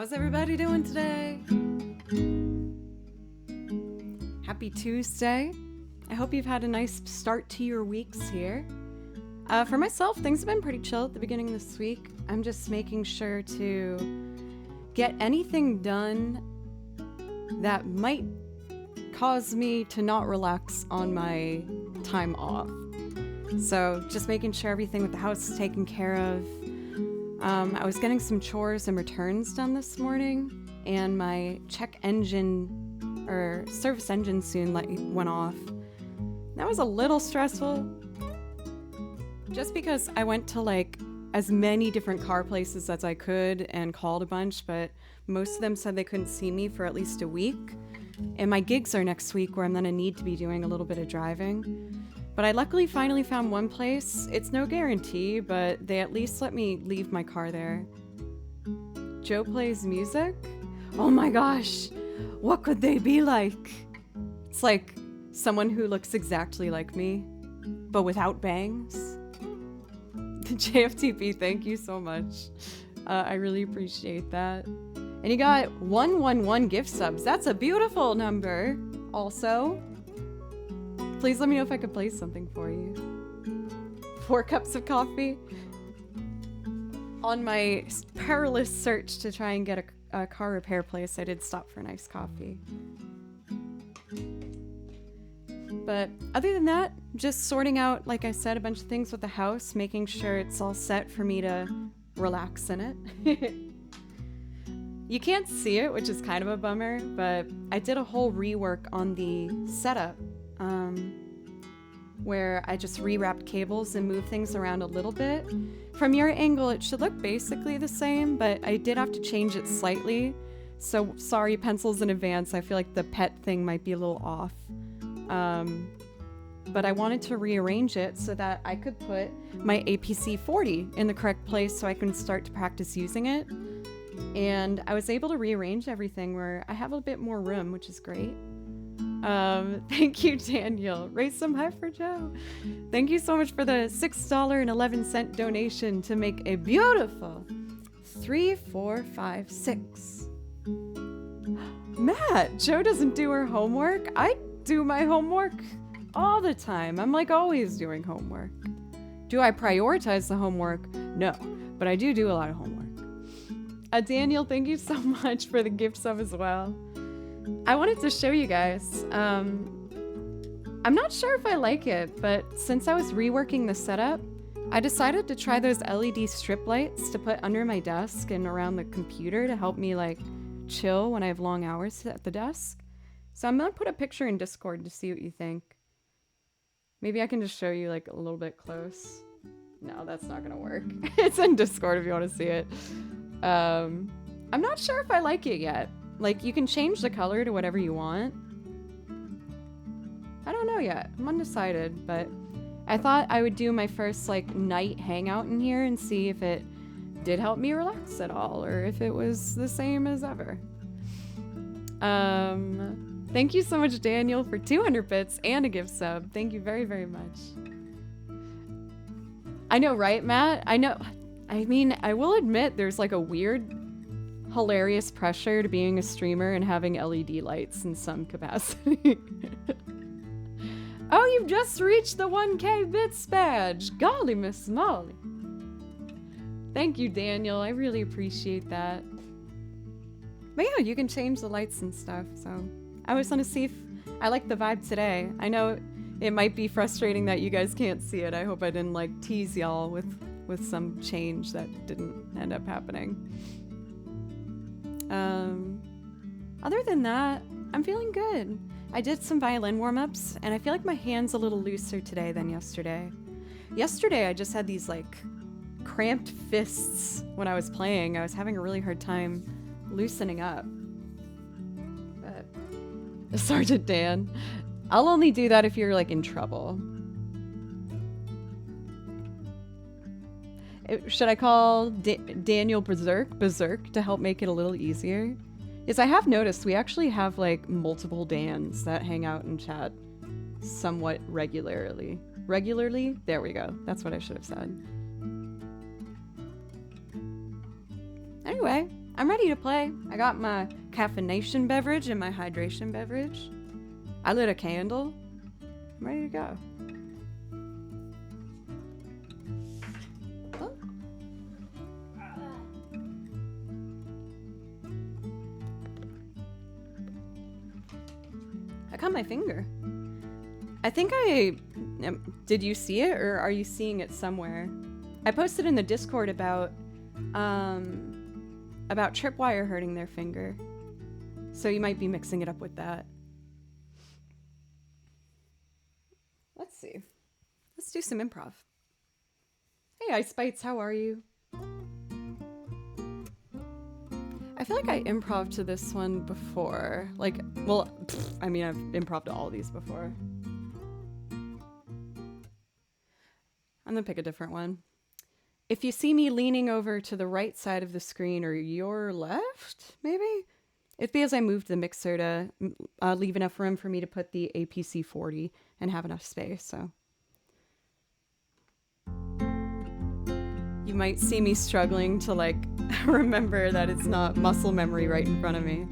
How's everybody doing today? Happy Tuesday. I hope you've had a nice start to your weeks here. For myself, things have been pretty chill at the beginning of this week. I'm just making sure to get anything done that might cause me to not relax on my time off. So just making sure everything with the house is taken care of. I was getting some chores and returns done this morning, and my check engine or service engine soon went off. That was a little stressful, just because I went to like as many different car places as I could and called a bunch, but most of them said they couldn't see me for at least a week. And my gigs are next week where I'm going to need to be doing a little bit of driving. But I luckily finally found one place. It's no guarantee, but they at least let me leave my car there. Joe plays music? Oh my gosh, what could they be like? It's like someone who looks exactly like me, but without bangs. JFTP, thank you so much. I really appreciate that. And you got 111 gift subs. That's a beautiful number. Also, please let me know if I could play something for you. 4 cups of coffee. On my perilous search to try and get a car repair place, I did stop for a nice coffee. But other than that, just sorting out, like I said, a bunch of things with the house, making sure it's all set for me to relax in it. You can't see it, which is kind of a bummer, but I did a whole rework on the setup, where I just rewrapped cables and moved things around a little bit. From your angle, it should look basically the same, but I did have to change it slightly. So sorry, pencils in advance. I feel like the pet thing might be a little off. But I wanted to rearrange it so that I could put my APC 40 in the correct place so I can start to practice using it. And I was able to rearrange everything where I have a bit more room, which is great. Thank you, Daniel. Raise some high for Joe. Thank you so much for the $6.11 donation to make a beautiful 3, 4, 5, 6. Matt, Joe doesn't do her homework. I do my homework all the time. I'm like always doing homework. Do I prioritize the homework? No, but I do a lot of homework. Daniel, thank you so much for the gift sub as well. I wanted to show you guys. I'm not sure if I like it, but since I was reworking the setup, I decided to try those LED strip lights to put under my desk and around the computer to help me like chill when I have long hours at the desk. So I'm gonna put a picture in Discord to see what you think. Maybe I can just show you like a little bit close. No, that's not gonna work. It's in Discord if you want to see it. I'm not sure if I like it yet. Like, you can change the color to whatever you want. I don't know yet. I'm undecided, but I thought I would do my first, like, night hangout in here and see if it did help me relax at all, or if it was the same as ever. Thank you so much, Daniel, for 200 bits and a gift sub. Thank you very, very much. I know, right, Matt? I know. I mean, I will admit there's, like, a weird hilarious pressure to being a streamer and having LED lights in some capacity. Oh, you've just reached the 1K bits badge. Golly, Miss Molly. Thank you, Daniel. I really appreciate that. But yeah, you can change the lights and stuff. So I was want to see if I like the vibe today. I know it might be frustrating that you guys can't see it. I hope I didn't like tease y'all with some change that didn't end up happening. Other than that, I'm feeling good. I did some violin warm-ups, and I feel like my hand's a little looser today than yesterday. Yesterday, I just had these, like, cramped fists when I was playing. I was having a really hard time loosening up. But, Sergeant Dan, I'll only do that if you're, like, in trouble. Should I call Daniel Berserk to help make it a little easier? Yes, I have noticed we actually have like multiple Dans that hang out and chat somewhat regularly. There we go. That's what I should have said. Anyway, I'm ready to play. I got my caffeination beverage and my hydration beverage. I lit a candle. I'm ready to go. Oh. I cut my finger. I think did you see it, or are you seeing it somewhere? I posted in the Discord about Tripwire hurting their finger. So you might be mixing it up with that. Let's see. Let's do some improv. Hey, Ice Bites, how are you? I feel like I improv to this one before. Like, well, I mean, I've improv to all these before. I'm gonna pick a different one. If you see me leaning over to the right side of the screen or your left, maybe? It's because I moved the mixer to leave enough room for me to put the APC 40 and have enough space, so. You might see me struggling to like remember that it's not muscle memory right in front of me.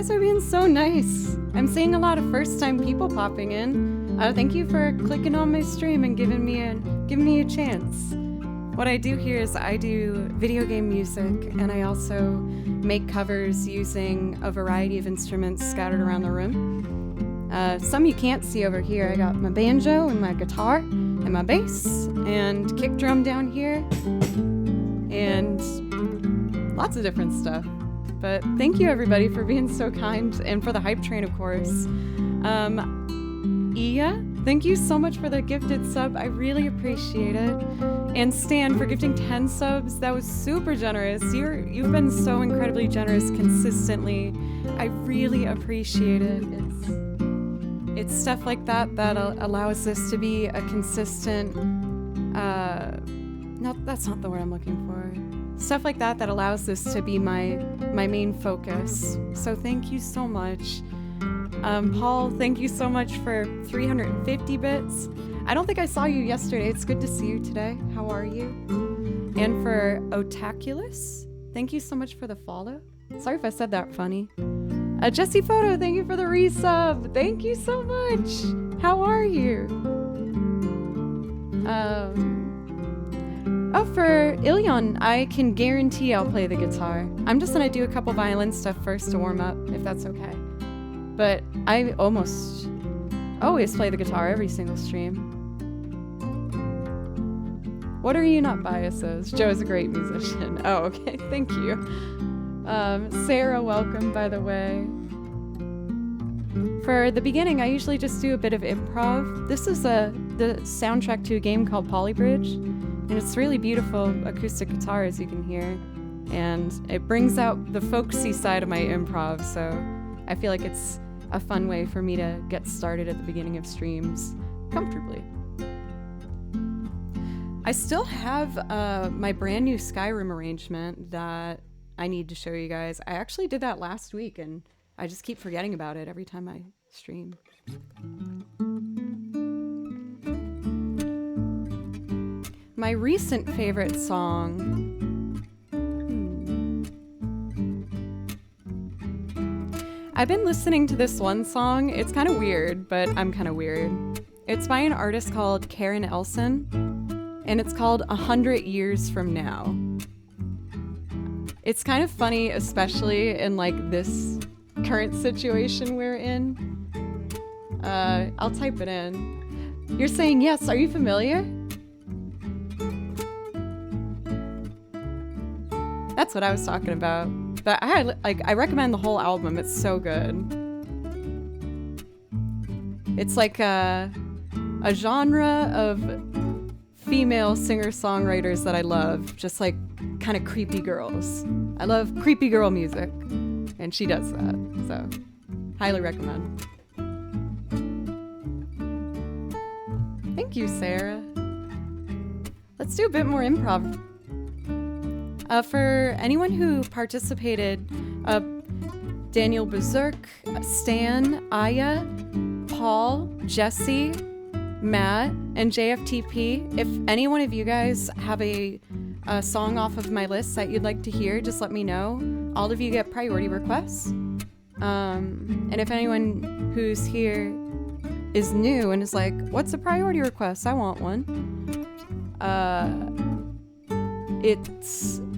guys are being so nice. I'm seeing a lot of first-time people popping in. Thank you for clicking on my stream and giving me a chance. What I do here is I do video game music, and I also make covers using a variety of instruments scattered around the room. Some you can't see over here. I got my banjo and my guitar and my bass and kick drum down here and lots of different stuff. But thank you everybody for being so kind, and for the hype train, of course. Iya, thank you so much for the gifted sub. I really appreciate it. And Stan for gifting 10 subs. That was super generous. You've been so incredibly generous consistently. I really appreciate it. It's stuff like that that allows this to be a consistent, no, that's not the word I'm looking for. Stuff like that that allows this to be my main focus. So thank you so much. Paul, thank you so much for 350 bits. I don't think I saw you yesterday. It's good to see you today. How are you? And for Otaculus, thank you so much for the follow. Sorry if I said that funny. Jesse Photo, thank you for the resub. Thank you so much. How are you? Oh, for Ilion, I can guarantee I'll play the guitar. I'm just gonna do a couple violin stuff first to warm up, if that's okay. But I almost always play the guitar every single stream. What are you not biases? Joe's a great musician. Oh, okay, thank you. Sarah, welcome, by the way. For the beginning, I usually just do a bit of improv. This is the soundtrack to a game called Polybridge, and it's really beautiful acoustic guitar, as you can hear, and it brings out the folksy side of my improv, so I feel like it's a fun way for me to get started at the beginning of streams comfortably. I still have my brand new Skyrim arrangement that I need to show you guys. I actually did that last week, and I just keep forgetting about it every time I stream. My recent favorite song... I've been listening to this one song. It's kind of weird, but I'm kind of weird. It's by an artist called Karen Elson, and it's called 100 Years From Now. It's kind of funny, especially in like this current situation we're in. I'll type it in. You're saying yes, are you familiar? That's what I was talking about. But I recommend the whole album. It's so good. It's like a genre of female singer-songwriters that I love, just like kind of creepy girls. I love creepy girl music, and she does that, so highly recommend. Thank you, Sarah. Let's do a bit more improv. For anyone who participated, Daniel Berserk, Stan, Aya, Paul, Jesse, Matt, and JFTP, if any one of you guys have a song off of my list that you'd like to hear, just let me know. All of you get priority requests. And if anyone who's here is new and is like, what's a priority request? I want one.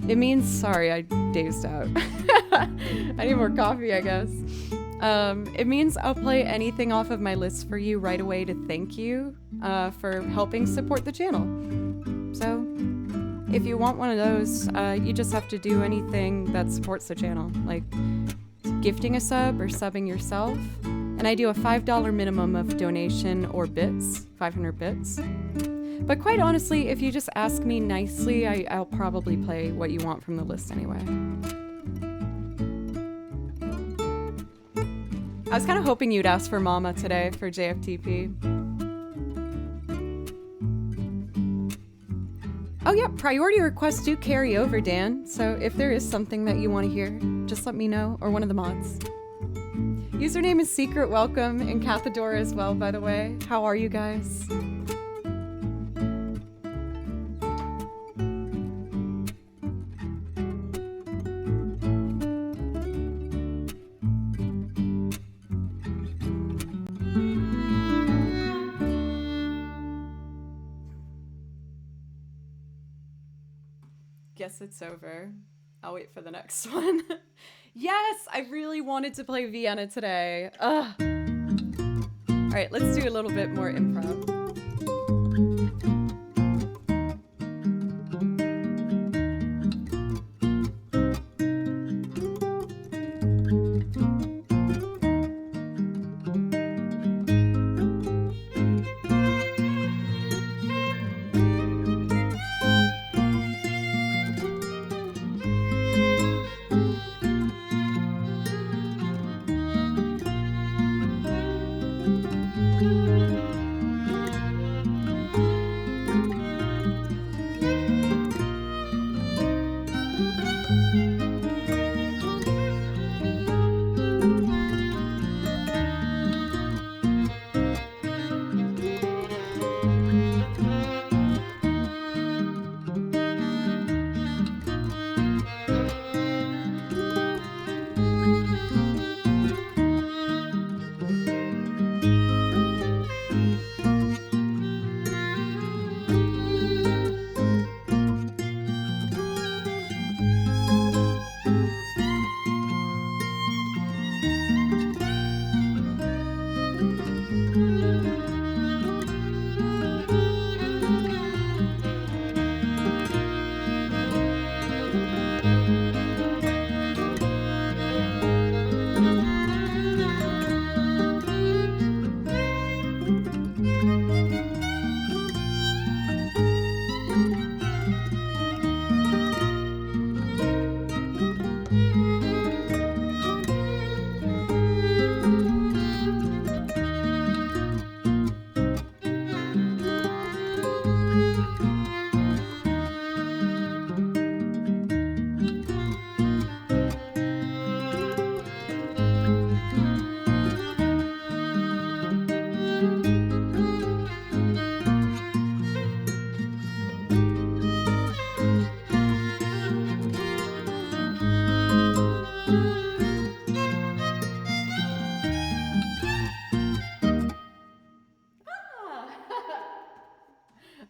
It means, sorry, I dazed out. I need more coffee, I guess. It means I'll play anything off of my list for you right away to thank you for helping support the channel. So if you want one of those, you just have to do anything that supports the channel, like gifting a sub or subbing yourself. And I do a $5 minimum of donation or bits, 500 bits. But quite honestly, if you just ask me nicely, I'll probably play what you want from the list anyway. I was kind of hoping you'd ask for Mama today for JFTP. Oh yeah, priority requests do carry over, Dan. So if there is something that you want to hear, just let me know, or one of the mods. Username is Secret Welcome, and Cathadora as well, by the way. How are you guys? Guess it's over. I'll wait for the next one. Yes, I really wanted to play Vienna today. Ugh. All right, let's do a little bit more improv.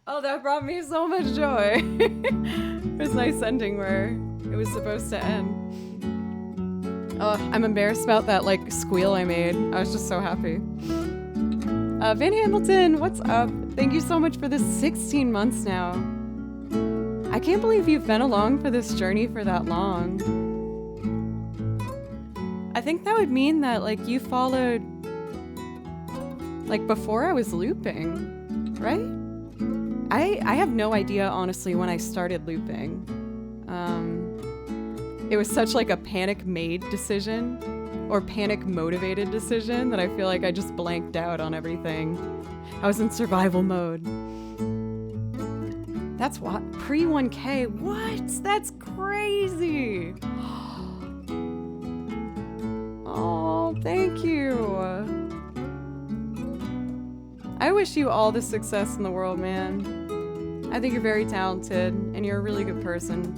Oh, that brought me so much joy. It was a nice ending where it was supposed to end. Oh, I'm embarrassed about that like squeal I made. I was just so happy. Van Hamilton, what's up? Thank you so much for the 16 months now. I can't believe you've been along for this journey for that long. I think that would mean that like you followed like before I was looping, right? I have no idea honestly when I started looping. It was such like a panic made decision or panic motivated decision that I feel like I just blanked out on everything. I was in survival mode. That's what? Pre 1K? What? That's crazy. Oh, thank you. I wish you all the success in the world, man. I think you're very talented and you're a really good person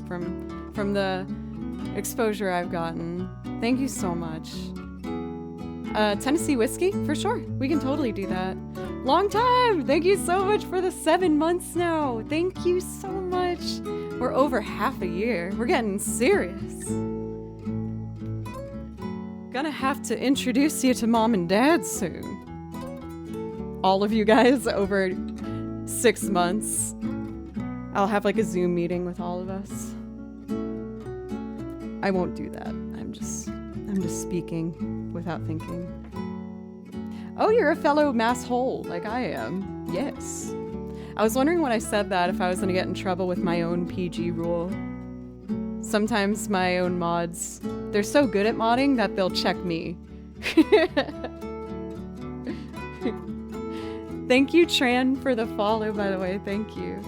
from the exposure I've gotten. Thank you so much. Tennessee whiskey? For sure. We can totally do that. Long time! Thank you so much for the 7 months now. Thank you so much. We're over half a year. We're getting serious. Gonna have to introduce you to mom and dad soon. All of you guys over 6 months. I'll have like a Zoom meeting with all of us. I won't do that. I'm just speaking without thinking. Oh, you're a fellow mass hole like I am. Yes. I was wondering when I said that if I was gonna get in trouble with my own PG rule. Sometimes my own mods, they're so good at modding that they'll check me. Thank you, Tran, for the follow, by the way. Thank you.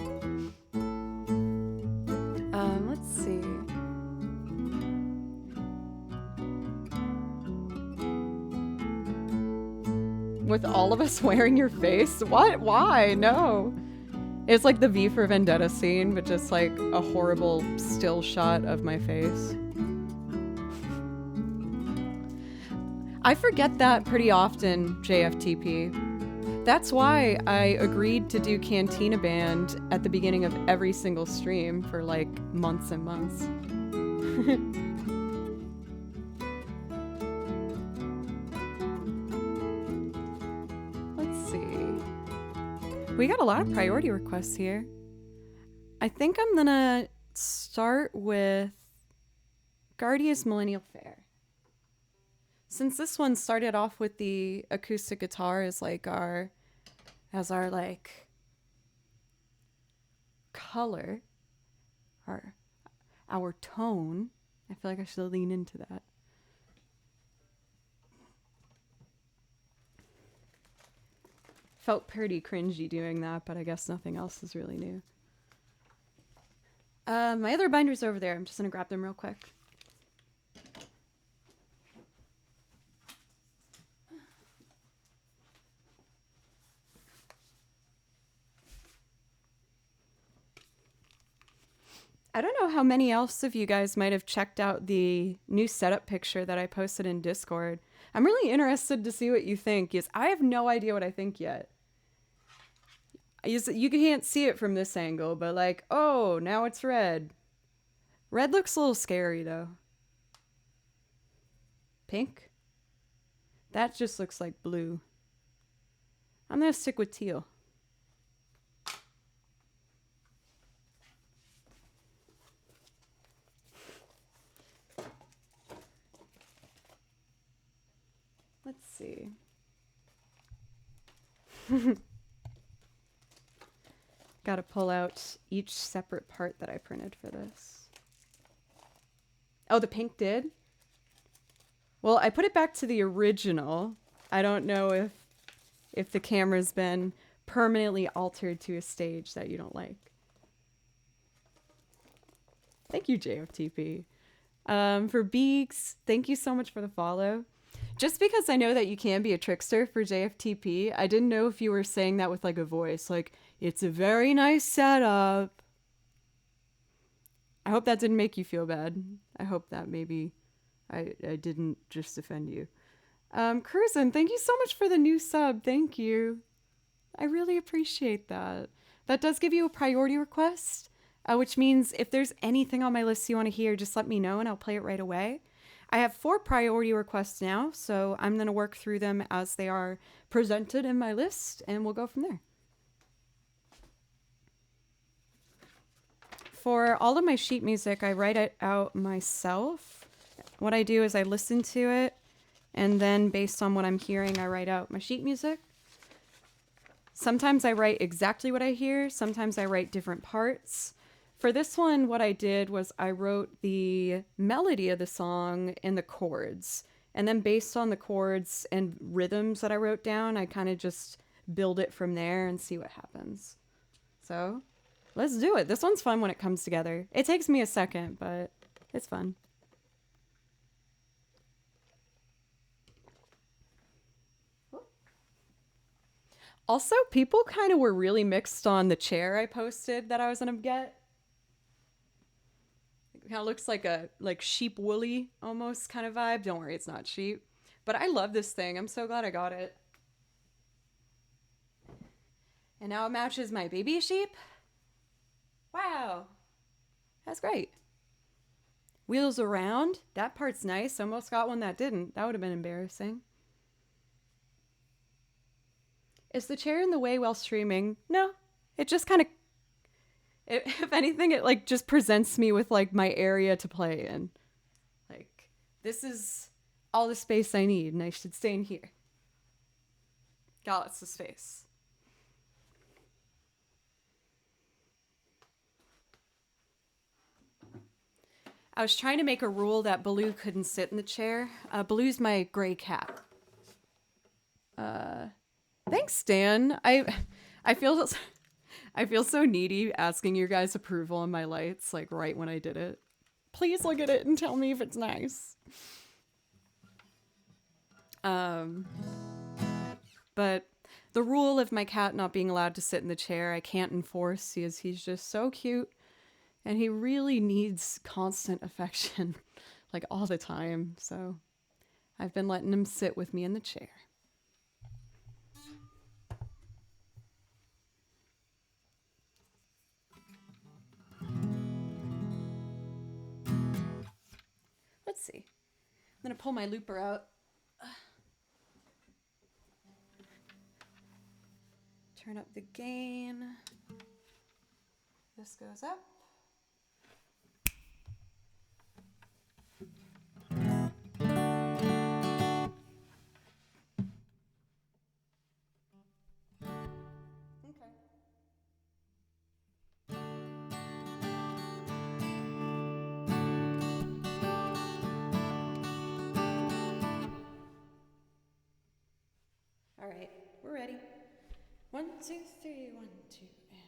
Let's see. With all of us wearing your face? What? Why? No. It's like the V for Vendetta scene, but just like a horrible still shot of my face. I forget that pretty often, JFTP. That's why I agreed to do Cantina Band at the beginning of every single stream for like months and months. Let's see. We got a lot of priority requests here. I think I'm gonna start with Guardia's Millennial Fair. Since this one started off with the acoustic guitar as like our like color, our tone, I feel like I should lean into that. Felt pretty cringy doing that, but I guess nothing else is really new. My other binder's over there. I'm just gonna grab them real quick. I don't know how many else of you guys might have checked out the new setup picture that I posted in Discord. I'm really interested to see what you think. Yes, I have no idea what I think yet. You can't see it from this angle, but like, oh, now it's red. Red looks a little scary though. Pink? That just looks like blue. I'm gonna stick with teal. Let's see. Gotta pull out each separate part that I printed for this. Oh, the pink did? Well, I put it back to the original. I don't know if the camera's been permanently altered to a stage that you don't like. Thank you, JFTP. For Beaks, thank you so much for the follow. Just because I know that you can be a trickster for JFTP, I didn't know if you were saying that with like a voice. Like, it's a very nice setup. I hope that didn't make you feel bad. I hope that maybe I didn't just offend you. Cruisin', thank you so much for the new sub. Thank you. I really appreciate that. that does give you a priority request, which means if there's anything on my list you want to hear, just let me know and I'll play it right away. I have 4 priority requests now, so I'm going to work through them as they are presented in my list, and we'll go from there. For all of my sheet music, I write it out myself. What I do is I listen to it, and then based on what I'm hearing, I write out my sheet music. Sometimes I write exactly what I hear. Sometimes I write different parts. For this one, what I did was I wrote the melody of the song and the chords. And then based on the chords and rhythms that I wrote down, I kind of just build it from there and see what happens. So let's do it. This one's fun when it comes together. It takes me a second, but it's fun. Also, people kind of were really mixed on the chair I posted that I was going to get. It kind of looks like a sheep woolly almost kind of vibe. Don't worry, it's not sheep. But I love this thing. I'm so glad I got it. And now it matches my baby sheep. Wow. That's great. Wheels around. That part's nice. Almost got one that didn't. That would have been embarrassing. Is the chair in the way while streaming? No. It just kind of... If anything, it like just presents me with like my area to play in. Like, this is all the space I need and I should stay in here. Got lots of space. I was trying to make a rule that Baloo couldn't sit in the chair. Baloo's my gray cat. Thanks, Stan. I feel so needy asking your guys' approval on my lights, like right when I did it. Please look at it and tell me if it's nice. But the rule of my cat not being allowed to sit in the chair, I can't enforce because he's just so cute and he really needs constant affection, like all the time. So I've been letting him sit with me in the chair. Let's see. I'm going to pull my looper out. Turn up the gain. This goes up. All right, we're ready. 1, 2, 3, 1, 2, and...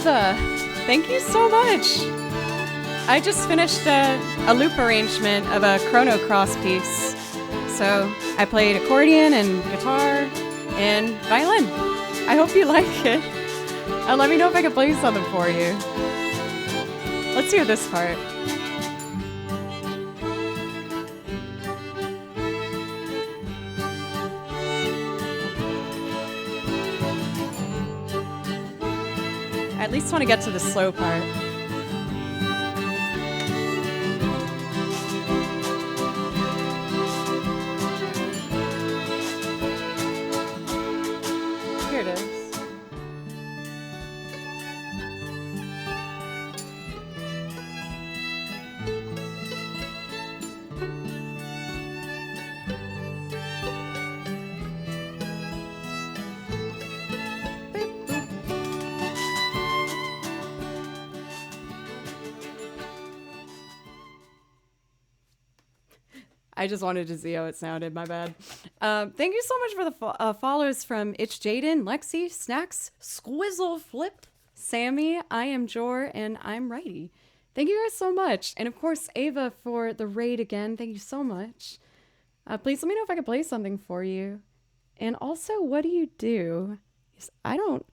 Ava, thank you so much. I just finished a loop arrangement of a Chrono Cross piece. So I played accordion and guitar and violin. I hope you like it. Let me know if I can play something for you. Let's hear this part. I at least want to get to the slow part. Here it is. I just wanted to see how it sounded, my bad. Thank you so much for the follows from Itch Jaden, Lexi, Snacks, Squizzle Flip, Sammy, I am Jor, and I'm Righty. Thank you guys so much. And of course, Ava for the raid again. Thank you so much. Please let me know if I can play something for you. And also, what do you do? I don't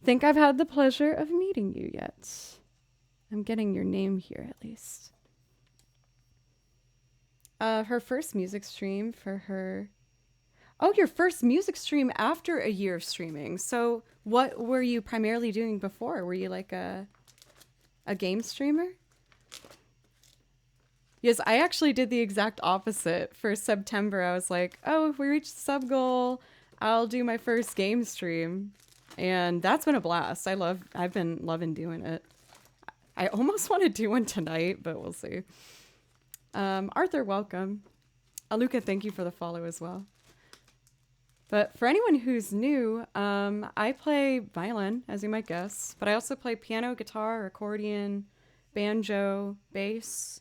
think I've had the pleasure of meeting you yet. I'm getting your name here at least. Her first music stream for her... Oh, your first music stream after a year of streaming. So what were you primarily doing before? Were you like a game streamer? Yes, I actually did the exact opposite. For September, I was like, oh, if we reach the sub goal, I'll do my first game stream. And that's been a blast. I've been loving doing it. I almost want to do one tonight, but we'll see. Arthur, welcome. Aluka, thank you for the follow as well. But for anyone who's new, I play violin, as you might guess, but I also play piano, guitar, accordion, banjo, bass,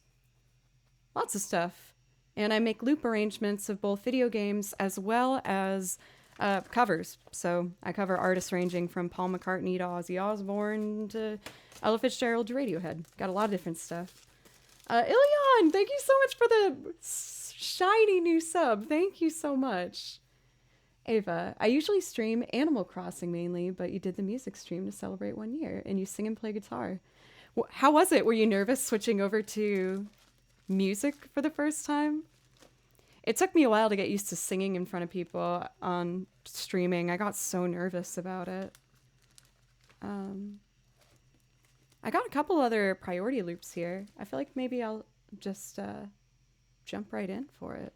lots of stuff. And I make loop arrangements of both video games as well as covers. So I cover artists ranging from Paul McCartney to Ozzy Osbourne to Ella Fitzgerald to Radiohead. Got a lot of different stuff. Ilion, thank you so much for the shiny new sub. Thank you so much. Ava, I usually stream Animal Crossing mainly, but you did the music stream to celebrate 1 year, and you sing and play guitar. How was it? Were you nervous switching over to music for the first time? It took me a while to get used to singing in front of people on streaming. I got so nervous about it. I got a couple other priority loops here. I feel like maybe I'll just jump right in for it.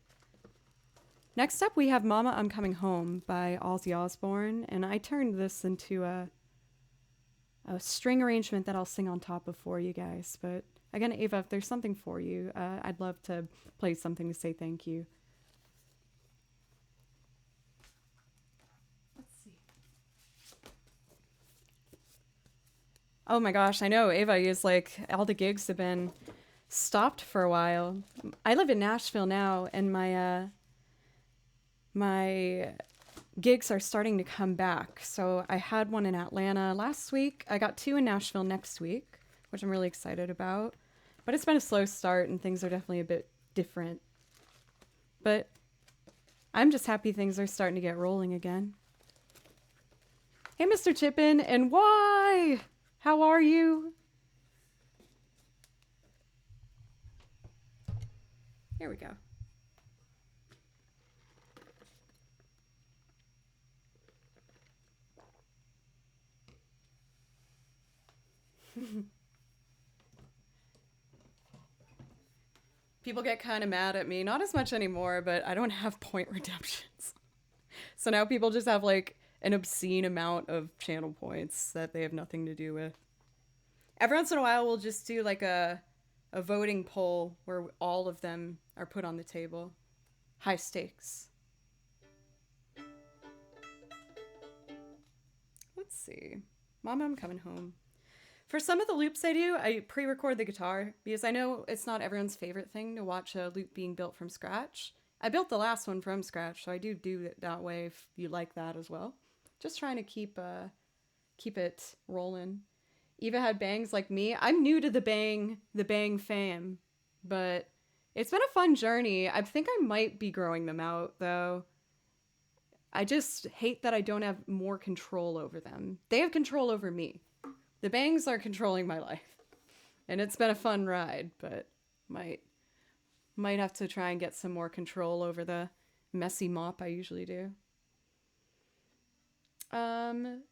Next up, we have Mama, I'm Coming Home by Ozzy Osbourne, and I turned this into a string arrangement that I'll sing on top of for you guys. But again, Ava, if there's something for you, I'd love to play something to say thank you. Oh my gosh, I know, Ava is like, all the gigs have been stopped for a while. I live in Nashville now, and my gigs are starting to come back. So I had one in Atlanta last week. I got 2 in Nashville next week, which I'm really excited about. But it's been a slow start, and things are definitely a bit different. But I'm just happy things are starting to get rolling again. Hey, Mr. Chippin, and why? How are you? Here we go. People get kind of mad at me. Not as much anymore, but I don't have point redemptions. So now people just have like an obscene amount of channel points that they have nothing to do with. Every once in a while, we'll just do like a voting poll where all of them are put on the table. High stakes. Let's see. Mama, I'm Coming Home. For some of the loops I do, I pre-record the guitar because I know it's not everyone's favorite thing to watch a loop being built from scratch. I built the last one from scratch, so I do it that way if you like that as well. Just trying to keep it rolling. Eva had bangs like me. I'm new to the bang fam, but it's been a fun journey. I think I might be growing them out though. I just hate that I don't have more control over them. They have control over me. The bangs are controlling my life. And it's been a fun ride, but might might have to try and get some more control over the messy mop I usually do. Um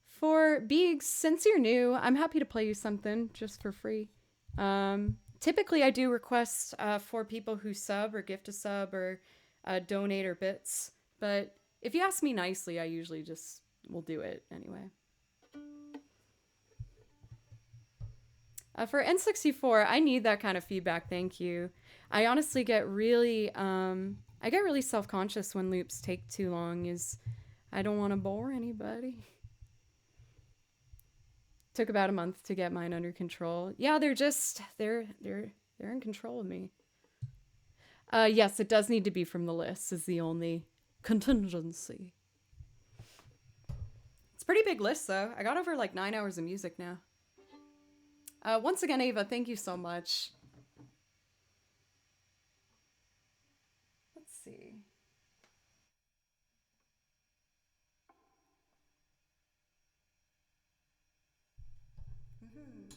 for Beegs, since you're new, I'm happy to play you something just for free. Typically, I do requests for people who sub or gift a sub or donate or bits. But if you ask me nicely, I usually just will do it anyway. For N64, I need that kind of feedback. Thank you. I honestly get really, I get really self conscious when loops take too long. Is I don't want to bore anybody. Took about a month to get mine under control. Yeah, they're in control of me. Yes, it does need to be from the list. Is the only contingency. It's a pretty big list though. I got over like 9 hours of music now. Once again, Ava, thank you so much. Let's see. Mm-hmm.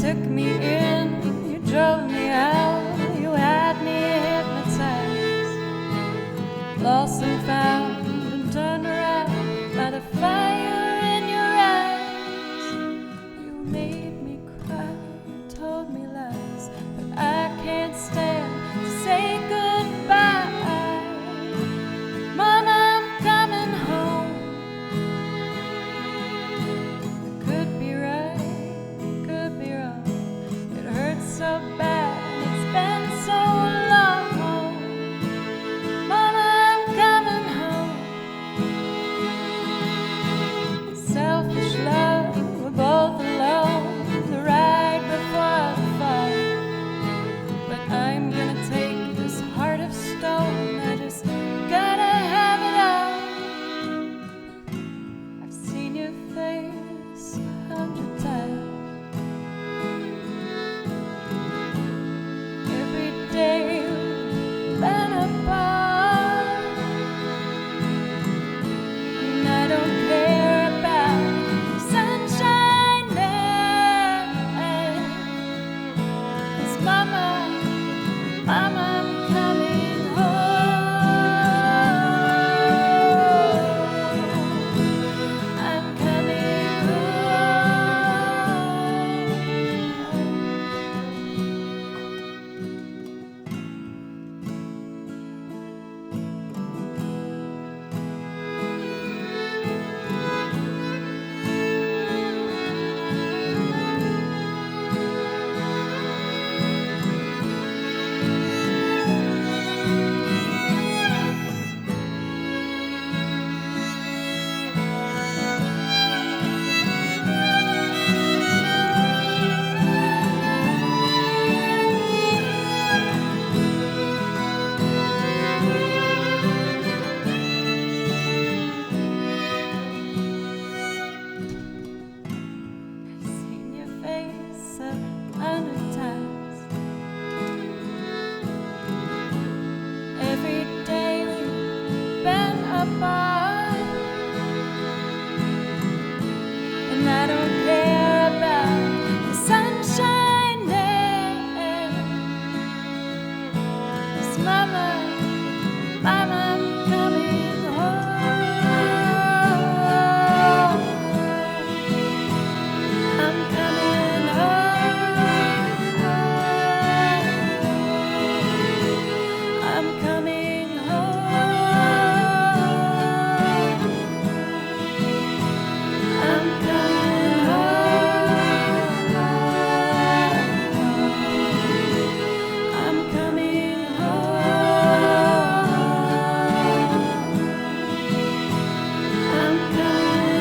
took me in, you drove me out, you had me hypnotized, lost and found and turned around by the fire in your eyes. You made me cry, you told me lies, but I can't stand to say goodbye. Mama, I'm coming home. Could be right, could be wrong. It hurts so bad and it's been so long. Mama, I'm coming home. Selfish love, we're both alone. The ride before the fall. But I'm gonna take this heart of stone. I just gotta have it all. I've seen your face 100 times. Every day we've been apart, and I don't care about the sunshine there. 'Cause Mama, Mama, I'm coming home. I'm coming I've seen your face 100 times. Every day we've been apart, and I don't care about the sunshine there. 'Cause Mama, Mama, I'm coming home. I'm coming home. I'm coming home. I'm coming home. I'm coming home. I'm coming home.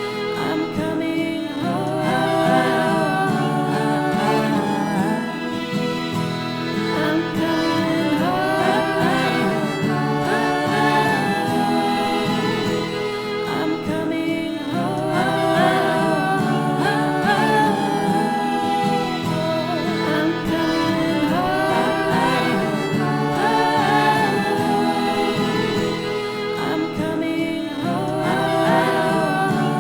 I'm coming home. I'm coming home. I'm coming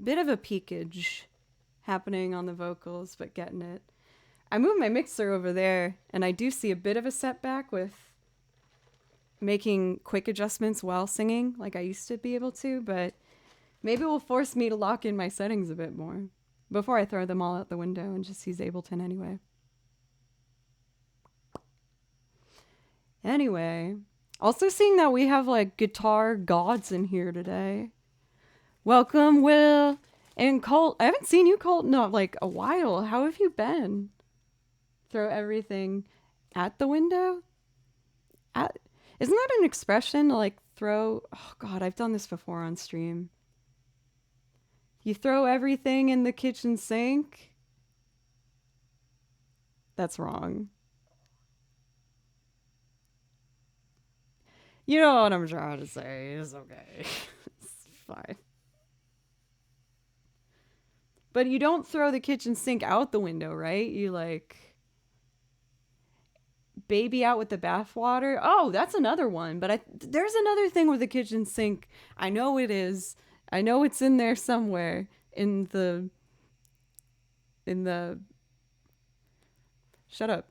Bit of a peakage happening on the vocals, but getting it. I moved my mixer over there, and I do see a bit of a setback with making quick adjustments while singing like I used to be able to, but maybe it will force me to lock in my settings a bit more. before I throw them all out the window and just use Ableton anyway. Anyway, also seeing that we have like guitar gods in here today. Welcome, Will and Colt. I haven't seen you, Colt, in like a while. How have you been? Throw everything at the window? Isn't that an expression to like throw? Oh God, I've done this before on stream. You throw everything in the kitchen sink? That's wrong. You know what I'm trying to say. It's okay. It's fine. But you don't throw the kitchen sink out the window, right? You like baby out with the bathwater. Oh, that's another one. But there's another thing with the kitchen sink. I know it is. I know it's in there somewhere in the shut up.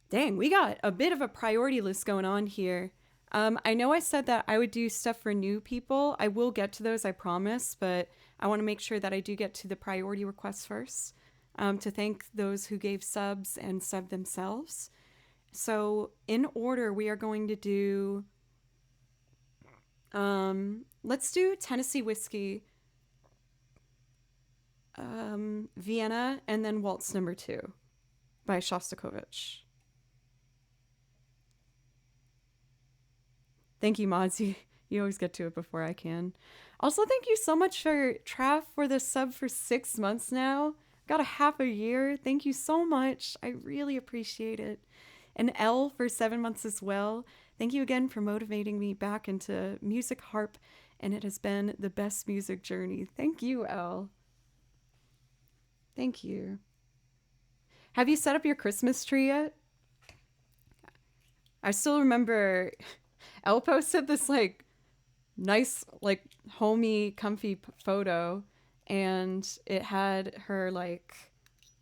Dang, we got a bit of a priority list going on here. I know I said that I would do stuff for new people. I will get to those, I promise, but I want to make sure that I do get to the priority requests first, to thank those who gave subs and subbed themselves. So in order, we are going to do, let's do Tennessee Whiskey, Vienna, and then Waltz Number 2 by Shostakovich. Thank you, mods. You always get to it before I can. Also, thank you so much for Trav for the sub for 6 months now. Got a half a year. Thank you so much. I really appreciate it. And L for 7 months as well. Thank you again for motivating me back into music harp, and it has been the best music journey. Thank you, L. Thank you. Have you set up your Christmas tree yet? I still remember Elle posted this like nice, like homey, comfy photo, and it had her like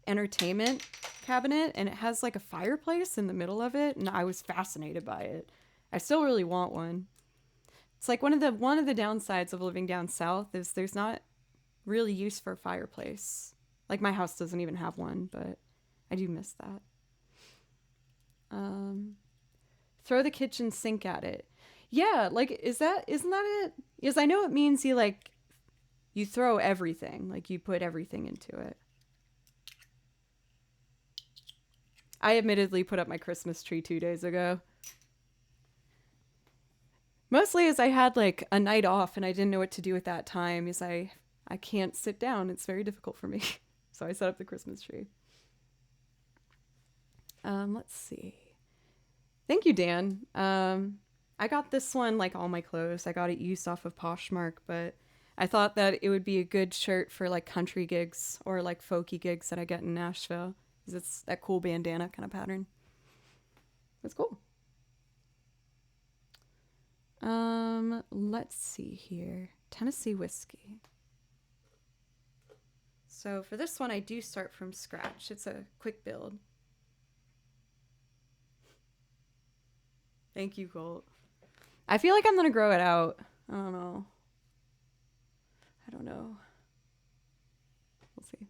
entertainment cabinet, and it has like a fireplace in the middle of it, and I was fascinated by it. I still really want one. It's like one of the downsides of living down south is there's not really use for a fireplace. Like my house doesn't even have one, but I do miss that. Throw the kitchen sink at it. Yeah, like isn't that it? Yes, I know it means you throw everything, like you put everything into it. I admittedly put up my Christmas tree 2 days ago. Mostly as I had like a night off and I didn't know what to do at that time, is I can't sit down. It's very difficult for me. So I set up the Christmas tree. Let's see. Thank you, Dan. I got this one like all my clothes. I got it used off of Poshmark, but I thought that it would be a good shirt for like country gigs or like folky gigs that I get in Nashville, because it's that cool bandana kind of pattern. It's cool. Let's see here. Tennessee Whiskey. So for this one, I do start from scratch. It's a quick build. Thank you, Colt. I feel like I'm gonna grow it out. I don't know. We'll see.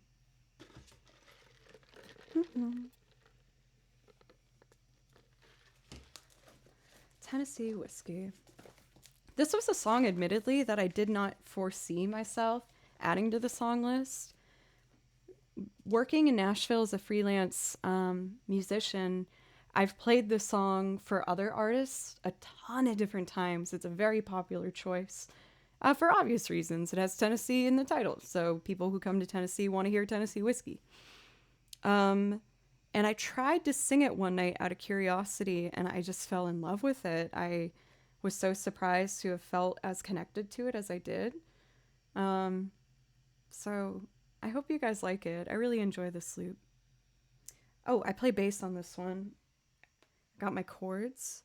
Tennessee Whiskey. This was a song, admittedly, that I did not foresee myself adding to the song list. Working in Nashville as a freelance musician, I've played this song for other artists a ton of different times. It's a very popular choice for obvious reasons. It has Tennessee in the title, so people who come to Tennessee want to hear Tennessee Whiskey. And I tried to sing it one night out of curiosity, and I just fell in love with it. I was so surprised to have felt as connected to it as I did. So I hope you guys like it. I really enjoy this loop. Oh, I play bass on this one. Got my chords.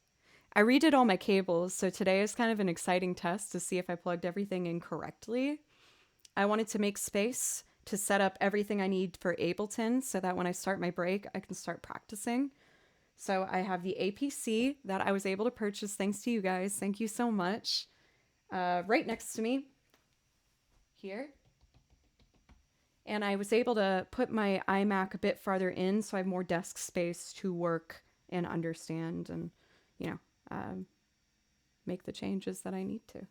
I redid all my cables, so today is kind of an exciting test to see if I plugged everything in correctly. I wanted to make space to set up everything I need for Ableton so that when I start my break, I can start practicing. So I have the APC that I was able to purchase thanks to you guys. Thank you so much. Right next to me here. And I was able to put my iMac a bit farther in so I have more desk space to work and understand and, you know, um, make the changes that I need to.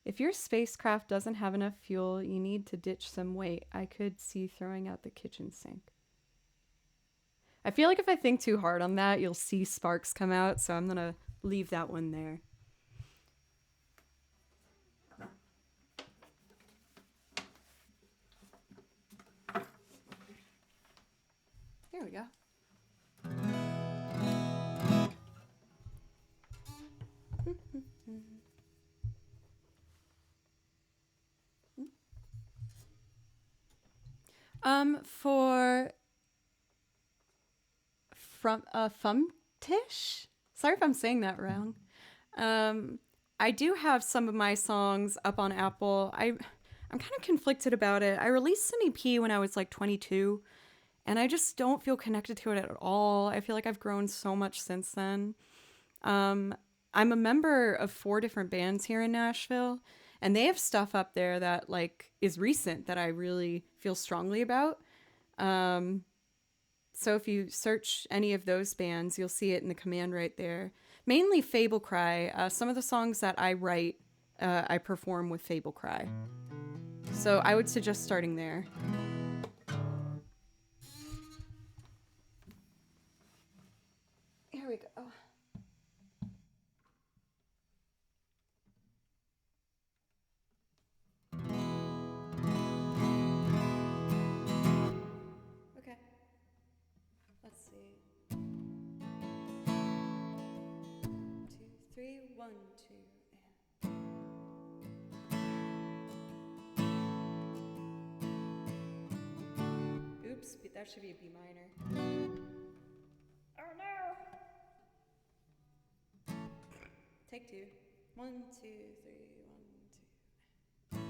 If your spacecraft doesn't have enough fuel, you need to ditch some weight. I could see throwing out the kitchen sink. I feel like if I think too hard on that, you'll see sparks come out, so I'm gonna leave that one there. There we go. For from Fumtish? Sorry if I'm saying that wrong. I do have some of my songs up on Apple. I'm kind of conflicted about it. I released an EP when I was like 22, and I just don't feel connected to it at all. I feel like I've grown so much since then. Um, I'm a member of 4 different bands here in Nashville, and they have stuff up there that like is recent that I really feel strongly about. Um, so if you search any of those bands, you'll see it in the command right there. Mainly Fable Cry. Some of the songs that I write, I perform with Fable Cry. So I would suggest starting there. Here we go. Okay. Let's see. 2, 3, 1, 2, and. Oops, that should be a B minor. Oh no! Take 2. 1, 2, 3, 1, 2.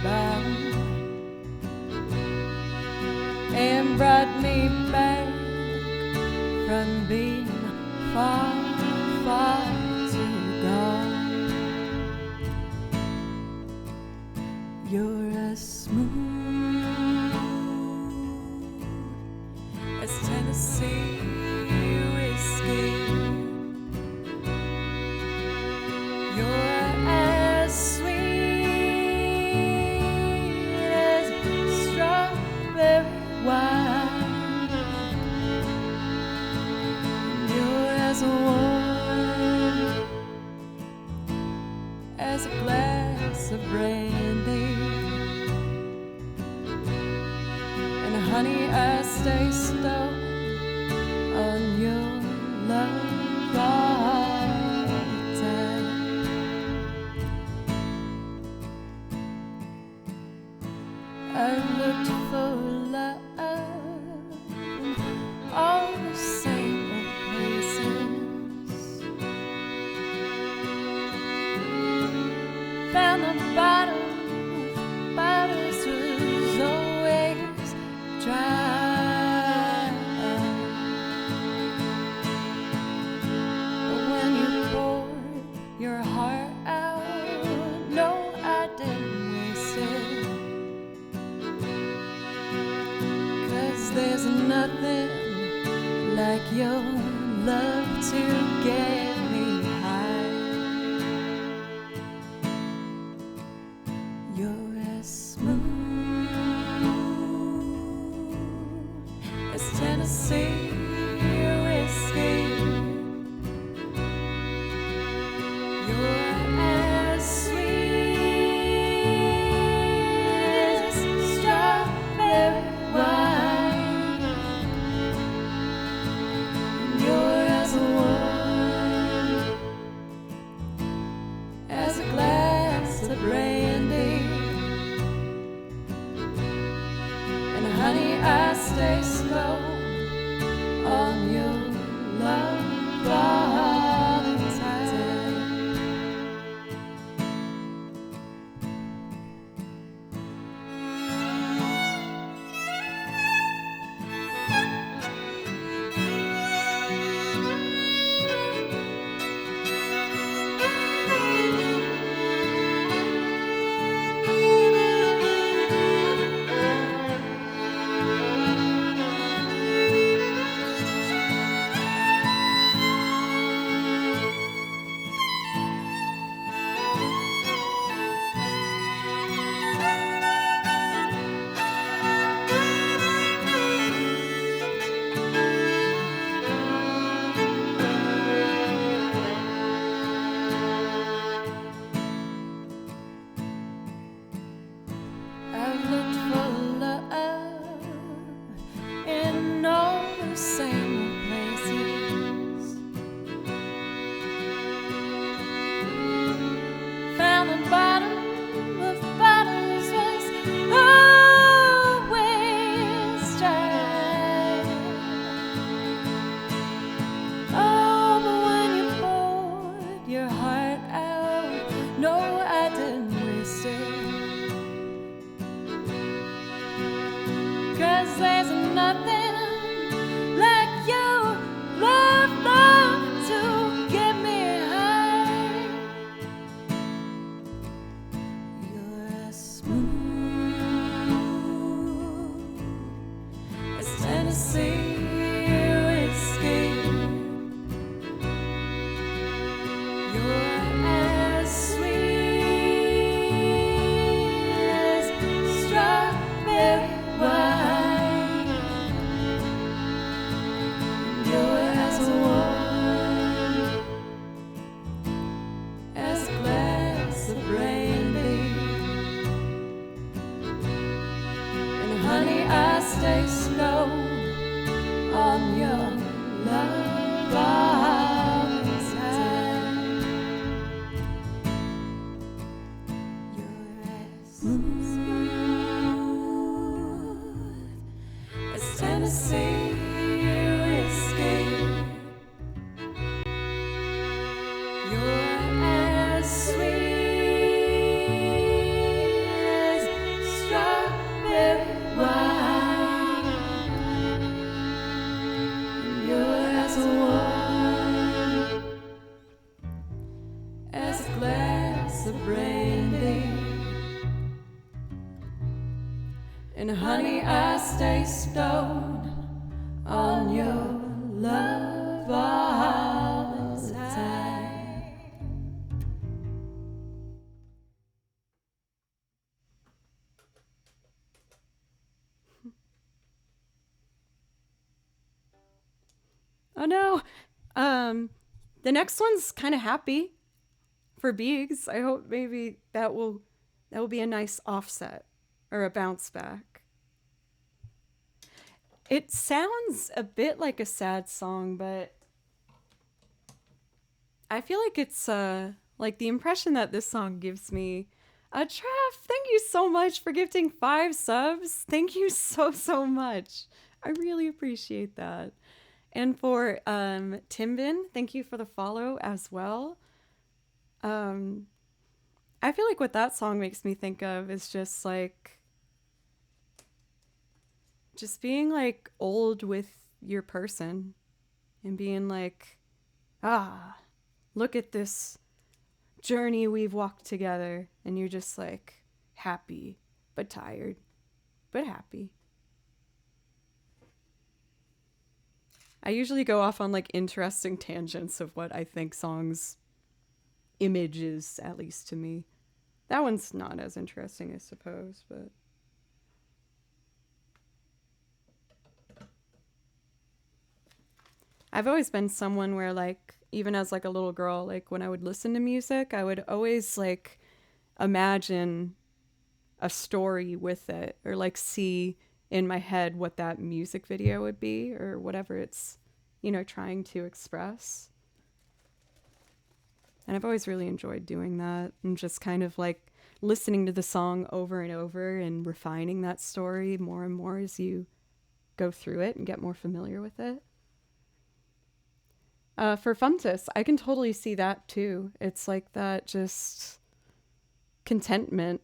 bow and brought me back from being far, far too gone. You're as smooth as Tennessee whiskey. You're as sweet as strawberry wine. You're as warm as a glass of brandy. And honey, I stay stoned on your love all the time. I've looked for love in all the same old places, found the bottom of bottles was always dry. But when you poured your heart out, no, I didn't waste it. 'Cause there's nothing like your love to get me high. You're as smooth as Tennessee whiskey. You're as sweet as strawberry wine. You're as warm as a glass of brandy. And honey, I stay slow on your love all the time. I've looked for love in all the same places, found the bottom of bottles was always dry. Oh, but when you poured your heart out, no, I didn't waste it. 'Cause there's nothing like you, love to get me high. You're as smooth as Tennessee whiskey. You're as sweet as strawberry wine. You're as warm as a glass of brandy. And honey, I stay slow on your love all the time. You're as smooth as Tennessee whiskey. You're as sweet as And honey, I stay stoned on your love all the time. Oh no. The next one's kind of happy for Beegs. I hope maybe that will be a nice offset or a bounce back. It sounds a bit like a sad song, but I feel like it's like the impression that this song gives me. Trav, thank you so much for gifting 5 subs. Thank you so much. I really appreciate that. And for Timbin, thank you for the follow as well. I feel like what that song makes me think of is just like being like old with your person and being like, look at this journey we've walked together, and you're just like happy but tired but happy. I usually go off on like interesting tangents of what I think songs image is, at least to me. That one's not as interesting, I suppose, but I've always been someone where like even as like a little girl, like when I would listen to music, I would always like imagine a story with it, or like see in my head what that music video would be, or whatever it's, trying to express. And I've always really enjoyed doing that, and just kind of like listening to the song over and over and refining that story more and more as you go through it and get more familiar with it. For Funtus, I can totally see that too. It's like that just contentment.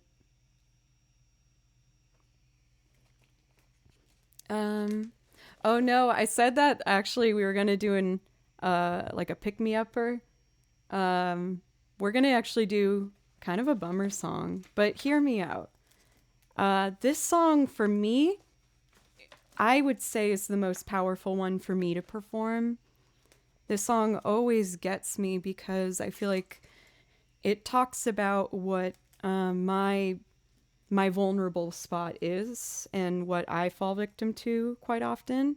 Oh no, I said that actually we were gonna do like a pick me upper. We're gonna actually do kind of a bummer song, but hear me out. This song for me, I would say, is the most powerful one for me to perform. This song always gets me because I feel like it talks about what my vulnerable spot is and what I fall victim to quite often,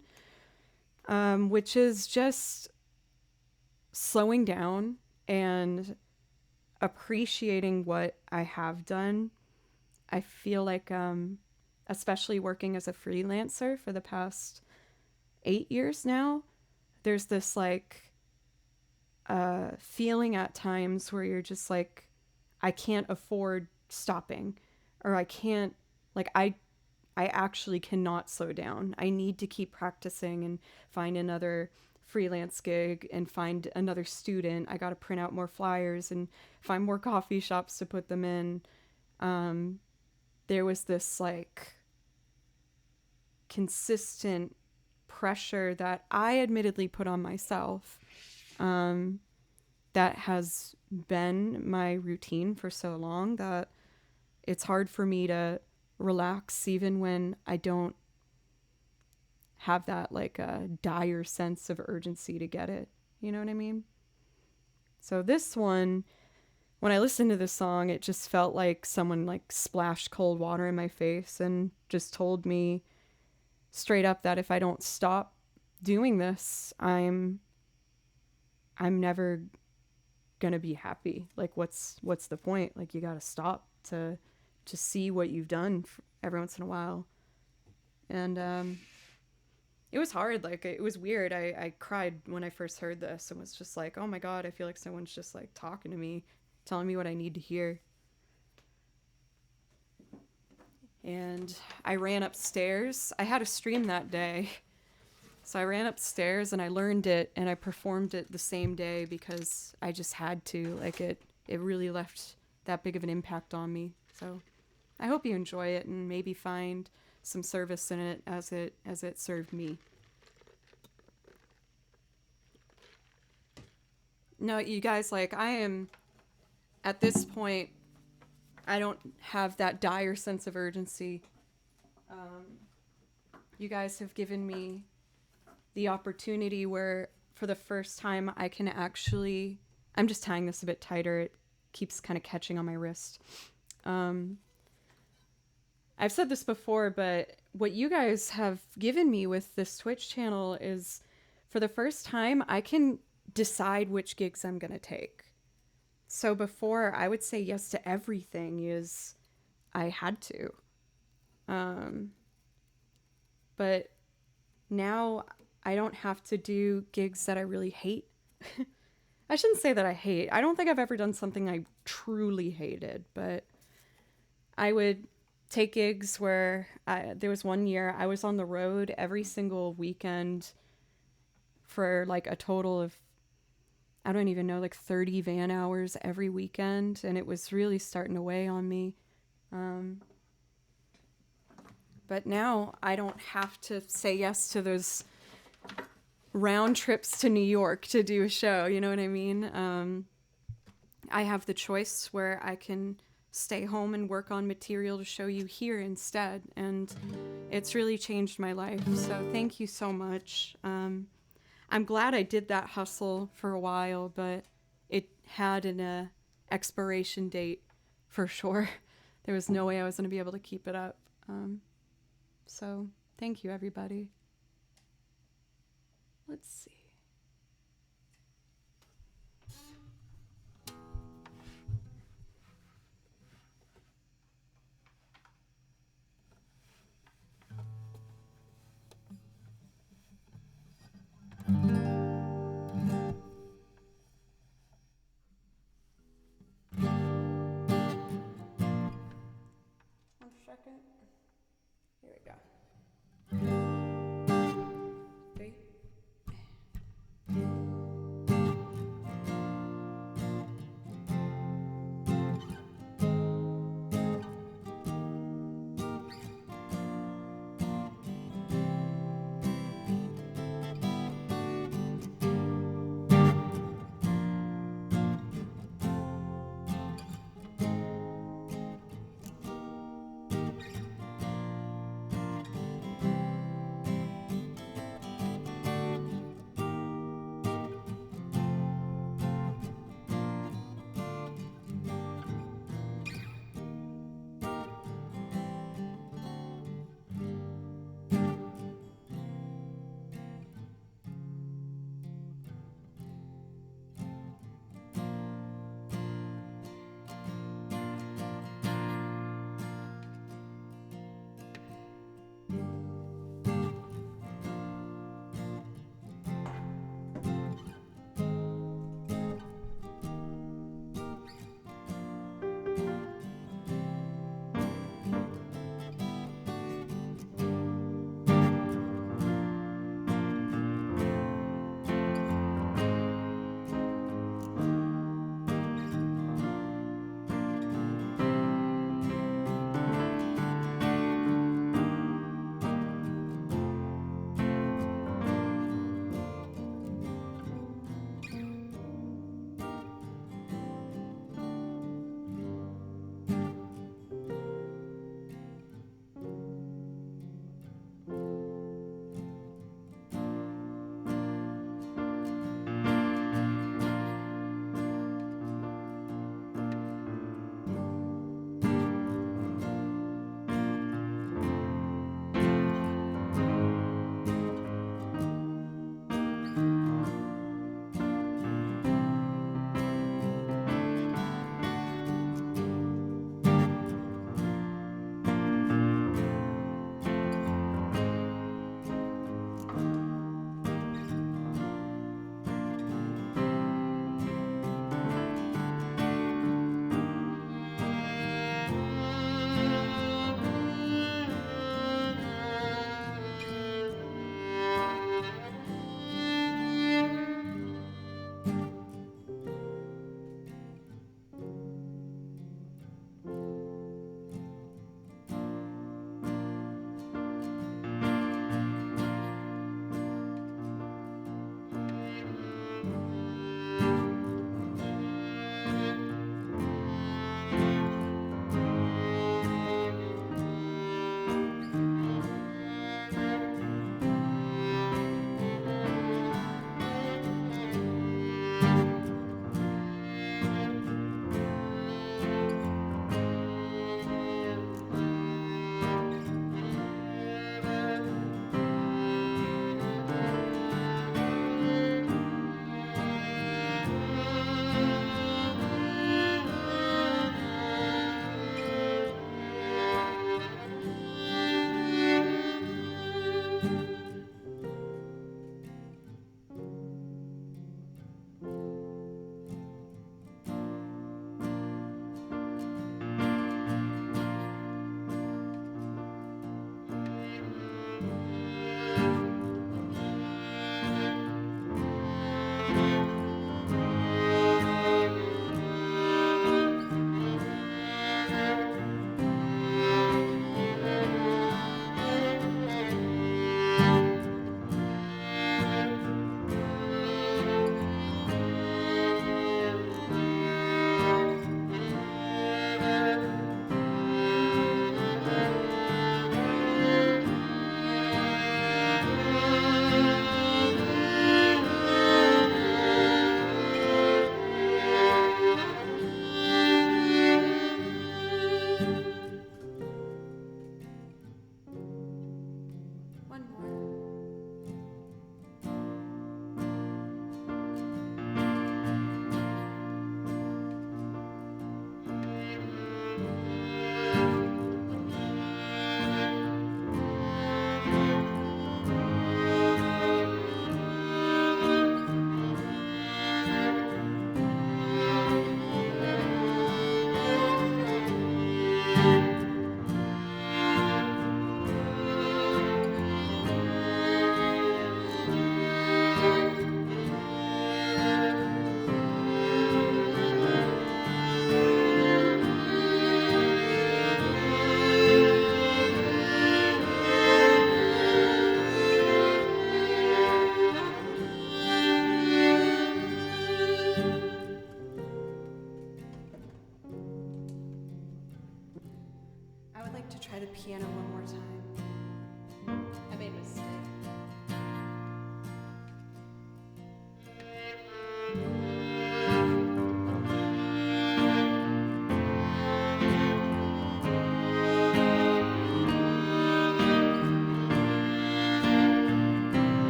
which is just slowing down and appreciating what I have done. I feel like, especially working as a freelancer for the past 8 years now, there's this like feeling at times where you're just like, I can't afford stopping, or I can't, like, I actually cannot slow down. I need to keep practicing and find another freelance gig and find another student. I got to print out more flyers and find more coffee shops to put them in. There was this like consistent pressure that I admittedly put on myself, that has been my routine for so long that it's hard for me to relax even when I don't have that like a dire sense of urgency to get it. You know what I mean? So this one, when I listened to this song, it just felt like someone like splashed cold water in my face and just told me straight up that if I don't stop doing this, I'm never gonna be happy. Like what's the point? Like you gotta stop to see what you've done every once in a while. And it was hard. Like it was weird. I cried when I first heard this and was just like, oh my god, I feel like someone's just like talking to me, telling me what I need to hear. And I ran upstairs. I had a stream that day, so I ran upstairs and I learned it and I performed it the same day because I just had to. Like it really left that big of an impact on me. So I hope you enjoy it and maybe find some service in it as it served me. No, you guys, like I am at this point, I don't have that dire sense of urgency You guys have given me the opportunity where for the first time I can actually, I'm just tying this a bit tighter. It keeps kind of catching on my wrist. I've said this before, but what you guys have given me with this Twitch channel is for the first time I can decide which gigs I'm going to take. So before I would say yes to everything is I had to. But now I don't have to do gigs that I really hate. I shouldn't say that I hate. I don't think I've ever done something I truly hated, but I would take gigs where there was one year I was on the road every single weekend for like a total of, I don't even know, like 30 van hours every weekend. And it was really starting to weigh on me. But now I don't have to say yes to those round trips to New York to do a show. You know what I mean? I have the choice where I can stay home and work on material to show you here instead. And it's really changed my life. So thank you so much. I'm glad I did that hustle for a while, but it had an expiration date for sure. There was no way I was going to be able to keep it up. So thank you, everybody. Let's see. One second. Here we go. 3.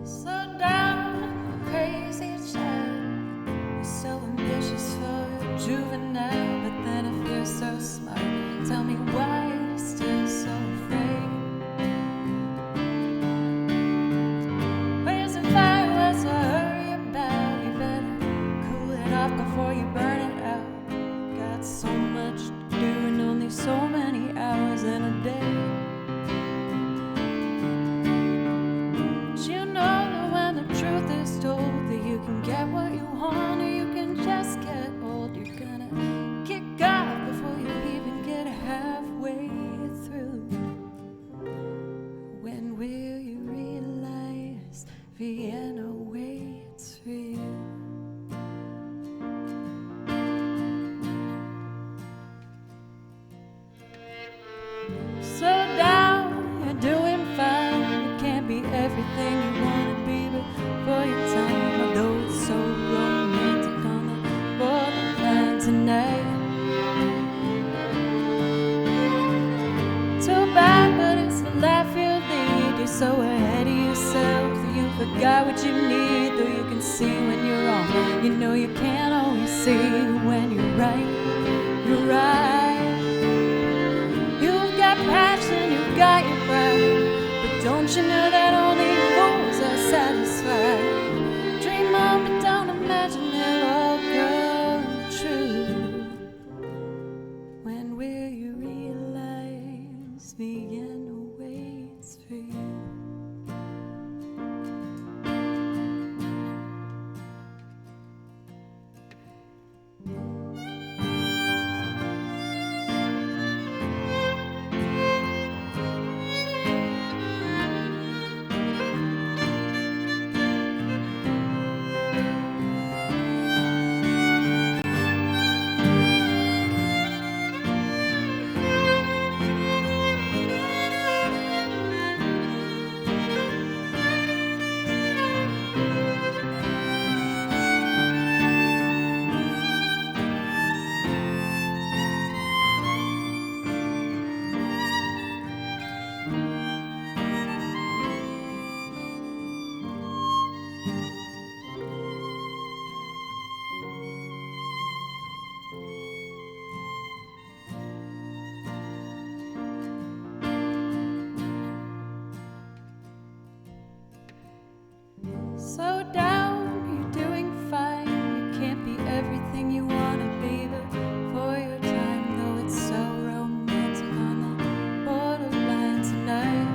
So down, crazy child. You're so ambitious for a juvenile, but then if you're so smart, tell me why you're still so afraid. Where's the fire? What's the hurry about? You better cool it off before you burn it out. Got so much to do and only so many hours in a day. You know that when the truth is told, that you can get what you want or you can just get old. You're gonna kick off before you even get halfway through. When will you realize Vienna waits for you? Slow down, you're doing fine. You can't be everything you want to be before your time. Although it's so romantic on the borderline tonight. Too bad, but it's the life you lead. You're so ahead of yourself that you forgot what you need. Though you can see when you're wrong, you know you can't always see when you're right. You're right. You've got passion, you've got your pride, but don't you know that only fools are satisfied? Dream on, but don't imagine it'll all come true. When will you realize Vienna waits for you? Slow down, you're doing fine. You can't be everything you want to be before your time. Though it's so romantic on the borderline tonight.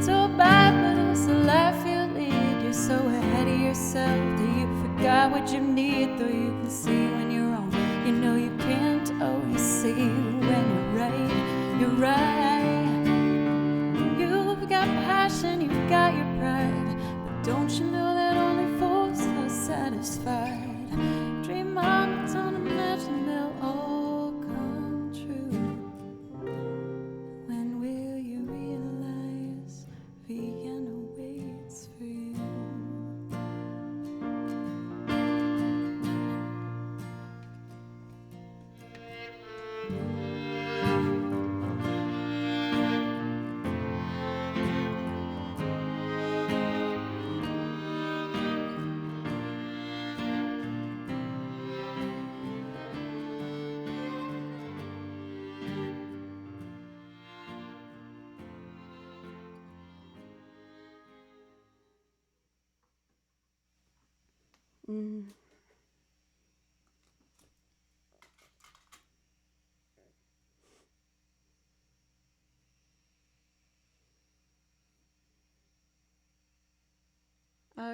Too bad, but it's the life you lead. You're so ahead of yourself that you forgot what you need. Though you can see when you're wrong, you know you can't always see when you're right. You're right. You've got passion, you've got your pride, but don't you know that only fools are satisfied? Dream on, but don't imagine they'll all come true. When will you realize Vienna waits for you?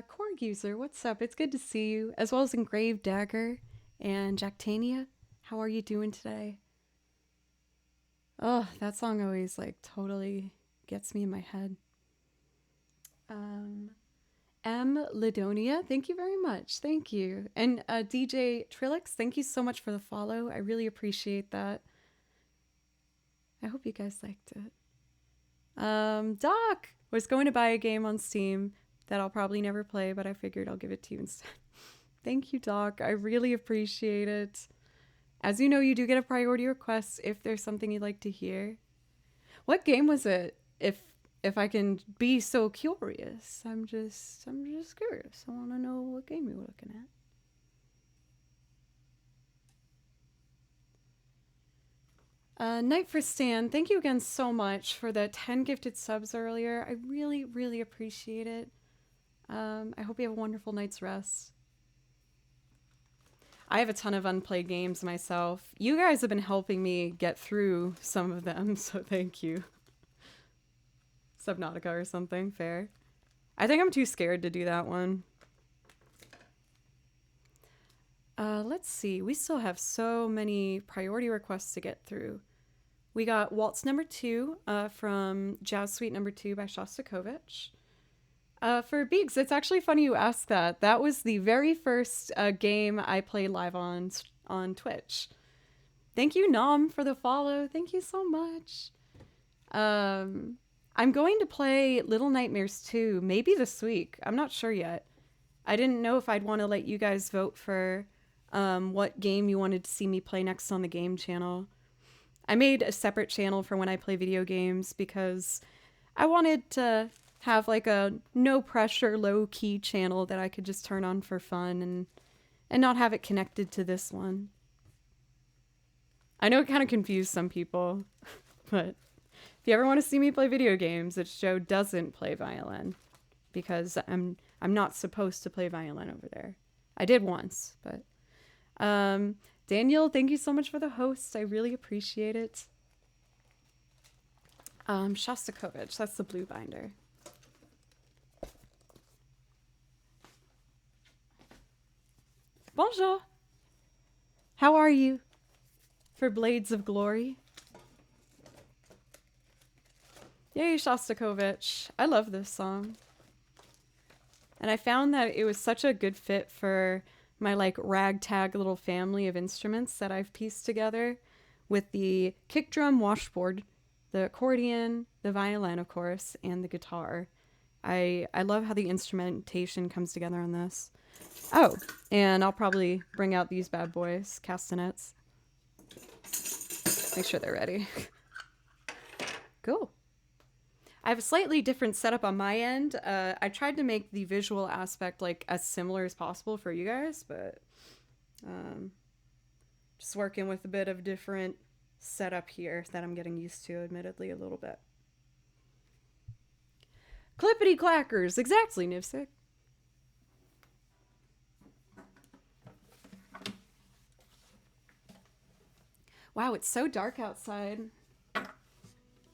Korg user, what's up? It's good to see you, as well as Engraved Dagger and Jactania. How are you doing today? Oh, that song always like totally gets me in my head. M. Lidonia, thank you very much. Thank you. And DJ Trilix, thank you so much for the follow. I really appreciate that. I hope you guys liked it. Doc was going to buy a game on Steam that I'll probably never play, but I figured I'll give it to you instead. Thank you, Doc. I really appreciate it. As you know, you do get a priority request if there's something you'd like to hear. What game was it? If if I can be so curious. I'm just curious. I want to know what game you're looking at. Night for Stan, thank you again so much for the 10 gifted subs earlier. I really, really appreciate it. I hope you have a wonderful night's rest. I have a ton of unplayed games myself. You guys have been helping me get through some of them, so thank you. Subnautica or something, fair. I think I'm too scared to do that one. Let's see. We still have so many priority requests to get through. We got Waltz number 2 from Jazz Suite number 2 by Shostakovich. For Beeks, it's actually funny you asked that. That was the very first game I played live on Twitch. Thank you, Nom, for the follow. Thank you so much. I'm going to play Little Nightmares 2 maybe this week. I'm not sure yet. I didn't know if I'd want to let you guys vote for what game you wanted to see me play next on the game channel. I made a separate channel for when I play video games because I wanted to have like a no pressure, low key channel that I could just turn on for fun and not have it connected to this one. I know it kind of confused some people, but if you ever want to see me play video games, it's Joe doesn't play violin because I'm not supposed to play violin over there. I did once, but Daniel, thank you so much for the host. I really appreciate it. Shostakovich, that's the blue binder. Bonjour. How are you? For Blades of Glory. Yay, Shostakovich. I love this song. And I found that it was such a good fit for my like ragtag little family of instruments that I've pieced together with the kick drum washboard, the accordion, the violin, of course, and the guitar. I love how the instrumentation comes together on this. Oh, and I'll probably bring out these bad boys, castanets. Make sure they're ready. Cool. I have a slightly different setup on my end. I tried to make the visual aspect like as similar as possible for you guys, but just working with a bit of different setup here that I'm getting used to, admittedly, a little bit. Clippity clackers, exactly, Nivsik. Wow, it's so dark outside.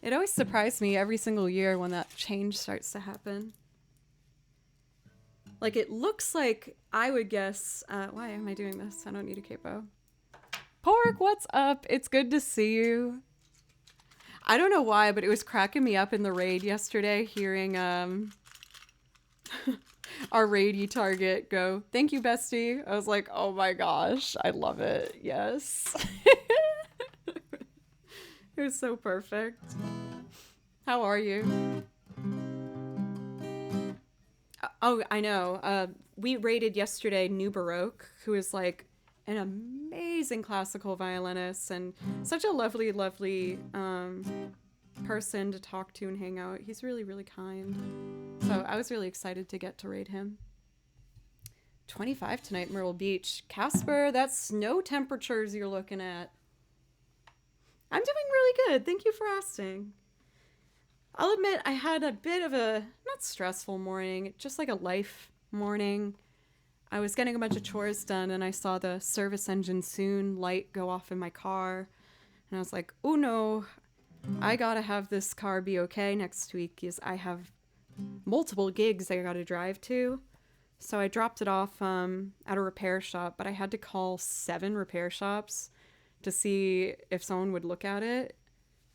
It always surprised me every single year when that change starts to happen. Like, it looks like, I would guess, why am I doing this? I don't need a capo. Pork, what's up? It's good to see you. I don't know why, but it was cracking me up in the raid yesterday, hearing our raid target go, "Thank you, bestie." I was like, oh my gosh, I love it. Yes. It was so perfect. How are you? Oh, I know. We raided yesterday New Baroque, who is like an amazing classical violinist and such a lovely, lovely person to talk to and hang out. He's really, really kind. So I was really excited to get to raid him. 25 tonight, Myrtle Beach. Casper, that's snow temperatures you're looking at. I'm doing really good. Thank you for asking. I'll admit I had a bit of a, not stressful morning, just like a life morning. I was getting a bunch of chores done and I saw the service engine soon light go off in my car. And I was like, oh no, I gotta have this car be okay next week because I have multiple gigs I gotta drive to. So I dropped it off at a repair shop, but I had to call 7 repair shops to see if someone would look at it.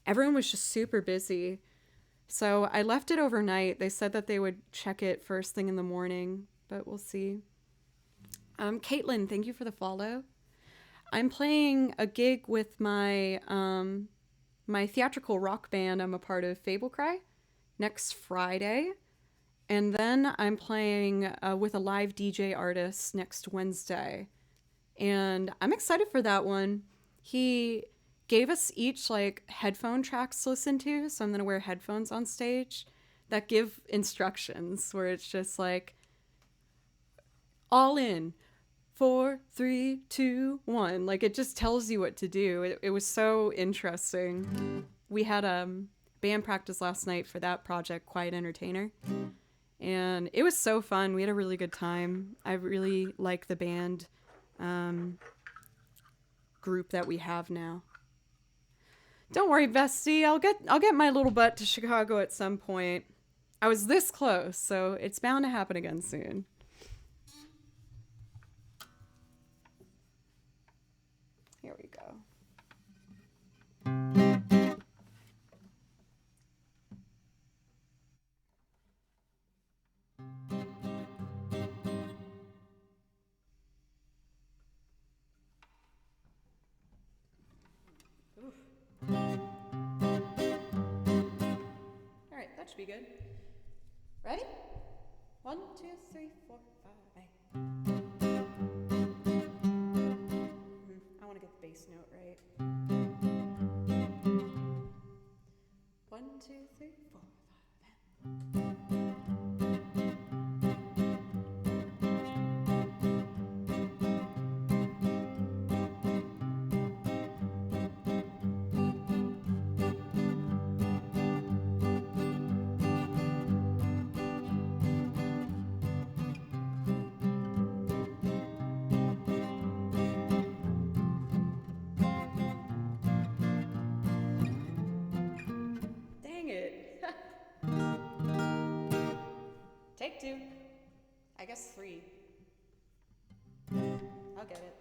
Everyone was just super busy. So I left it overnight. They said that they would check it first thing in the morning, but we'll see. Caitlin, thank you for the follow. I'm playing a gig with my my theatrical rock band I'm a part of, Fable Cry, next Friday. And then I'm playing with a live DJ artist next Wednesday. And I'm excited for that one. He gave us each like headphone tracks to listen to, so I'm gonna wear headphones on stage. that give instructions where it's just like all in 4, 3, 2, 1. Like it just tells you what to do. It was so interesting. We had band practice last night for that project, Quiet Entertainer, and it was so fun. We had a really good time. I really like the band group that we have now. Don't worry, bestie. I'll get my little butt to Chicago at some point. I was this close, so it's bound to happen again soon. Here we go. All right, that should be good. Ready? 1, 2, 3, 4, 5. I want to get the bass note right. 1, 2, 3, 4, 5. Dang it. Take 2. I guess 3. I'll get it.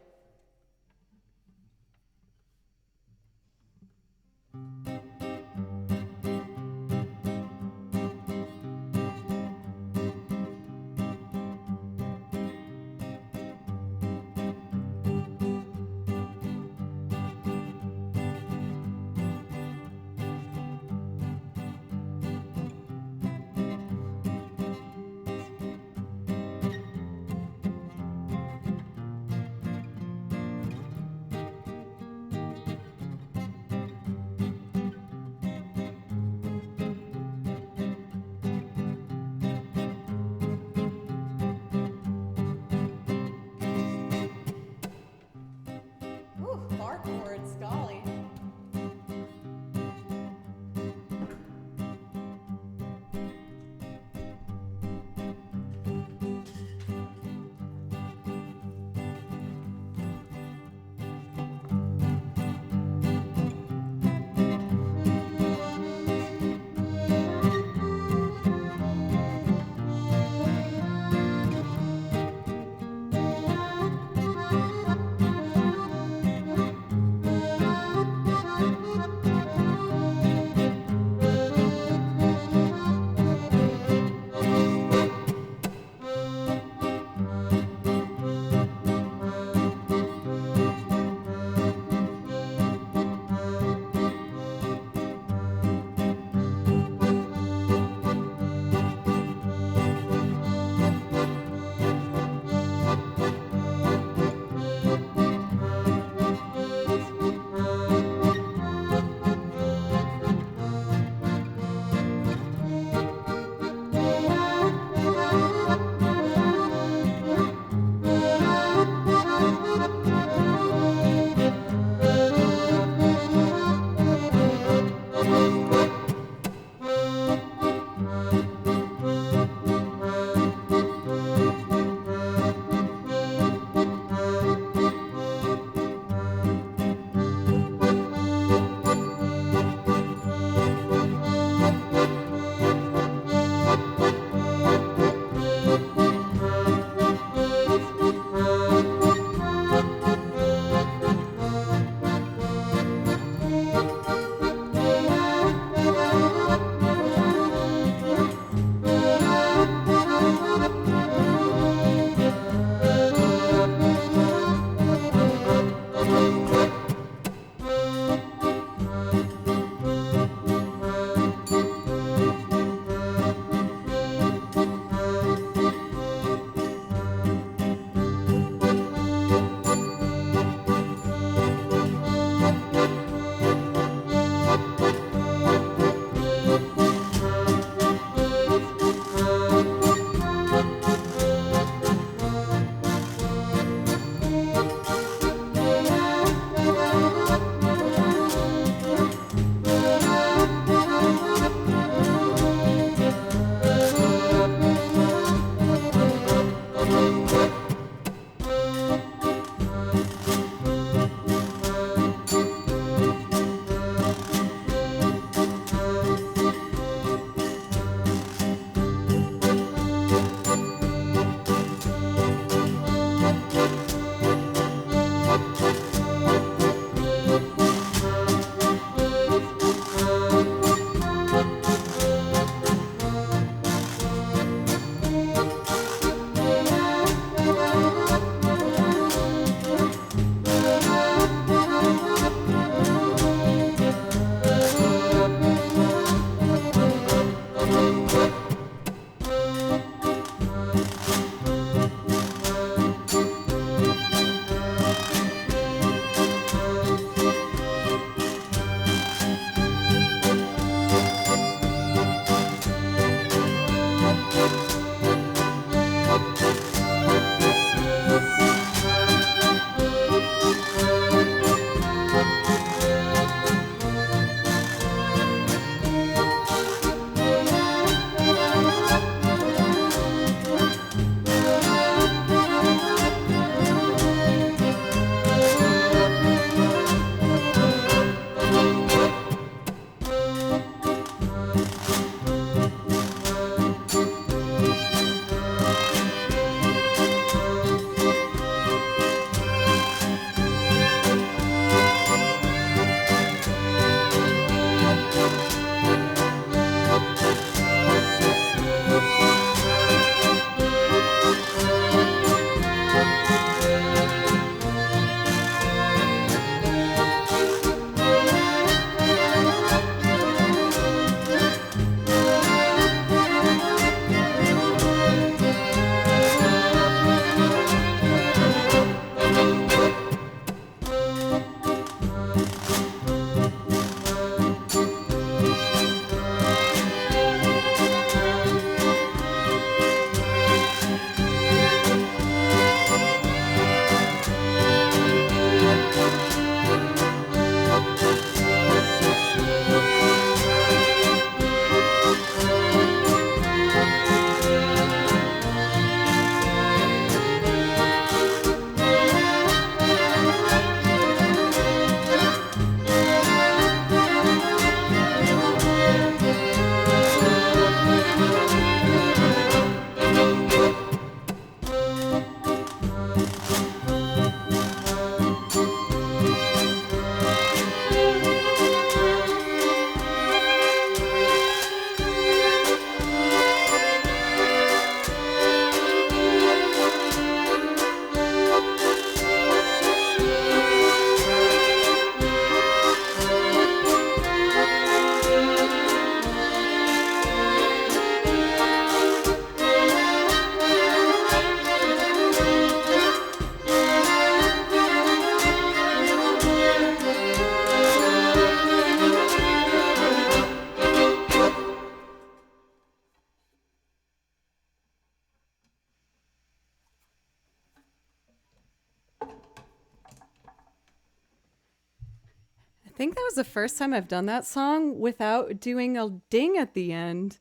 think that was the first time I've done that song without doing a ding at the end.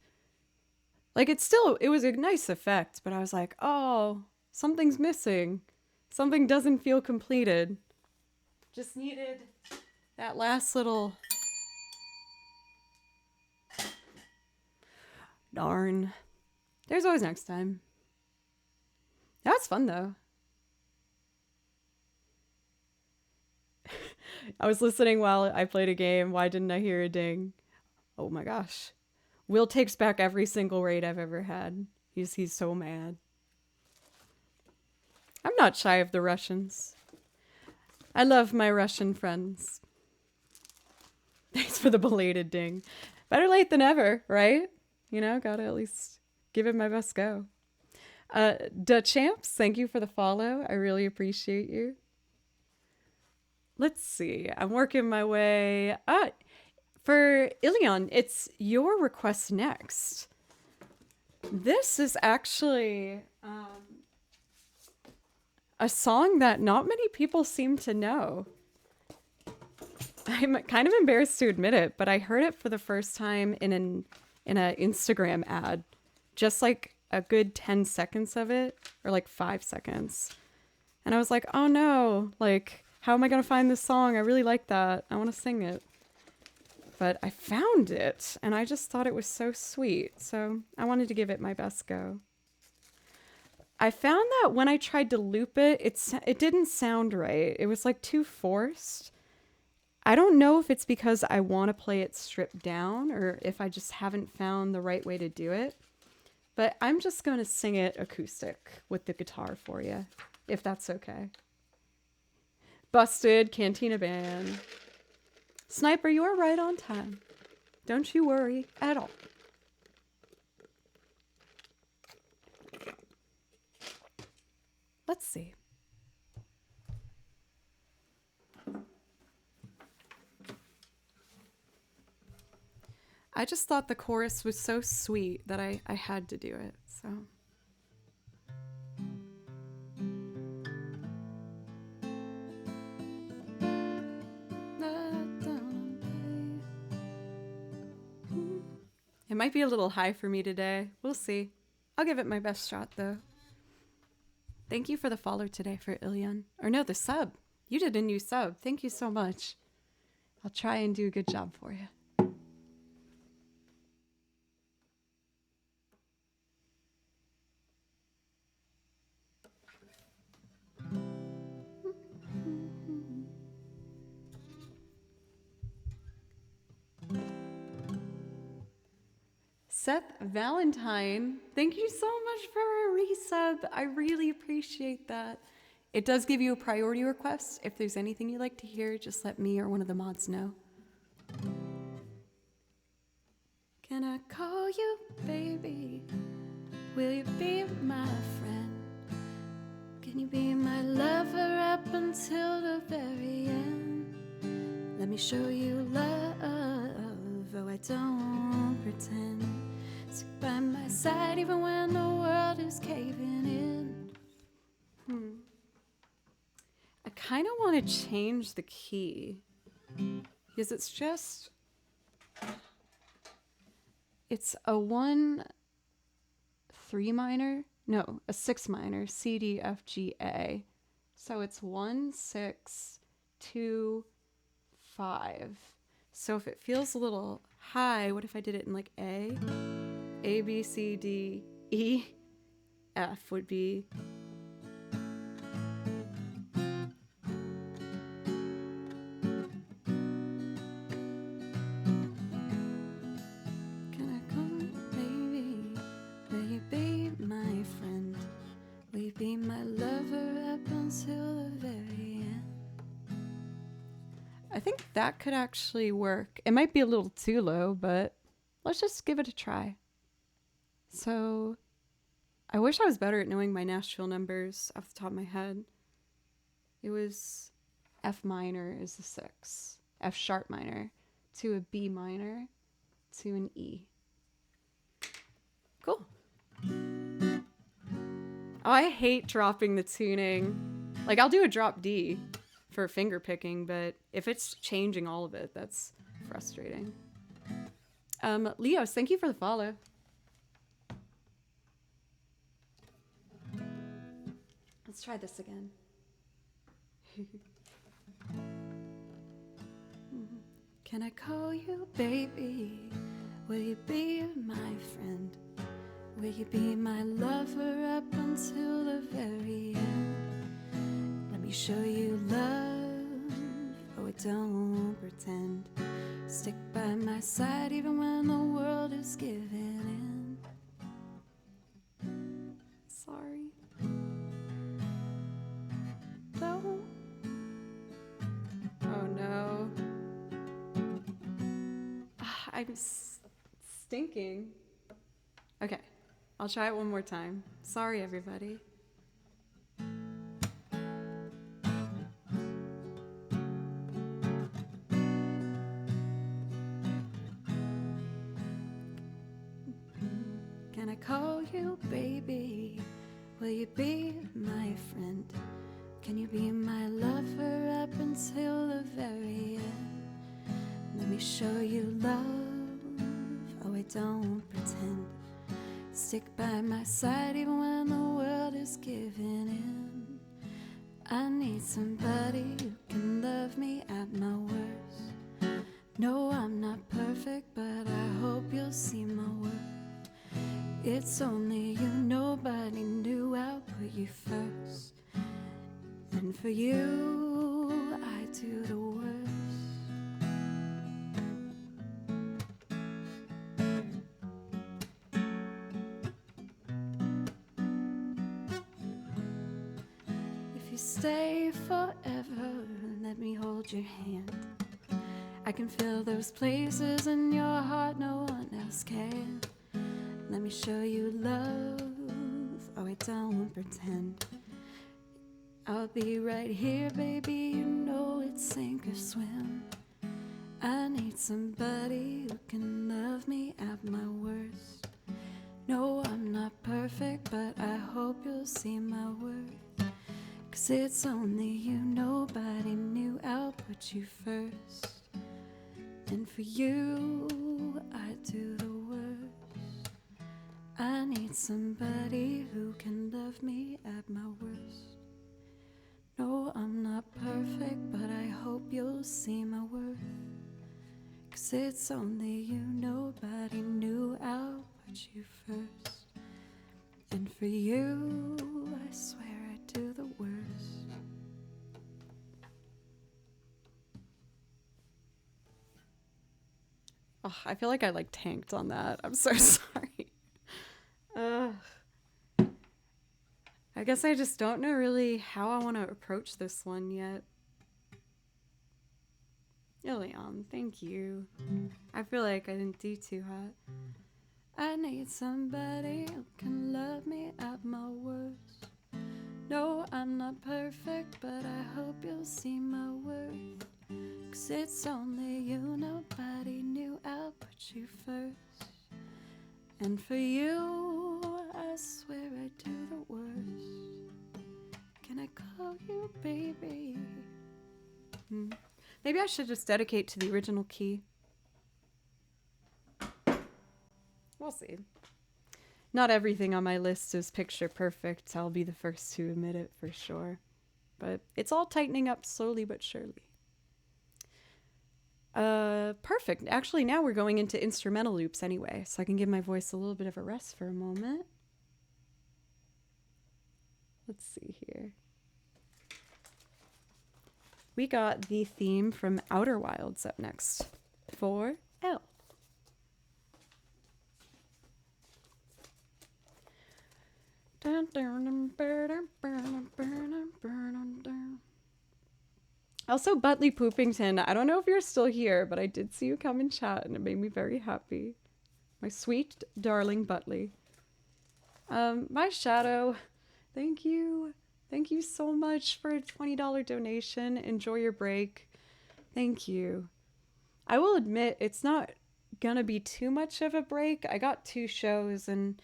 Like it was a nice effect, but I was like, oh, something's missing. Something doesn't feel completed. Just needed that last little... Darn. There's always next time. That was fun though. I was listening while I played a game. Why didn't I hear a ding? Oh my gosh. Will takes back every single raid I've ever had. He's so mad. I'm not shy of the Russians. I love my Russian friends. Thanks for the belated ding. Better late than ever, right? You know, gotta at least give it my best go. Da Champs, thank you for the follow. I really appreciate you. Let's see. I'm working my way. For Ilion, it's your request next. This is actually a song that not many people seem to know. I'm kind of embarrassed to admit it, but I heard it for the first time in an Instagram ad. Just like a good 10 seconds of it, or like 5 seconds. And I was like, oh no, like, how am I going to find this song? I really like that. I want to sing it. But I found it, and I just thought it was so sweet. So I wanted to give it my best go. I found that when I tried to loop it, it didn't sound right. It was like too forced. I don't know if it's because I want to play it stripped down or if I just haven't found the right way to do it. But I'm just going to sing it acoustic with the guitar for you, if that's okay. Busted, Cantina Band. Sniper, you're right on time. Don't you worry at all. Let's see. I just thought the chorus was so sweet that I had to do it, so. It might be a little high for me today. We'll see. I'll give it my best shot, though. Thank you for the follow today for Ilion. Or no, the sub. You did a new sub. Thank you so much. I'll try and do a good job for you. Seth Valentine, thank you so much for a resub. I really appreciate that. It does give you a priority request. If there's anything you'd like to hear, just let me or one of the mods know. Can I call you baby? Will you be my friend? Can you be my lover up until the very end? Let me show you love, oh I don't pretend. Stick by my side even when the world is caving in. I kind of want to change the key because it's a 1 3 minor, no, a 6 minor, C D F G A. So it's 1 6 2 5. So if it feels a little high, what if I did it in like A? A, B, C, D, E, F would be. Can I come, baby? Will you be my friend? Will you be my lover up until the very end? I think that could actually work. It might be a little too low, but let's just give it a try. So, I wish I was better at knowing my Nashville numbers off the top of my head. It was F minor is the 6, F sharp minor to a B minor to an E. Cool. Oh, I hate dropping the tuning. Like, I'll do a drop D for finger picking, but if it's changing all of it, that's frustrating. Leos, thank you for the follow. Let's try this again. Can I call you baby? Will you be my friend? Will you be my lover up until the very end? Let me show you love, oh, don't pretend. Stick by my side even when the world is giving in. Sorry. Don't. Oh no. I'm stinking. Okay, I'll try it one more time. Sorry, everybody. Can I call you baby? Will you be my friend? Can you be my lover up until the very end? Let me show you love, oh, I don't pretend. Stick by my side even when the world is giving in. I need somebody who can love me at my worst. No, I'm not perfect, but I hope you'll see my worth. It's only you, nobody knew I'll put you first. And for you, I do the worst. If you stay forever, let me hold your hand. I can feel those places in your heart no one else can. Let me show you love, oh, I don't pretend. I'll be right here, baby, you know it's sink or swim. I need somebody who can love me at my worst. No, I'm not perfect, but I hope you'll see my worth. 'Cause it's only you, nobody knew I'll put you first. And for you, I do the worst. I need somebody who can love me at my worst. No, I'm not perfect, but I hope you'll see my worth. 'Cause it's only you, nobody knew I'll put you first. And for you, I swear I do the worst. Oh, I feel like I tanked on that. I'm so sorry. I guess I just don't know really how I want to approach this one yet. Ilion, thank you. I feel like I didn't do too hot. I need somebody who can love me at my worst. No, I'm not perfect, but I hope you'll see my worth. 'Cause it's only you, nobody knew I'll put you first. And for you, I swear I do the worst. Can I call you baby? Maybe I should just dedicate to the original key. We'll see. Not everything on my list is picture perfect. I'll be the first to admit it for sure. But it's all tightening up slowly but surely. Perfect. Actually, now we're going into instrumental loops anyway, so I can give my voice a little bit of a rest for a moment. Let's see here. We got the theme from Outer Wilds up next for L. Also, Butley Poopington, I don't know if you're still here, but I did see you come in chat and it made me very happy. My sweet, darling Butley. My Shadow, thank you. Thank you so much for a $20 donation. Enjoy your break. Thank you. I will admit, it's not gonna be too much of a break. I got 2 shows and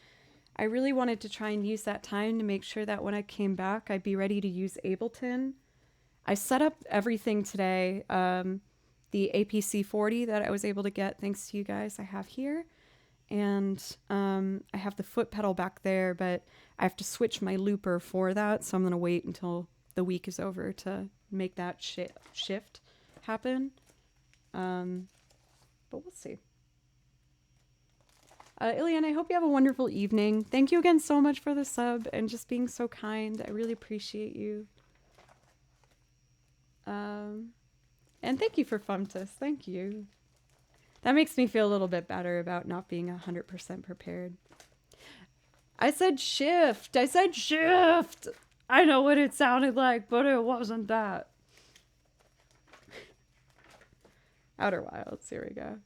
I really wanted to try and use that time to make sure that when I came back, I'd be ready to use Ableton. I set up everything today. The APC 40 that I was able to get thanks to you guys I have here. And I have the foot pedal back there, but I have to switch my looper for that. So I'm going to wait until the week is over to make that shift happen. But we'll see. Ilian, I hope you have a wonderful evening. Thank you again so much for the sub and just being so kind. I really appreciate you. And thank you for Fumtus. Thank you. That makes me feel a little bit better about not being 100% prepared. I said shift. I said shift. I know what it sounded like, but it wasn't that. Outer Wilds. Here we go.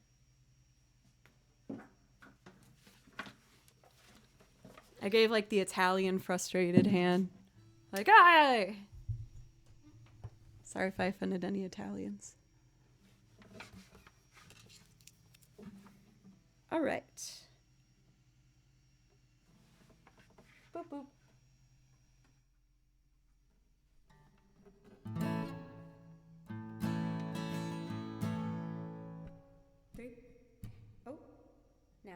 I gave like the Italian frustrated hand. Like, aye! Sorry if I offended any Italians. All right. Boop, boop. Three. Oh, now.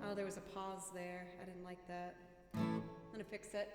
Oh, there was a pause there. I didn't like that. I'm gonna fix it.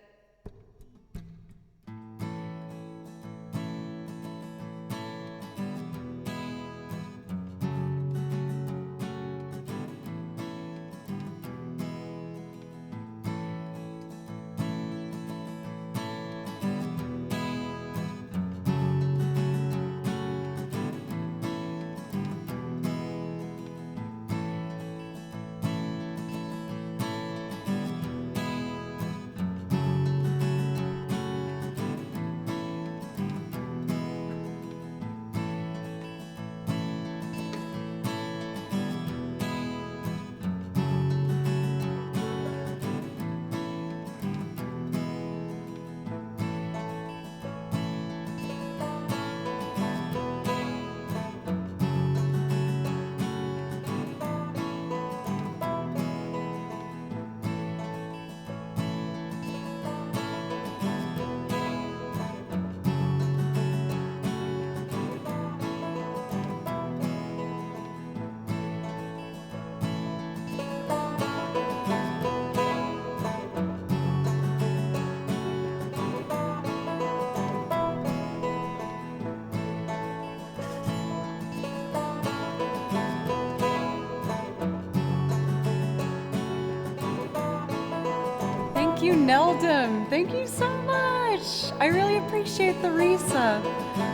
Thank you, Neldum. Thank you so much. I really appreciate the resub.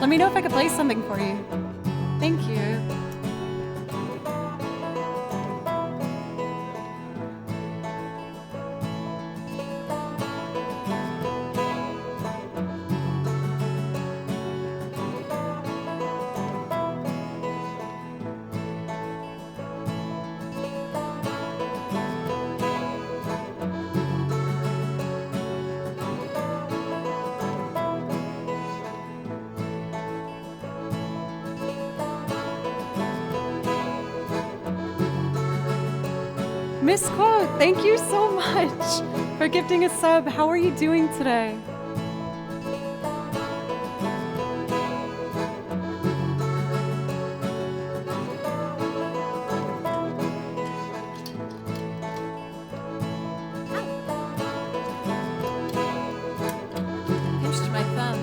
Let me know if I could play something for you. Thank you. Miss Quote, thank you so much for gifting a sub. How are you doing today? Pinched my thumb.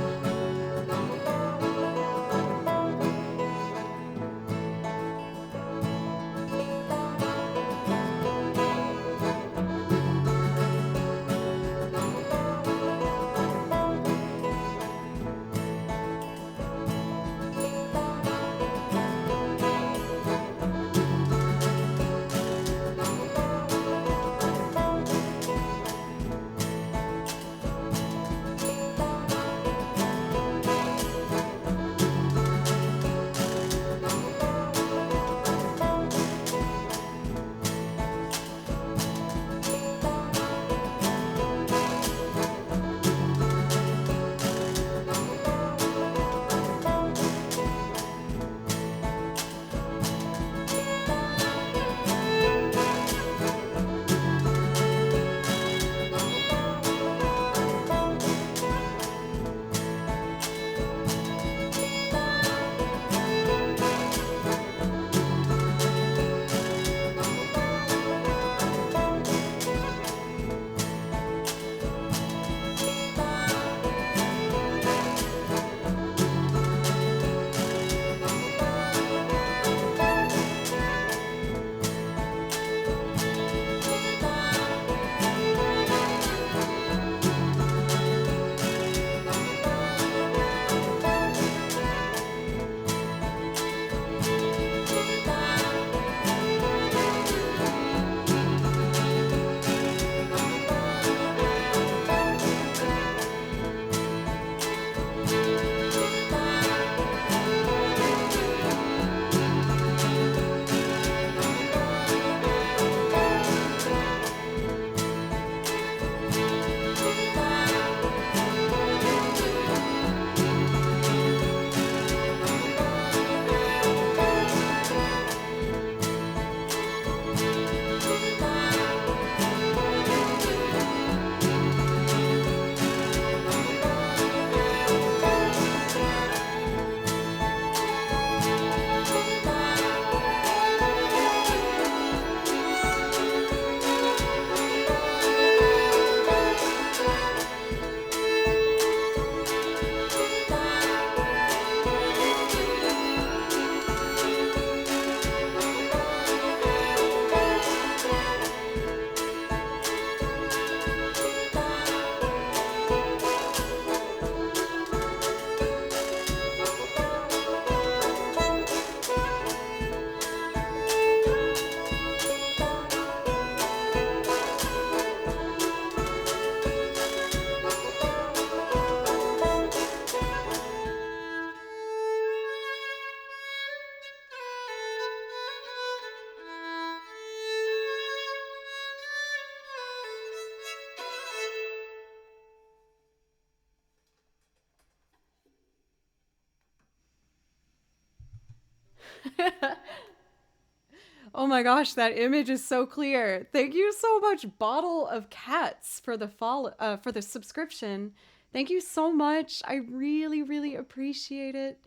Oh my gosh, that image is so clear. Thank you so much, Bottle of Cats, for the for the subscription. Thank you so much. I really, really appreciate it.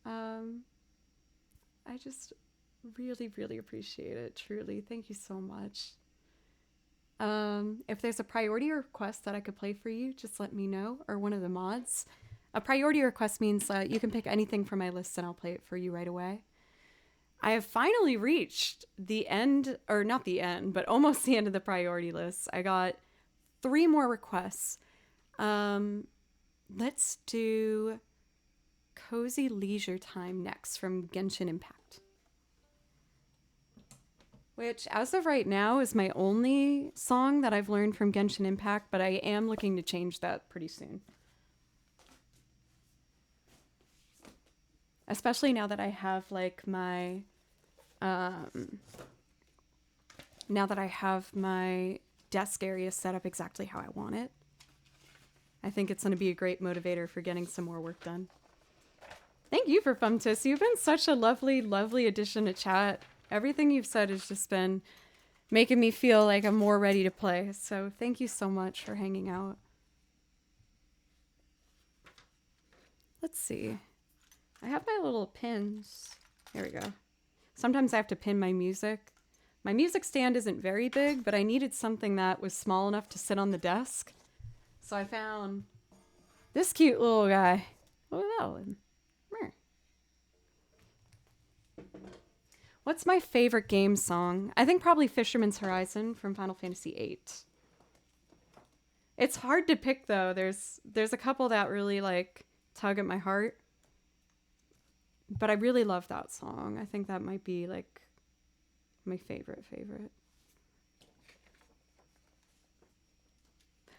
Um, I just really, really appreciate it. Truly, thank you so much. If there's a priority request that I could play for you, just let me know, or one of the mods. A priority request means you can pick anything from my list and I'll play it for you right away. I have finally reached the end, or not the end, but almost the end of the priority list. I got 3 more requests. Let's do Cozy Leisure Time next from Genshin Impact, which as of right now is my only song that I've learned from Genshin Impact, but I am looking to change that pretty soon. Especially now that I have like my now that I have my desk area set up exactly how I want it. I think it's going to be a great motivator for getting some more work done. Thank you for Fumtus. You've been such a lovely, lovely addition to chat. Everything you've said has just been making me feel like I'm more ready to play. So thank you so much for hanging out. Let's see. I have my little pins. Here we go. Sometimes I have to pin my music. My music stand isn't very big, but I needed something that was small enough to sit on the desk. So I found this cute little guy. Look at that one. What's my favorite game song? I think probably Fisherman's Horizon from Final Fantasy VIII. It's hard to pick though. There's a couple that really like tug at my heart. But I really love that song. I think that might be like my favorite.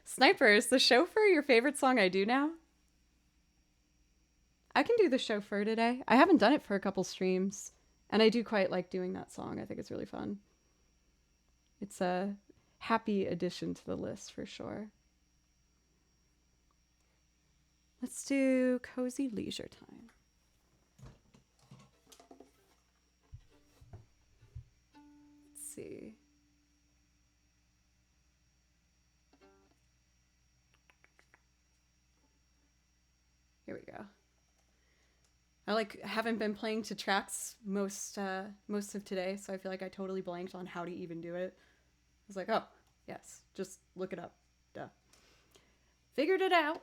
Sniper, is the chauffeur your favorite song I do now? I can do the chauffeur today. I haven't done it for a couple streams. And I do quite like doing that song. I think it's really fun. It's a happy addition to the list for sure. Let's do Cozy Leisure Time. Let's see. Here we go. I haven't been playing to tracks most of today, so I feel like I totally blanked on how to even do it. I was like, oh, yes, just look it up. Duh. Figured it out.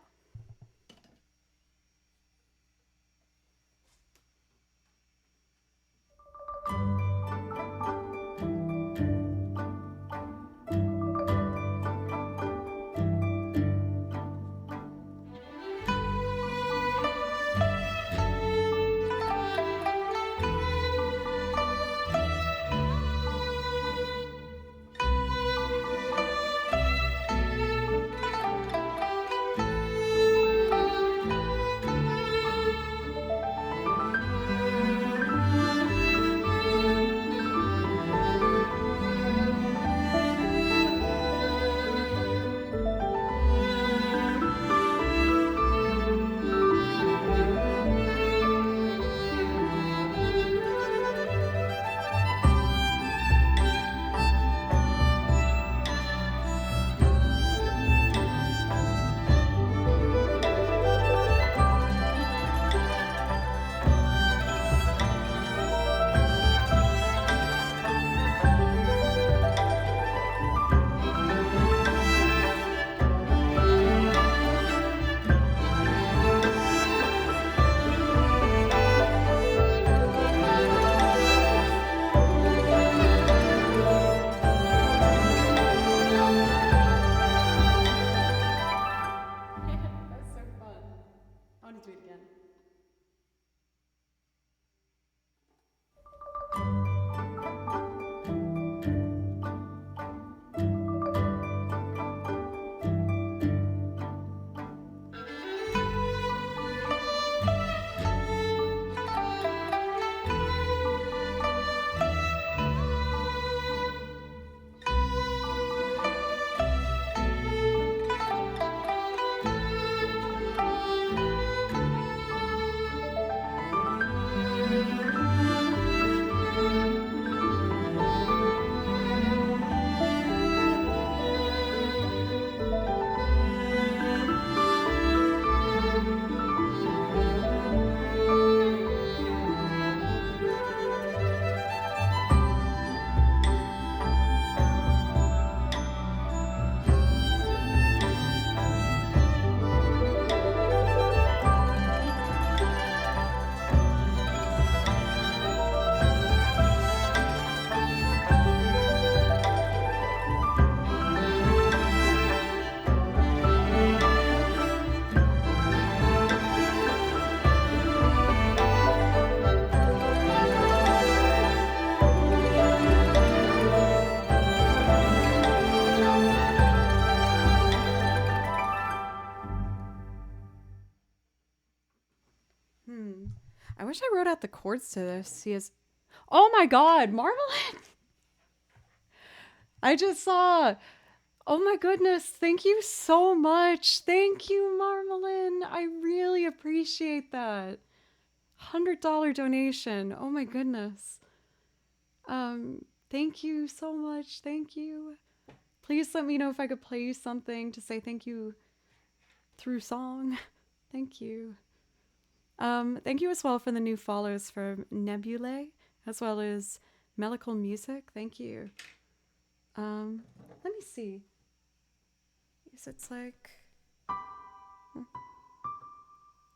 I wish I wrote out the chords to this. He is. Oh my God, Marmalade! I just saw. Oh my goodness, thank you so much. Thank you, Marmalin. I really appreciate that. $100 donation. Oh my goodness. Thank you so much. Thank you. Please let me know if I could play you something to say thank you through song. Thank you. Thank you as well for the new follows from Nebulae, as well as Melical Music. Thank you. Let me see. Yes, it's like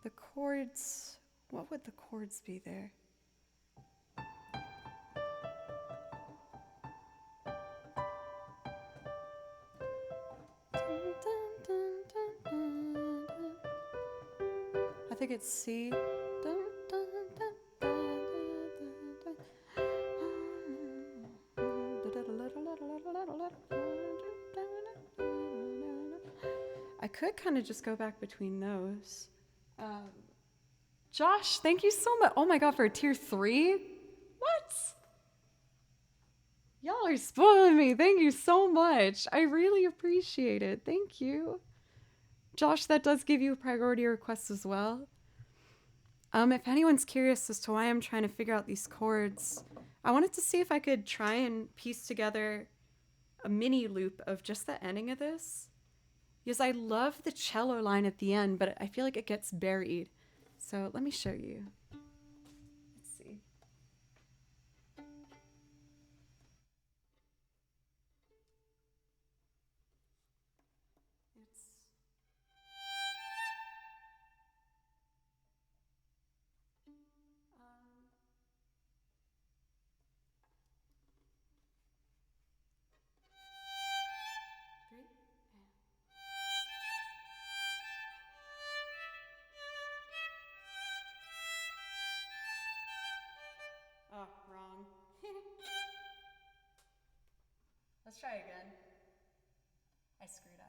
the chords. What would the chords be there? I think it's C. I could kind of just go back between those. Josh, thank you so much. Oh my God, for a tier 3? What? Y'all are spoiling me. Thank you so much. I really appreciate it. Thank you. Josh, that does give you a priority request as well. If anyone's curious as to why I'm trying to figure out these chords, I wanted to see if I could try and piece together a mini loop of just the ending of this. Because I love the cello line at the end, but I feel like it gets buried. So let me show you. Let's see. Oh, wrong. Let's try again. I screwed up.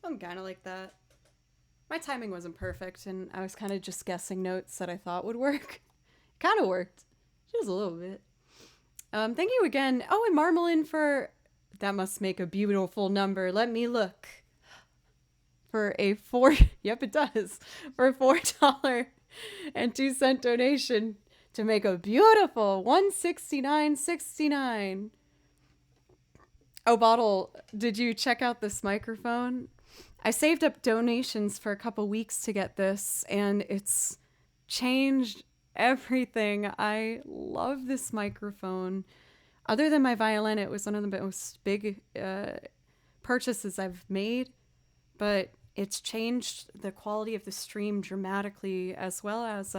I'm kind of like that. My timing wasn't perfect, and I was kind of just guessing notes that I thought would work. Kind of worked. Just a little bit. Thank you again. Oh, and Marmalin for... That must make a beautiful number. Let me look. For a Yep, it does. For a $4.02 donation to make a beautiful $169.69. Oh, Bottle, did you check out this microphone? I saved up donations for a couple weeks to get this, and it's changed everything. I love this microphone. Other than my violin, it was one of the most big purchases I've made, but it's changed the quality of the stream dramatically, as well as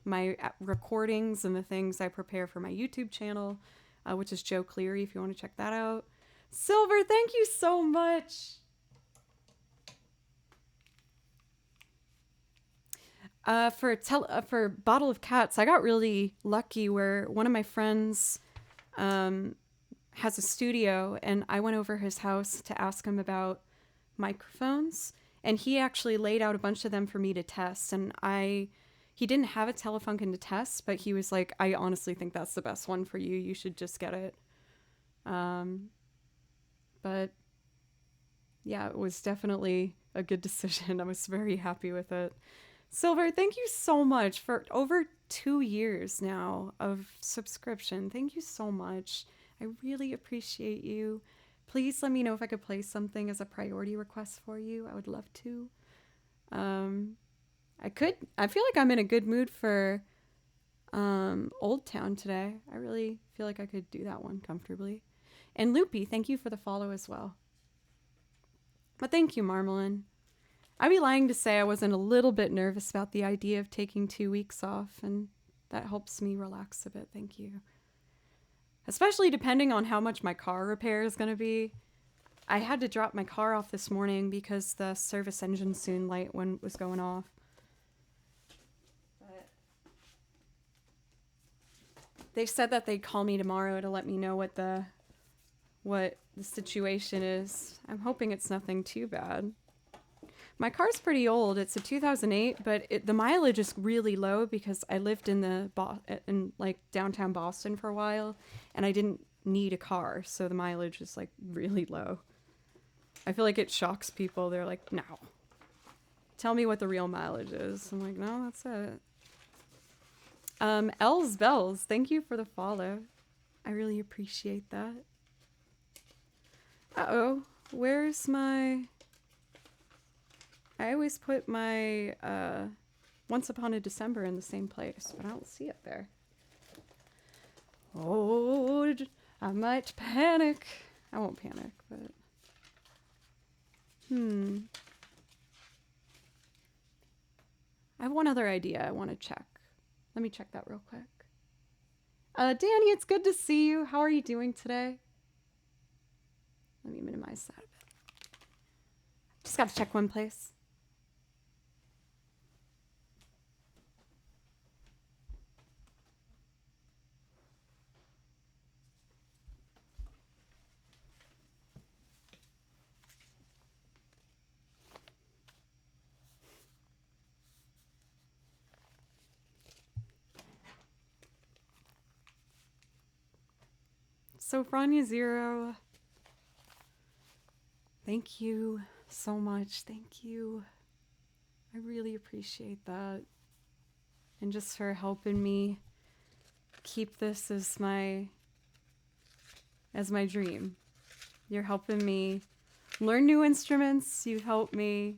my recordings and the things I prepare for my YouTube channel, which is Joe Cleary, if you want to check that out. Silver, thank you so much. For Bottle of Cats, I got really lucky where one of my friends has a studio, and I went over his house to ask him about microphones, and he actually laid out a bunch of them for me to test. And he didn't have a Telefunken to test, but he was like, I honestly think that's the best one for you. You should just get it. But yeah, it was definitely a good decision. I was very happy with it. Silver, thank you so much for over 2 years now of subscription. Thank you so much. I really appreciate you. Please let me know if I could play something as a priority request for you. I would love to. I feel like I'm in a good mood for Old Town today. I really feel like I could do that one comfortably. And Loopy, thank you for the follow as well. But thank you, Marmalin. I'd be lying to say I wasn't a little bit nervous about the idea of taking 2 weeks off, and that helps me relax a bit. Thank you. Especially depending on how much my car repair is going to be. I had to drop my car off this morning because the service engine soon light was going off. But they said that they'd call me tomorrow to let me know what the situation is. I'm hoping it's nothing too bad. My car's pretty old. It's a 2008, but the mileage is really low because I lived in like downtown Boston for a while, and I didn't need a car, so the mileage is like really low. I feel like it shocks people. They're like, "No, tell me what the real mileage is." I'm like, "No, that's it." L's Bells, thank you for the follow. I really appreciate that. Uh-oh, where's my... I always put my Once Upon a December in the same place, but I don't see it there. Oh, I might panic. I won't panic, but... I have one other idea I want to check. Let me check that real quick. Danny, it's good to see you. How are you doing today? Let me minimize that a bit. Just got to check one place. So Franya Zero, thank you so much. Thank you. I really appreciate that. And just for helping me keep this as my dream. You're helping me learn new instruments. You help me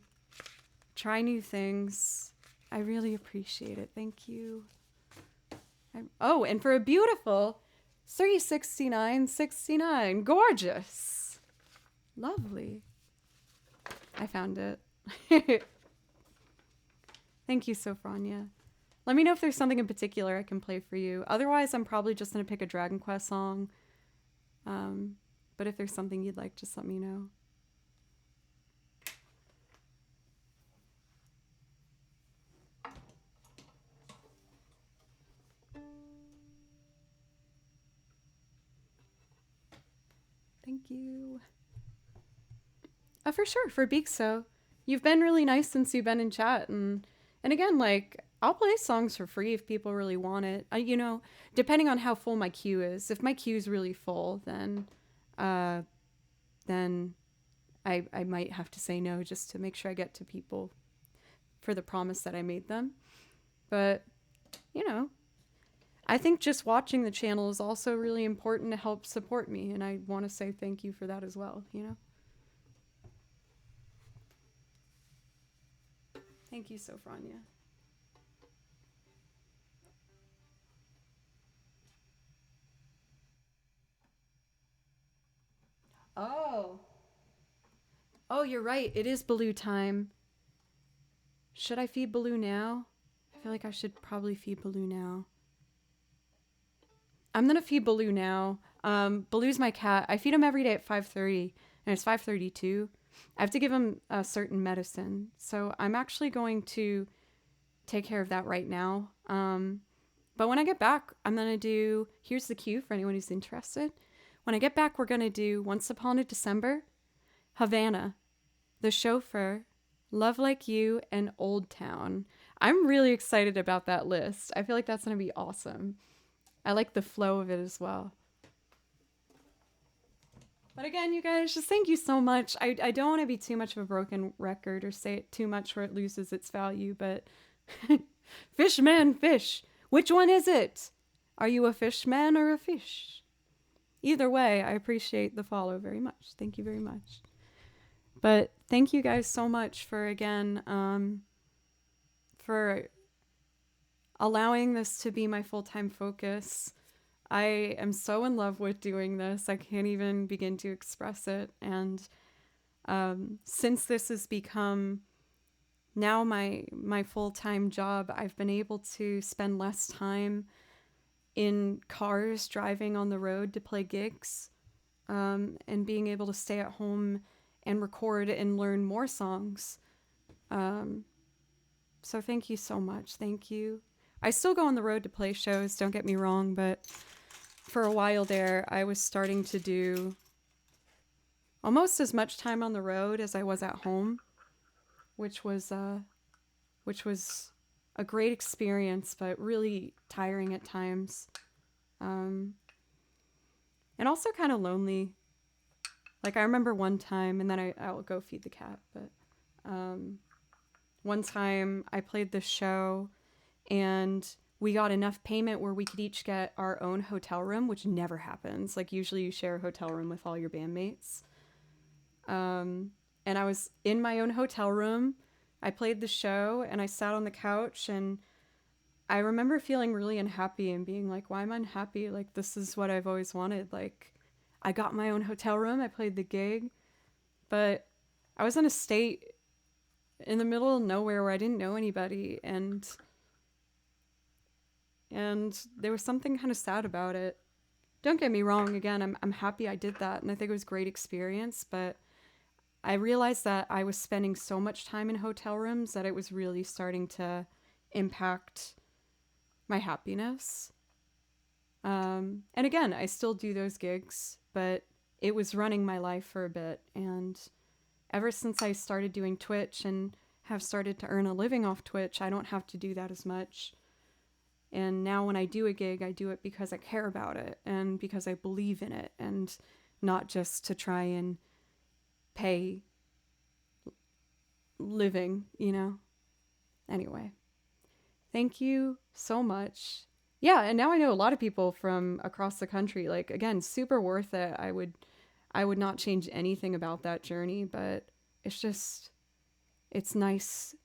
try new things. I really appreciate it. Thank you. And for a beautiful 369.69. Gorgeous. Lovely. I found it. Thank you, Sofrania. Let me know if there's something in particular I can play for you. Otherwise, I'm probably just going to pick a Dragon Quest song. But if there's something you'd like, just let me know. Thank you. For sure, for Beakso. You've been really nice since you've been in chat. And again, like, I'll play songs for free if people really want it. You know, depending on how full my queue is. If my queue is really full, then I might have to say no just to make sure I get to people for the promise that I made them. But, you know, I think just watching the channel is also really important to help support me, and I want to say thank you for that as well, you know? Thank you, Sofrania. Oh. Oh, you're right. It is Baloo time. Should I feed Baloo now? feel like I should probably feed Baloo now. I'm gonna feed Baloo now. Baloo's my cat. I feed him every day at 5:30, and it's 5:32. I have to give him a certain medicine, so I'm actually going to take care of that right now. But when I get back, I'm gonna do. Here's the cue for anyone who's interested. When I get back, we're gonna do Once Upon a December, Havana, The Chauffeur, Love Like You, and Old Town. I'm really excited about that list. I feel like that's gonna be awesome. I like the flow of it as well. But again, you guys, just thank you so much. I don't want to be too much of a broken record or say it too much where it loses its value, but fish man, fish. Which one is it? Are you a fish man or a fish? Either way, I appreciate the follow very much. Thank you very much. But thank you guys so much for, again, for allowing this to be my full-time focus. I am so in love with doing this. I can't even begin to express it. And since this has become now my full-time job, I've been able to spend less time in cars driving on the road to play gigs, and being able to stay at home and record and learn more songs. So thank you so much. Thank you. I still go on the road to play shows, don't get me wrong, but for a while there, I was starting to do almost as much time on the road as I was at home, which was a great experience, but really tiring at times. And also kind of lonely. Like I remember one time, and then I'll go feed the cat, but one time I played this show and we got enough payment where we could each get our own hotel room, which never happens. Like usually you share a hotel room with all your bandmates. And I was in my own hotel room. I played the show and I sat on the couch, and I remember feeling really unhappy and being like, why am I unhappy? Like, this is what I've always wanted. Like, I got my own hotel room. I played the gig, but I was in a state in the middle of nowhere where I didn't know anybody. And there was something kind of sad about it. Don't get me wrong. Again, I'm happy I did that. And I think it was a great experience, but I realized that I was spending so much time in hotel rooms that it was really starting to impact my happiness. And again, I still do those gigs, but it was running my life for a bit. And ever since I started doing Twitch and have started to earn a living off Twitch, I don't have to do that as much. And now when I do a gig, I do it because I care about it and because I believe in it, and not just to try and pay living, you know? Anyway, thank you so much. Yeah, and now I know a lot of people from across the country. Like, again, super worth it. I would not change anything about that journey, but it's nice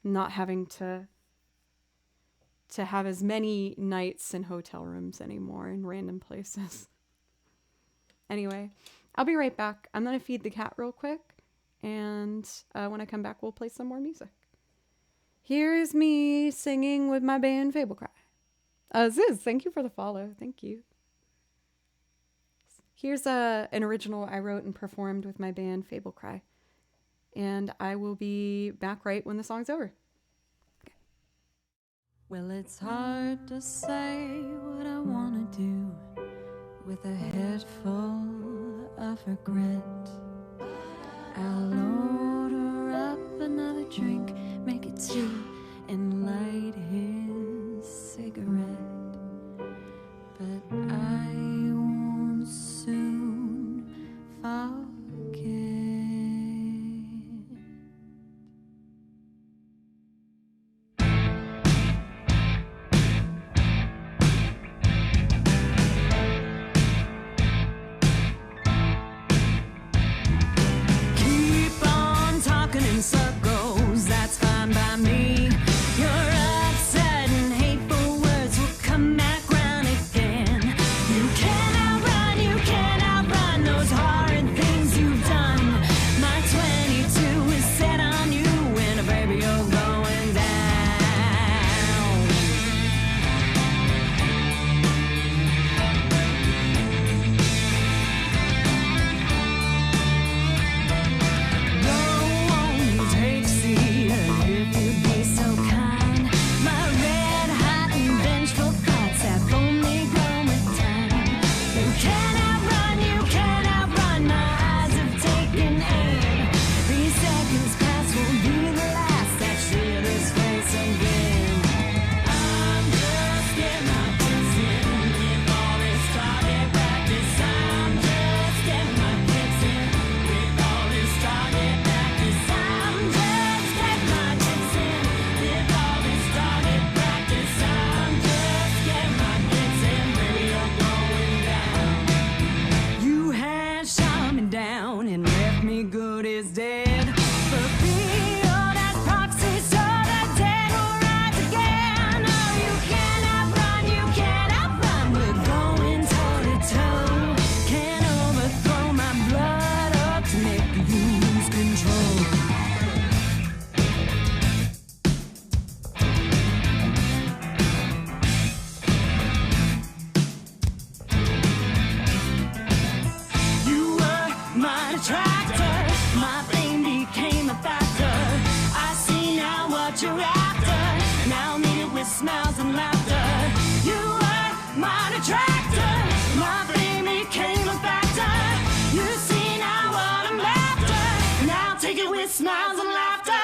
not having to have as many nights in hotel rooms anymore in random places. Anyway, I'll be right back. I'm going to feed the cat real quick, and when I come back, we'll play some more music. Here is me singing with my band Fable Cry. Ziz, thank you for the follow. Thank you. Here's an original I wrote and performed with my band Fable Cry, and I will be back right when the song's over. Okay. Well, it's hard to say what I want to do with a head full of regret. I'll load her up another drink, make it two, and light his cigarette. But I won't soon forget. Keep on talking in circles, that's what you're after. Now meet it with smiles and laughter. You were my detractor. My fame became a factor. You see now what I'm after. Now take it with smiles and laughter.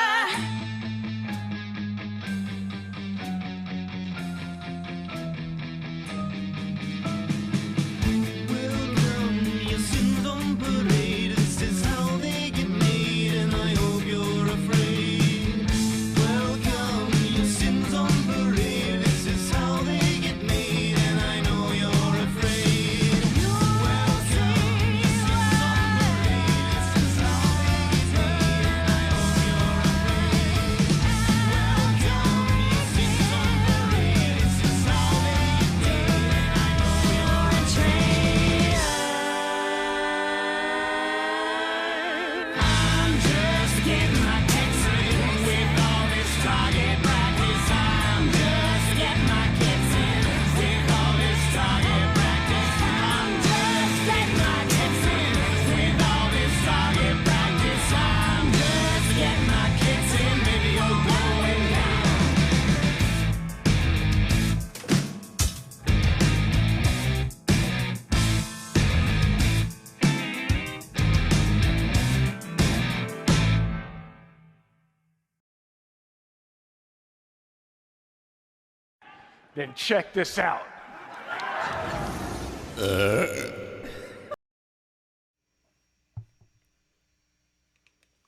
Then check this out.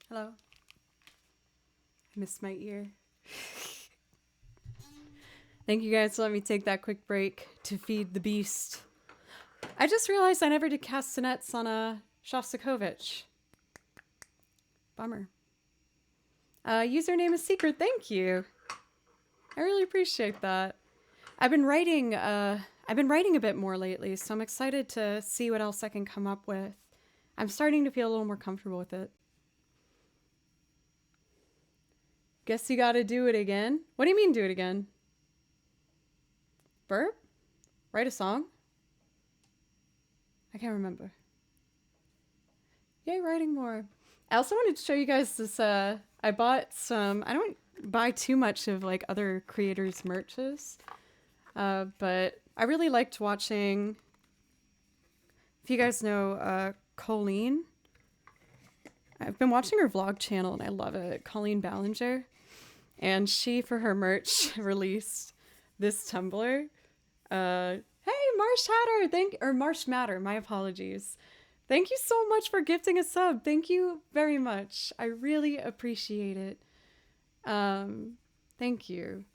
Hello. I missed my ear. Thank you guys for letting me take that quick break to feed the beast. I just realized I never did castanets on Shostakovich. Bummer. Username is secret. Thank you. I really appreciate that. I've been writing a bit more lately, so I'm excited to see what else I can come up with. I'm starting to feel a little more comfortable with it. Guess you gotta do it again? What do you mean do it again? Burp? Write a song? I can't remember. Yay, writing more. I also wanted to show you guys this, I bought some, I don't buy too much of like other creators' merches. But I really liked watching, if you guys know Colleen, I've been watching her vlog channel and I love it, Colleen Ballinger, and she, for her merch, released this tumbler. Hey, Marsh Hatter, Marsh Matter, my apologies. Thank you so much for gifting a sub. Thank you very much. I really appreciate it. Thank you.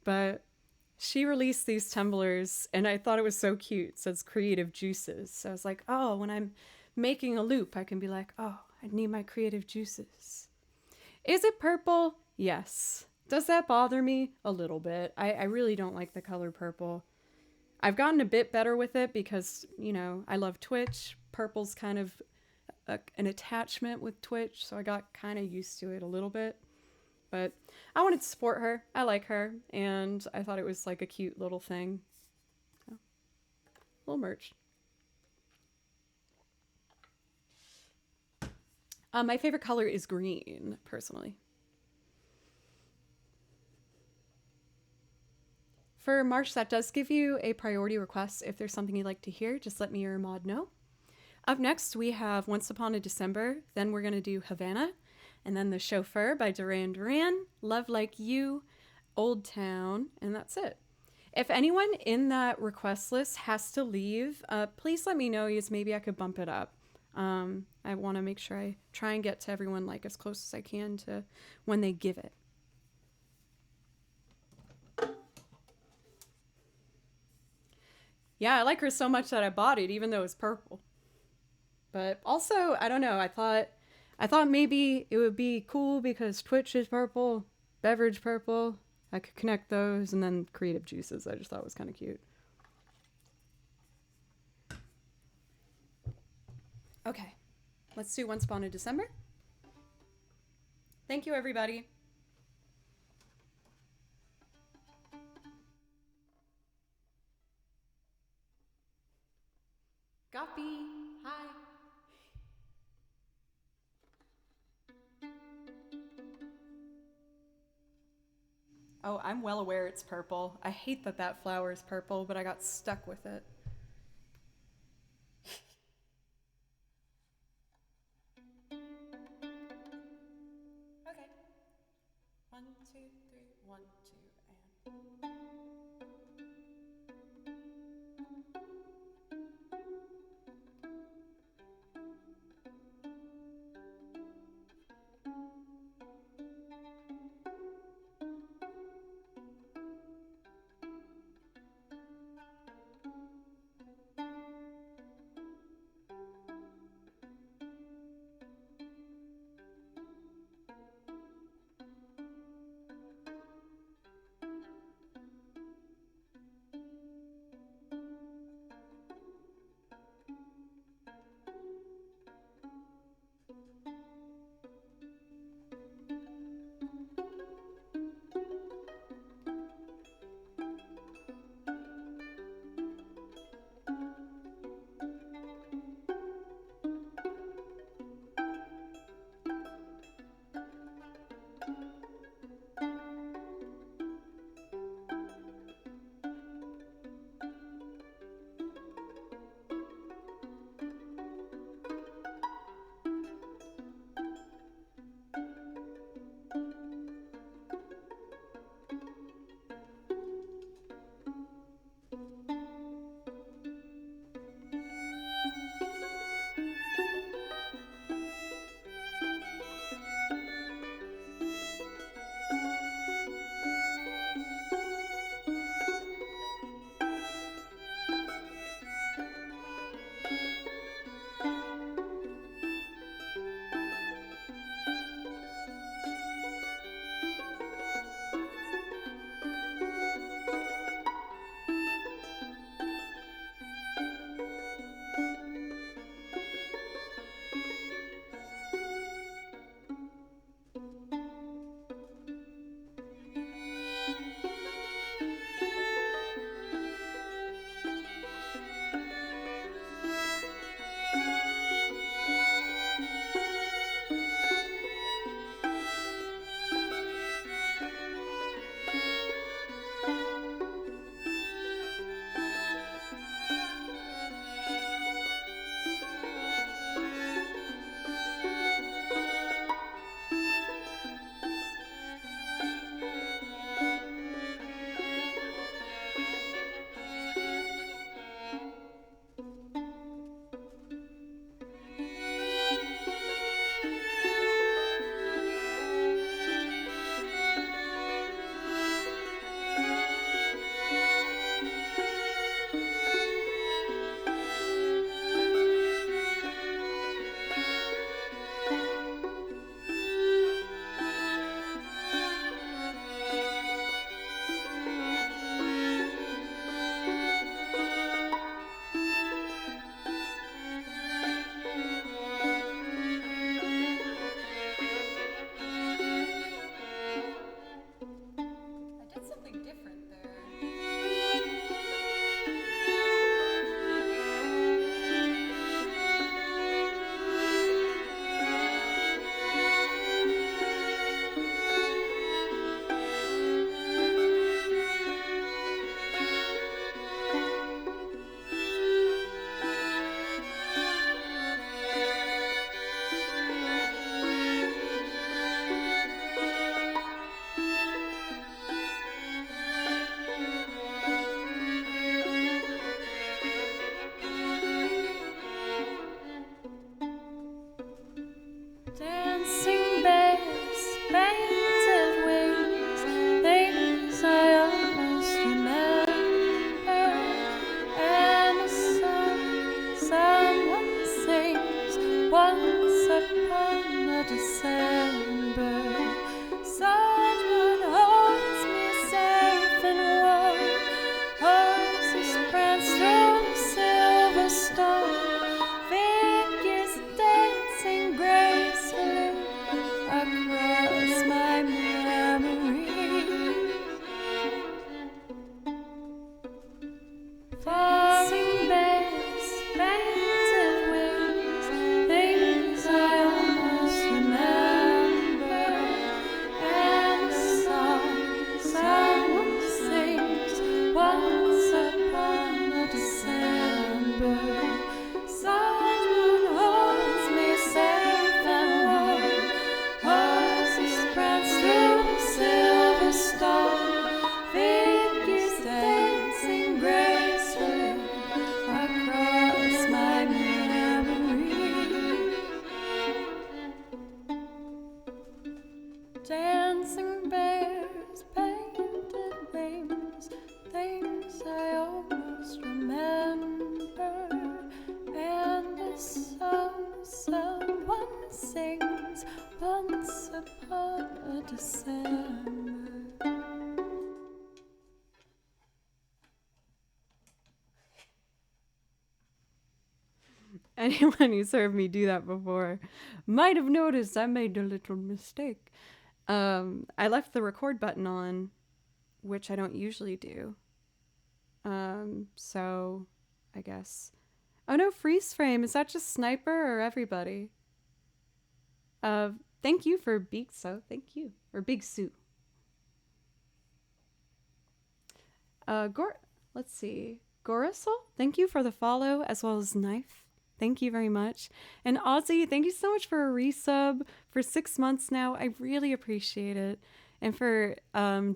But she released these tumblers and I thought it was so cute. It says creative juices. So I was like, oh, when I'm making a loop, I can be like, oh, I need my creative juices. Is it purple? Yes. Does that bother me? A little bit. I really don't like the color purple. I've gotten a bit better with it because, you know, I love Twitch. Purple's kind of an attachment with Twitch, so I got kind of used to it a little bit. But I wanted to support her. I like her. And I thought it was like a cute little thing. So, little merch. My favorite color is green, personally. For March, that does give you a priority request. If there's something you'd like to hear, just let me or your mod know. Up next, we have Once Upon a December. Then we're going to do Havana. And then The Chauffeur by Duran Duran, Love Like You, Old Town, and that's it. If anyone in that request list has to leave, please let me know, because maybe I could bump it up. I want to make sure I try and get to everyone like as close as I can to when they give it. Yeah, I like her so much that I bought it, even though it's purple. But also, I don't know, I thought maybe it would be cool because Twitch is purple, beverage purple. I could connect those, and then creative juices. I just thought it was kind of cute. Okay, let's do Once Upon a December. Thank you, everybody. Guppy, hi. Oh, I'm well aware it's purple. I hate that that flower is purple, but I got stuck with it. Okay. 1, 2, 3, 1, 2, and. Anyone who's heard me do that before might have noticed I made a little mistake. I left the record button on, which I don't usually do. So I guess. Oh no, freeze frame. Is that just Sniper or everybody? Thank you for Big So. Thank you. Or Big Sue. Let's see. Gorisel, thank you for the follow, as well as Knife. Thank you very much. And Ozzy, thank you so much for a resub for 6 months now. I really appreciate it. And for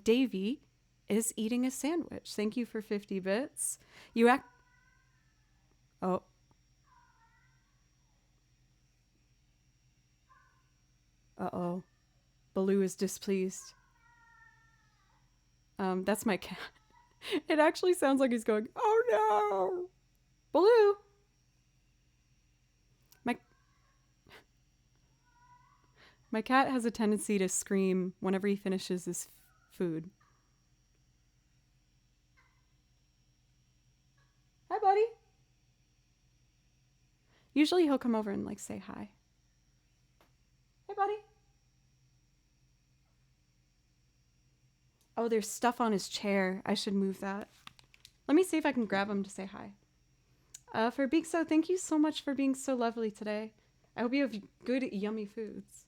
Davey is eating a sandwich. Thank you for 50 bits. Oh. Uh-oh. Baloo is displeased. That's my cat. It actually sounds like he's going, oh no! Baloo! My cat has a tendency to scream whenever he finishes his food. Hi, buddy. Usually he'll come over and like say hi. Hey, buddy. Oh, there's stuff on his chair. I should move that. Let me see if I can grab him to say hi. For Bigso, thank you so much for being so lovely today. I hope you have good, yummy foods.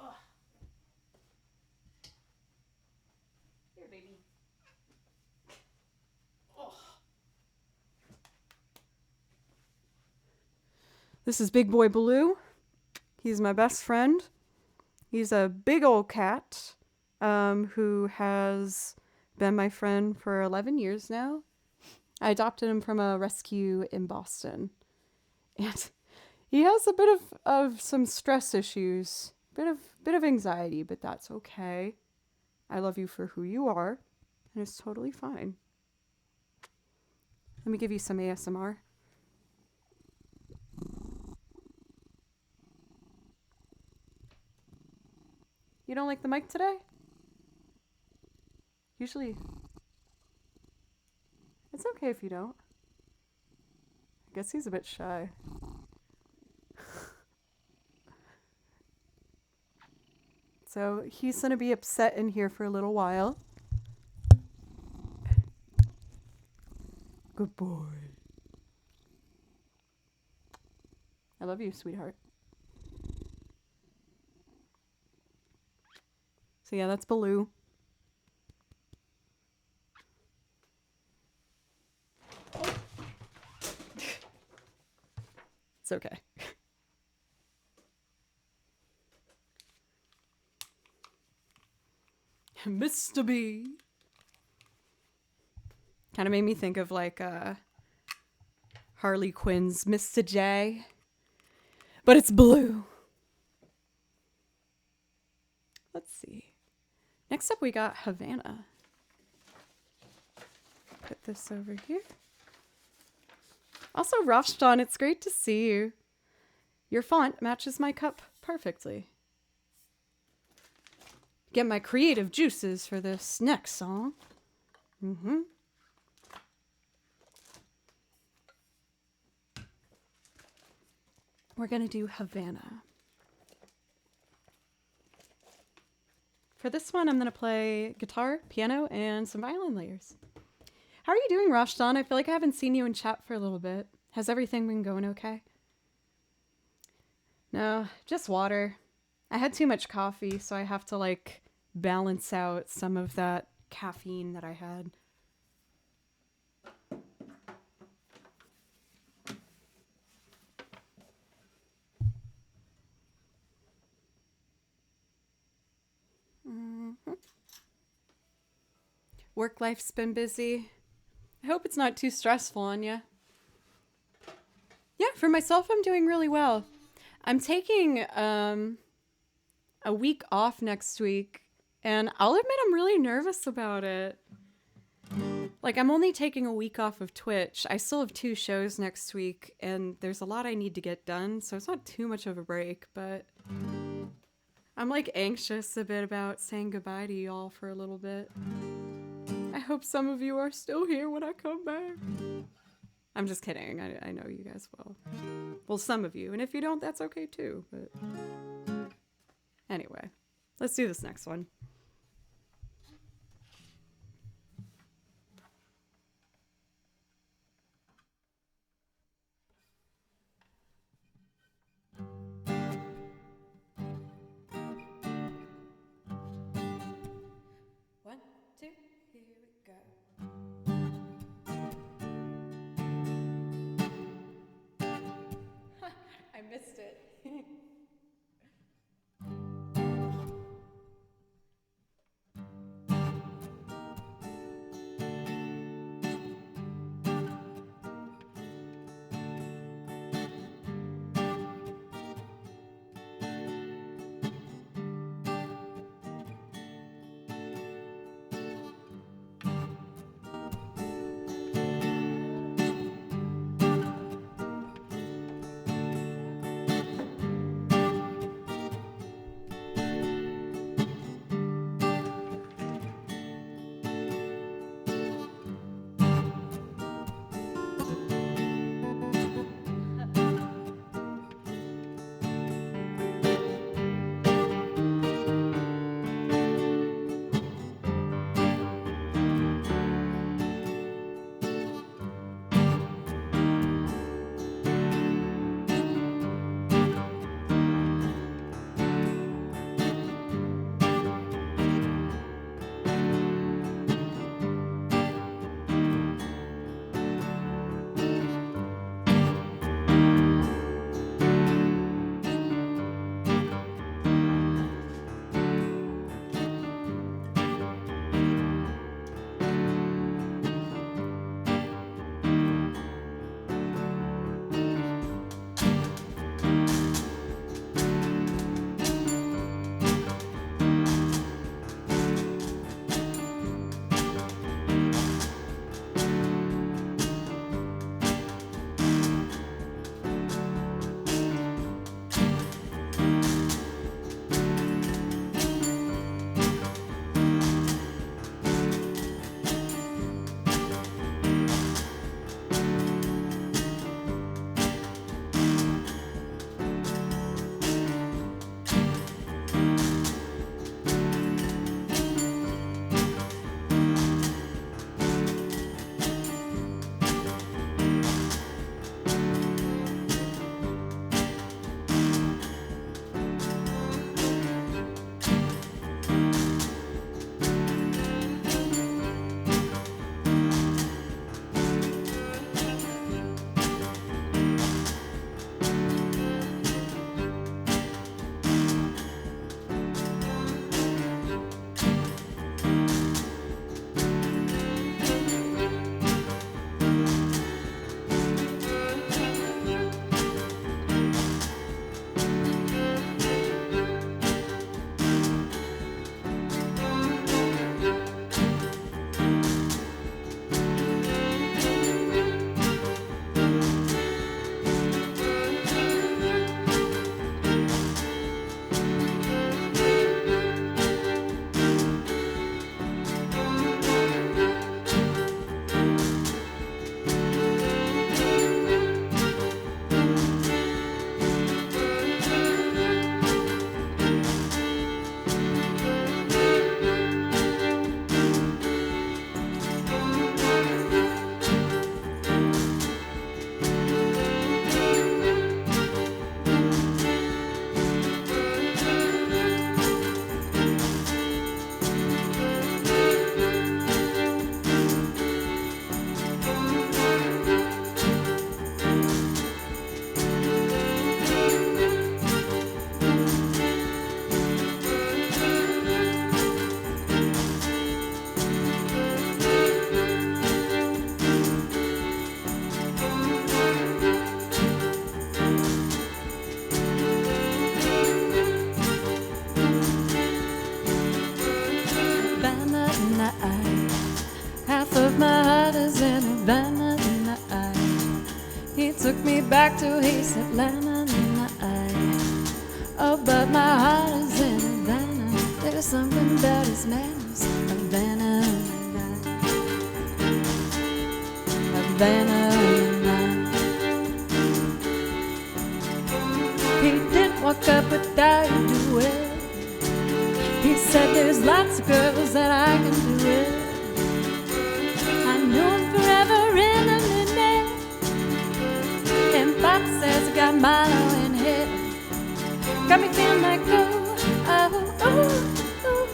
Ugh. Here, baby. Oh. This is Big Boy Baloo. He's my best friend. He's a big old cat who has been my friend for 11 years now. I adopted him from a rescue in Boston. And he has a bit of some stress issues, bit of anxiety, but that's okay. I love you for who you are, and it's totally fine. Let me give you some ASMR. You don't like the mic today? Usually, it's okay if you don't. I guess he's a bit shy. So he's gonna be upset in here for a little while. Good boy. I love you, sweetheart. So yeah, that's Baloo. It's okay. Mr. B. Kind of made me think of like Harley Quinn's Mr. J. But it's Blue. Let's see. Next up we got Havana. Put this over here. Also, Rafston, it's great to see you. Your font matches my cup perfectly. Get my creative juices for this next song. We're gonna do Havana. For this one, I'm gonna play guitar, piano, and some violin layers. How are you doing, Rashdan? I feel like I haven't seen you in chat for a little bit. Has everything been going okay? No, just water. I had too much coffee, so I have to like balance out some of that caffeine that I had. Work life's been busy. I hope it's not too stressful on you. Yeah, for myself, I'm doing really well. I'm taking a week off next week, and I'll admit I'm really nervous about it. Like, I'm only taking a week off of Twitch. I still have 2 shows next week, and there's a lot I need to get done, so it's not too much of a break, but I'm like anxious a bit about saying goodbye to y'all for a little bit. I hope some of you are still here when I come back. I'm just kidding. I know you guys will. Well, some of you. And if you don't, that's okay too. But anyway, let's do this next one. One, two, here we go. I missed it. Took me back to his Atlanta night. Oh, but my heart is in Havana. There's something about his manners, Havana night. Havana night. He didn't walk up without a duet. He said there's lots of girls that I can do it. I knew him forever in a minute. And Pop says I got Milo in here. Got me feeling like oh, oh, oh, oh.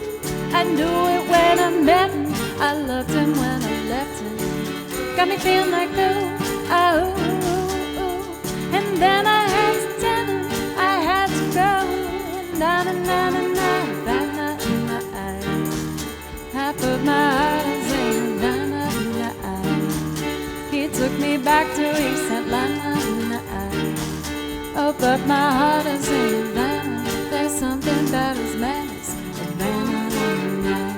I knew it when I met him. I loved him when I left him. Got me feeling like oh, oh, oh, oh. And then I had to tell him I had to go. Na na na na na, that na na. Half of my heart is in na na na. He took me back to East Atlanta. Oh, but my heart is in Havana. There's something about his manners. Havana night.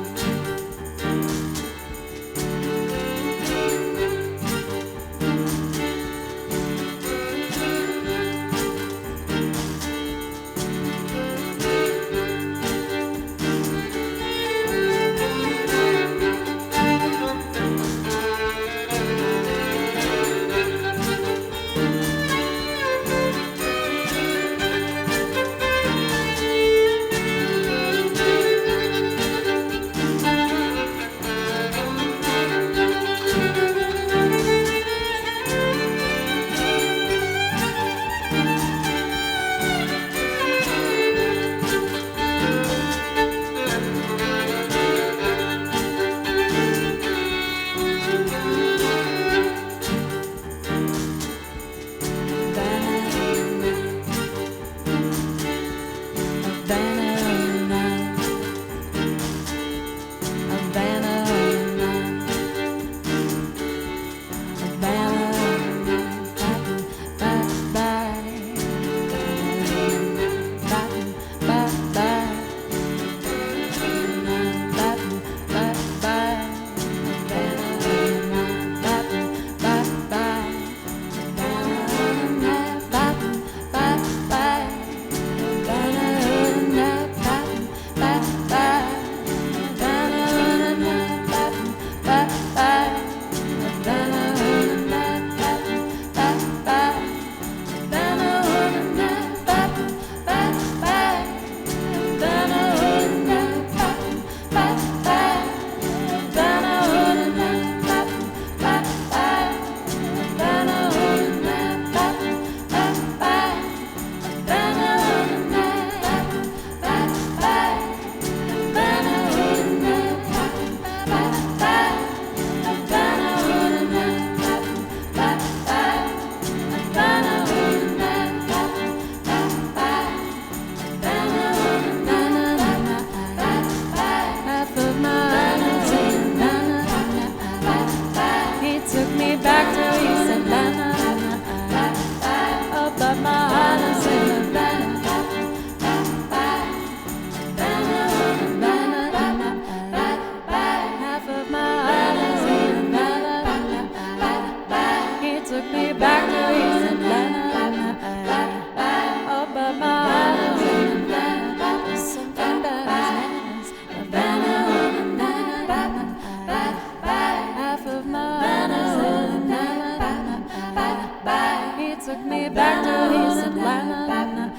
took me back to East Atlanta.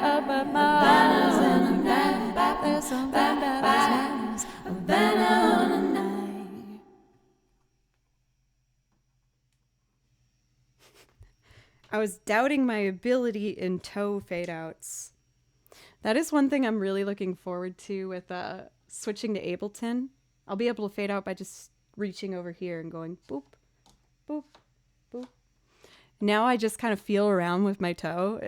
Oh, but my heart is in Havana. There's something about his manners. Havana on a night. I was doubting my ability in toe fade outs. That is one thing I'm really looking forward to with switching to Ableton. I'll be able to fade out by just reaching over here and going boop, boop, boop. Now I just kind of feel around with my toe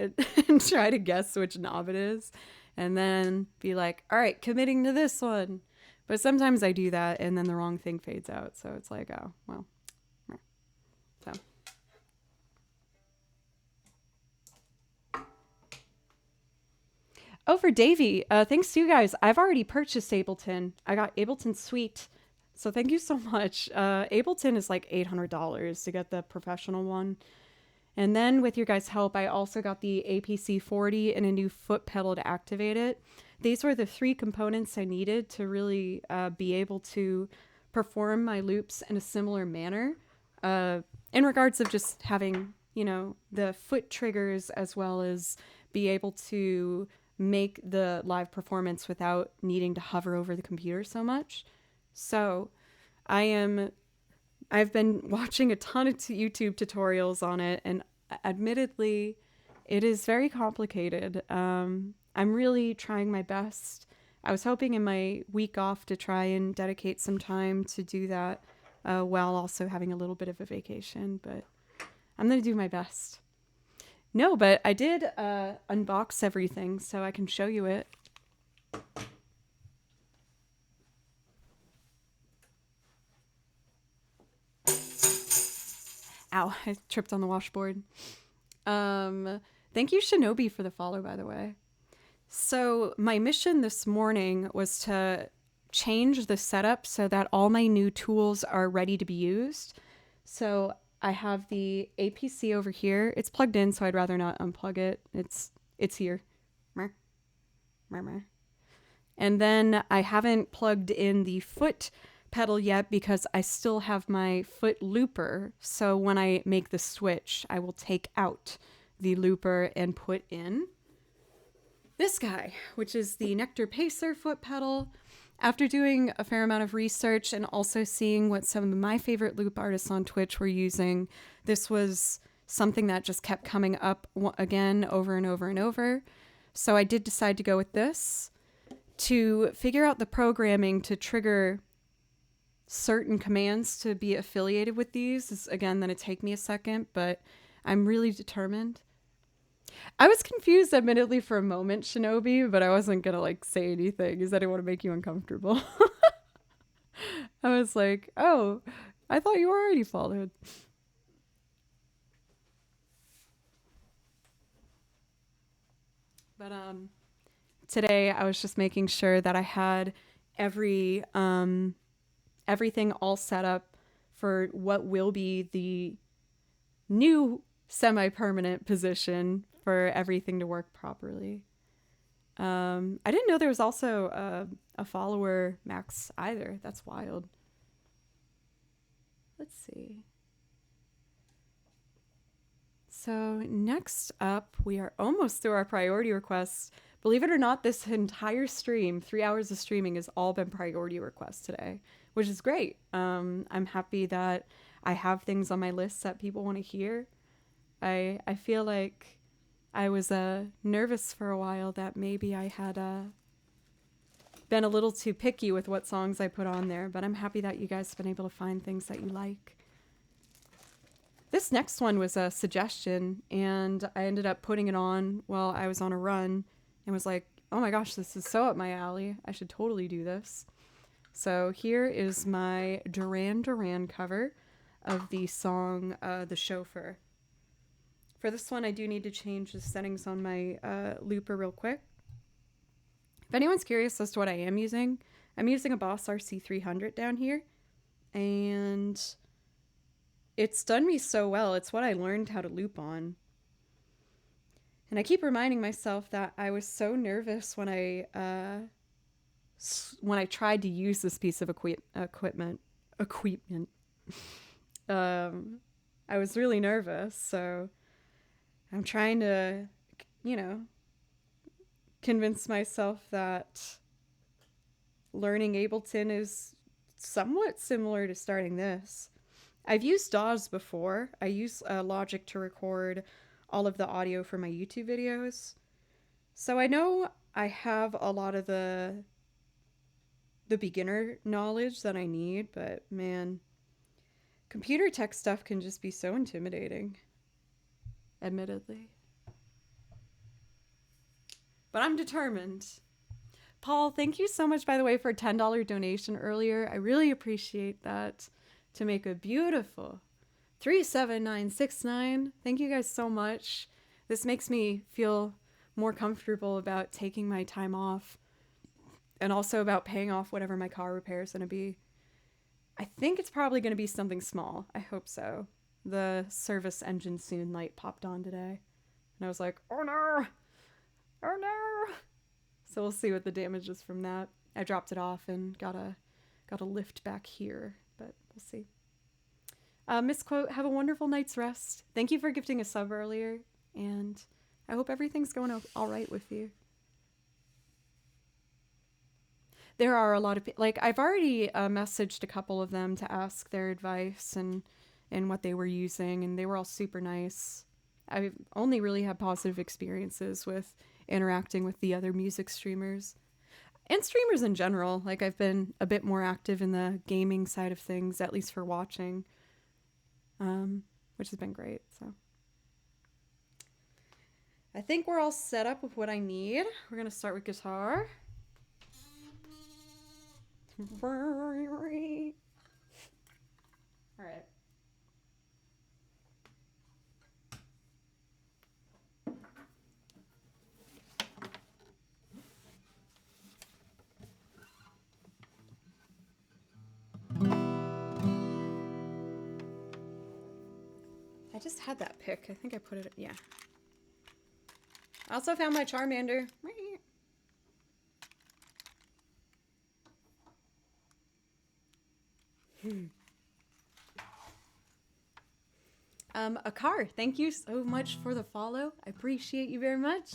and try to guess which knob it is. And then be like, all right, committing to this one. But sometimes I do that and then the wrong thing fades out. So it's like, oh, well. So. Oh, for Davey, thanks to you guys. I've already purchased Ableton. I got Ableton Suite. So thank you so much. Ableton is like $800 to get the professional one. And then with your guys' help, I also got the APC 40 and a new foot pedal to activate it. These were the 3 components I needed to really be able to perform my loops in a similar manner. in regards of just having, the foot triggers as well as be able to make the live performance without needing to hover over the computer so much. So I've been watching a ton of YouTube tutorials on it, and admittedly, it is very complicated. I'm really trying my best. I was hoping in my week off to try and dedicate some time to do that while also having a little bit of a vacation, but I'm going to do my best. No, but I did unbox everything so I can show you it. Ow, I tripped on the washboard. Thank you, Shinobi, for the follow, by the way. So my mission this morning was to change the setup so that all my new tools are ready to be used. So I have the APC over here. It's plugged in, so I'd rather not unplug it. It's here. And then I haven't plugged in the foot pedal yet because I still have my foot looper. So when I make the switch, I will take out the looper and put in this guy, which is the Nectar Pacer foot pedal. After doing a fair amount of research and also seeing what some of my favorite loop artists on Twitch were using, this was something that just kept coming up again over and over and over. So I did decide to go with this. To figure out the programming to trigger certain commands to be affiliated with these is, again, going to take me a second, but I'm really determined. I was confused, admittedly, for a moment, Shinobi, but I wasn't going to say anything because I didn't want to make you uncomfortable. I was like, oh, I thought you were already followed. But today I was just making sure that I had everything all set up for what will be the new semi-permanent position for everything to work properly. I didn't know there was also a follower max either. That's wild. Let's see. So next up, we are almost through our priority requests. Believe it or not, this entire stream, 3 hours of streaming, has all been priority requests today, which is great. I'm happy that I have things on my list that people want to hear. I feel like I was nervous for a while that maybe I had been a little too picky with what songs I put on there, but I'm happy that you guys have been able to find things that you like. This next one was a suggestion, and I ended up putting it on while I was on a run and was like, oh my gosh, this is so up my alley. I should totally do this. So here is my Duran Duran cover of the song The Chauffeur. For this one, I do need to change the settings on my looper real quick. If anyone's curious as to what I am using, I'm using a Boss RC300 down here, and it's done me so well. It's what I learned how to loop on. And I keep reminding myself that I was so nervous when I tried to use this piece of equipment. I was really nervous, so I'm trying to, convince myself that learning Ableton is somewhat similar to starting this. I've used DAWs before. I use Logic to record all of the audio for my YouTube videos. So I know I have a lot of the beginner knowledge that I need, but man, computer tech stuff can just be so intimidating, admittedly. But I'm determined. Paul, thank you so much, by the way, for a $10 donation earlier. I really appreciate that. To make a beautiful 37969. Thank you guys so much. This makes me feel more comfortable about taking my time off and also about paying off whatever my car repair is going to be. I think it's probably going to be something small. I hope so. The service engine soon light popped on today, and I was like, oh no, oh no. So we'll see what the damage is from that. I dropped it off and got a lift back here, but we'll see. Misquote, have a wonderful night's rest. Thank you for gifting a sub earlier, and I hope everything's going all right with you. There are a lot of like I've already messaged a couple of them to ask their advice and what they were using, and they were all super nice. I've only really had positive experiences with interacting with the other music streamers and streamers in general. Like I've been a bit more active in the gaming side of things, at least for watching, which has been great. So I think we're all set up with what I need. We're gonna start with guitar. All right. I just had that pick. I think I put it, yeah. I also found my Charmander. Akar, thank you so much for the follow. I appreciate you very much.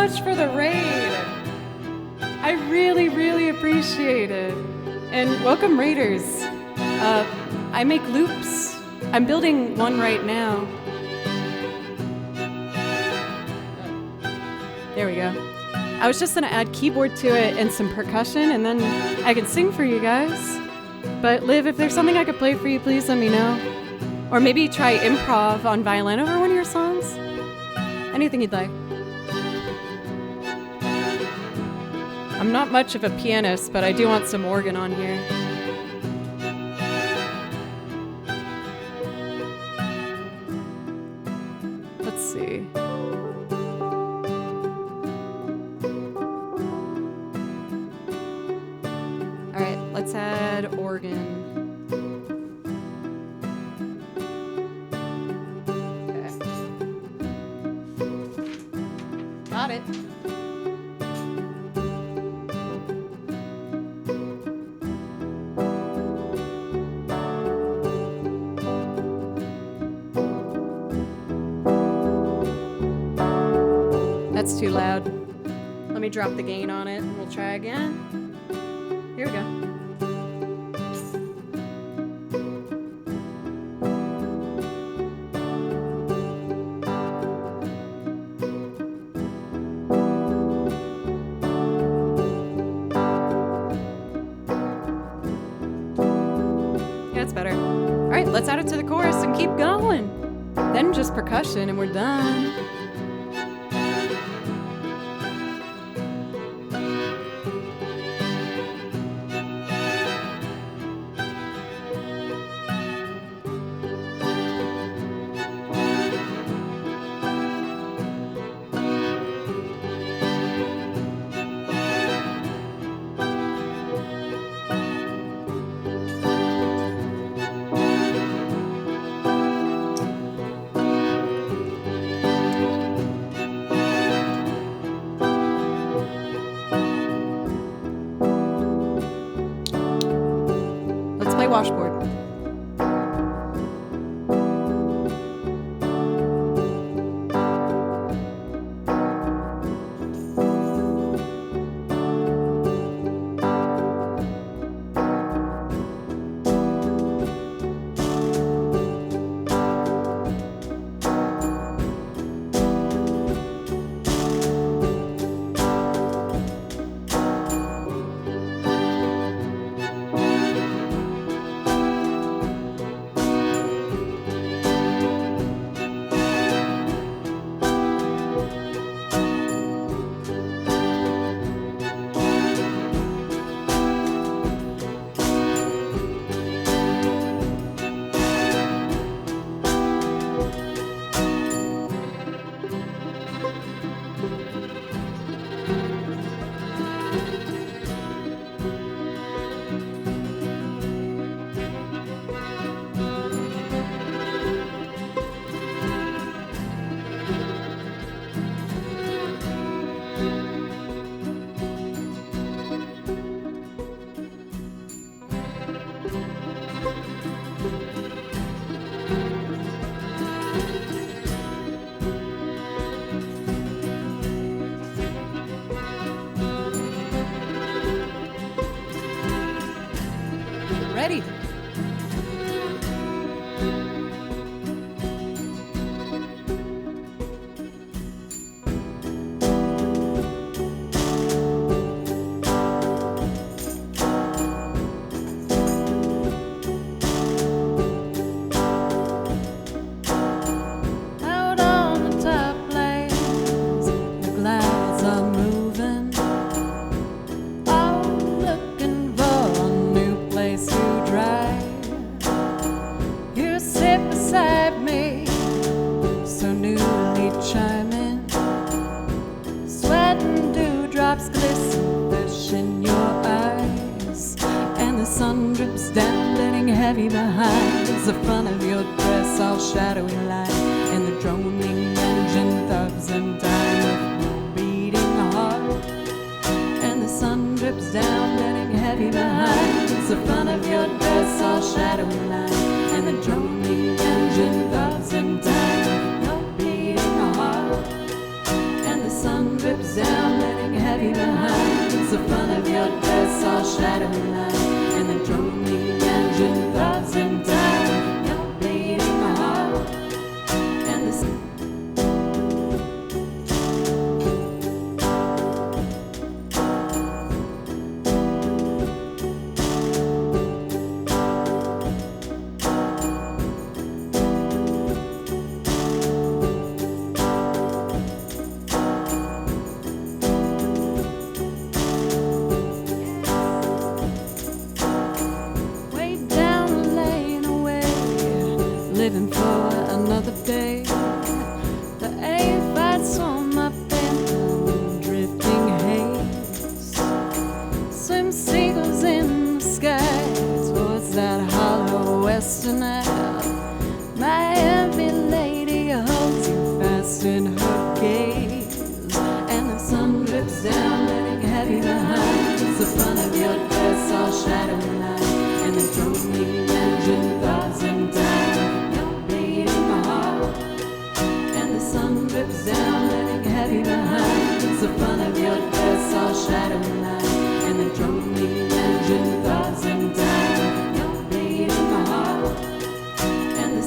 much for the raid. I really, really appreciate it. And welcome, raiders. I make loops. I'm building one right now. There we go. I was just gonna add keyboard to it and some percussion, and then I could sing for you guys. But Liv, if there's something I could play for you, please let me know. Or maybe try improv on violin over one of your songs. Anything you'd like. I'm not much of a pianist, but I do want some organ on here. Let's see. All right, let's add organ. Okay. Got it. That's too loud. Let me drop the gain on it and we'll try again. Here we go. Yeah, it's better. All right, let's add it to the chorus and keep going. Then just percussion and we're done. Washboard. Ready. Out on the top plains, the clouds are moving. Oh, looking for a new place to drive. You sit beside me, so newly chiming. Sweat and dewdrops glisten, fish in your eyes. And the sun drips down, letting heavy behind. The front of your dress all shadowy light. And the droning engine thugs in time with no beating heart. And the sun drips down, letting heavy behind. It's the front of your dress, all shadowy light. And the droning engine thugs in time with no beating heart. And the sun drips down. heavy behind. It's the front of your dress all shadowy line, and the droning engine thoughts in time. You're bleeding my heart, and the living for another day. The aphids swarm up in drifting haze. Swim seagulls in the sky towards that hollow western air. My envy lady holds you fast in her gaze, and the sun drips down, letting heavy behind. It's the front of your dress all shadowy line, and the droning engine thoughts in time. Drips down, letting heavy behind. It's the front of your dress all shadowy line, and the droning engine thoughts in time. You're bleeding my heart, and the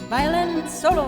violin solo.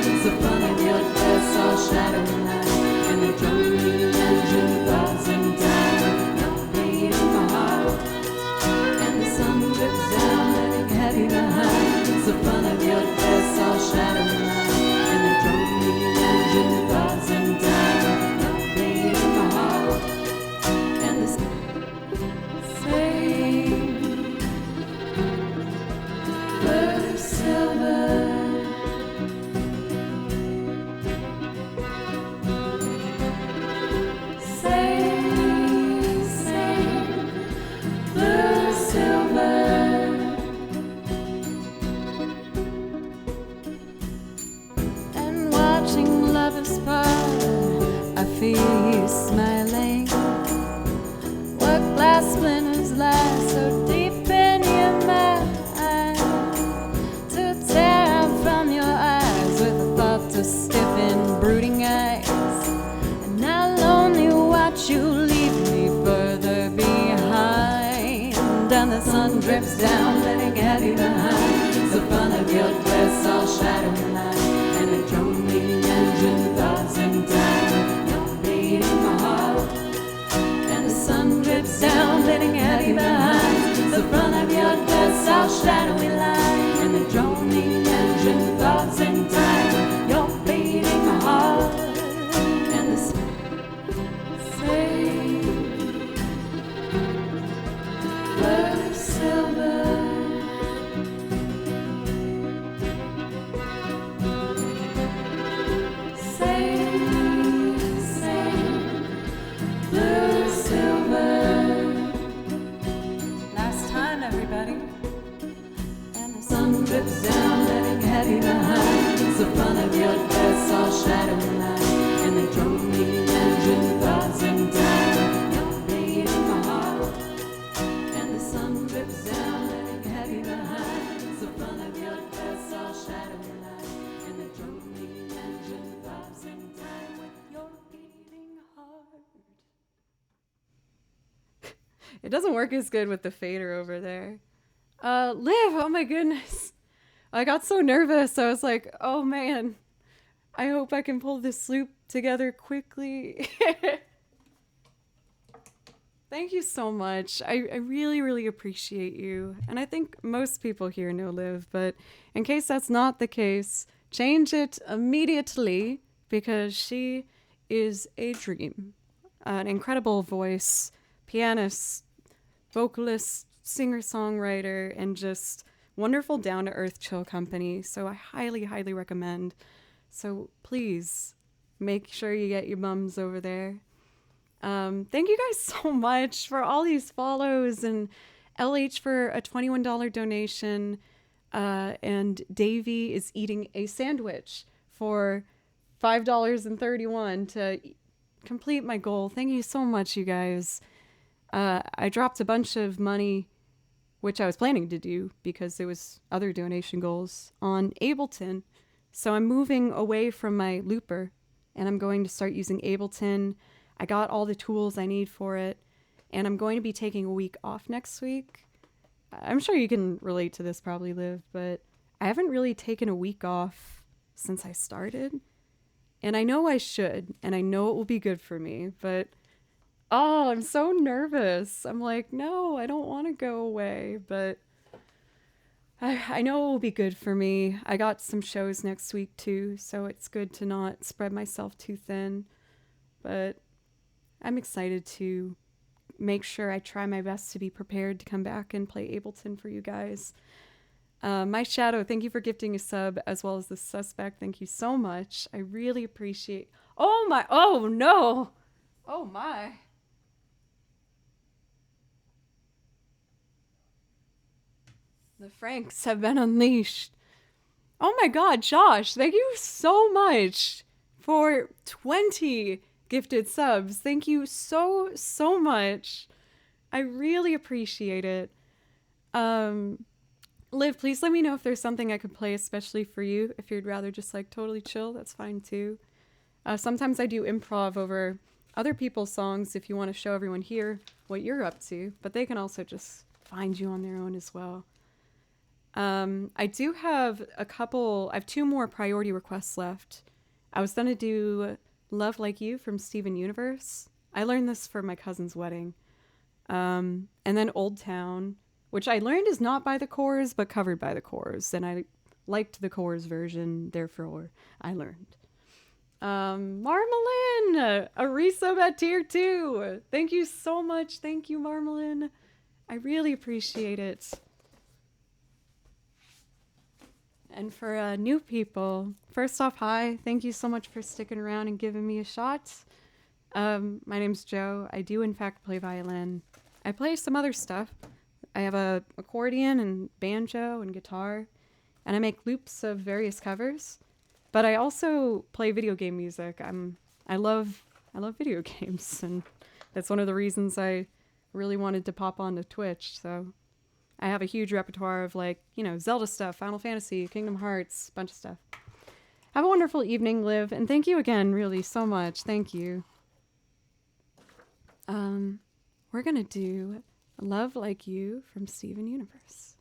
It's the front of your dress all shadowy line, and the droning engine thoughts in time. You're bleeding my heart, and the sun drips down, letting heavy behind. It's the front of your dress all shadowy line, and the droning engine thoughts in time. You're bleeding my heart, and the same blue silver. I feel you smiling. What glass splinters lie so deep in your mind to tear out from your eyes with a thought to stiffen brooding eyes. And I lonely watch you leave me further behind, and the sun drips down, letting heavy behind. It's the front of your dress all shadowy line, and the droning engine thoughts in time. You're bleeding my heart, and the sun drips down, letting heavy behind. It's the front of your dress all shadowy line, and the droning engine thoughts in time. You're bleeding my heart, and the same blue silver. Drips down, letting heavy behind. It's the front of your dress all shadowy line, and the droning engine thoughts in time. You're bleeding my heart, and the sun drips down, letting heavy behind. It doesn't work as good with the fader over there. Liv, oh my goodness. I got so nervous. I was like, oh man, I hope I can pull this loop together quickly. Thank you so much. I really, really appreciate you. And I think most people here know Liv, but in case that's not the case, change it immediately because she is a dream. An incredible voice, pianist, vocalist, singer-songwriter, and just wonderful down-to-earth chill company. So I highly, highly recommend. So please make sure you get your mums over there. Thank you guys so much for all these follows, and LH for a $21 donation, and Davey is eating a sandwich for $5.31 to complete my goal. Thank you so much, you guys. I dropped a bunch of money, which I was planning to do because there was other donation goals, on Ableton. So I'm moving away from my looper, and I'm going to start using Ableton. I got all the tools I need for it, and I'm going to be taking a week off next week. I'm sure you can relate to this probably, Liv, but I haven't really taken a week off since I started. And I know I should, and I know it will be good for me, but oh, I'm so nervous. I'm like, no, I don't want to go away, but I know it will be good for me. I got some shows next week too, so it's good to not spread myself too thin, but I'm excited to make sure I try my best to be prepared to come back and play Ableton for you guys. My Shadow, thank you for gifting a sub, as well as the Suspect. Thank you so much. I really appreciate... Oh my... Oh no! Oh my... The Franks have been unleashed. Oh my god, Josh, thank you so much for 20 gifted subs. Thank you so, so much. I really appreciate it. Liv, please let me know if there's something I could play especially for you. If you'd rather just like totally chill, that's fine too. Sometimes I do improv over other people's songs if you want to show everyone here what you're up to, but they can also just find you on their own as well. I do have I have 2 more priority requests left. I was gonna do Love Like You from Steven Universe. I learned this for my cousin's wedding. And then Old Town, which I learned is not by the Corrs, but covered by the Corrs. And I liked the Corrs version, therefore I learned. Marmalin! A resub at tier 2! Thank you so much. Thank you, Marmalin. I really appreciate it. And for new people, first off, hi. Thank you so much for sticking around and giving me a shot. My name's Joe. I do, in fact, play violin. I play some other stuff. I have a accordion and banjo and guitar, and I make loops of various covers. But I also play video game music. I love video games, and that's one of the reasons I really wanted to pop onto Twitch. So I have a huge repertoire of, like, you know, Zelda stuff, Final Fantasy, Kingdom Hearts, bunch of stuff. Have a wonderful evening, Liv, and thank you again, really, so much. Thank you. We're gonna do Love Like You from Steven Universe.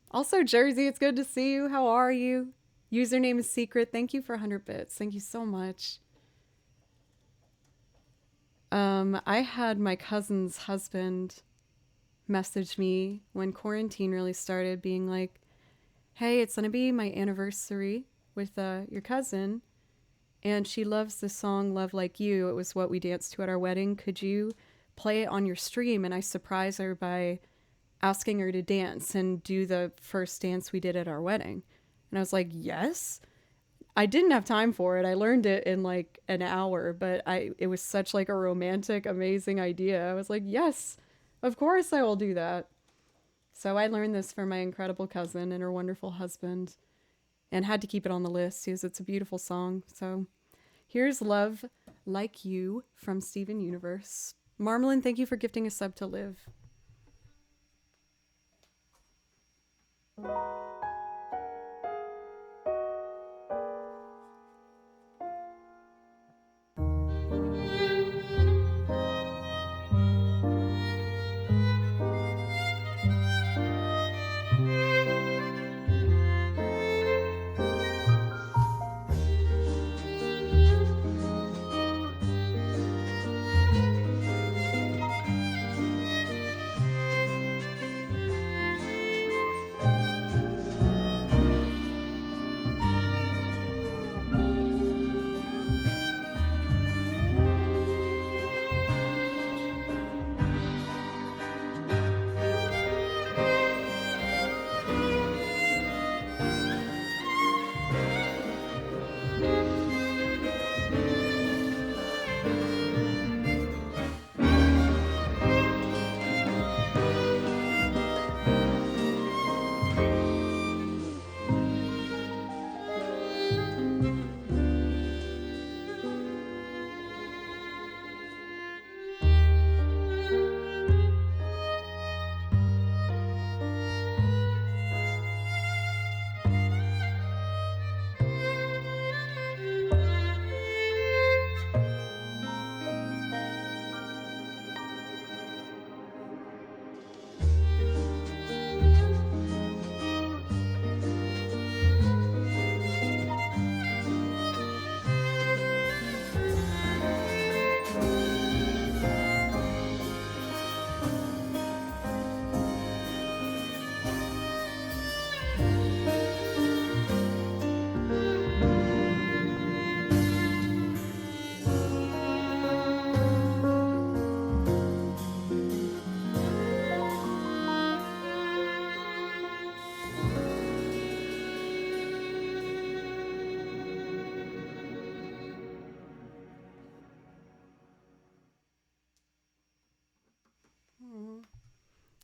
Also, Jersey, it's good to see you. How are you? Username is secret. Thank you for 100 bits. Thank you so much. I had my cousin's husband message me when quarantine really started, being like, hey, it's gonna be my anniversary with your cousin, and she loves the song Love Like You. It was what we danced to at our wedding. Could you play it on your stream? And I surprised her by asking her to dance and do the first dance we did at our wedding. And I was like, yes. I didn't have time for it. I learned it in like an hour, but it was such like a romantic, amazing idea. I was like, yes, of course I will do that. So I learned this from my incredible cousin and her wonderful husband, and had to keep it on the list because it's a beautiful song. So here's Love Like You from Steven Universe. Marmalin, thank you for gifting a sub to Liv.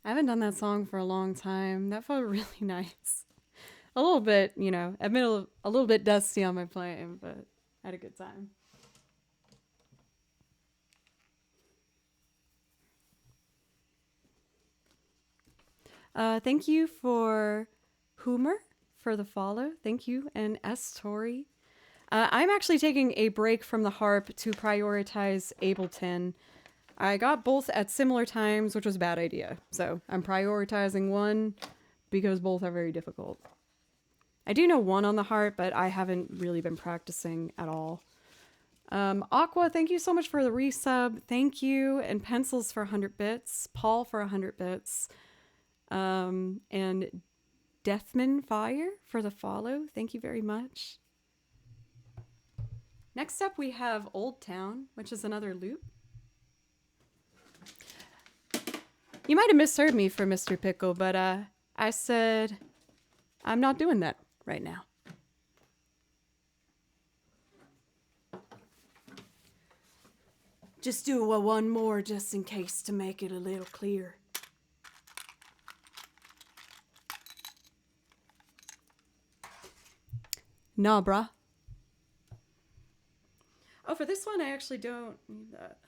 I haven't done that song for a long time. That felt really nice. A little bit, admit a little bit dusty on my playing, but I had a good time. Thank you for Hoomer for the follow. Thank you. And S. Tori. I'm actually taking a break from the harp to prioritize Ableton. I got both at similar times, which was a bad idea. So I'm prioritizing one because both are very difficult. I do know one on the harp, but I haven't really been practicing at all. Aqua, thank you so much for the resub. Thank you. And Pencils for 100 bits. Paul for 100 bits. And Deathman Fire for the follow. Thank you very much. Next up, we have Old Town, which is another loop. You might have misheard me for Mr. Pickle, but I said I'm not doing that right now. Just do one more just in case to make it a little clearer. Nah, brah. Oh, for this one, I actually don't need that.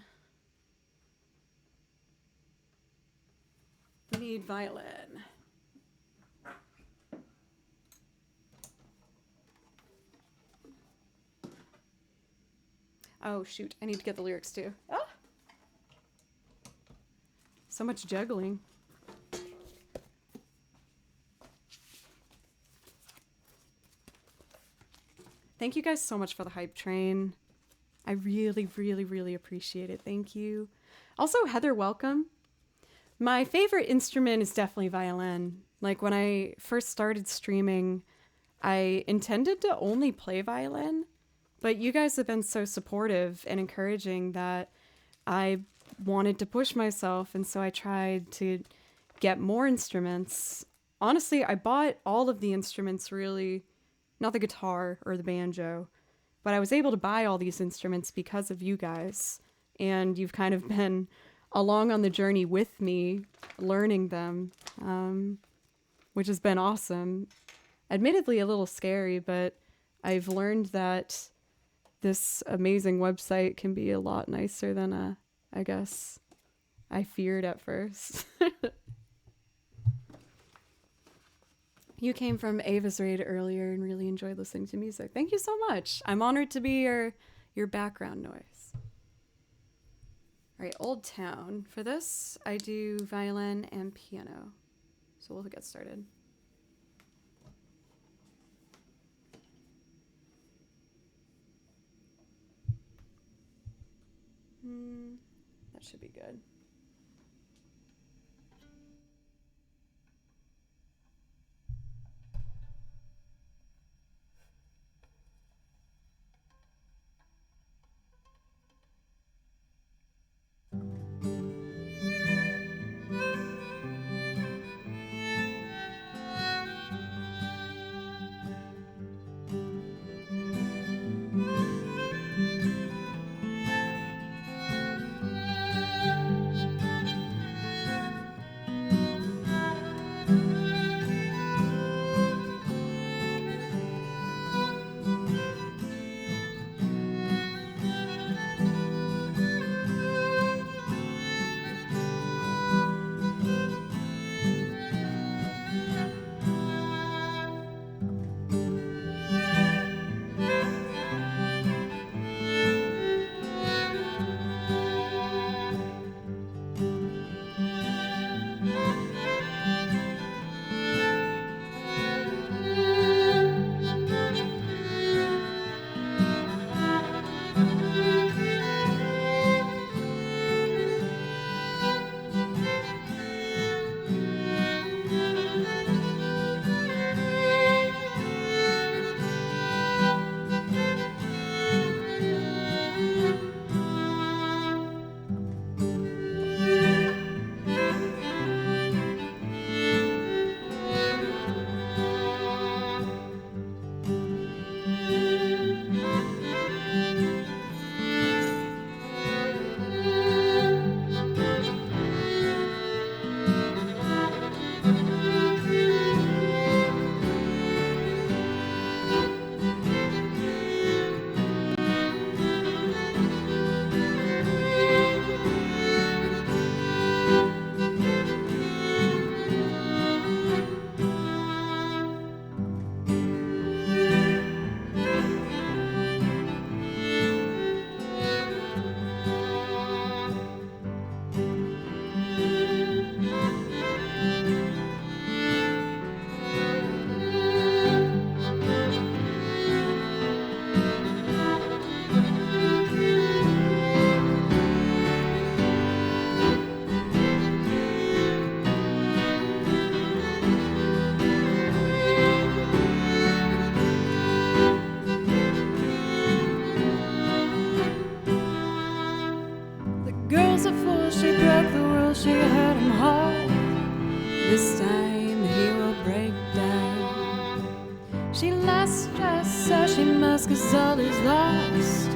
We need violin. Oh, shoot. I need to get the lyrics, too. Ah! So much juggling. Thank you guys so much for the hype train. I really, really, really appreciate it. Thank you. Also, Heather, welcome. My favorite instrument is definitely violin. Like, when I first started streaming, I intended to only play violin, but you guys have been so supportive and encouraging that I wanted to push myself, and so I tried to get more instruments. Honestly, I bought all of the instruments, really, not the guitar or the banjo, but I was able to buy all these instruments because of you guys, and you've kind of been along on the journey with me, learning them, which has been awesome. Admittedly, a little scary, but I've learned that this amazing website can be a lot nicer than I guess I feared at first. You came from Ava's raid earlier and really enjoyed listening to music. Thank you so much. I'm honored to be your background noise. All right, Old Town. For this, I do violin and piano. So we'll get started. That should be good. Girls are fools, she broke the rules, she hurt him hard. This time he will break down. She lost trust, so she must, 'cause all is lost.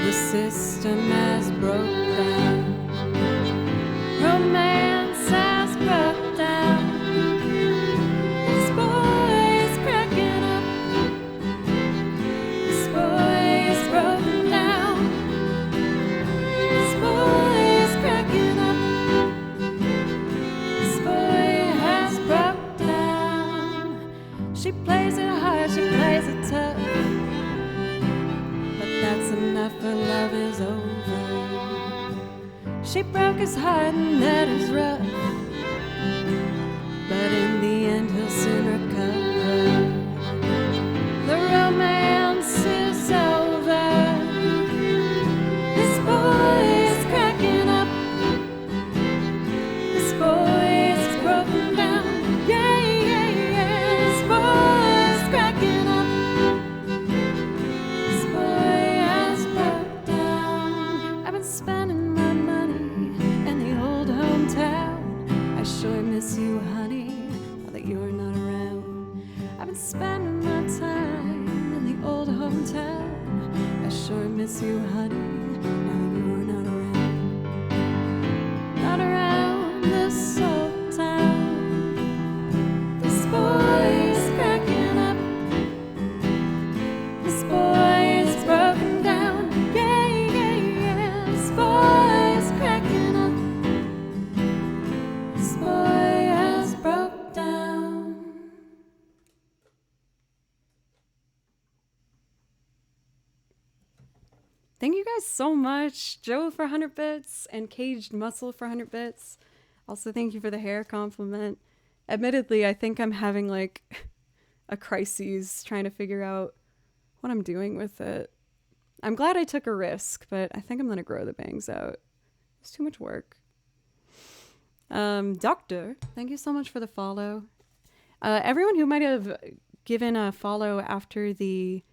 The system has broke down. Romance has broke down. This boy is cracking up. This boy is broken down. This boy is cracking up. This boy has broke down. She plays it hard, she plays it tough. But that's enough, her love is over. She broke his heart and that is rough. But in the end he'll soon recover. The romance is over. This boy is cracking up. This boy is broken down. Yeah, yeah, yeah. This boy is cracking up. This boy has broke down. I've been spending my money in the old hometown. I sure miss you, honey, now that you're not around. I've been spending my time in the old hometown. I sure miss you, honey, now that you're not around. Not around this old town. This boy is cracking up. This boy is broken down. Yeah, yeah, yeah. This boy is cracking up. This boy has broke down. Thank you guys so much. Joe for 100 bits and Caged Muscle for 100 bits. Also, thank you for the hair compliment. Admittedly, I think I'm having like a crisis trying to figure out what I'm doing with it. I'm glad I took a risk, but I think I'm going to grow the bangs out. It's too much work. Doctor, thank you so much for the follow. Everyone who might have given a follow after the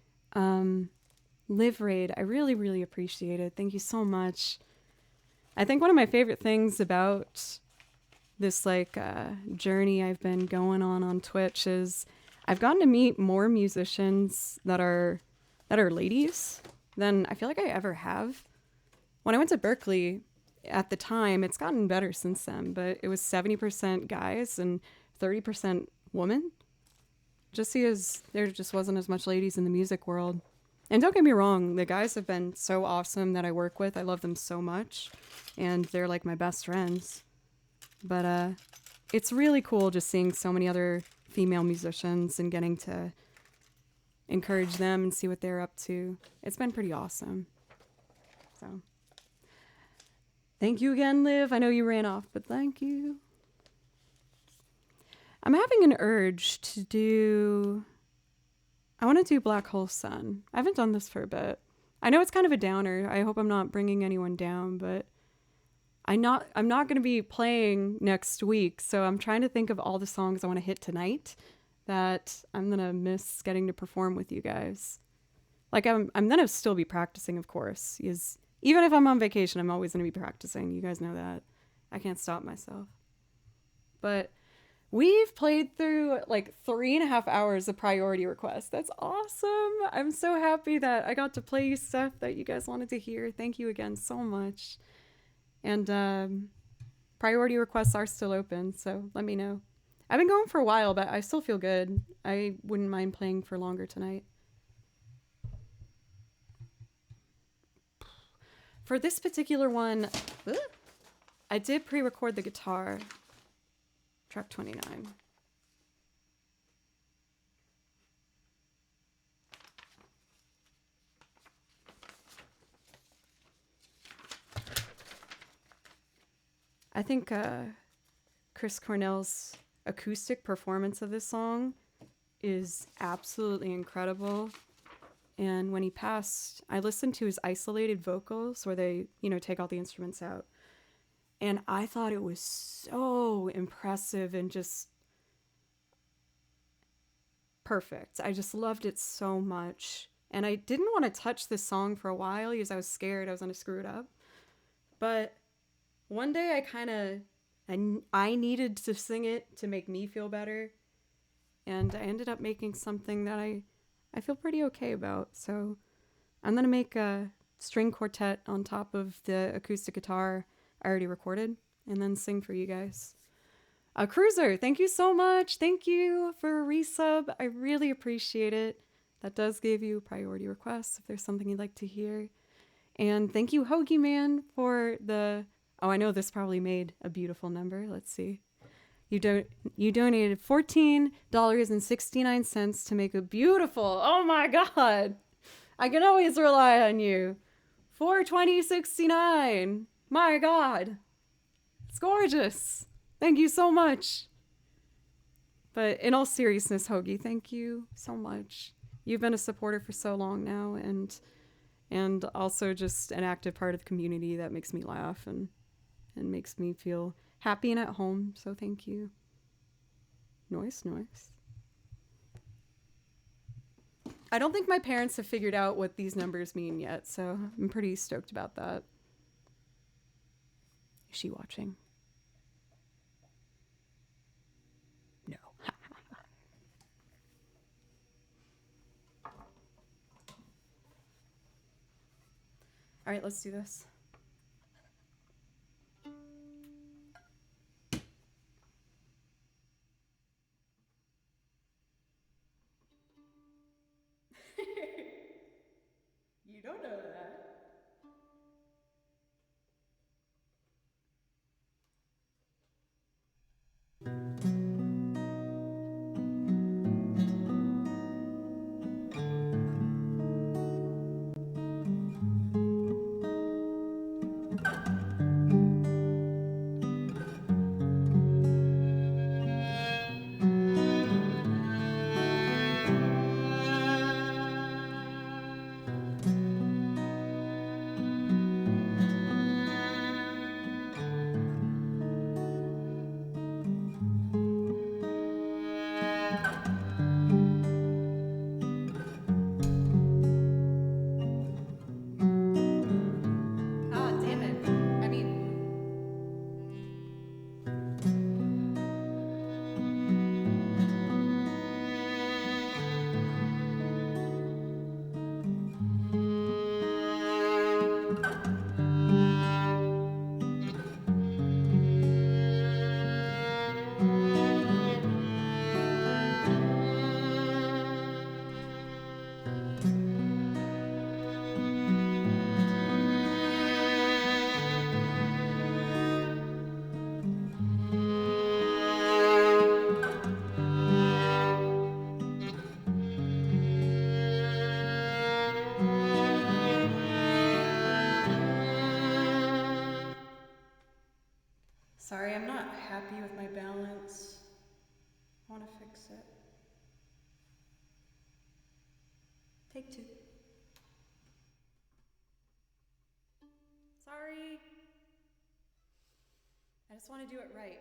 live raid, I really, really appreciate it. Thank you so much. I think one of my favorite things about this journey I've been going on Twitch is I've gotten to meet more musicians that are ladies than I feel like I ever have. When I went to Berkeley at the time, it's gotten better since then, but it was 70% guys and 30% women. Just because there just wasn't as much ladies in the music world. And don't get me wrong, the guys have been so awesome that I work with. I love them so much. And they're like my best friends. But it's really cool just seeing so many other female musicians and getting to encourage them and see what they're up to. It's been pretty awesome. So, thank you again, Liv. I know you ran off, but thank you. I'm having an urge to do... I want to do Black Hole Sun. I haven't done this for a bit. I know it's kind of a downer. I hope I'm not bringing anyone down, but I'm not going to be playing next week, so I'm trying to think of all the songs I want to hit tonight that I'm going to miss getting to perform with you guys. Like, I'm going to still be practicing, of course. Even if I'm on vacation, I'm always going to be practicing. You guys know that. I can't stop myself. But we've played through like 3.5 hours of priority requests. That's awesome. I'm so happy that I got to play you stuff that you guys wanted to hear. Thank you again so much. And priority requests are still open, so let me know. I've been going for a while, but I still feel good. I wouldn't mind playing for longer tonight. For this particular one, I did pre-record the guitar. Track 29. I think Chris Cornell's acoustic performance of this song is absolutely incredible. And when he passed, I listened to his isolated vocals where they, take all the instruments out. And I thought it was so impressive and just perfect. I just loved it so much. And I didn't want to touch this song for a while because I was scared I was going to screw it up. But one day I needed to sing it to make me feel better. And I ended up making something that I feel pretty okay about. So I'm going to make a string quartet on top of the acoustic guitar I already recorded and then sing for you guys. Cruiser, thank you so much. Thank you for a resub. I really appreciate it. That does give you priority requests if there's something you'd like to hear. And thank you, Hoagie Man, for the... Oh, I know this probably made a beautiful number. Let's see. You donated $14.69 to make a beautiful... Oh my God. I can always rely on you. $420.69. My God. It's gorgeous. Thank you so much. But in all seriousness, Hoagie, thank you so much. You've been a supporter for so long now, and also just an active part of the community that makes me laugh and makes me feel happy and at home. So thank you. Noise. I don't think my parents have figured out what these numbers mean yet, so I'm pretty stoked about that. Is she watching? No. All right, let's do this. You don't know that. Sorry, I'm not happy with my balance. I want to fix it. Take two. Sorry. I just want to do it right.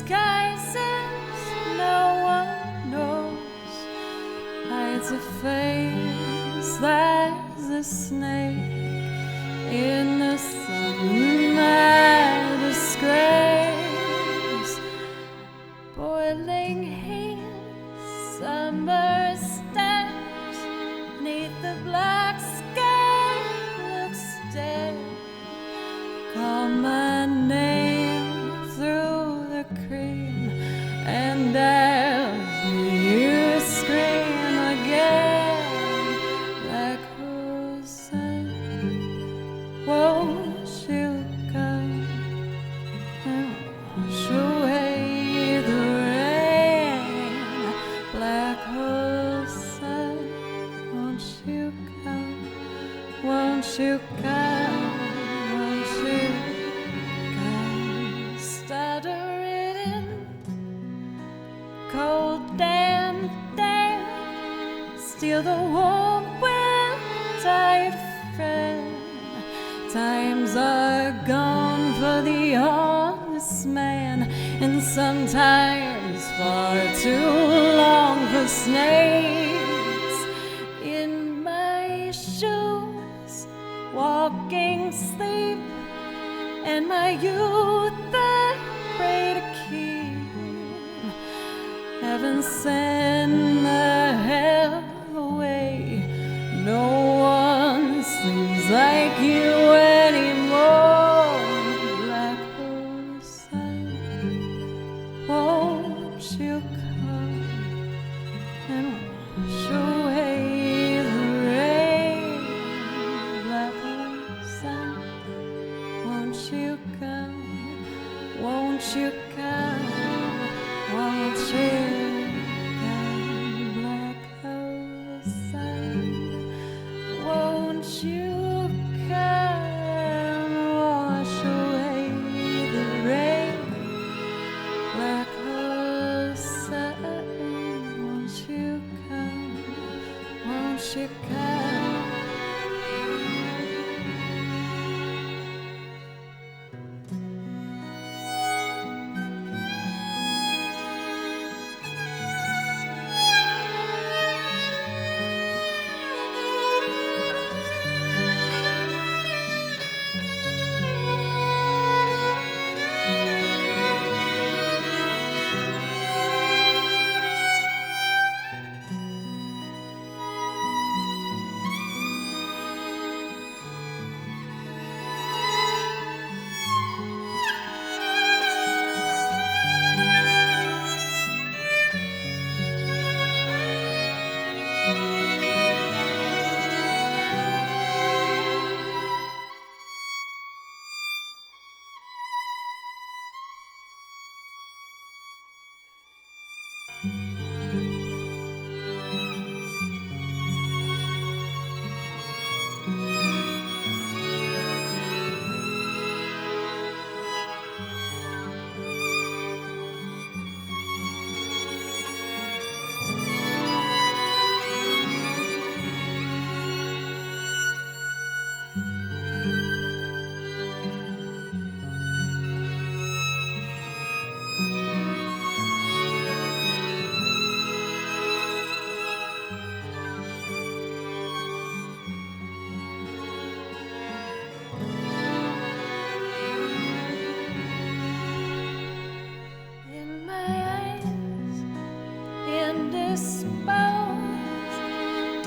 disguises no one knows, hides a face that's a snake in the sun that disgrace. Boiling heat, summer steps, neath the black sky looks dead. Call my name through the cream, and I'll hear you scream again. Like who said, won't you come and wash away the rain? Black hole sun, won't you come? Won't you come? Won't you come? Stuttering, cold and damp, steal the warm wind, tired friend. Times are gone for the honest man, and sometimes far too long for snakes. In my shoes, walking sleep, and my youth I pray to keep. Heaven send the hell away. No one seems like you anymore. Black hole sun, won't you come and wash away the rain? Black hole sun, won't you come? Won't you come? Won't you come? Black hole sun, won't you come? Wash away the rain. Black hole sun, won't you come? Won't you come?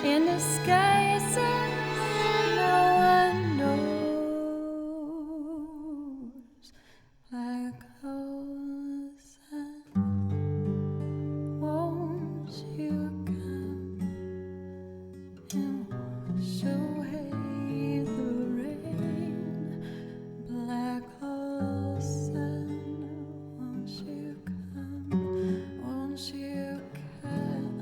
In disguises no one knows. Black hole sun, won't you come and wash away the rain? Black hole sun, won't you come? Won't you come?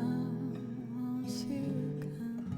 Won't you come?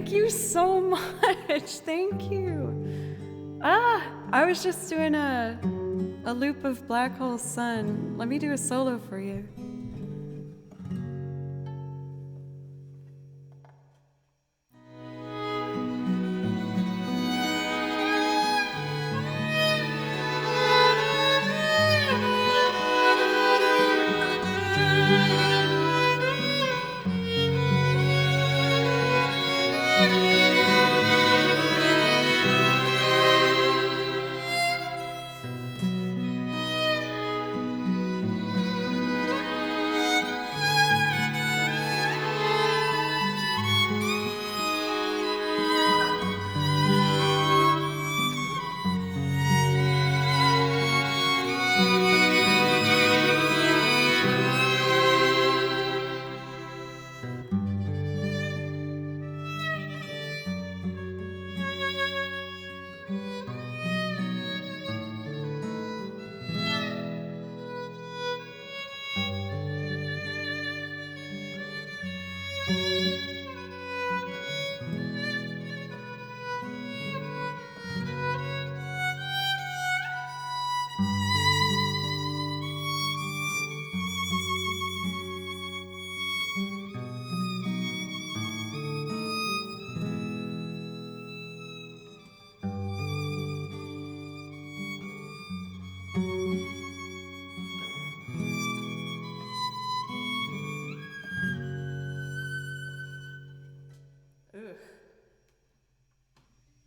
Thank you so much. Thank you. I was just doing a loop of Black Hole Sun. Let me do a solo for you.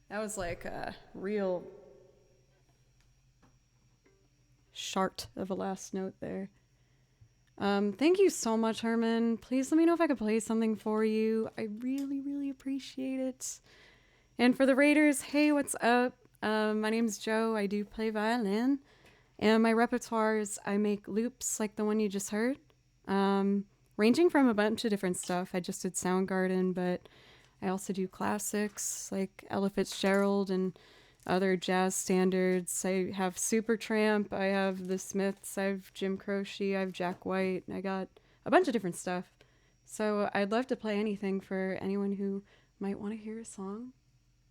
That was like a real shart of a last note there. Thank you so much, Herman. Please let me know if I could play something for you. I really, really appreciate it. And for the Raiders, hey, what's up? My name's Joe. I do play violin. And my repertoire is I make loops like the one you just heard, ranging from a bunch of different stuff. I just did Soundgarden, but I also do classics like Ella Fitzgerald and other jazz standards. I have Supertramp, I have The Smiths, I have Jim Croce, I have Jack White. I got a bunch of different stuff. So I'd love to play anything for anyone who might want to hear a song.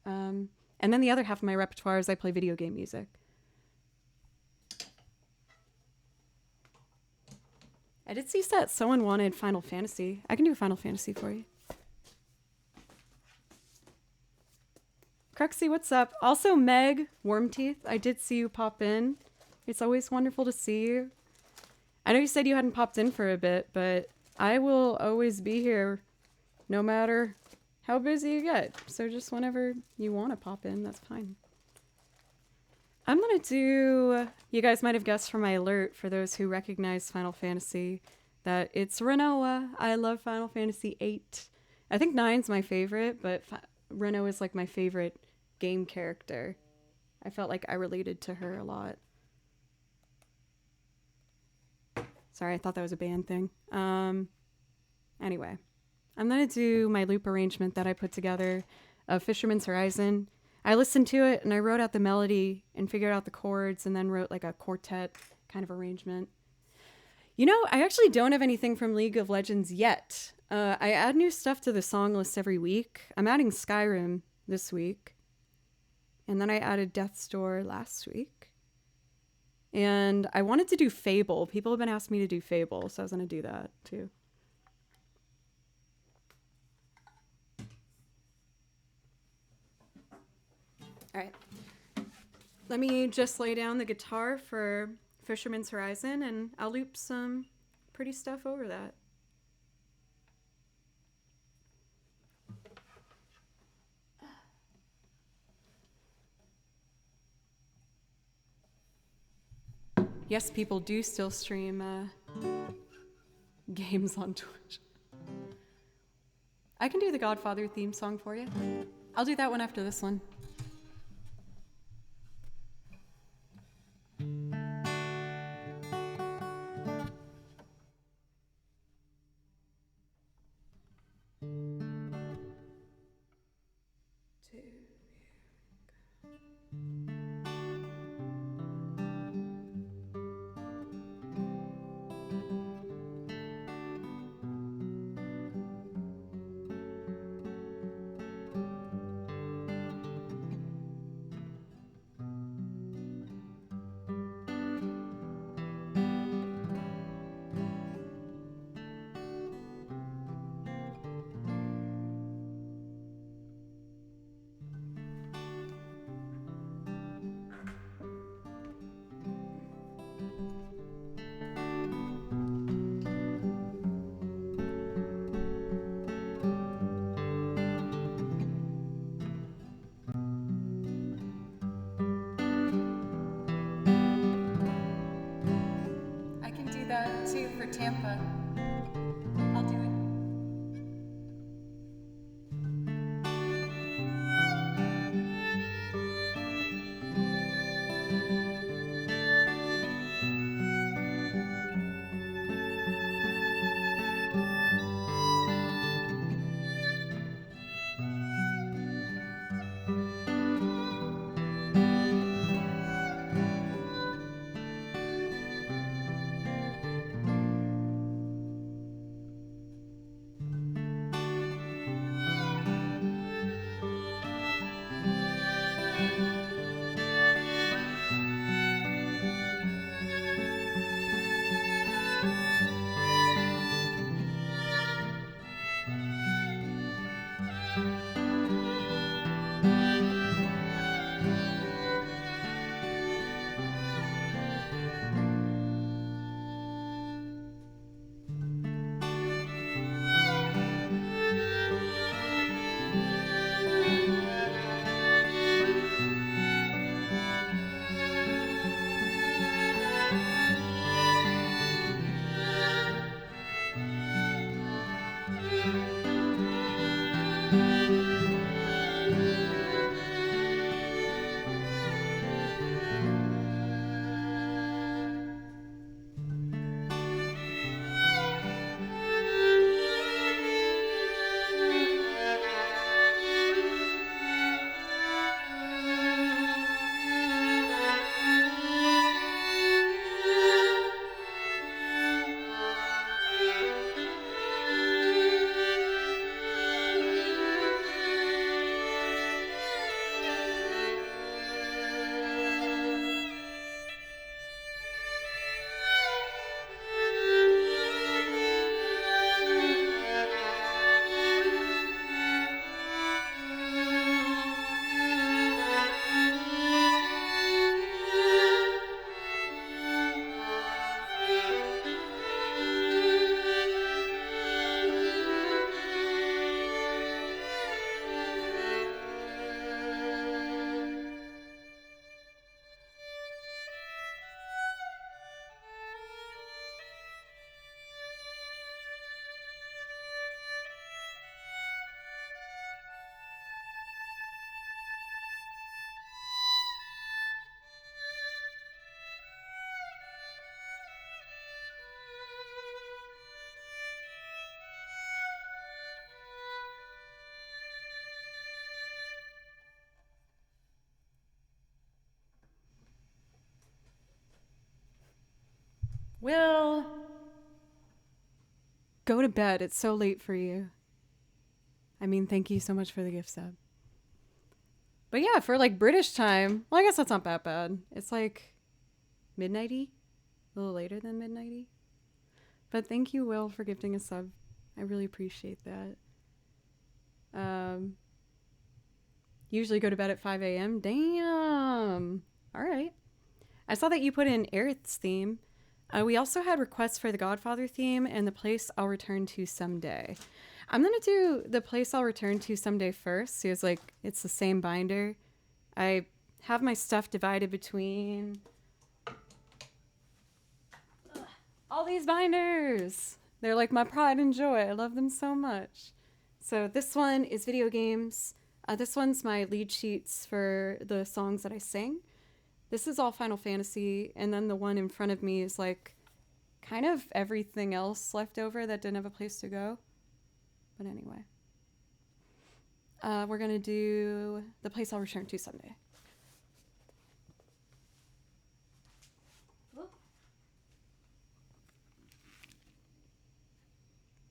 And then the other half of my repertoire is I play video game music. I did see that someone wanted Final Fantasy. I can do Final Fantasy for you. Cruxy, what's up? Also, Meg, Wormteeth, I did see you pop in. It's always wonderful to see you. I know you said you hadn't popped in for a bit, but I will always be here no matter how busy you get. So just whenever you want to pop in, that's fine. I'm going to do, you guys might have guessed from my alert, for those who recognize Final Fantasy, that it's Renoa. I love Final Fantasy 8. I think 9's my favorite, but Renoa is like my favorite game character. I felt like I related to her a lot. Sorry, I thought that was a band thing. Anyway, I'm going to do my loop arrangement that I put together of Fisherman's Horizon. I listened to it and I wrote out the melody and figured out the chords and then wrote like a quartet kind of arrangement. You know, I actually don't have anything from League of Legends yet. I add new stuff to the song list every week. I'm adding Skyrim this week. And then I added Death's Door last week. And I wanted to do Fable. People have been asking me to do Fable, so I was going to do that too. All right. Let me just lay down the guitar for Fisherman's Horizon, and I'll loop some pretty stuff over that. Yes, people do still stream games on Twitch. I can do the Godfather theme song for you. I'll do that one after this one. for Tampa. I'll do it. Will, go to bed. It's so late for you. I mean, thank you so much for the gift sub. But yeah, for like British time, well, I guess that's not that bad. It's like midnighty, a little later than midnighty. But thank you, Will, for gifting a sub. I really appreciate that. Usually go to bed at 5 a.m. Damn. All right. I saw that you put in Aerith's theme. We also had requests for the Godfather theme and the place I'll return to someday. I'm going to do the place I'll return to someday first. So it's the same binder. I have my stuff divided between all these binders. They're like my pride and joy. I love them so much. So this one is video games. This one's my lead sheets for the songs that I sing. This is all Final Fantasy, and then the one in front of me is like kind of everything else left over that didn't have a place to go. But anyway. We're going to do the place I'll return to someday.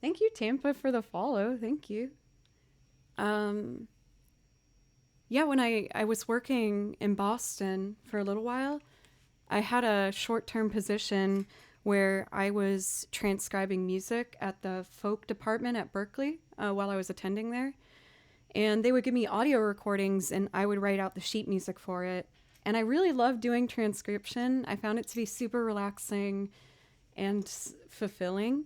Thank you, Tampa, for the follow. Thank you. Yeah, when I was working in Boston for a little while, I had a short-term position where I was transcribing music at the folk department at Berkeley while I was attending there. And they would give me audio recordings and I would write out the sheet music for it. And I really loved doing transcription. I found it to be super relaxing and fulfilling.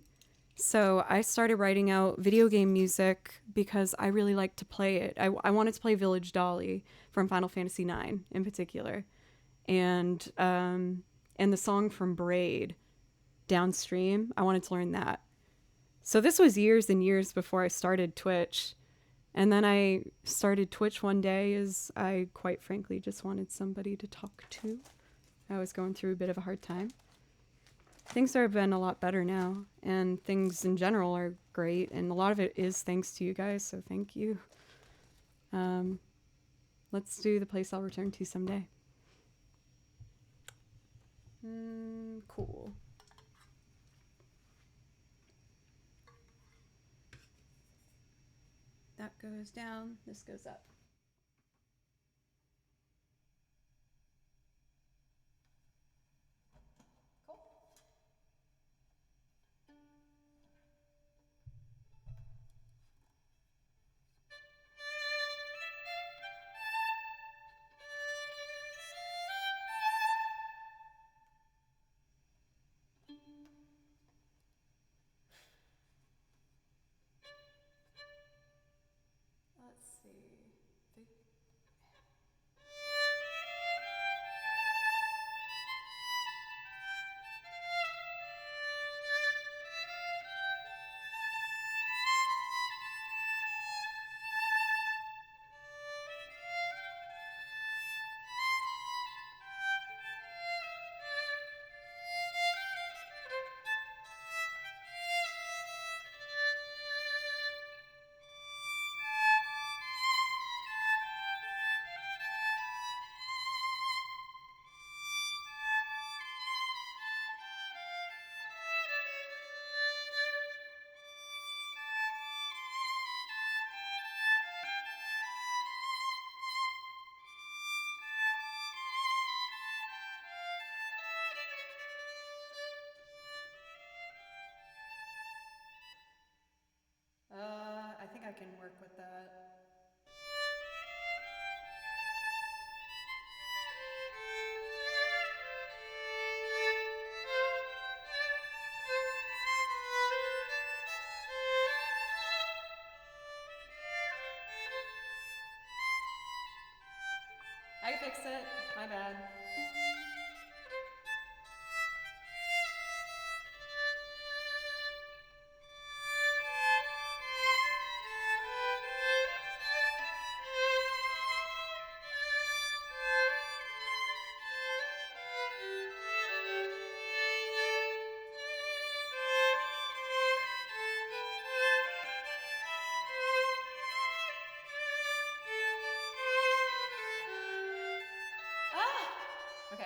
So I started writing out video game music because I really liked to play it. I wanted to play Village Dolly from Final Fantasy IX in particular. And the song from Braid. downstream. I wanted to learn that. So this was years and years before I started Twitch. And then I started Twitch one day as I quite frankly just wanted somebody to talk to. I was going through a bit of a hard time. Things have been a lot better now, and things in general are great, and a lot of it is thanks to you guys, so thank you. Let's do the place I'll return to someday. Cool. That goes down, this goes up. Let's see. I think I can work with that. I can fix it. My bad. Okay.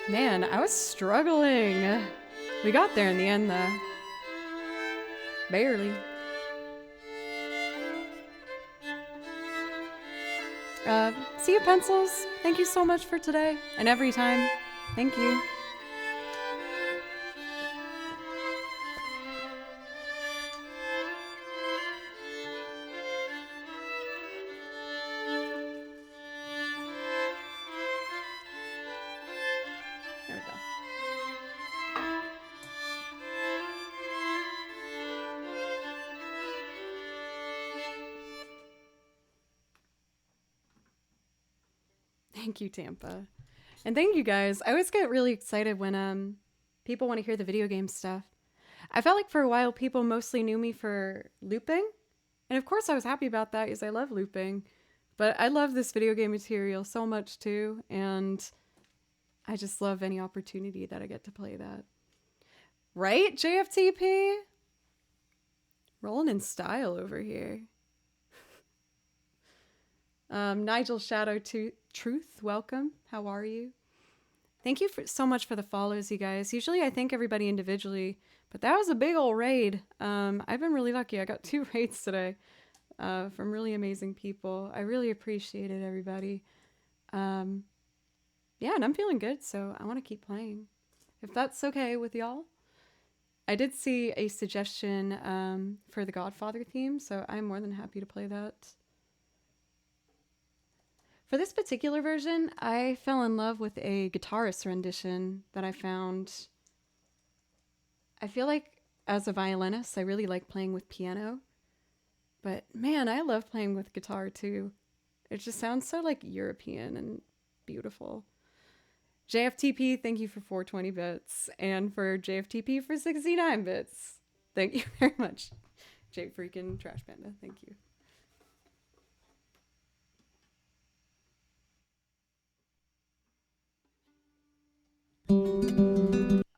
Man, I was struggling. We got there in the end, though. Barely. See you, pencils. Thank you so much for today and every time. Thank you. There we go. Thank you, Tampa. And thank you guys. I always get really excited when people want to hear the video game stuff. I felt like for a while people mostly knew me for looping. And of course I was happy about that because I love looping. But I love this video game material so much too. And I just love any opportunity that I get to play that. Right, JFTP? Rolling in style over here. Nigel Shadow Truth, welcome. How are you? Thank you so much for the follows, you guys. Usually I thank everybody individually, but that was a big old raid. I've been really lucky. I got 2 raids today from really amazing people. I really appreciate it, everybody. Yeah, and I'm feeling good, so I want to keep playing. If that's okay with y'all. I did see a suggestion for the Godfather theme, so I'm more than happy to play that. For this particular version, I fell in love with a guitarist rendition that I found. I feel like as a violinist, I really like playing with piano. But man, I love playing with guitar too. It just sounds so like European and beautiful. JFTP, thank you for 420 bits. And for JFTP for 69 bits. Thank you very much. J freaking Trash Panda, thank you. Oh,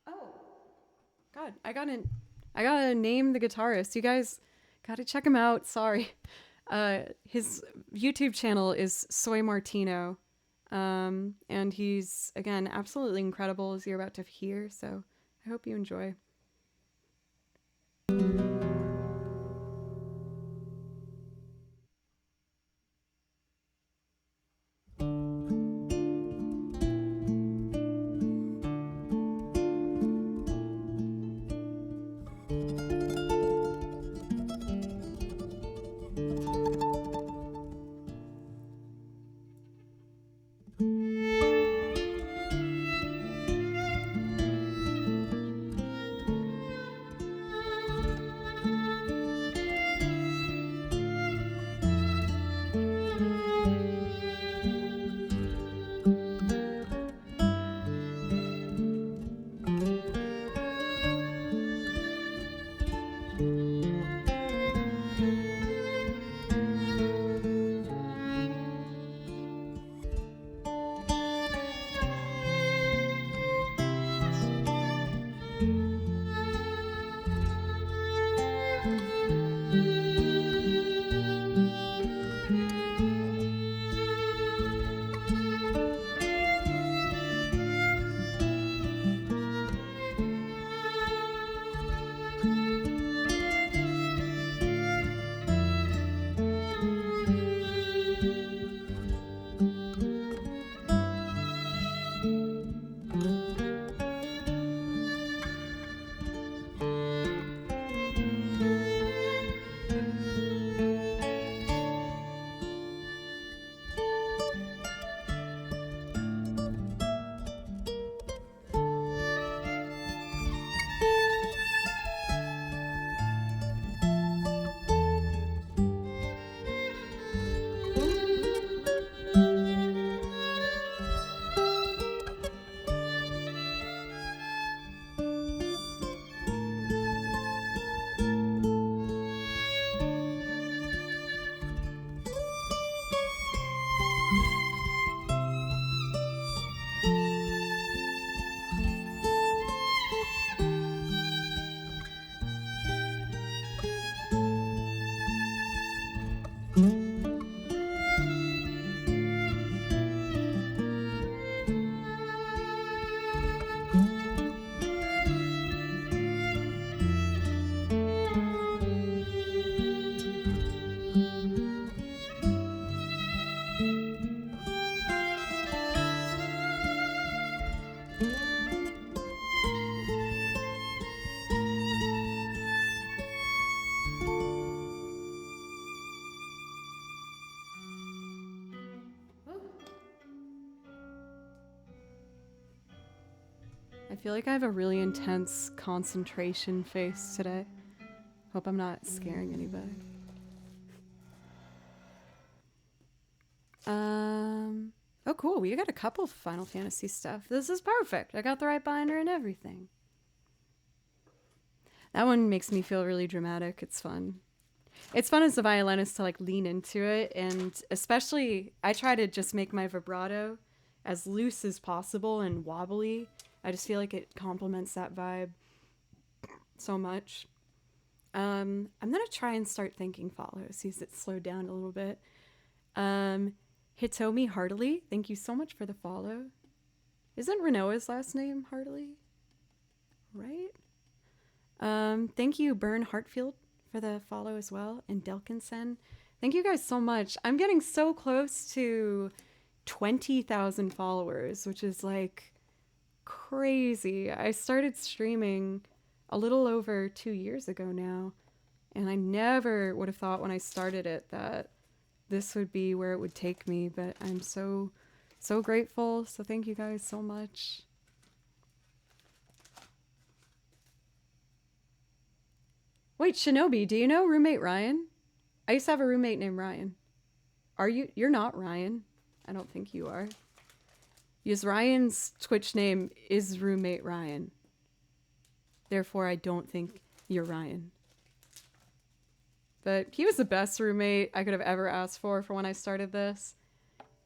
God, I gotta name the guitarist. You guys gotta check him out. Sorry. His YouTube channel is Soy Martino. And he's, again, absolutely incredible as you're about to hear. So I hope you enjoy. I feel like I have a really intense concentration face today. Hope I'm not scaring anybody. Oh cool, we got a couple Final Fantasy stuff. This is perfect. I got the right binder and everything. That one makes me feel really dramatic. It's fun. It's fun as a violinist to like lean into it, and especially I try to just make my vibrato as loose as possible and wobbly. I just feel like it complements that vibe so much. I'm gonna try and start thinking follows. See if it slowed down a little bit. Hitomi Heartily, thank you so much for the follow. Isn't Renoa's last name Heartily? Right? Thank you, Bern Hartfield, for the follow as well, and Delkinson. Thank you guys so much. I'm getting so close to 20,000 followers, which is like crazy. I started streaming a little over 2 years ago now, and I never would have thought when I started it that this would be where it would take me, but I'm so grateful. So thank you guys so much. Wait, Shinobi, do you know roommate Ryan? I used to have a roommate named Ryan. You're not Ryan. I don't think you are. Because Ryan's Twitch name is roommate Ryan. Therefore, I don't think you're Ryan. But he was the best roommate I could have ever asked for when I started this.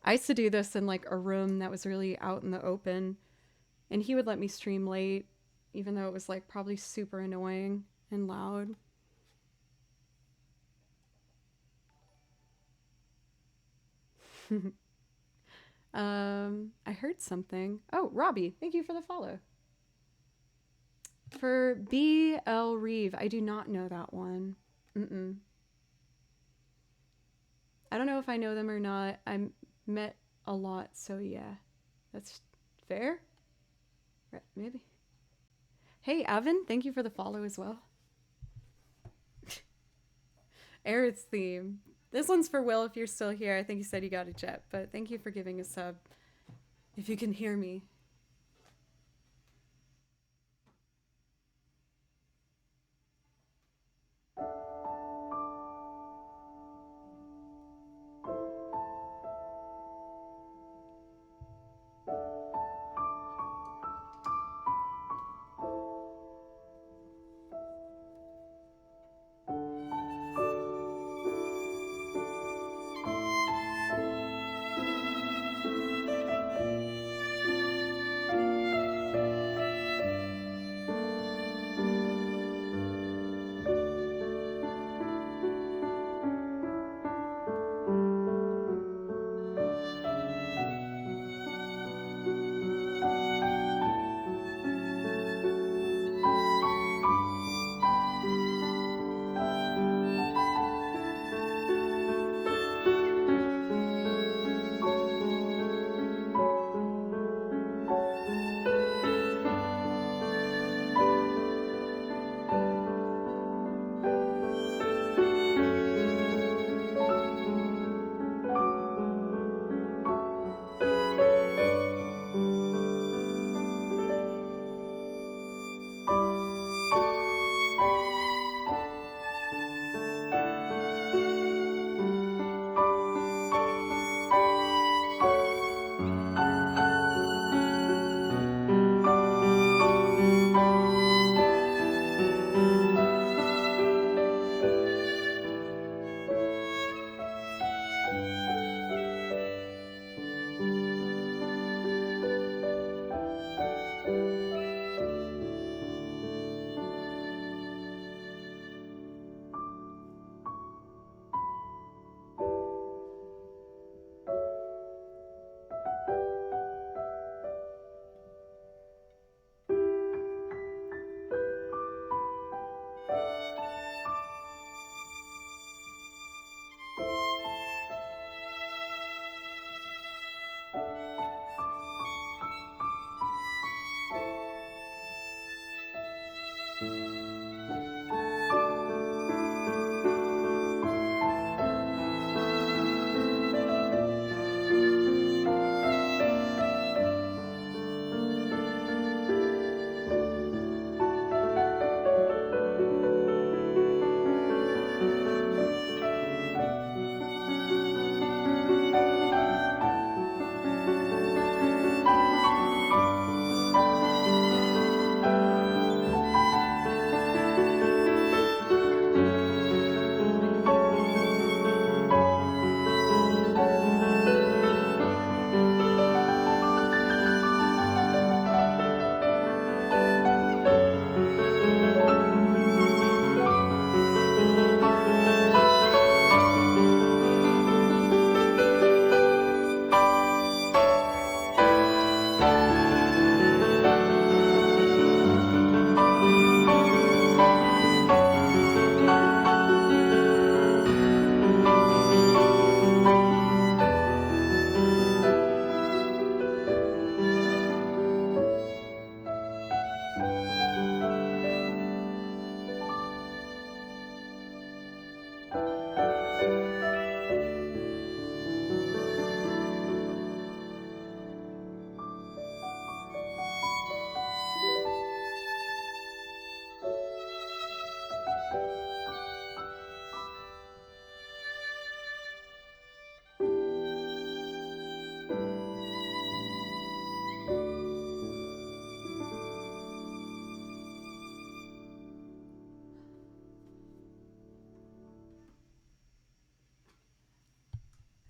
I used to do this in like a room that was really out in the open. And he would let me stream late, even though it was like probably super annoying and loud. I heard something. Oh, Robbie, thank you for the follow. For B.L. Reeve, I do not know that one. I don't know if I know them or not. I met a lot, so yeah. That's fair? Right, maybe. Hey, Evan, thank you for the follow as well. Aerith's theme. This one's for Will if you're still here. I think you said you got a jet, but thank you for giving a sub. If you can hear me.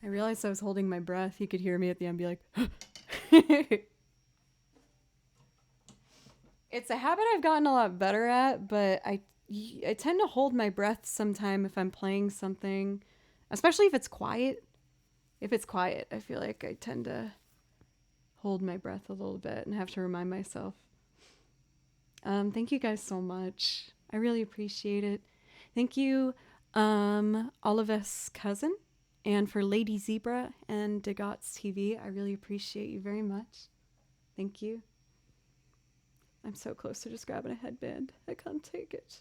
I realized I was holding my breath. You could hear me at the end be like, it's a habit I've gotten a lot better at, but I tend to hold my breath sometime if I'm playing something, especially if it's quiet. If it's quiet, I feel like I tend to hold my breath a little bit and have to remind myself. Thank you guys so much. I really appreciate it. Thank you, Olive's cousin, and for Lady Zebra and Degot's TV. I really appreciate you very much. Thank you. I'm so close to just grabbing a headband. I can't take it.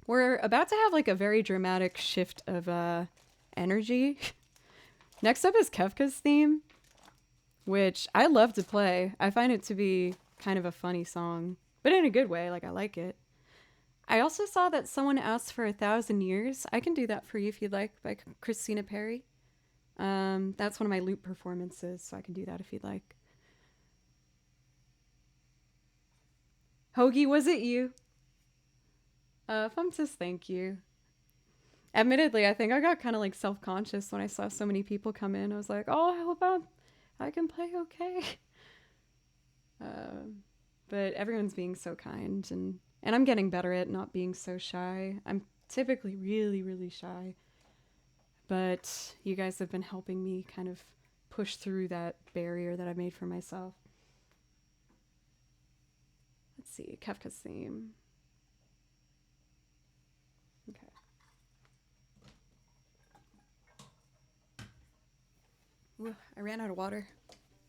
We're about to have like a very dramatic shift of energy. Next up is Kefka's theme, which I love to play. I find it to be kind of a funny song, but in a good way. Like, I like it. I also saw that someone asked for 1,000 Years. I can do that for you if you'd like, by Christina Perry. That's one of my loop performances, so I can do that if you'd like. Hoagie, was it you? Fum says thank you. Admittedly, I think I got kind of like self-conscious when I saw so many people come in. I was like, oh, I hope I can play okay. But everyone's being so kind, and I'm getting better at not being so shy. I'm typically really, really shy. But you guys have been helping me kind of push through that barrier that I made for myself. Let's see, Kefka's theme. Okay. Ooh, I ran out of water.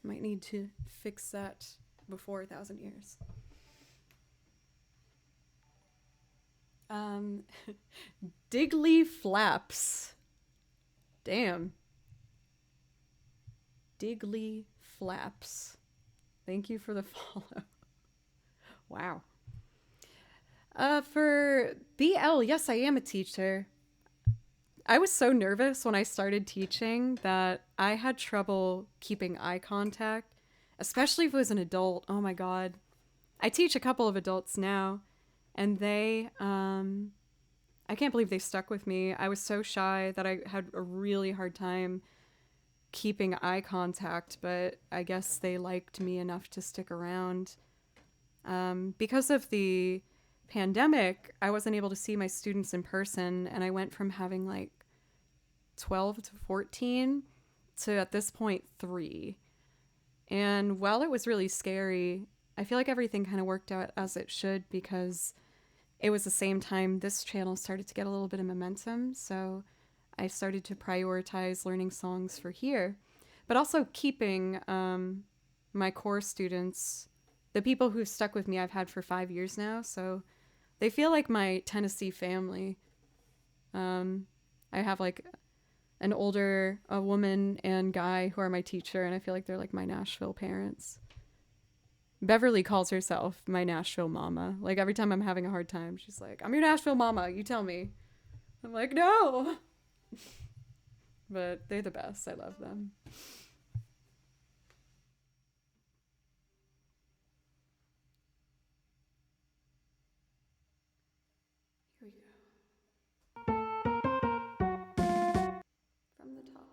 Might need to fix that before 1,000 Years. Diggly Flaps. Damn. Diggly Flaps. Thank you for the follow. Wow. For BL, yes, I am a teacher. I was so nervous when I started teaching that I had trouble keeping eye contact, especially if it was an adult. Oh my God. I teach a couple of adults now, and they, I can't believe they stuck with me. I was so shy that I had a really hard time keeping eye contact, but I guess they liked me enough to stick around. Because of the pandemic, I wasn't able to see my students in person, and I went from having like 12 to 14 to, at this point, 3. And while it was really scary, I feel like everything kind of worked out as it should, because it was the same time this channel started to get a little bit of momentum. So I started to prioritize learning songs for here, but also keeping my core students, the people who've stuck with me, I've had for 5 years now. So they feel like my Tennessee family. I have like a woman and guy who are my teacher, and I feel like they're like my Nashville parents. Beverly calls herself my Nashville mama. Like, every time I'm having a hard time, she's like, I'm your Nashville mama, you tell me. I'm like, no. But they're the best. I love them. Here we go. From the top.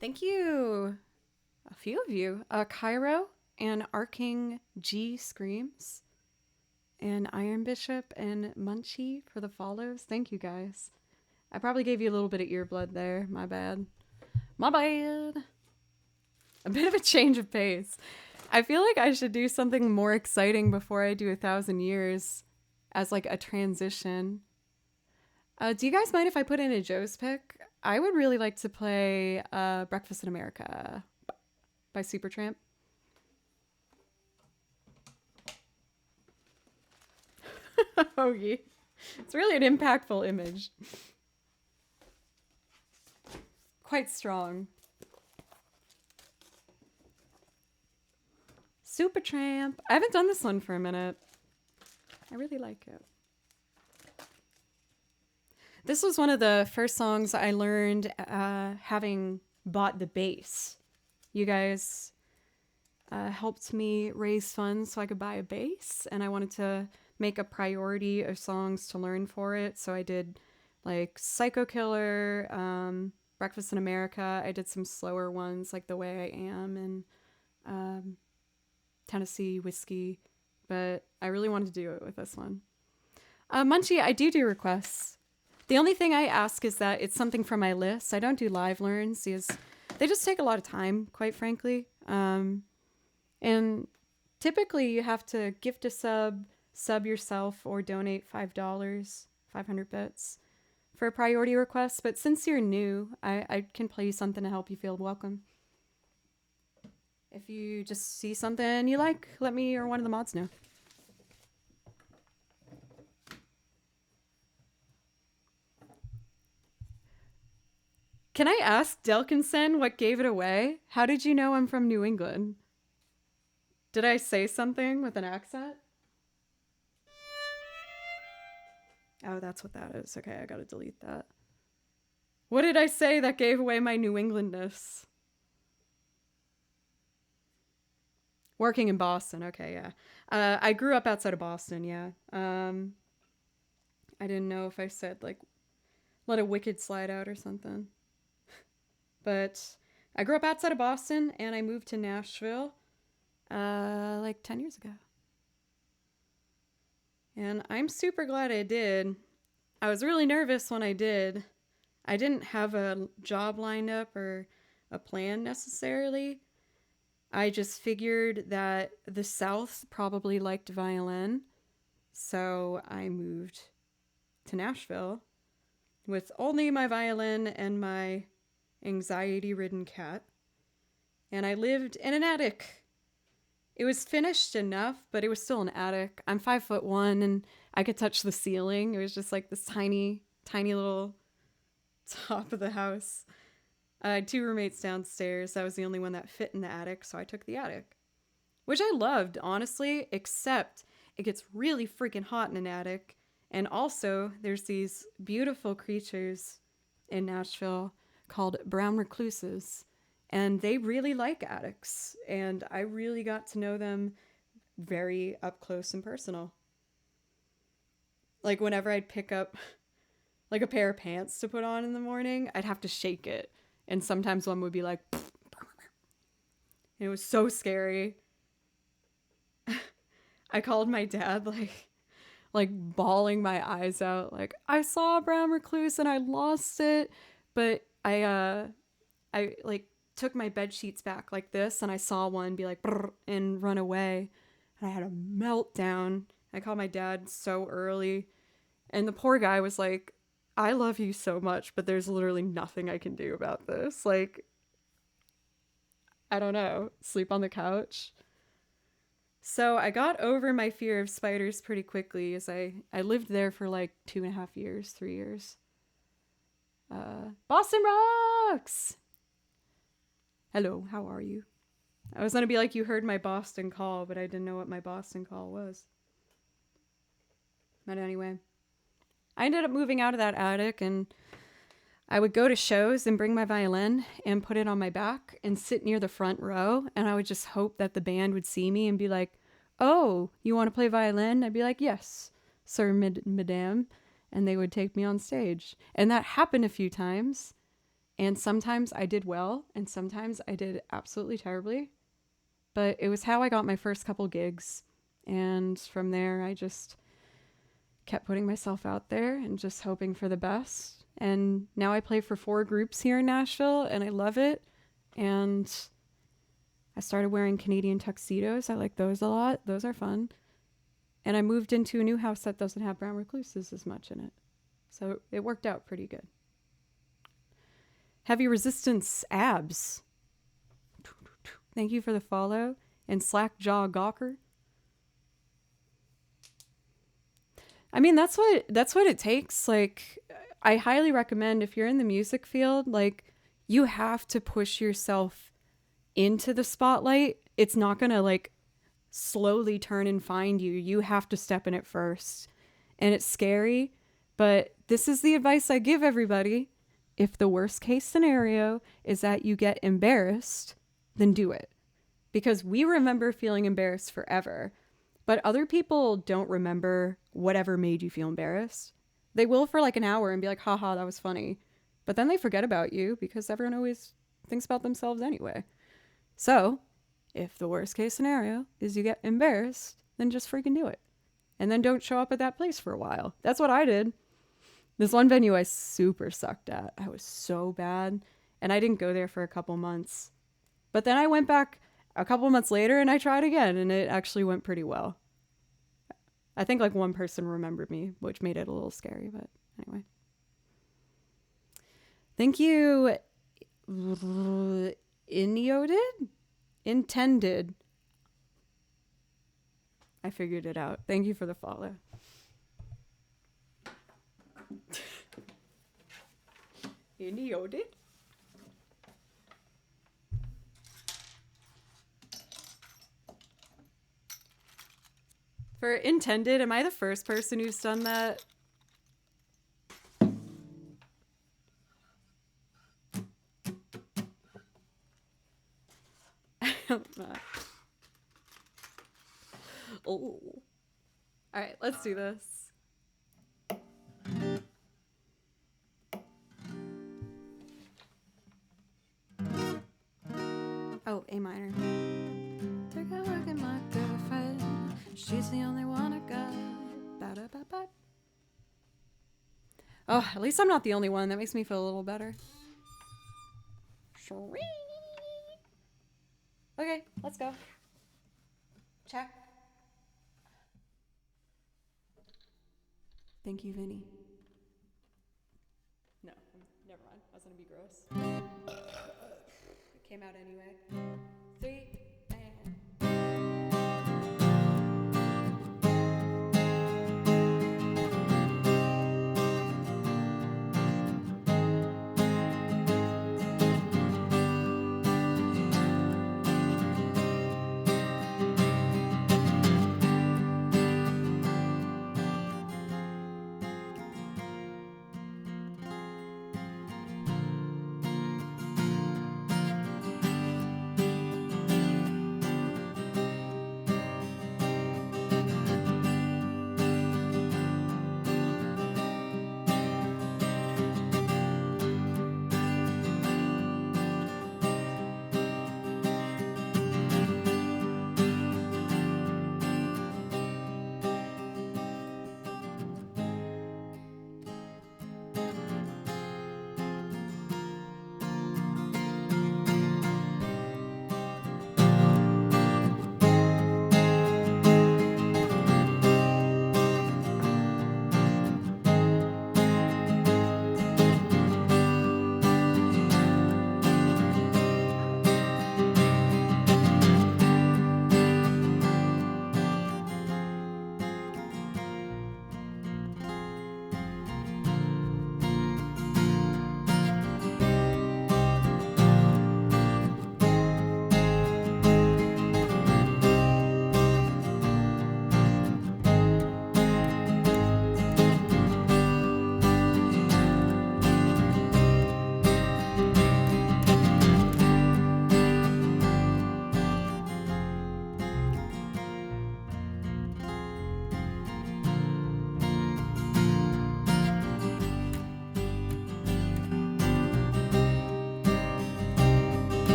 Thank you, a few of you. Cairo and Arcing G Screams, and Iron Bishop and Munchie for the follows. Thank you guys. I probably gave you a little bit of earblood there. My bad. My bad. A bit of a change of pace. I feel like I should do something more exciting before I do 1,000 Years as like a transition. Do you guys mind if I put in a Joe's pick? I would really like to play Breakfast in America by Supertramp. Oh, yeah. It's really an impactful image. Quite strong. Supertramp. I haven't done this one for a minute. I really like it. This was one of the first songs I learned having bought the bass. You guys helped me raise funds so I could buy a bass, and I wanted to make a priority of songs to learn for it. So I did like Psycho Killer, Breakfast in America. I did some slower ones like The Way I Am and Tennessee Whiskey, but I really wanted to do it with this one. Munchie, I do requests. The only thing I ask is that it's something from my list. I don't do live learns because they just take a lot of time, quite frankly. And typically you have to gift a sub yourself, or donate $5, 500 bits for a priority request. But since you're new, I can play you something to help you feel welcome. If you just see something you like, let me or one of the mods know. Can I ask Delkinson what gave it away? How did you know I'm from New England? Did I say something with an accent? Oh, that's what that is. Okay, I gotta delete that. What did I say that gave away my New Englandness? Working in Boston. Okay, yeah. I grew up outside of Boston, yeah. I didn't know if I said, like, let a wicked slide out or something. But I grew up outside of Boston, and I moved to Nashville like 10 years ago. And I'm super glad I did. I was really nervous when I did. I didn't have a job lined up or a plan necessarily. I just figured that the South probably liked violin. So I moved to Nashville with only my violin and my anxiety-ridden cat. And I lived in an attic. It was finished enough, but it was still an attic. I'm 5'1" and I could touch the ceiling. It was just like this tiny, tiny little top of the house. I had 2 roommates downstairs. I was the only one that fit in the attic, so I took the attic. Which I loved, honestly, except it gets really freaking hot in an attic. And also, there's these beautiful creatures in Nashville called brown recluses. And they really like attics. And I really got to know them very up close and personal. Like whenever I'd pick up like a pair of pants to put on in the morning, I'd have to shake it. And sometimes one would be like, and it was so scary. I called my dad like bawling my eyes out. Like, I saw a brown recluse and I lost it. But I like took my bed sheets back like this, and I saw one be like and run away, and I had a meltdown. I called my dad so early, and the poor guy was like, I love you so much, but there's literally nothing I can do about this. Like, I don't know, sleep on the couch. So I got over my fear of spiders pretty quickly, as I lived there for like 2.5 years, 3 years. Boston rocks! Hello, how are you? I was gonna be like, you heard my Boston call, but I didn't know what my Boston call was. But anyway, I ended up moving out of that attic, and I would go to shows and bring my violin and put it on my back and sit near the front row. And I would just hope that the band would see me and be like, "Oh, you want to play violin?" I'd be like, "Yes, sir, madame." And they would take me on stage. And that happened a few times. And sometimes I did well, and sometimes I did absolutely terribly. But it was how I got my first couple gigs. And from there, I just kept putting myself out there and just hoping for the best. And now I play for 4 groups here in Nashville, and I love it. And I started wearing Canadian tuxedos. I like those a lot. Those are fun. And I moved into a new house that doesn't have brown recluses as much in it. So it worked out pretty good. Heavy resistance abs. Thank you for the follow. And slack jaw gawker. I mean, that's what it takes. Like, I highly recommend if you're in the music field, like, you have to push yourself into the spotlight. It's not going to like slowly turn and find you. You have to step in it first. And it's scary, but this is the advice I give everybody. If the worst case scenario is that you get embarrassed, then do it. Because we remember feeling embarrassed forever, but other people don't remember whatever made you feel embarrassed. They will for like an hour and be like, haha, that was funny. But then they forget about you because everyone always thinks about themselves anyway. So if the worst case scenario is you get embarrassed, then just freaking do it. And then don't show up at that place for a while. That's what I did. This one venue I super sucked at. I was so bad. And I didn't go there for a couple months. But then I went back a couple months later and I tried again. And it actually went pretty well. I think like one person remembered me, which made it a little scary. But anyway. Thank you. Intended. I figured it out. Thank you for the follow. Idioted. For intended, am I the first person who's done that? I don't know. Oh. All right, let's do this. Oh, A minor. Take a look at my girlfriend. She's the only one I got. Ba-da-ba-ba. Oh, at least I'm not the only one. That makes me feel a little better. Okay, let's go. Check. Thank you, Vinny. No, never mind. I was gonna be gross. It came out anyway. 3 and...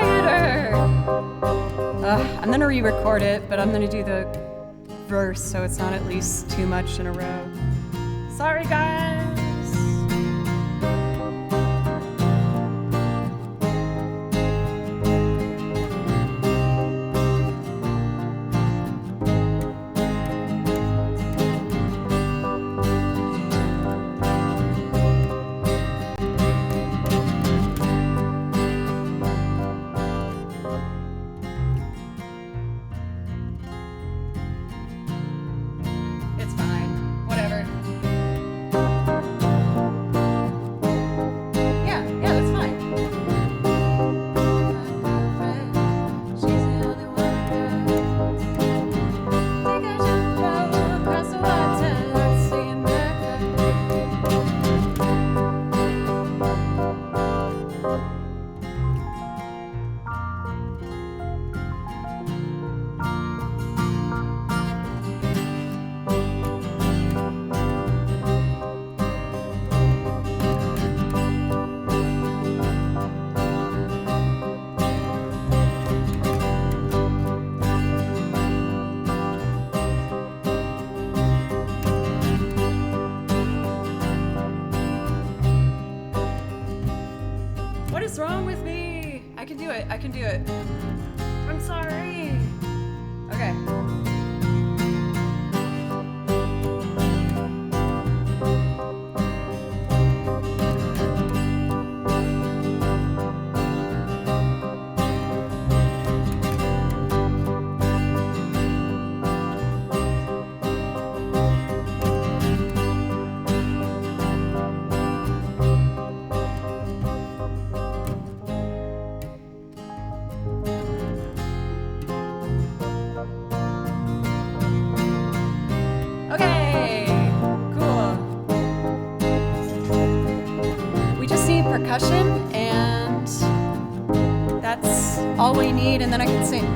later. I'm gonna re-record it, but I'm gonna do the verse so it's not at least too much in a row. Sorry, guys. It's fine. Whatever. Yeah, that's fine. She's the only one I got. Think I should go across the water like see America. What is wrong with me? I can do it. I'm sorry. Okay. Okay, cool. We just need percussion, and that's all we need, and then I can sing.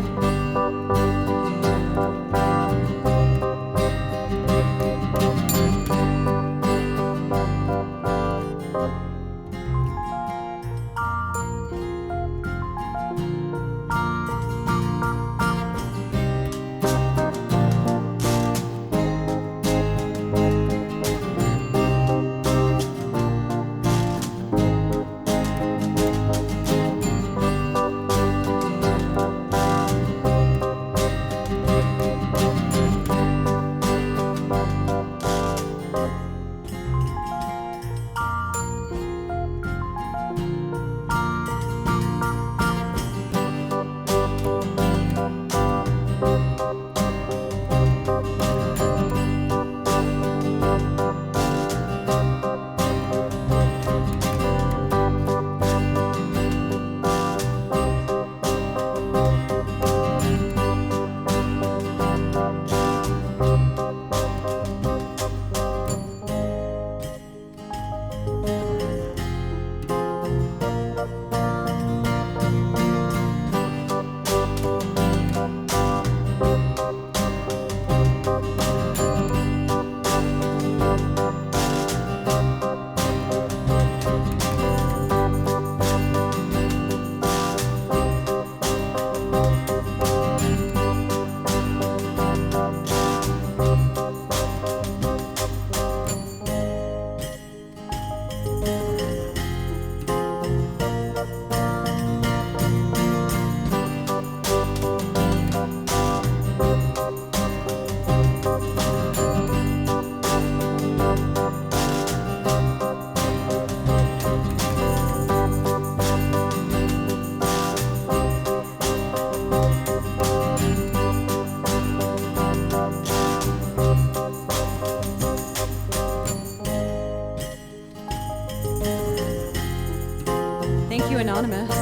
Thank you, Anonymous.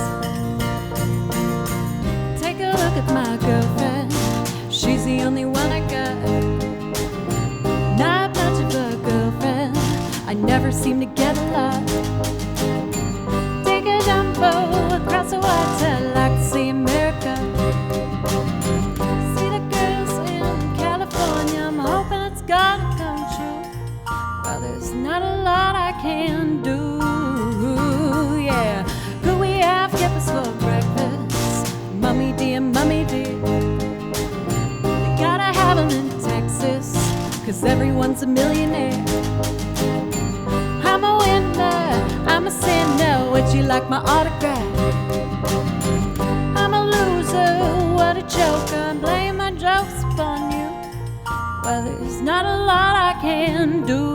Take a look at my girlfriend. She's the only one I got. Not much of a girlfriend. I never seem to get a lot. Take a jumbo across the water like to see America. See the girls in California. I'm hoping it's gonna come true. Well, there's not a lot I can do. Yeah. Could we have kippers for breakfast? 'cause everyone's a millionaire. I'm a winner, I'm a sinner, would you like my autograph? I'm a loser, what a joke, I blame my jokes upon you. Well, there's not a lot I can do.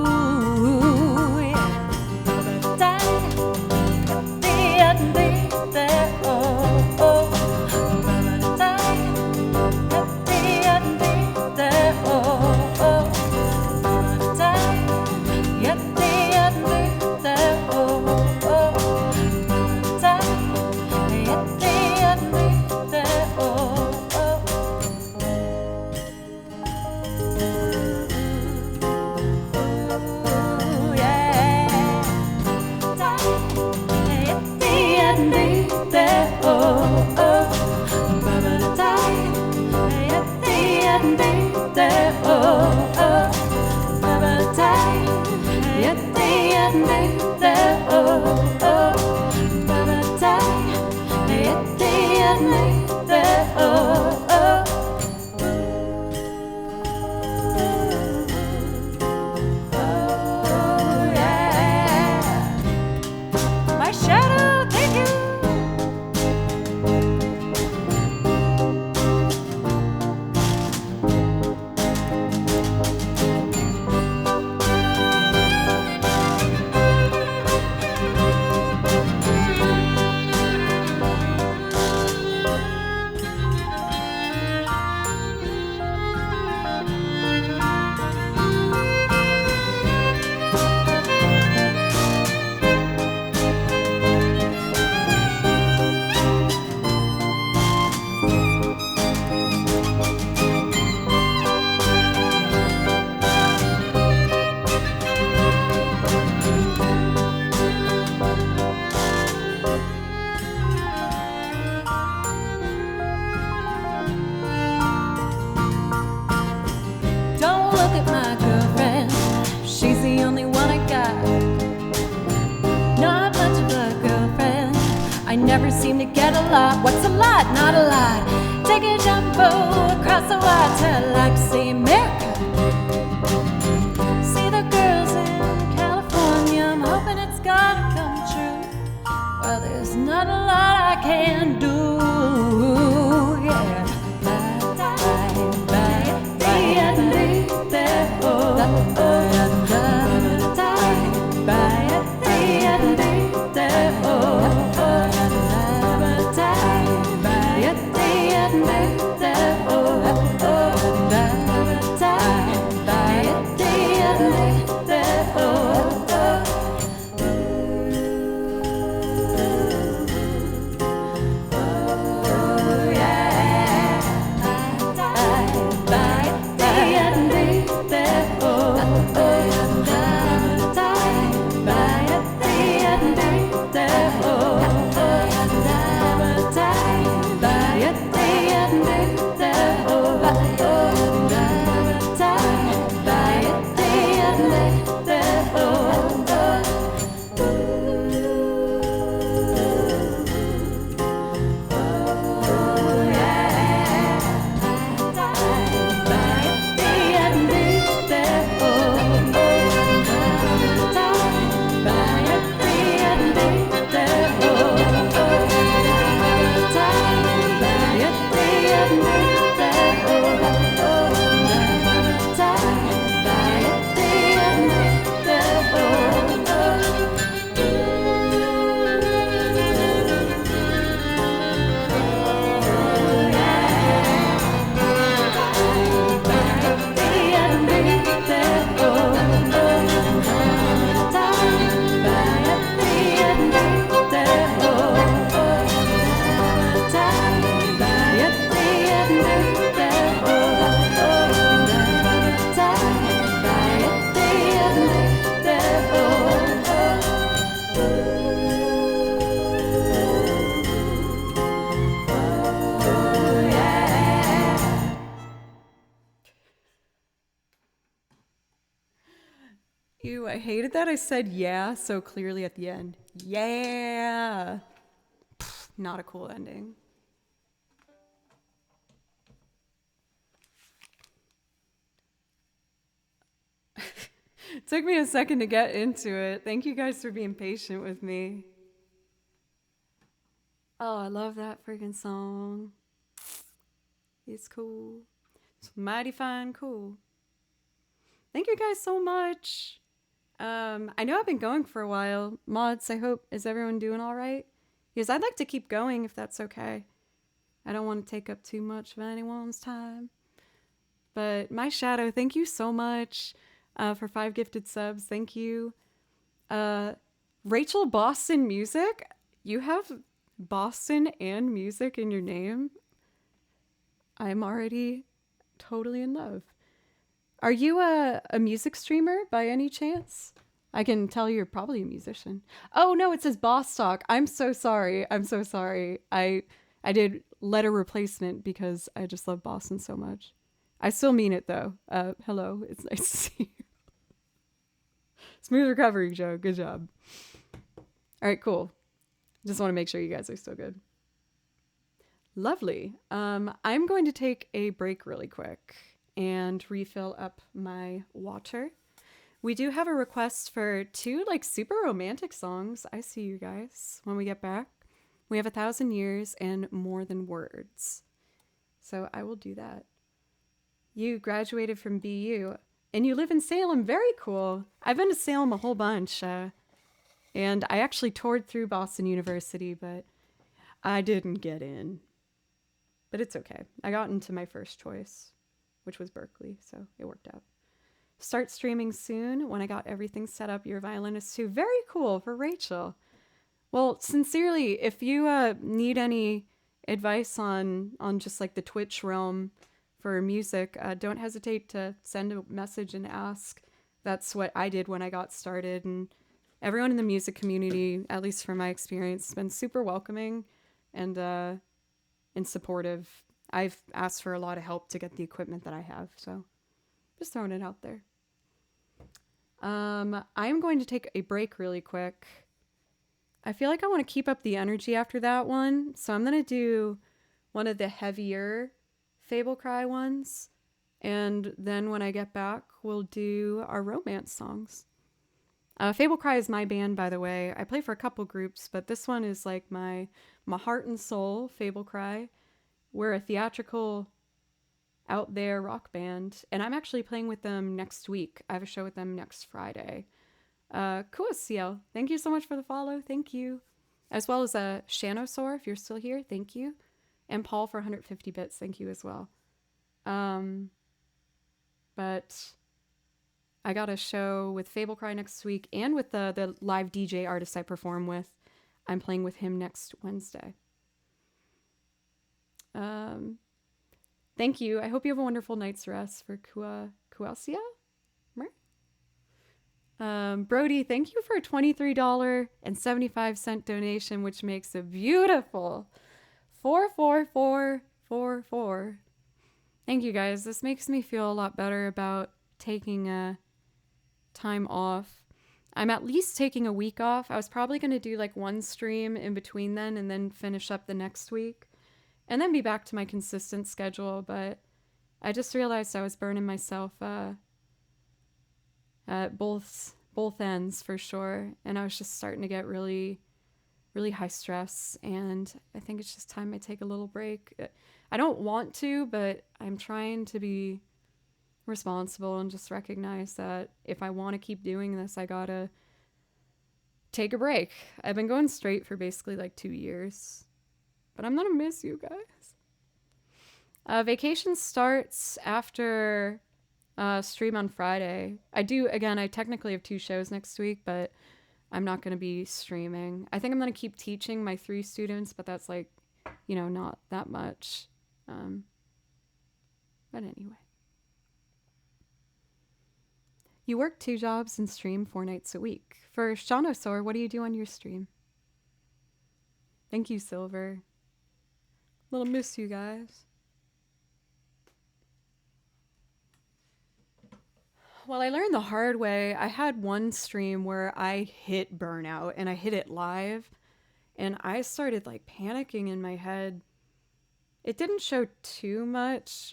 Never seem to get a lot. What's a lot? Not a lot. Take a jumbo across the water like to see America. See the girls in California. I'm hoping it's gonna come true. Well, there's not a lot I can do. Yeah. Ew, I hated that I said yeah so clearly at the end. Yeah. Pfft, not a cool ending. Took me a second to get into it. Thank you guys for being patient with me. Oh, I love that freaking song. It's cool. It's mighty fine cool. Thank you guys so much. I know I've been going for a while. Mods, I hope, is everyone doing all right? Because I'd like to keep going if that's okay. I don't want to take up too much of anyone's time. But my shadow, thank you so much for 5 gifted subs. Thank you. Rachel Boston Music. You have Boston and music in your name. I'm already totally in love. Are you a music streamer by any chance? I can tell you're probably a musician. Oh no, it says Boss Talk. I'm so sorry. I'm so sorry. I did letter replacement because I just love Boston so much. I still mean it though. Hello, it's nice to see you. Smooth recovery, Joe. Good job. All right, cool. Just want to make sure you guys are still good. Lovely. I'm going to take a break really quick and refill up my water. We do have a request for 2 like super romantic songs. I see you guys when we get back. We have 1,000 Years and More Than Words. So I will do that. You graduated from BU and you live in Salem. Very cool. I've been to Salem a whole bunch. And I actually toured through Boston University, but I didn't get in. But it's okay. I got into my first choice, which was Berkeley, so it worked out. Start streaming soon when I got everything set up. Your violinist too. Very cool for Rachel. Well, sincerely, if you need any advice on just like the Twitch realm for music, don't hesitate to send a message and ask. That's what I did when I got started, and everyone in the music community, at least from my experience, has been super welcoming and supportive. I've asked for a lot of help to get the equipment that I have, so just throwing it out there. I'm going to take a break really quick. I feel like I want to keep up the energy after that one, so I'm going to do one of the heavier Fable Cry ones, and then when I get back, we'll do our romance songs. Fable Cry is my band, by the way. I play for a couple groups, but this one is like my heart and soul, Fable Cry. We're a theatrical, out there rock band, and I'm actually playing with them next week. I have a show with them next Friday. Cool, CL. Thank you so much for the follow. Thank you. As well as Shanosaur, if you're still here, thank you. And Paul for 150 bits, thank you as well. But I got a show with Fable Cry next week, and with the live DJ artist I perform with. I'm playing with him next Wednesday. Thank you. I hope you have a wonderful night's rest for Kuasia? Brody, thank you for a $23.75 donation, which makes a beautiful 44444. Thank you guys. This makes me feel a lot better about taking time off. I'm at least taking a week off. I was probably going to do like one stream in between then and then finish up the next week and then be back to my consistent schedule. But I just realized I was burning myself at both ends for sure. And I was just starting to get really, really high stress. And I think it's just time I take a little break. I don't want to, but I'm trying to be responsible and just recognize that if I want to keep doing this, I gotta take a break. I've been going straight for basically like 2 years, but I'm gonna miss you guys. Vacation starts after stream on Friday. I technically have 2 shows next week, but I'm not gonna be streaming. I think I'm gonna keep teaching my 3 students, but that's like, not that much. But anyway. You work 2 jobs and stream 4 nights a week. For Shanosaur, what do you do on your stream? Thank you, Silver. Little miss you guys. Well, I learned the hard way. I had one stream where I hit burnout and I hit it live and I started like panicking in my head. It didn't show too much.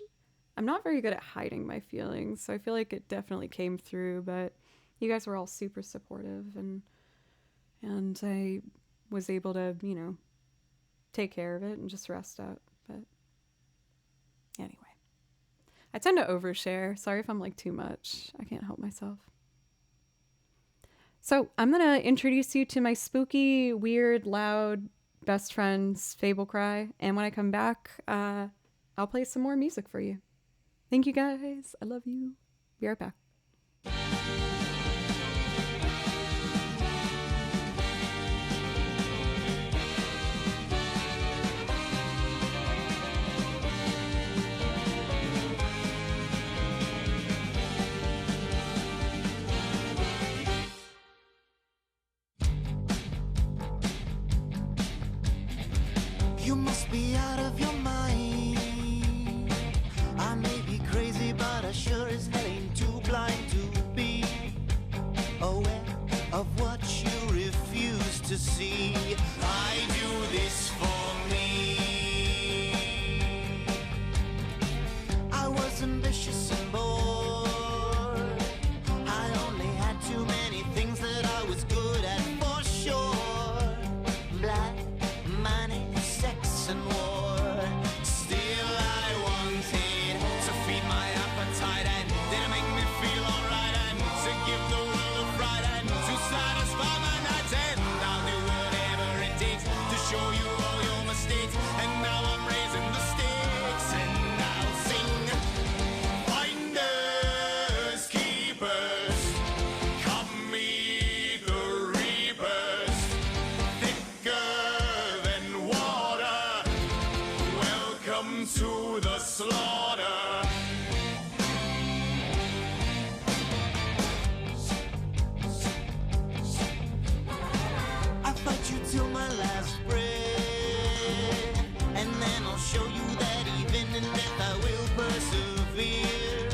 I'm not very good at hiding my feelings, so I feel like it definitely came through, but you guys were all super supportive, and I was able to, take care of it and just rest up. But anyway, I tend to overshare. Sorry if I'm like too much. I can't help myself. So I'm going to introduce you to my spooky, weird, loud best friend's Fable Cry. And when I come back, I'll play some more music for you. Thank you guys. I love you. Be right back. You must be out of your mind. I may be crazy, but I sure as hell ain't too blind to be aware of what you refuse to see. I do this for me. I was ambitious and bored. I only had too many things that I was good at, for sure. Black money, sex and war. Still I wanted to feed my appetite and then make me feel alright and to give the world a fright and to satisfy my nights, and I'll do whatever it takes to show you all your mistakes. And now I'm raising the stakes and I'll sing. Finders, keepers, come meet the reapers. Thicker than water, welcome to the slaughter. I fight you till my last breath, and then I'll show you that even in death I will persevere.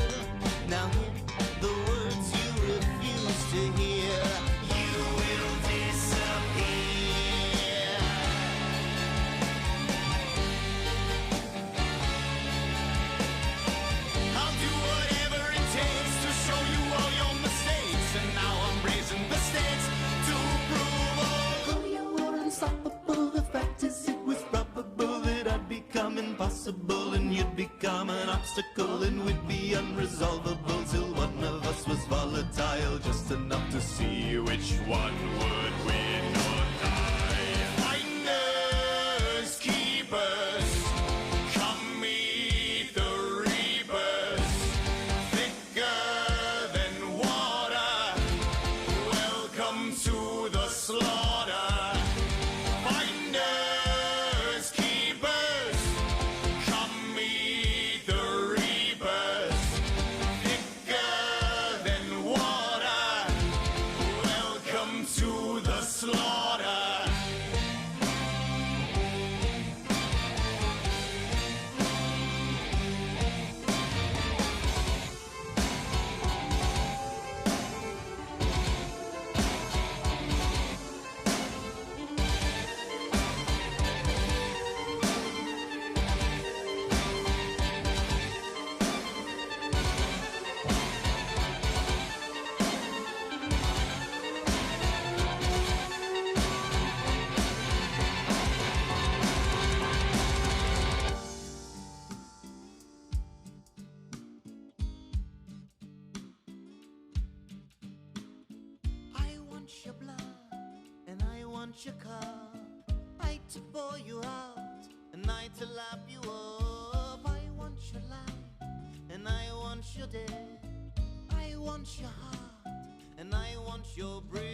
Now hear the words you refuse to hear. You will disappear. I'll do whatever it takes to show you all your mistakes, and now I'm raising the stakes to prove all. Though you were unstoppable, the fact is it was probable that I'd become impossible and you'd become an obstacle, and we'd be unresolvable till one of us was volatile, just enough to see which one would win or die. Finders, keepers, come meet the reapers. Thicker than water, welcome to the slaughter. Finders, keepers, come meet the reapers. Thicker than water, welcome to the slaughter. I want your blood, and I want your cup. I to pour you out, and I to lap you up. I want your life, and I want your death. I want your heart, and I want your breath.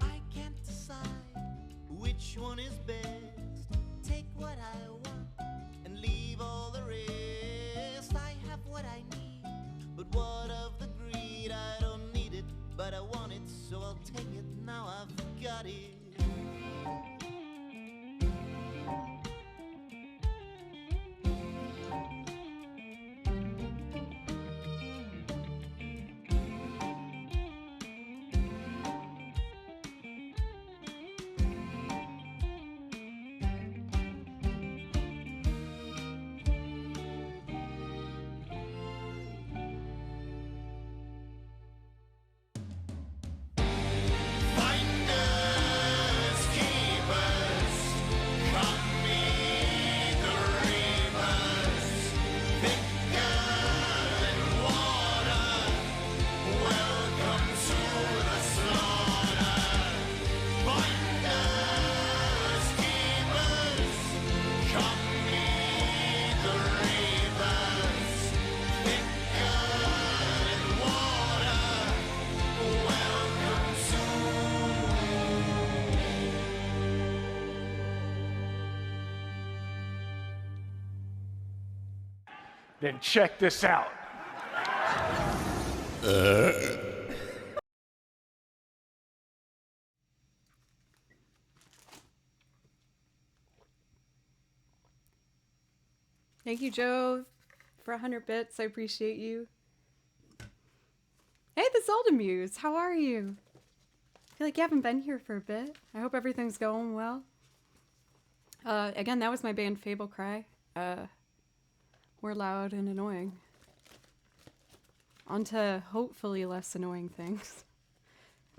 I can't decide which one is best. Take what I want and leave all the rest. I have what I need, but what of the greed? I don't need it, but I want it, so I'll take it. Now I've got it. Then check this out. Thank you, Joe, for 100 bits. I appreciate you. Hey, the Zelda Muse, how are you? I feel like you haven't been here for a bit. I hope everything's going well. Again, that was my band Fable Cry. We're loud and annoying. On to hopefully less annoying things.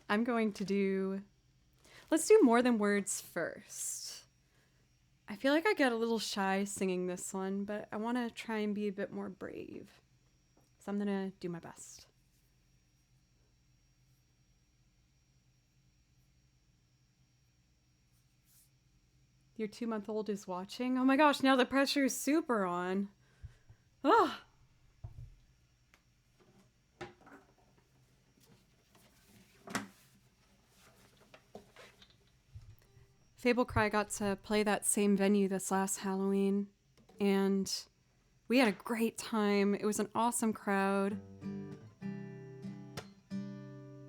I'm going to do... Let's do More Than Words first. I feel like I get a little shy singing this one, but I want to try and be a bit more brave. So I'm going to do my best. Your 2-month-old is watching? Oh my gosh, now the pressure is super on. Ah! Fable Cry got to play that same venue this last Halloween, and we had a great time. It was an awesome crowd.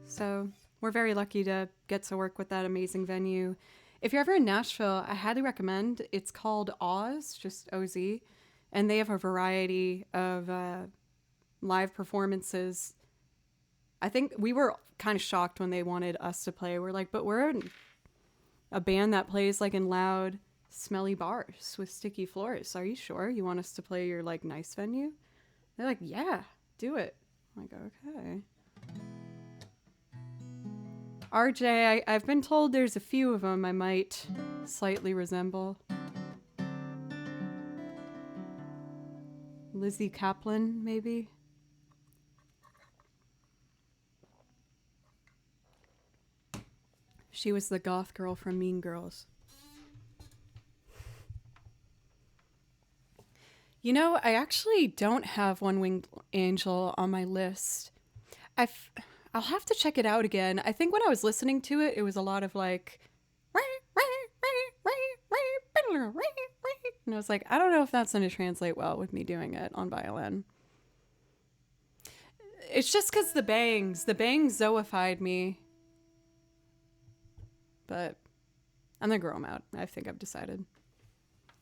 So we're very lucky to get to work with that amazing venue. If you're ever in Nashville, I highly recommend. It's called Oz, just O-Z, and they have a variety of live performances. I think we were kind of shocked when they wanted us to play. We're like, but we're a band that plays like in loud, smelly bars with sticky floors. Are you sure you want us to play your like nice venue? They're like, yeah, do it. I'm like, okay. RJ, I've been told there's a few of them I might slightly resemble. Lizzie Kaplan, maybe? She was the goth girl from Mean Girls. You know, I actually don't have One Winged Angel on my list. I'll have to check it out again. I think when I was listening to it, it was a lot of like... And I was like, I don't know if that's going to translate well with me doing it on violin. It's just because the bangs zoified me. But I'm going to grow them out. I think I've decided.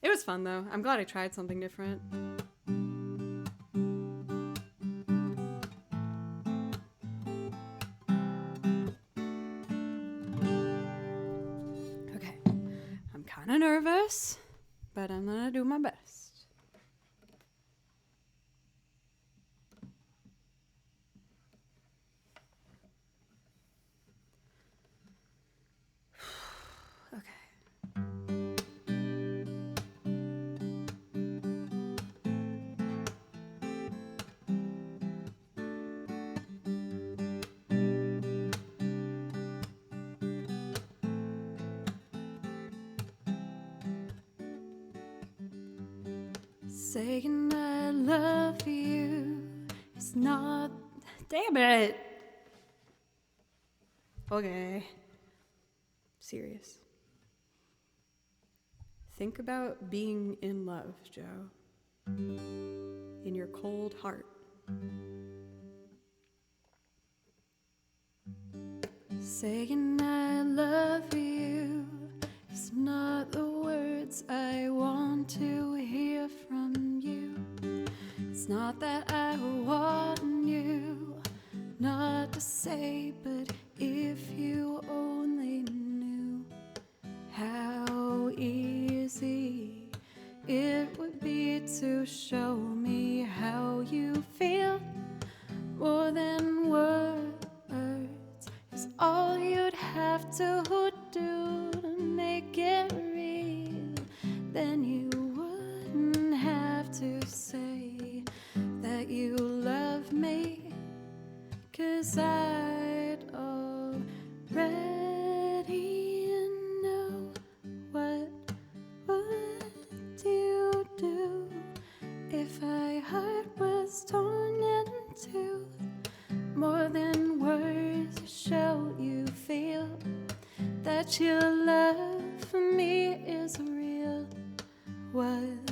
It was fun, though. I'm glad I tried something different. Okay. I'm kind of nervous, but I'm going to do my best. Saying I love you is not... Damn it! Okay. Serious. Think about being in love, Joe. In your cold heart. Saying I love you is not the words I want to hear from you. It's not that I want you not to say, but if you only knew how easy it would be to show me how you feel. More than words is all you'd have to do to make it real. Then you wouldn't have to say that you love me, 'cause I'd already know. What would you do if our heart was torn in two? More than words show you feel that your love for me is real. What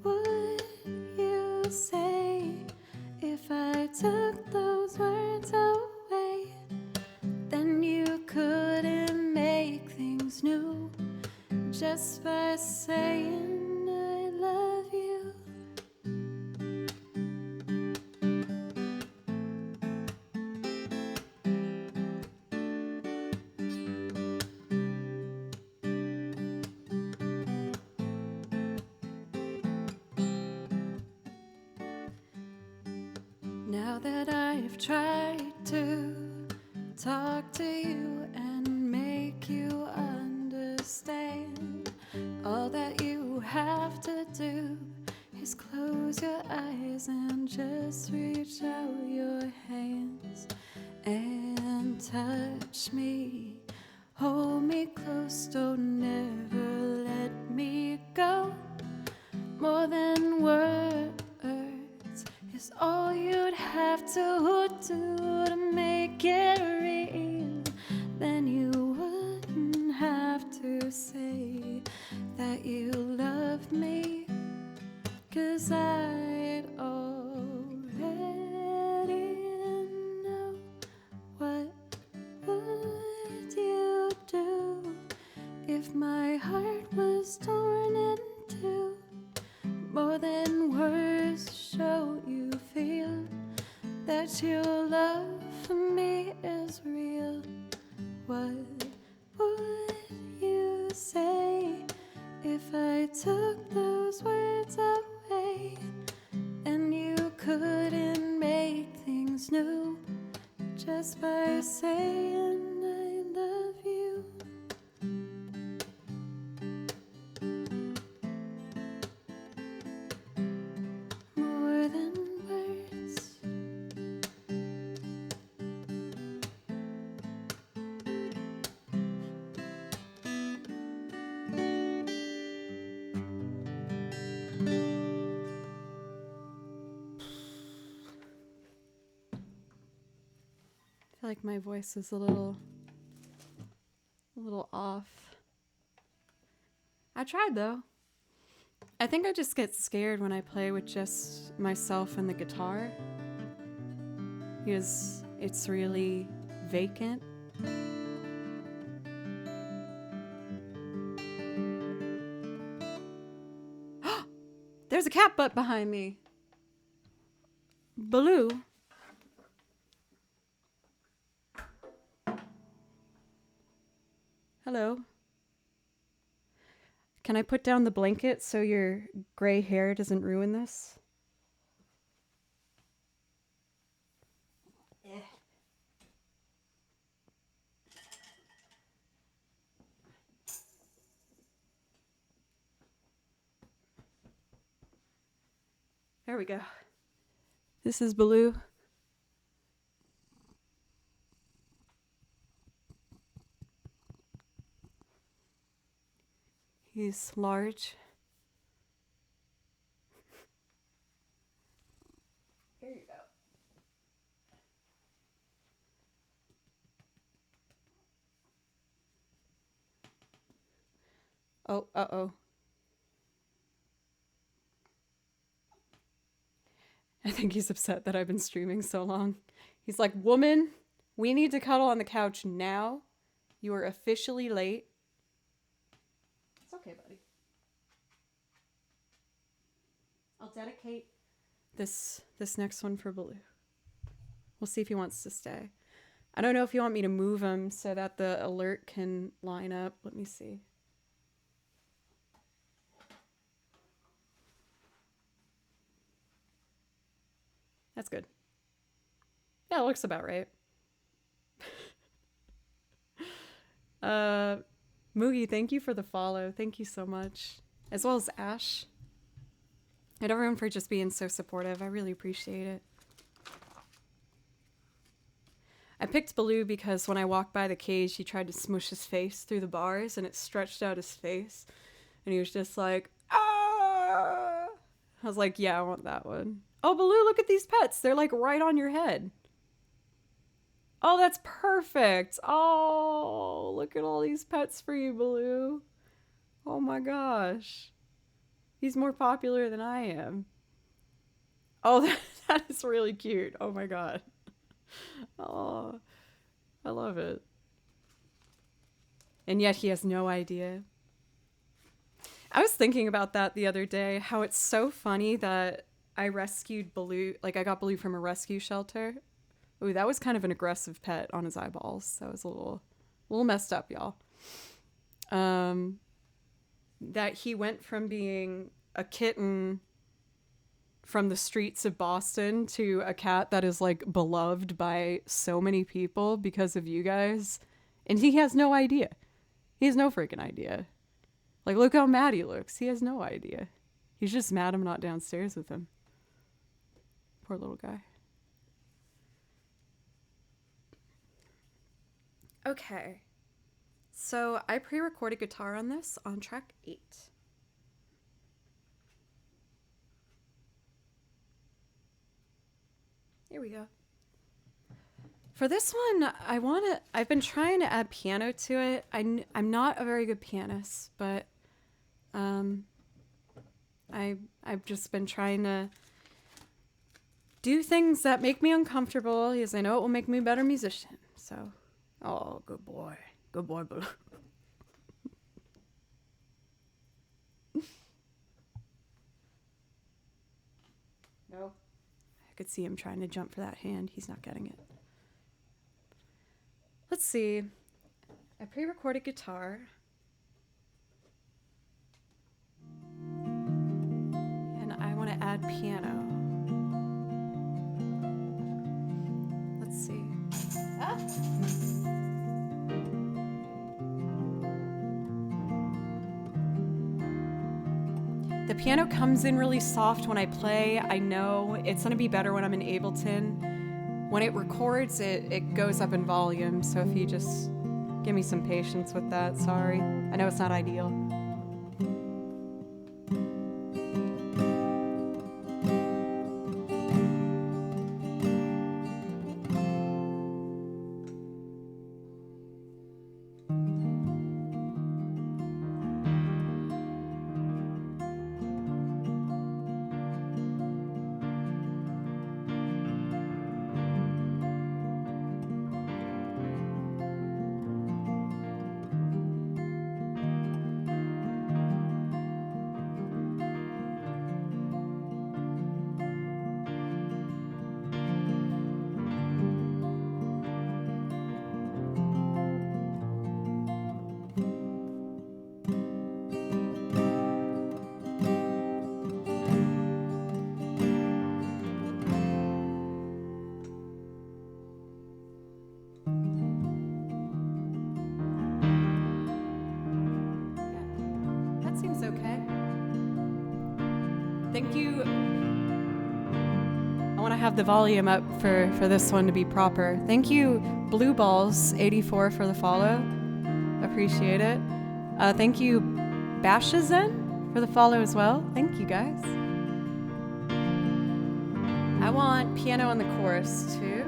would you say? took those words away, then you couldn't make things new just by saying I love you. Now that I've tried to talk to you and make you understand, all that you have to do is close your eyes and just reach out your hands and touch me. Hold me close, don't ever let me go. More than words is all you'd have to do to make it real. Then you wouldn't have to say that you love me, 'cause I'd already know. What would you do if my heart was torn in two? More than words show you feel that your love for me is real. What would you say if I took those words away and you couldn't make things new just by saying I love you? More than words. I feel like my voice is a little off. I tried though. I think I just get scared when I play with just myself and the guitar, because it's really vacant. There's a cat butt behind me. Baloo. Hello. Can I put down the blanket so your gray hair doesn't ruin this? There we go. This is Baloo. He's large. Here you go. Oh, uh-oh. I think he's upset that I've been streaming so long. He's like, woman, we need to cuddle on the couch now. You are officially late. It's okay, buddy. I'll dedicate this next one for Baloo. We'll see if he wants to stay. I don't know if you want me to move him so that the alert can line up. Let me see. That's good. Yeah, it looks about right. Moogie, thank you for the follow. Thank you so much. As well as Ash. And everyone for just being so supportive. I really appreciate it. I picked Baloo because when I walked by the cage, he tried to smush his face through the bars and it stretched out his face. And he was just like, ah! I was like, yeah, I want that one. Oh, Baloo, look at these pets. They're like right on your head. Oh, that's perfect. Oh, look at all these pets for you, Baloo. Oh my gosh. He's more popular than I am. Oh, That is really cute. Oh my god. Oh, I love it. And yet he has no idea. I was thinking about that the other day, how it's so funny that I rescued Baloo, like I got Baloo from a rescue shelter. Ooh, that was kind of an aggressive pet on his eyeballs. That was a little messed up, y'all. That he went from being a kitten from the streets of Boston to a cat that is like beloved by so many people because of you guys. And he has no idea. He has no freaking idea. Like, look how mad he looks. He has no idea. He's just mad I'm not downstairs with him. Poor little guy. Okay. So I pre-recorded guitar on this on track 8. Here we go. For this one, I've been trying to add piano to it. I'm not a very good pianist, but I've just been trying to do things that make me uncomfortable because I know it will make me a better musician. So, oh, good boy. Good boy, Blue. No. I could see him trying to jump for that hand. He's not getting it. Let's see. I pre-recorded guitar. And I want to add piano. Let's see. Ah! The piano comes in really soft when I play. I know it's going to be better when I'm in Ableton. When it records, it goes up in volume, so if you just give me some patience with that, sorry. I know it's not ideal. Seems okay. Thank you. I want to have the volume up for this one to be proper. Thank you, Blue Balls 84 for the follow. Appreciate it. Thank you, Bashazen for the follow as well. Thank you guys. I want piano on the chorus too.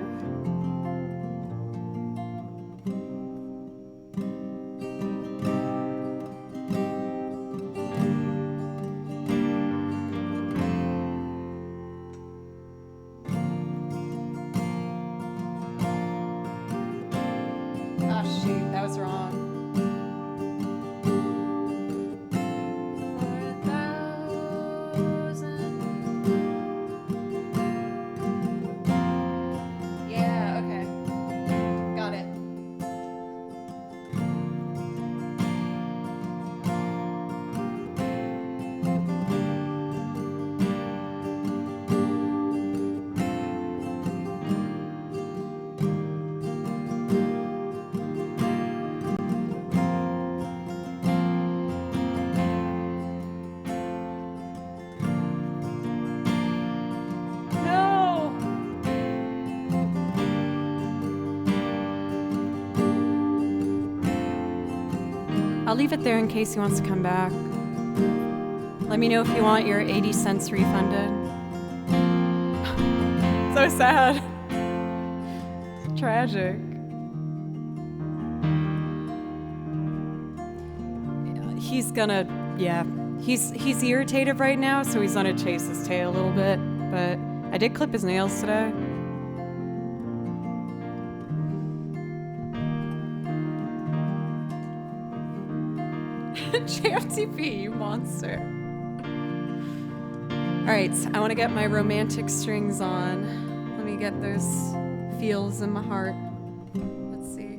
I'll leave it there in case he wants to come back. Let me know if you want your 80 cents refunded. So sad. It's tragic. He's gonna, yeah. He's irritated right now, so he's gonna chase his tail a little bit. But I did clip his nails today. JFTP, you monster. Alright, I want to get my romantic strings on. Let me get those feels in my heart. Let's see.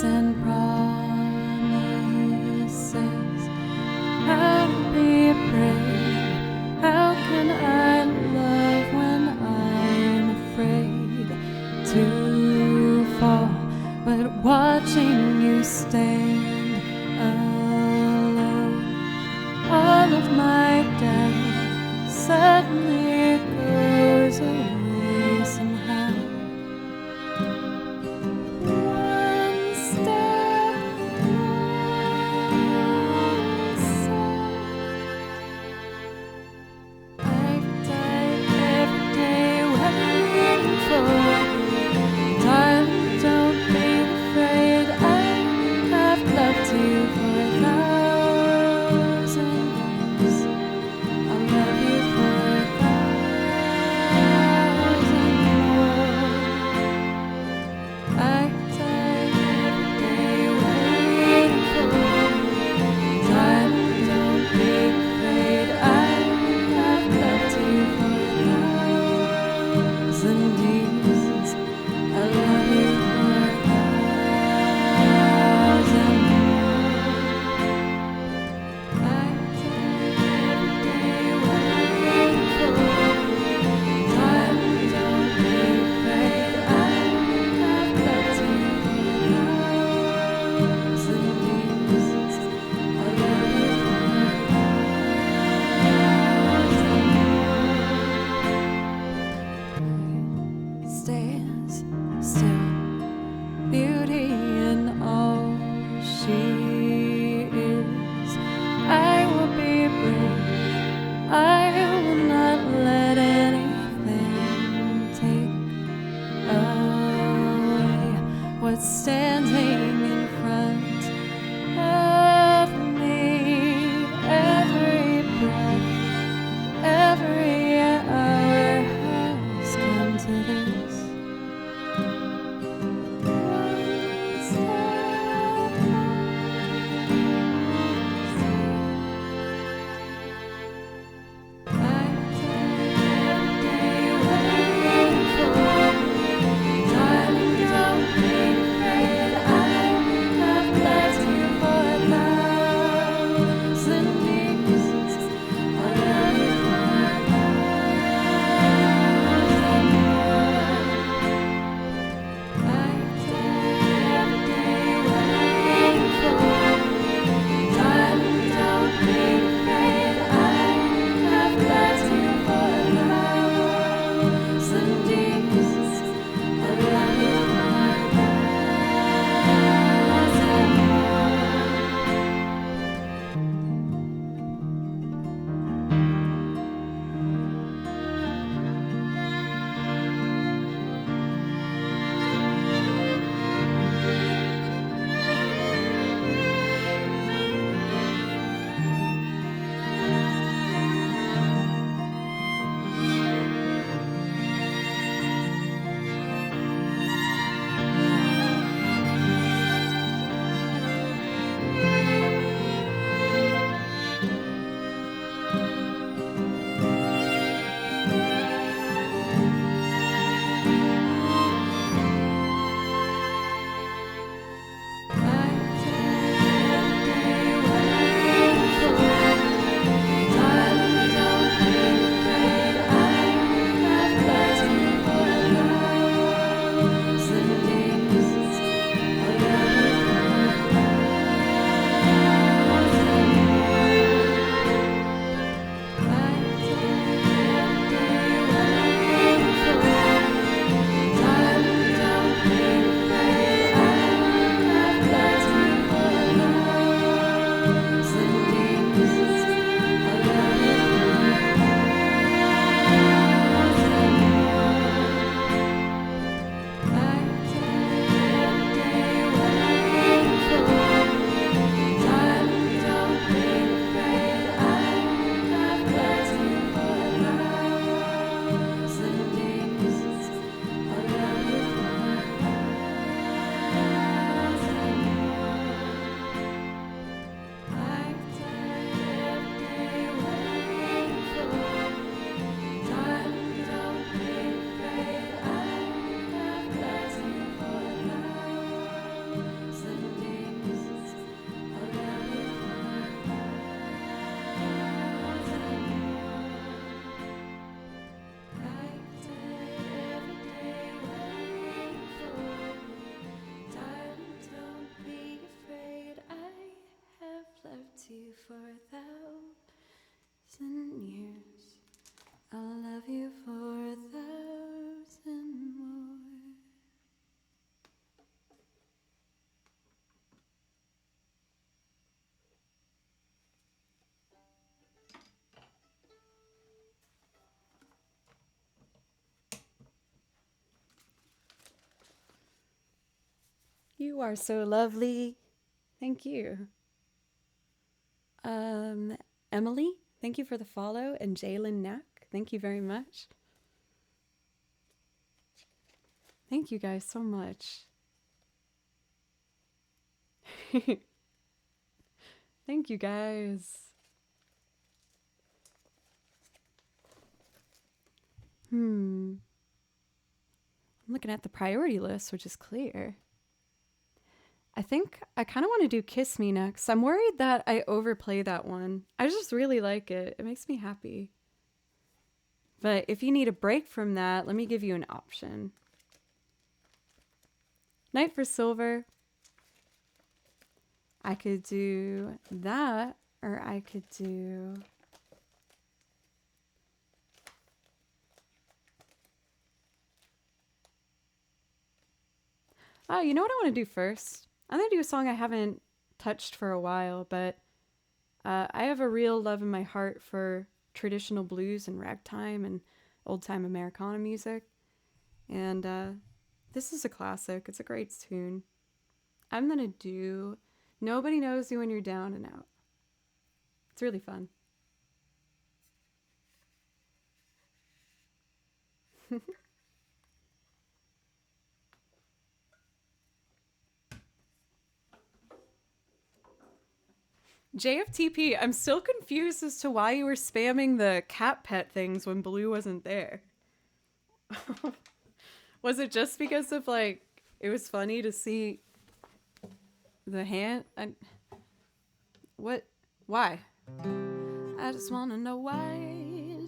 and promises. How to be brave? How can I love when I'm afraid to fall? But watching you stand alone, all of my doubt suddenly goes away somehow. One step closer. I die every day waiting for you. Darling, don't be afraid. I have loved you for 1,000 years. I'll love you for 1,000 more. I die every day waiting for you. Darling, don't be afraid. I have loved you for 1,000 years. I love you for 1,000 more. I die every day waiting for you. Darling, don't be afraid. I have loved you for 1,000 years. I love you for 1,000 more. Stands still, beauty in all she is. I will be brave. I will not let anything take away what's standing in front of me. Every breath, every hour has come to this. One step closer. I die every day waiting for you. Darling, don't be afraid. I for 1,000 years. I'll love you for 1,000 more. You are so lovely. Thank you. Emily, thank you for the follow. And Jalen Knack, thank you very much. Thank you guys so much. Thank you guys. I'm looking at the priority list, which is clear. I think I kind of want to do Kiss Me next. I'm worried that I overplay that one. I just really like it. It makes me happy. But if you need a break from that, let me give you an option. Night for Silver. I could do that, or I could do... Oh, you know what I want to do first? I'm going to do a song I haven't touched for a while, but I have a real love in my heart for traditional blues and ragtime and old-time Americana music. And this is a classic. It's a great tune. I'm going to do Nobody Knows You When You're Down and Out. It's really fun. JFTP, I'm still confused as to why you were spamming the cat pet things when Blue wasn't there. Was it just because of, like, it was funny to see the hand? What? Why? I just wanna know, why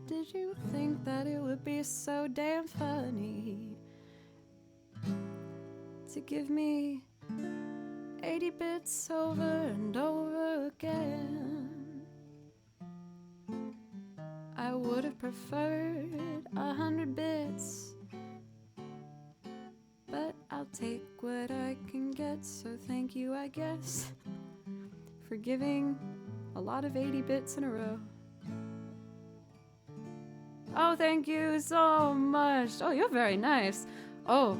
did you think that it would be so damn funny to give me 80 bits over and over again? I would have preferred 100 bits, but I'll take what I can get, so thank you, I guess, for giving a lot of 80 bits in a row. Oh, thank you so much. Oh, you're very nice. Oh,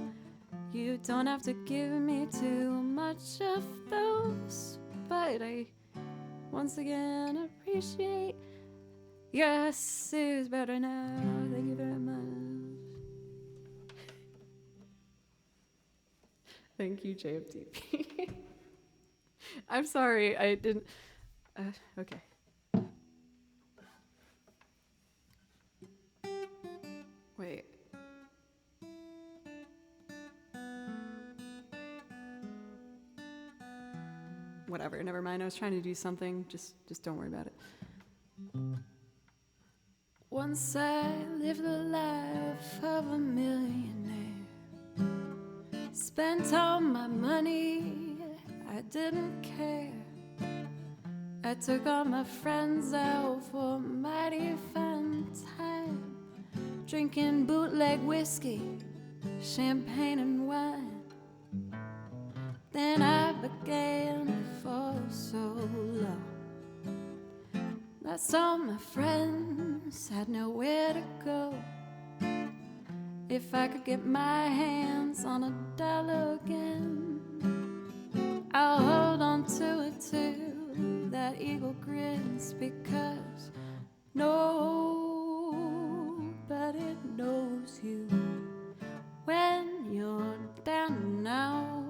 you don't have to give me too much of those, but I once again appreciate. Yes, it's better now. Thank you very much. Thank you, JFTP. I'm sorry, I didn't... okay. Wait. Whatever, never mind. I was trying to do something. Just don't worry about it. Once I lived the life of a millionaire, spent all my money, I didn't care. I took all my friends out for a mighty fun time, drinking bootleg whiskey, champagne and wine. Then I began to fall so low that all my friends had nowhere to go. If I could get my hands on $1 again, I'll hold on to it till that eagle grins, because nobody knows you when you're down and out.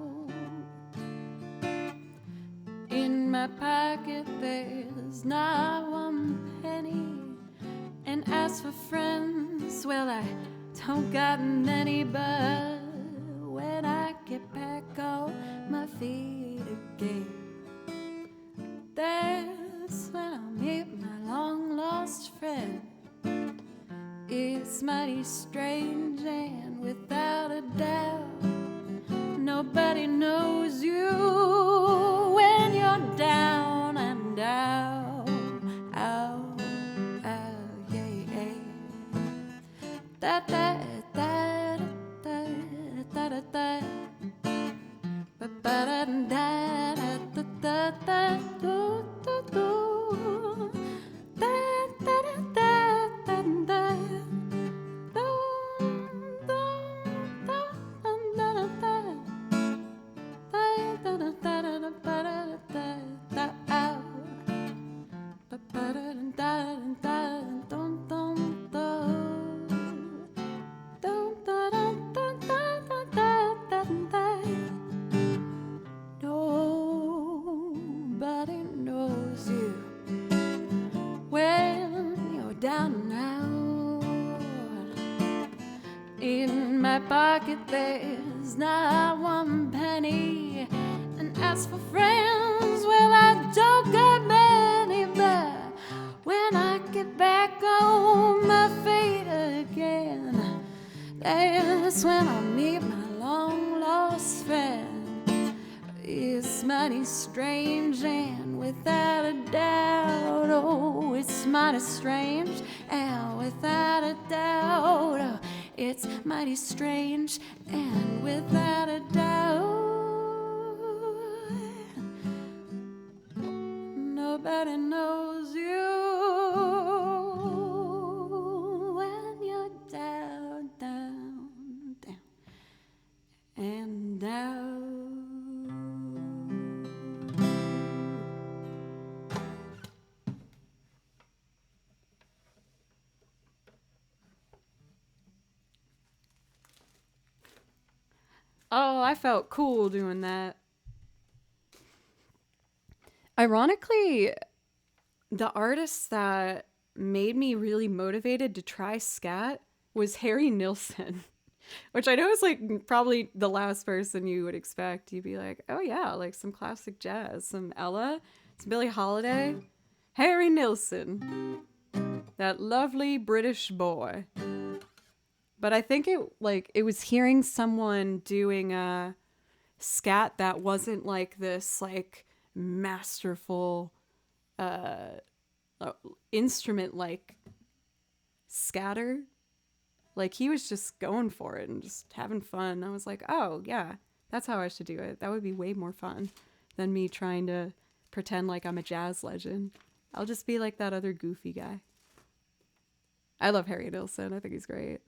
In my pocket there's not one penny, and as for friends, well, I don't got many, but when I get back on my feet again, that's when I'll meet my long lost friend. It's mighty strange, and without a doubt, nobody knows you when you're down and out. Nobody knows you when you're down and out. In my pocket there's not one penny, and as for friends, well, I don't got many, but when I get back on my feet again, that's when I meet my long lost friend. It's mighty strange, and without a doubt, oh, it's mighty strange, and without a doubt, oh, it's mighty strange, and without a doubt, nobody knows you when you're down, down, down, and down. Oh, I felt cool doing that. Ironically, the artist that made me really motivated to try scat was Harry Nilsson, which I know is like probably the last person you would expect. You'd be like, oh yeah, like some classic jazz, some Ella, some Billie Holiday, Harry Nilsson, that lovely British boy. But I think it was hearing someone doing a scat that wasn't like this like masterful instrument like scatter. Like he was just going for it and just having fun. I was like, oh yeah, that's how I should do it. That would be way more fun than me trying to pretend like I'm a jazz legend. I'll just be like that other goofy guy. I love Harry Nilsson. I think he's great.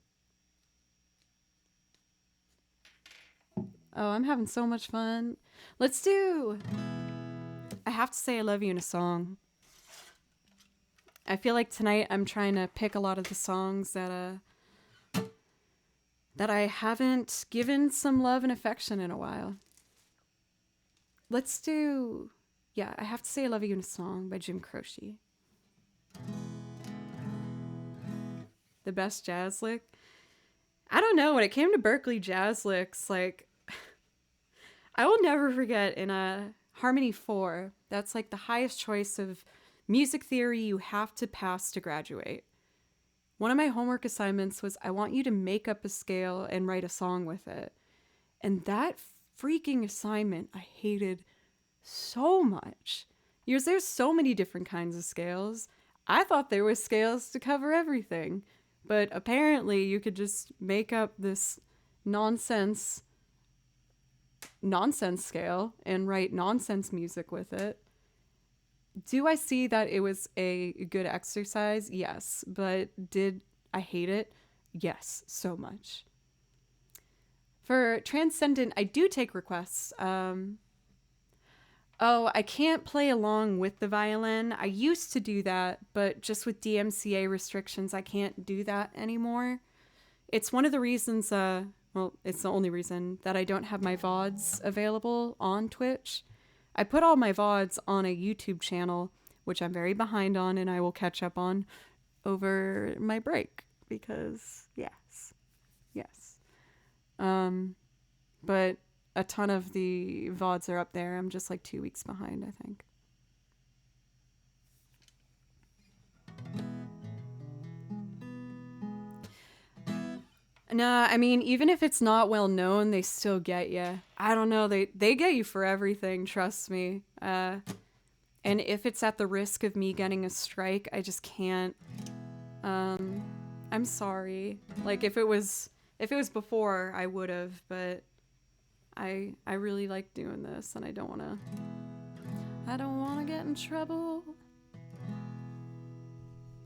Oh, I'm having so much fun. Let's do I Have to Say I Love You in a Song. I feel like tonight I'm trying to pick a lot of the songs that I haven't given some love and affection in a while. Let's do, yeah, I Have to Say I Love You in a Song by Jim Croce. The best jazz lick? I don't know. When it came to Berkeley jazz licks, like, I will never forget in a Harmony 4, that's like the highest choice of music theory you have to pass to graduate. One of my homework assignments was I want you to make up a scale and write a song with it. And that freaking assignment I hated so much. Because there's so many different kinds of scales. I thought there were scales to cover everything. But apparently you could just make up this nonsense scale and write nonsense music with it. Do I see that it was a good exercise? Yes. But did I hate it? Yes, so much. For Transcendent, I do take requests. I can't play along with the violin. I used to do that, but just with DMCA restrictions, I can't do that anymore. It's one of the reasons, it's the only reason that I don't have my VODs available on Twitch. I put all my VODs on a YouTube channel, which I'm very behind on, and I will catch up on over my break, because yes. But a ton of the VODs are up there. I'm just like 2 weeks behind, I think. Nah, I mean, even if it's not well known, they still get you. I don't know, they get you for everything, trust me. And if it's at the risk of me getting a strike, I just can't. I'm sorry. Like if it was before, I would have, but I really like doing this, and I don't want to get in trouble.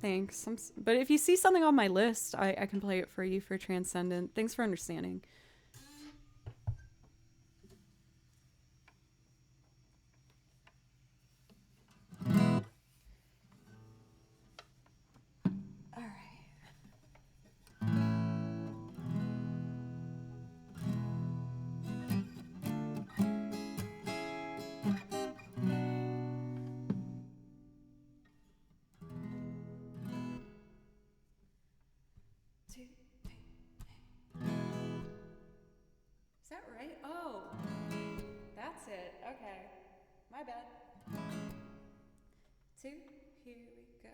Thanks. But if you see something on my list, I can play it for you for Transcendent. Thanks for understanding. Is that right? Oh, that's it. Okay. My bad. 2, here we go.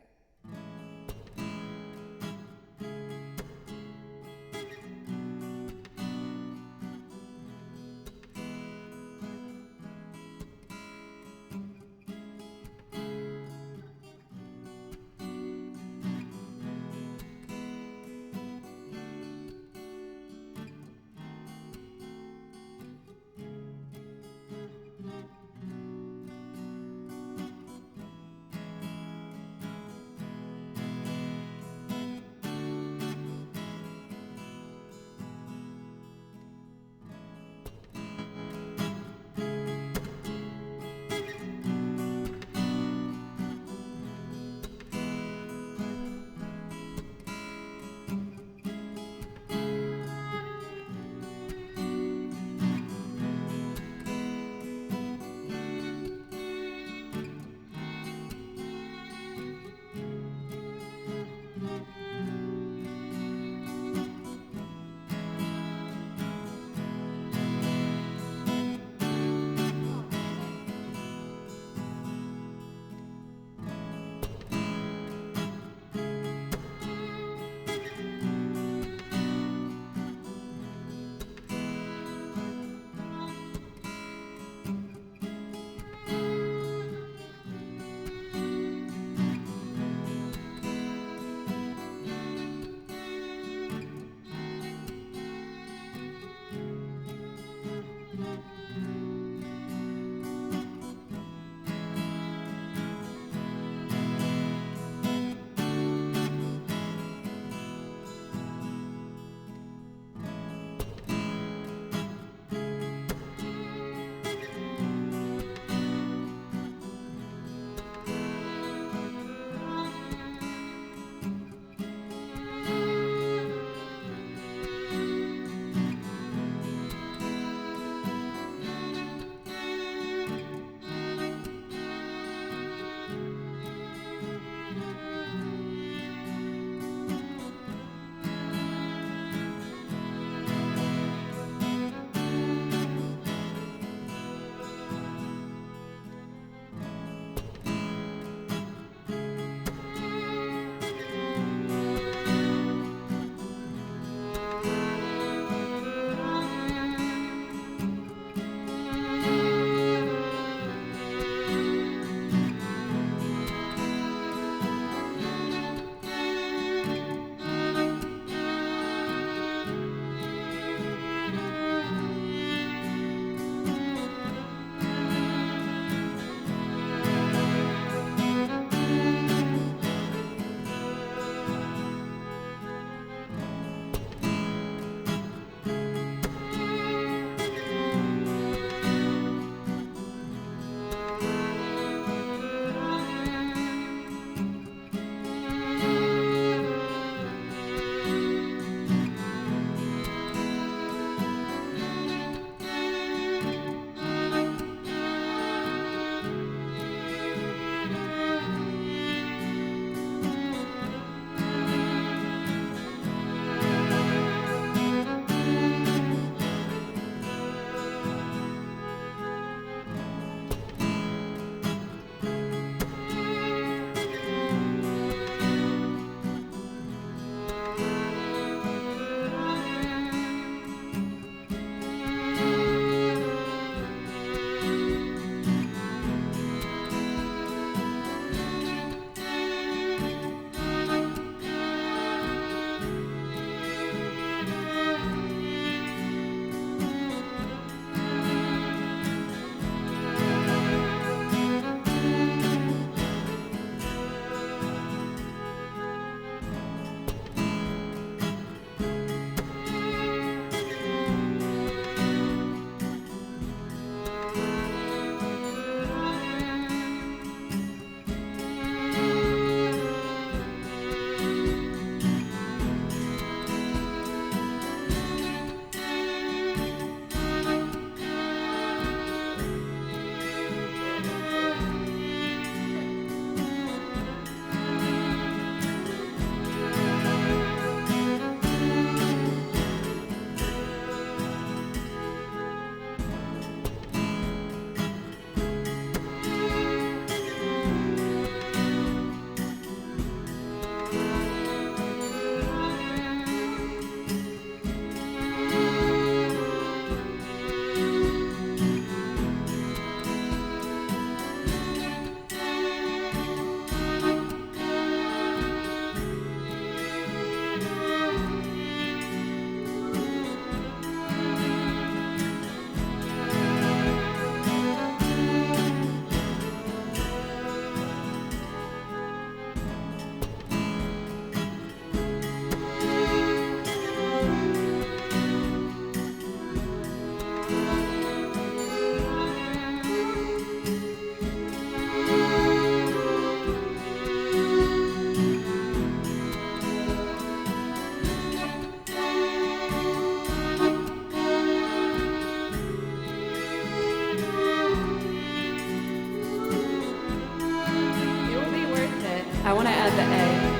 I want to add the A.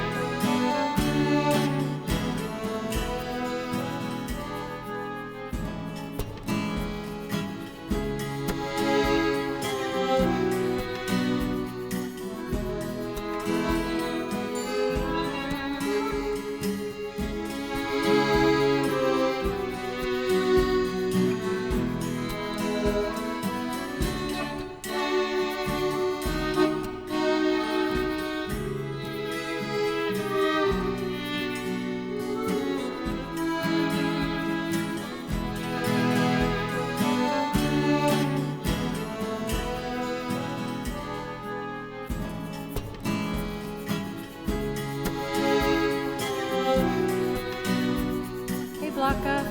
Blanca.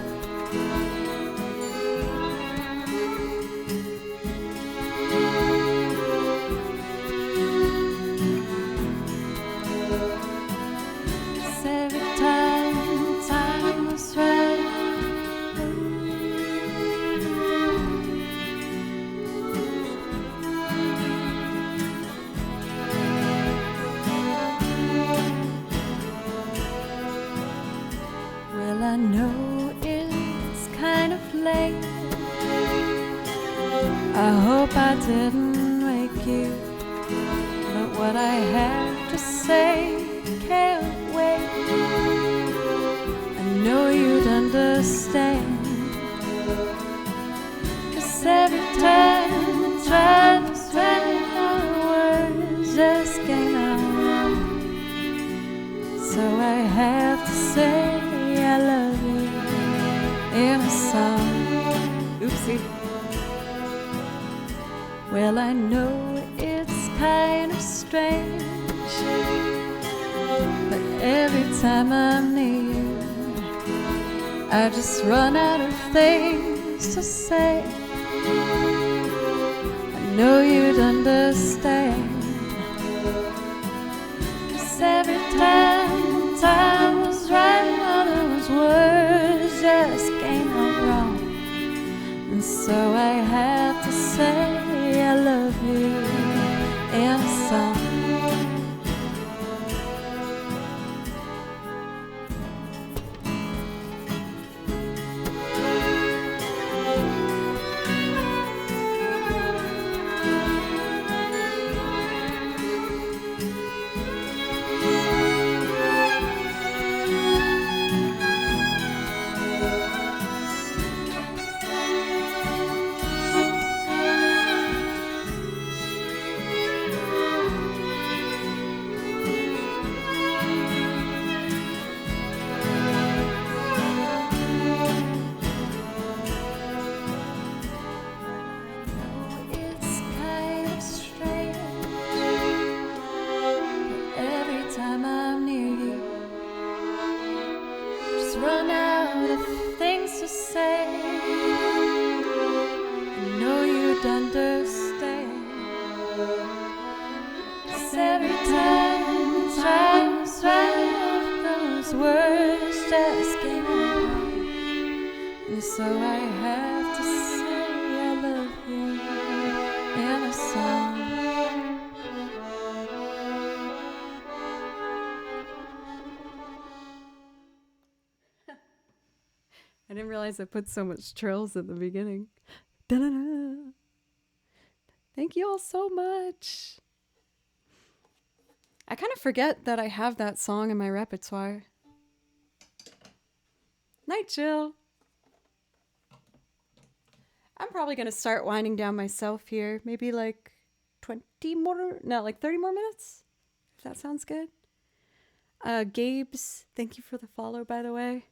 Every time was right. Well, I know it's kind of late. I hope I didn't wake you, but what I have to say can't wait. I know you'd understand, 'cause every time I tried to say our words just came out wrong. So I have to say I love you in a song. Oopsie. Well, I know it's kind of strange, but every time I'm near you, I just run out of things to say. I know you'd understand, 'cause every time was right, all those words just came out wrong. And so I have to say I love you in a song. Run out of things to say. I know you'd understand, 'cause every time I try to write those words just came out. And so I have to say I love you in a song. I didn't realize I put so much trills at the beginning. Da-da-da. Thank you all so much. I kind of forget that I have that song in my repertoire. Night, Jill. I'm probably going to start winding down myself here. Maybe like 30 more minutes. If that sounds good. Gabe's, thank you for the follow, by the way.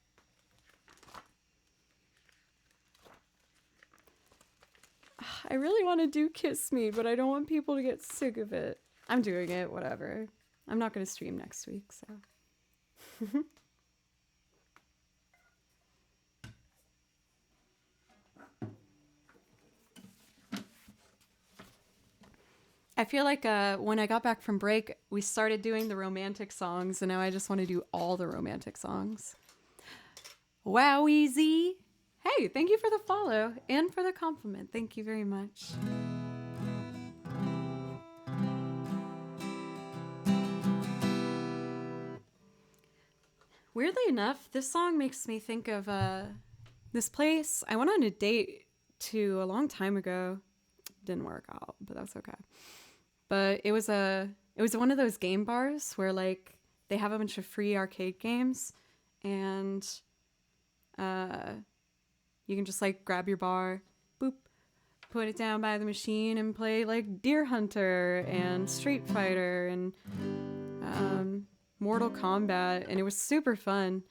I really want to do Kiss Me, but I don't want people to get sick of it. I'm doing it, whatever. I'm not going to stream next week, so. I feel like when I got back from break, we started doing the romantic songs, and now I just want to do all the romantic songs. Wow, easy. Hey, thank you for the follow and for the compliment. Thank you very much. Weirdly enough, this song makes me think of this place I went on a date to a long time ago. Didn't work out, but that's okay. But it was one of those game bars where like they have a bunch of free arcade games, and you can just like grab your bar, boop, put it down by the machine and play like Deer Hunter and Street Fighter and Mortal Kombat, and it was super fun.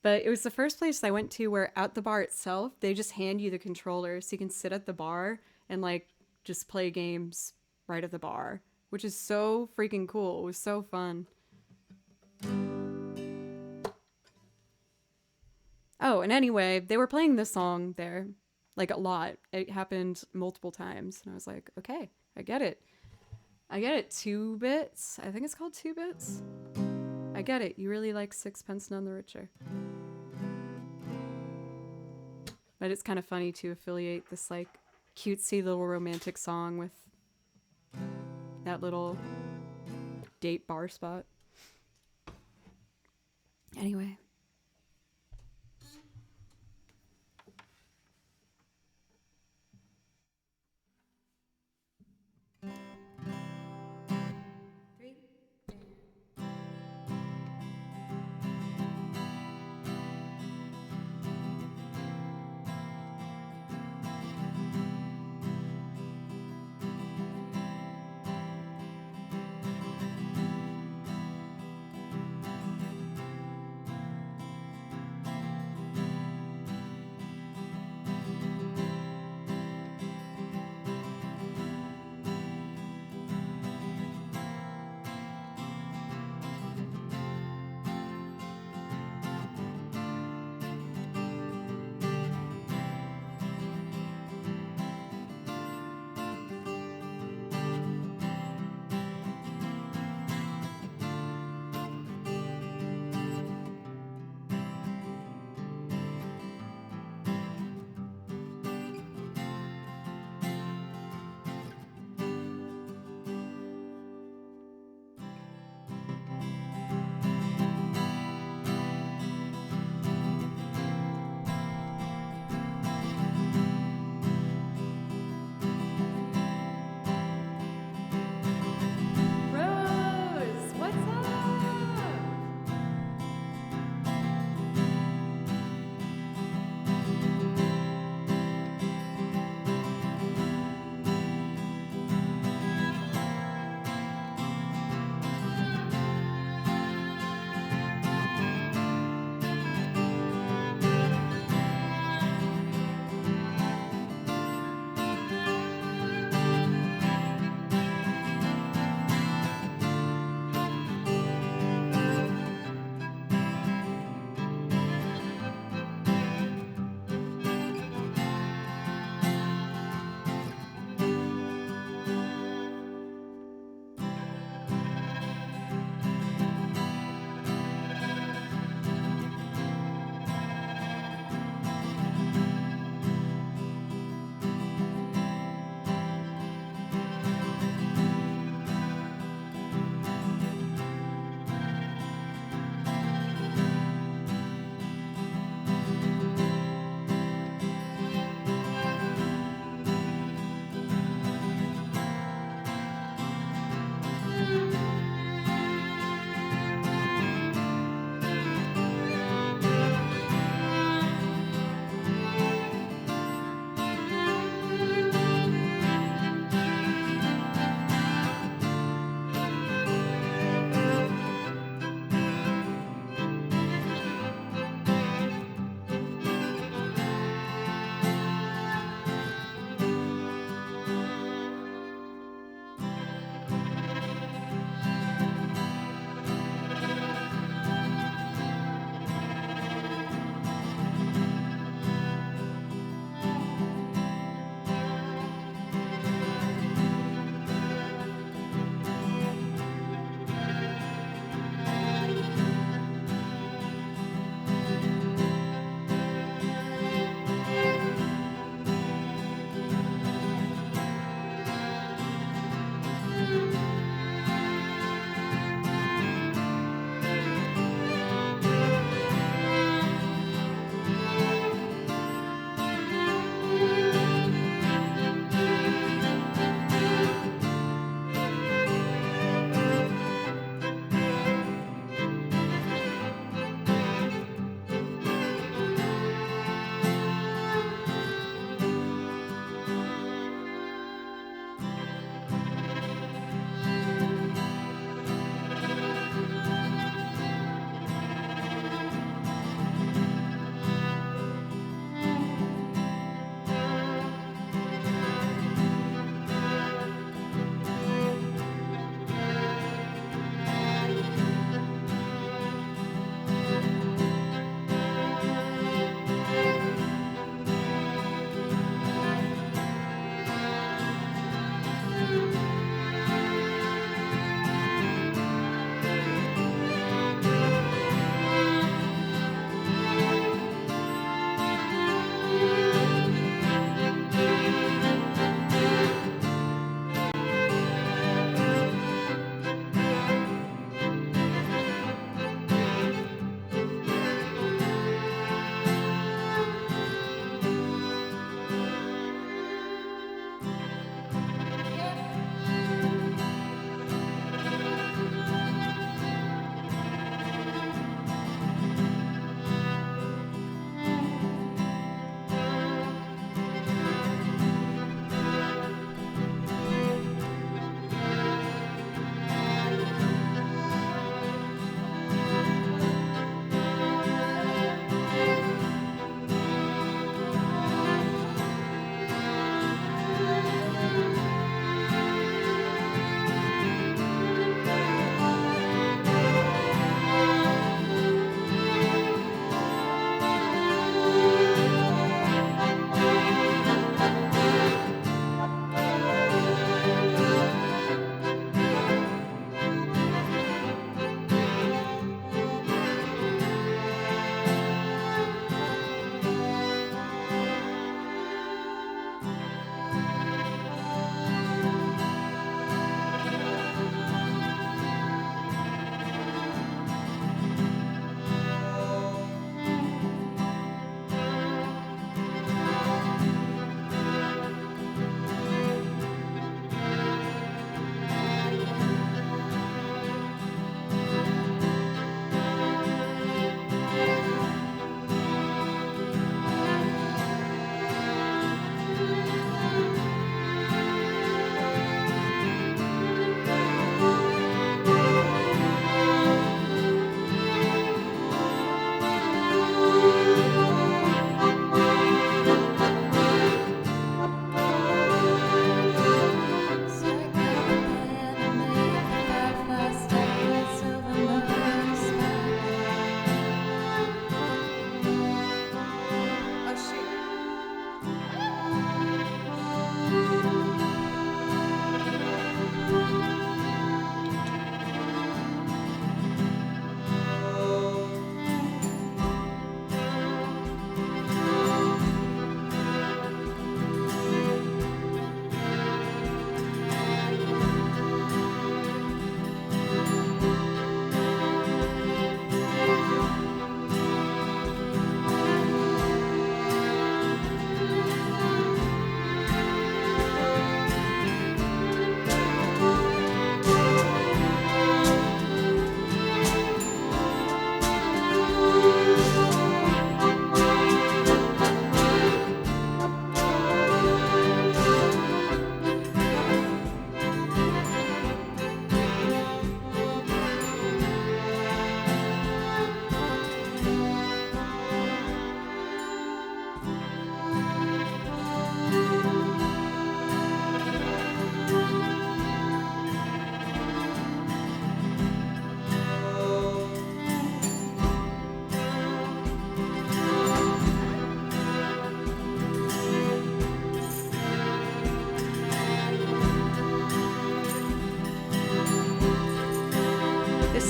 But it was the first place I went to where at the bar itself, they just hand you the controller so you can sit at the bar and like just play games right at the bar, which is so freaking cool. It was so fun. Oh, and anyway, they were playing this song there like a lot. It happened multiple times, and I was like, okay, I get it. I get it. 2 Bits. I think it's called 2 Bits. I get it. You really like Sixpence None the Richer. But it's kind of funny to affiliate this like cutesy little romantic song with that little date bar spot. Anyway.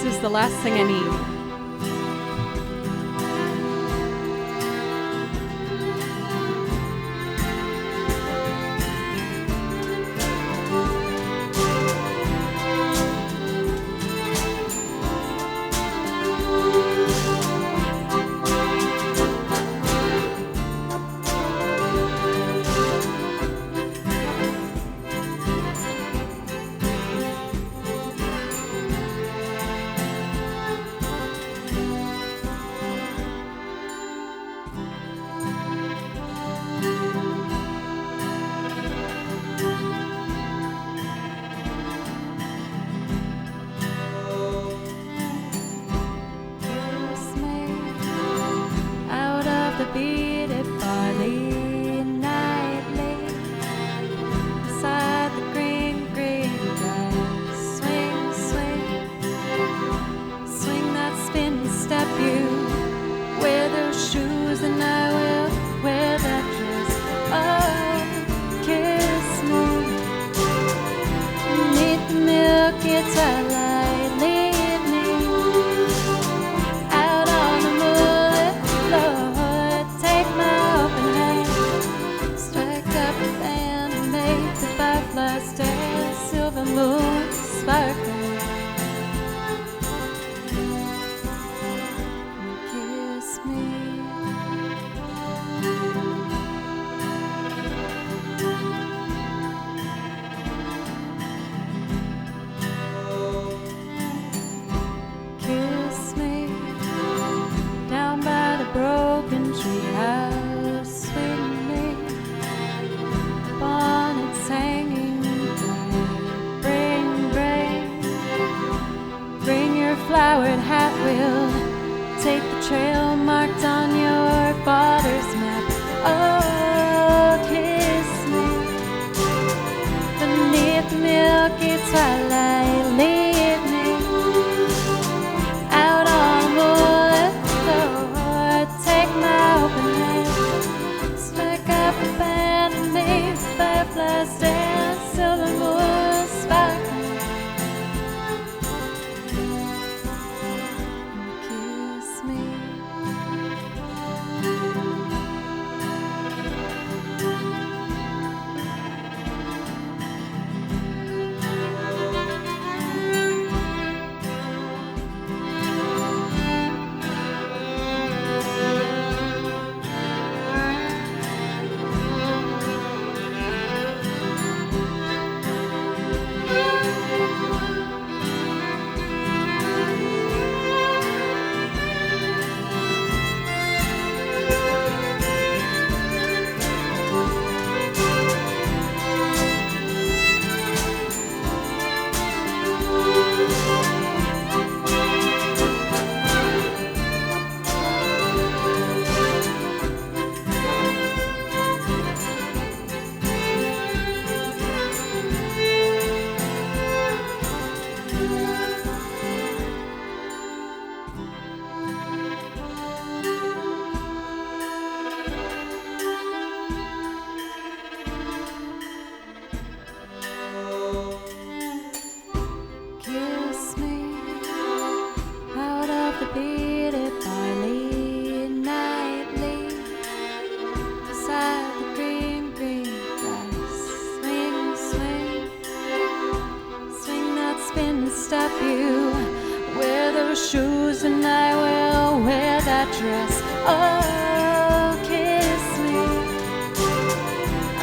is the last thing I need. Kiss me out of the beaded barley nightly, beside the green, green grass. Swing, swing, swing that spin step. You wear those shoes and I will wear that dress. Oh, kiss me beneath the milky twilight. Lead me out on the moonlit floor. Take my open hand, strike up a band and make the fireflies dance. Silver moon sparkling. Kiss me. Kiss me down by the broken tree house. Swing me upon its hanging tide. Bring your flowered hat. We'll take the trail marked on your father's map. Oh, kiss me beneath the milky twilight. Lead me out on the moonlit floor. Take my open hand, strike up a band and make the fireflies dance. Silver moon sparkling. Kiss me. Kiss me out of the beaded barley nightly, beside the green, green grass. Swing, swing, swing that spin step. You wear those shoes and I will wear that dress. Oh, kiss me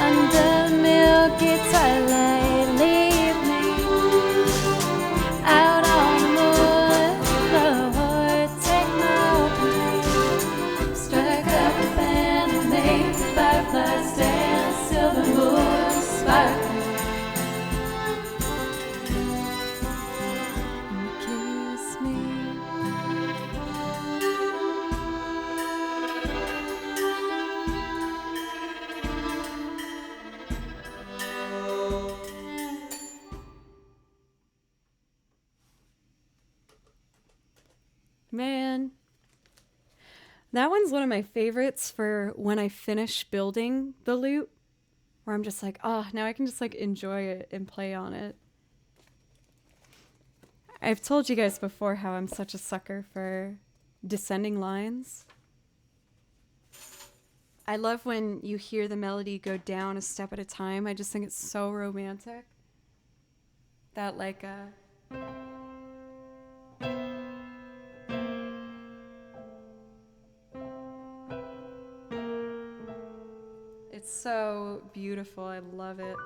under the milky twilight. Lead me out on the moonlit floor. Take my open hand, strike up a band and make the fireflies dance. Silver moon sparkling. Kiss me. Man, that one's one of my favorites for when I finish building the lute, where I'm just like, oh, now I can just like enjoy it and play on it. I've told you guys before how I'm such a sucker for descending lines. I love when you hear the melody go down a step at a time. I just think it's so romantic. That like it's so beautiful. I love it.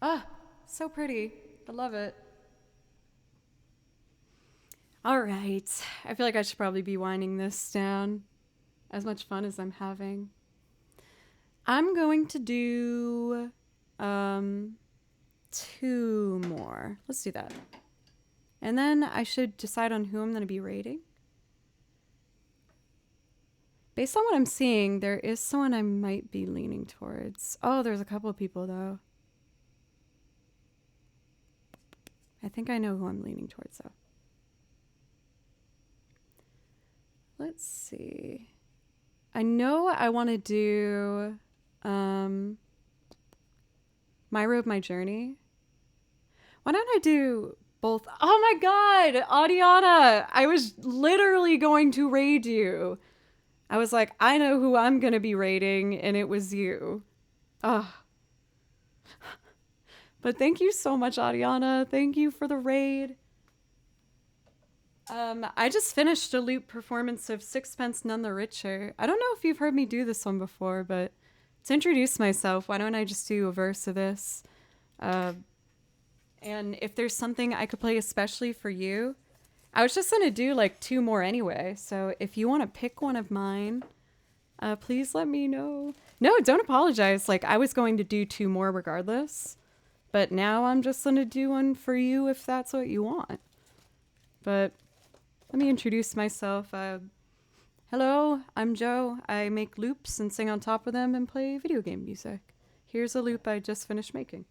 Ah, so pretty. I love it. All right. I feel like I should probably be winding this down. As much fun as I'm having. I'm going to do 2 more. Let's do that. And then I should decide on who I'm going to be rating. Based on what I'm seeing, there is someone I might be leaning towards. Oh, there's a couple of people, though. I think I know who I'm leaning towards, though. Let's see. I know I want to do My Road, My Journey. Why don't I do both? Oh my god, Adiana! I was literally going to raid you. I was like, I know who I'm going to be raiding, and it was you. Oh. But thank you so much, Adiana. Thank you for the raid. I just finished a loop performance of Sixpence None the Richer. I don't know if you've heard me do this one before, but to introduce myself, why don't I just do a verse of this? And if there's something I could play especially for you, I was just going to do like 2 more anyway. So if you want to pick one of mine, please let me know. No, don't apologize. Like I was going to do 2 more regardless. But now I'm just going to do one for you if that's what you want. But let me introduce myself. Hello, I'm Joe. I make loops and sing on top of them and play video game music. Here's a loop I just finished making.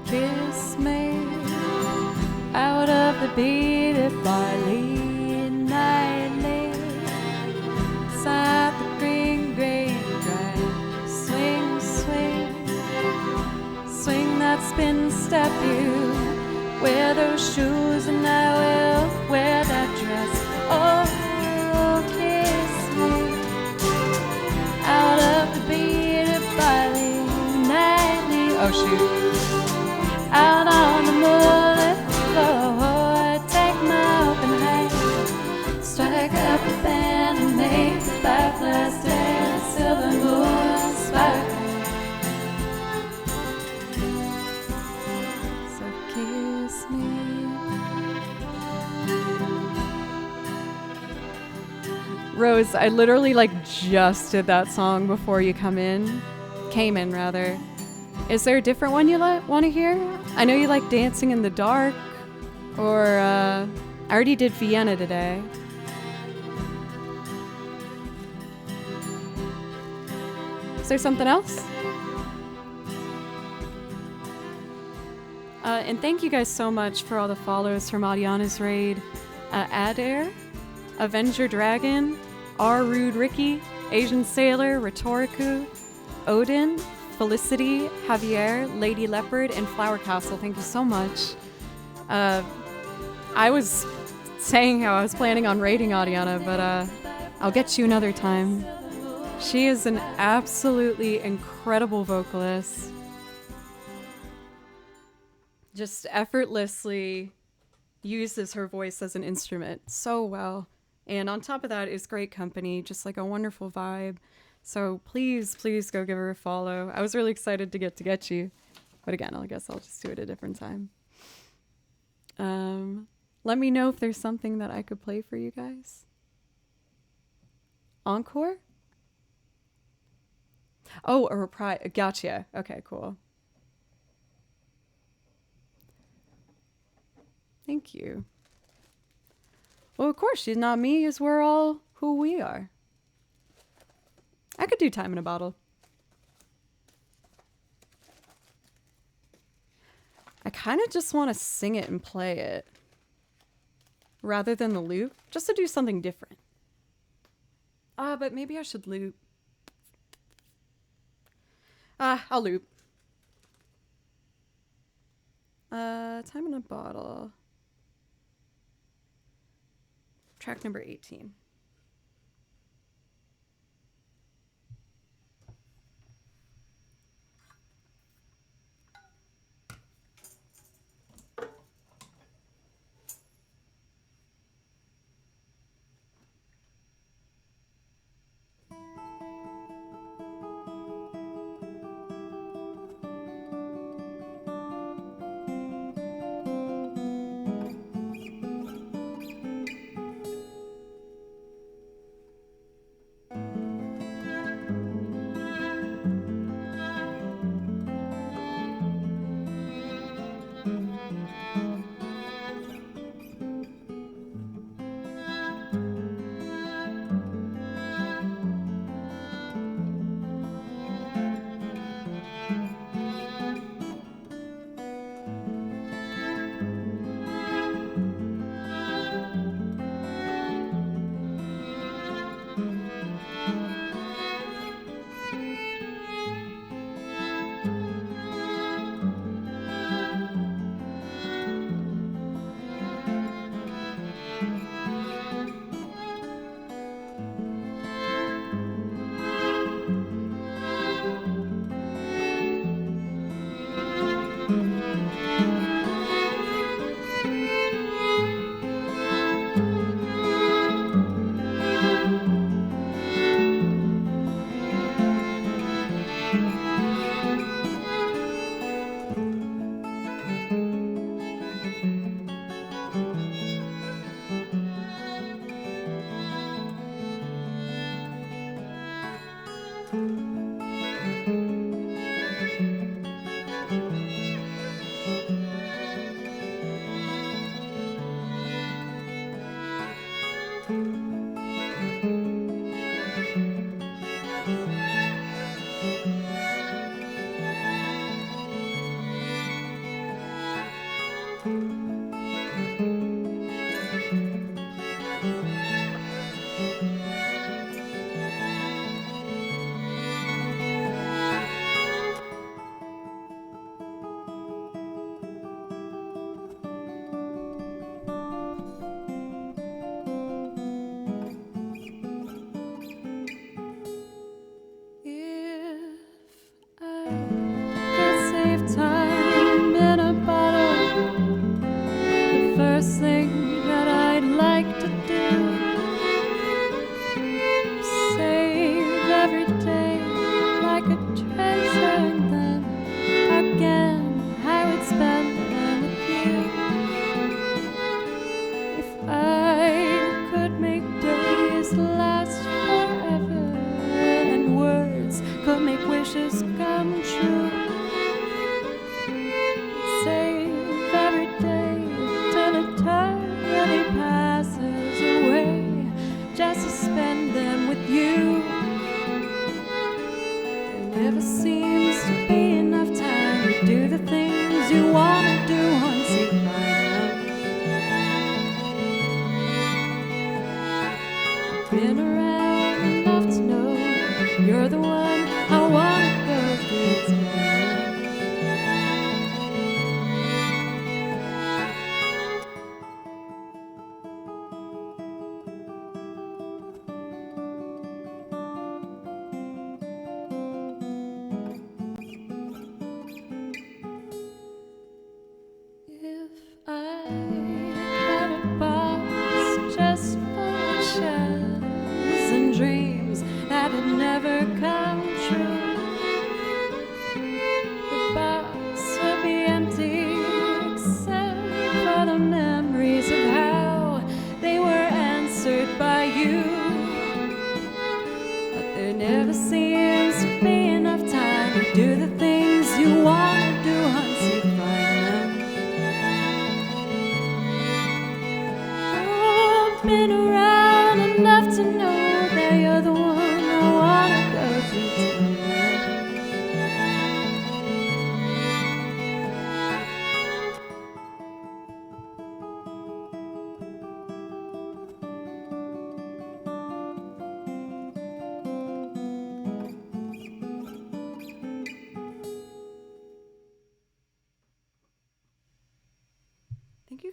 Kiss me out of the beaded barley nightly, side the green drive. Swing, swing, swing that spin step. You wear those shoes and I will wear that dress. Oh, kiss me out of the beaded barley nightly. Oh shoot. Out on the moonlit floor, take my open hand, strike up a band and make the fireflies dance, silver moon sparkling. So kiss me. Rose, I literally like just did that song before you came in rather. Is there a different one you want to hear? I know you like Dancing in the Dark, or I already did Vienna today. Is there something else? And thank you guys so much for all the follows from Adiana's raid. Adair, Avenger Dragon, R. Rude Ricky, Asian Sailor, Rhetoricu, Odin, Felicity, Javier, Lady Leopard, and Flower Castle. Thank you so much. I was saying how I was planning on raiding Adiana, but I'll get you another time. She is an absolutely incredible vocalist. Just effortlessly uses her voice as an instrument so well. And on top of that is great company, just like a wonderful vibe. So please, please go give her a follow. I was really excited to get you. But again, I guess I'll just do it a different time. Let me know if there's something that I could play for you guys. Encore? Oh, a reprise. Gotcha. Okay, cool. Thank you. Well, of course, she's not me, as we're all who we are. I could do Time in a Bottle. I kind of just want to sing it and play it rather than the loop, just to do something different. But maybe I should loop. I'll loop. Time in a Bottle. Track number 18.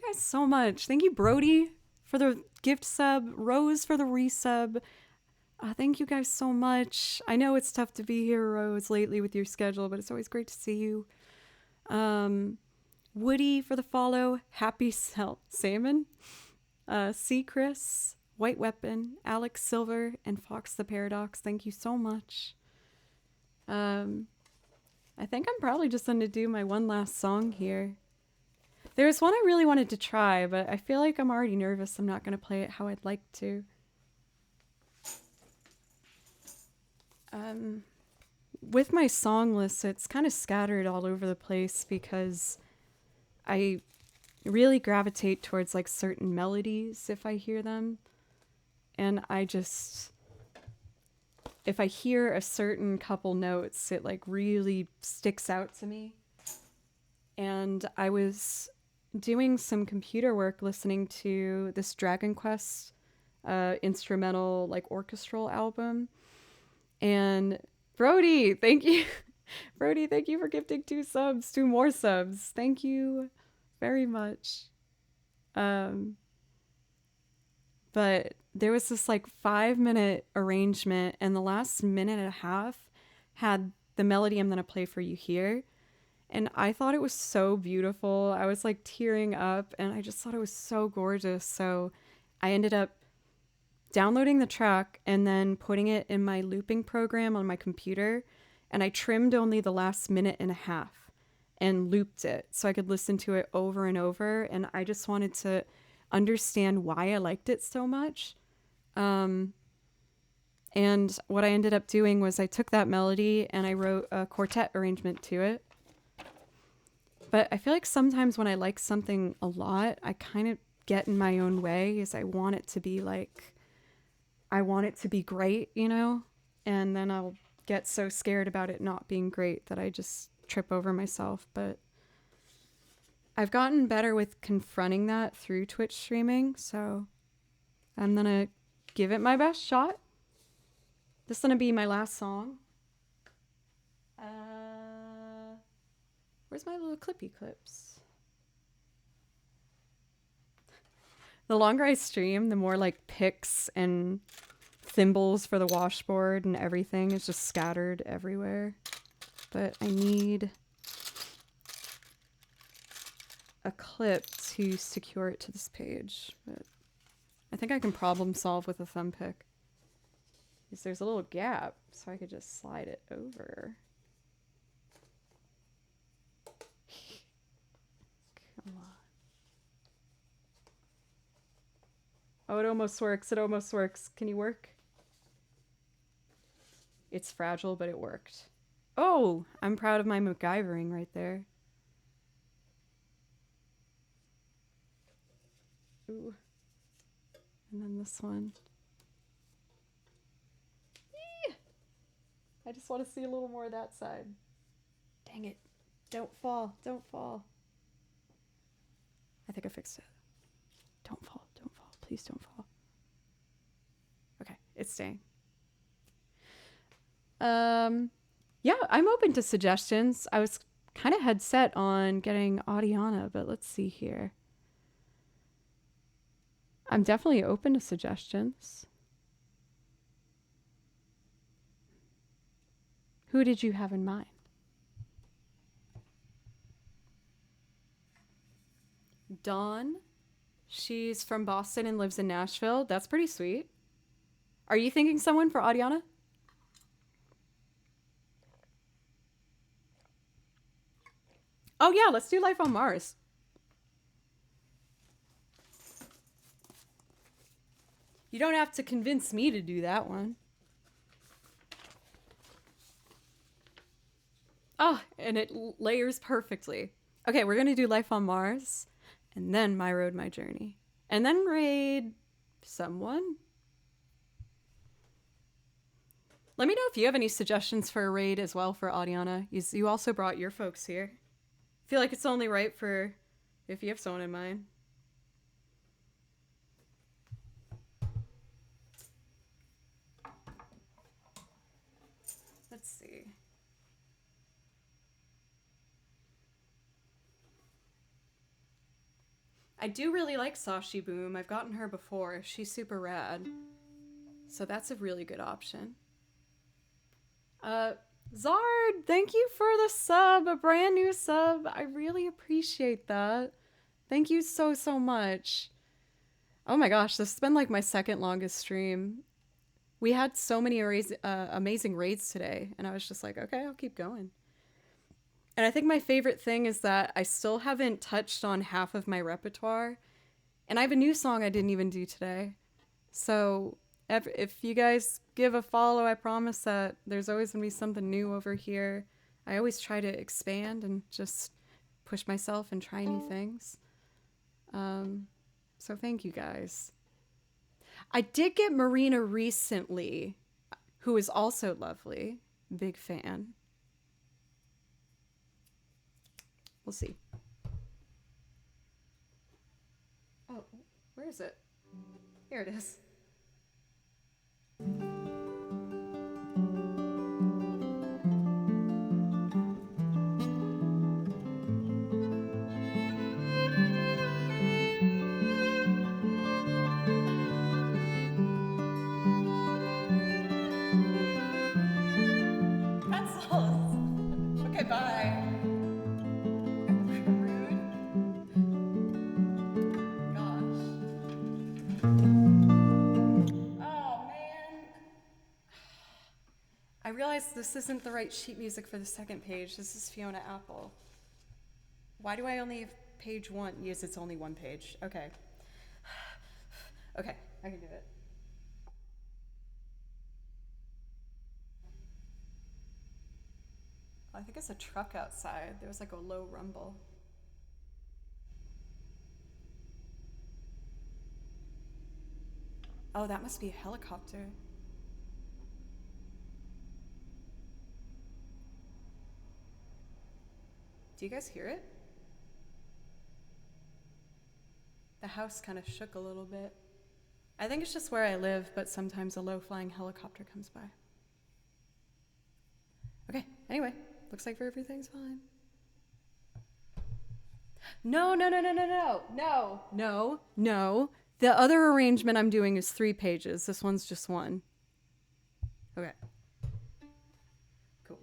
guys so much. Thank you, Brody, for the gift sub, Rose for the resub. Thank you guys so much. I know it's tough to be here, Rose, lately with your schedule, but it's always great to see you. Woody for the follow. Happy Salmon. C. Chris, White Weapon, Alex Silver, and Fox the Paradox. Thank you so much. I think I'm probably just going to do my one last song here. There's one I really wanted to try, but I feel like I'm already nervous. I'm not going to play it how I'd like to. With my song list, it's kind of scattered all over the place because I really gravitate towards like certain melodies if I hear them. And if I hear a certain couple notes, it like really sticks out to me. And I was doing some computer work listening to this Dragon Quest instrumental like orchestral album. And Brody, thank you. Brody, thank you for gifting 2 more subs. Thank you very much. But there was this like 5-minute arrangement, and the last minute and a half had the melody I'm going to play for you here. And I thought it was so beautiful. I was like tearing up, and I just thought it was so gorgeous. So I ended up downloading the track and then putting it in my looping program on my computer. And I trimmed only the last minute and a half and looped it so I could listen to it over and over. And I just wanted to understand why I liked it so much. And what I ended up doing was I took that melody and I wrote a quartet arrangement to it. But I feel like sometimes when I like something a lot, I kind of get in my own way, is I want it to be great, you know? And then I'll get so scared about it not being great that I just trip over myself. But I've gotten better with confronting that through Twitch streaming, so I'm gonna give it my best shot. This is gonna be my last song. Where's my little clippy clips? The longer I stream, the more like picks and thimbles for the washboard and everything is just scattered everywhere. But I need a clip to secure it to this page. But I think I can problem solve with a thumb pick. Because there's a little gap, so I could just slide it over. Come on. Oh, it almost works. It almost works. Can you work? It's fragile, but it worked. Oh, I'm proud of my MacGyvering right there. Ooh. And then this one. Eee! I just want to see a little more of that side. Dang it. Don't fall. Don't fall. I think I fixed it. Don't fall. Don't fall. Please don't fall. Okay, it's staying. Yeah, I'm open to suggestions. I was kind of head set on getting Audiana, but let's see here. I'm definitely open to suggestions. Who did you have in mind? Dawn. She's from Boston and lives in Nashville. That's pretty sweet. Are you thinking someone for Audiana? Oh yeah, let's do Life on Mars. You don't have to convince me to do that one. Oh, and it layers perfectly. Okay, we're going to do Life on Mars, and then My Road, My Journey. And then raid someone. Let me know if you have any suggestions for a raid as well for Audiana. You also brought your folks here. I feel like it's only right for if you have someone in mind. Let's see. I do really like Sashi Boom. I've gotten her before. She's super rad. So that's a really good option. Zard, thank you for the sub, a brand new sub. I really appreciate that. Thank you so, so much. Oh my gosh, this has been like my second longest stream. We had so many amazing raids today, and I was just like, okay, I'll keep going. And I think my favorite thing is that I still haven't touched on half of my repertoire, and I have a new song I didn't even do today. So if you guys give a follow, I promise that there's always going to be something new over here. I always try to expand and just push myself and try new things. So thank you guys. I did get Marina recently, who is also lovely. Big fan. We'll see. Oh, where is it? Here it is. Pencils! Okay, bye. Rude. Gosh. Oh, man. I realized this isn't the right sheet music for the second page. This is Fiona Apple. Why do I only have page 1? Yes, it's only one page. Okay. Okay, I can do it. I think it's a truck outside. There was like a low rumble. Oh, that must be a helicopter. Do you guys hear it? The house kind of shook a little bit. I think it's just where I live, but sometimes a low-flying helicopter comes by. Okay, anyway, looks like everything's fine. No. The other arrangement I'm doing is 3 pages. This one's just 1. Okay. Cool.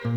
It's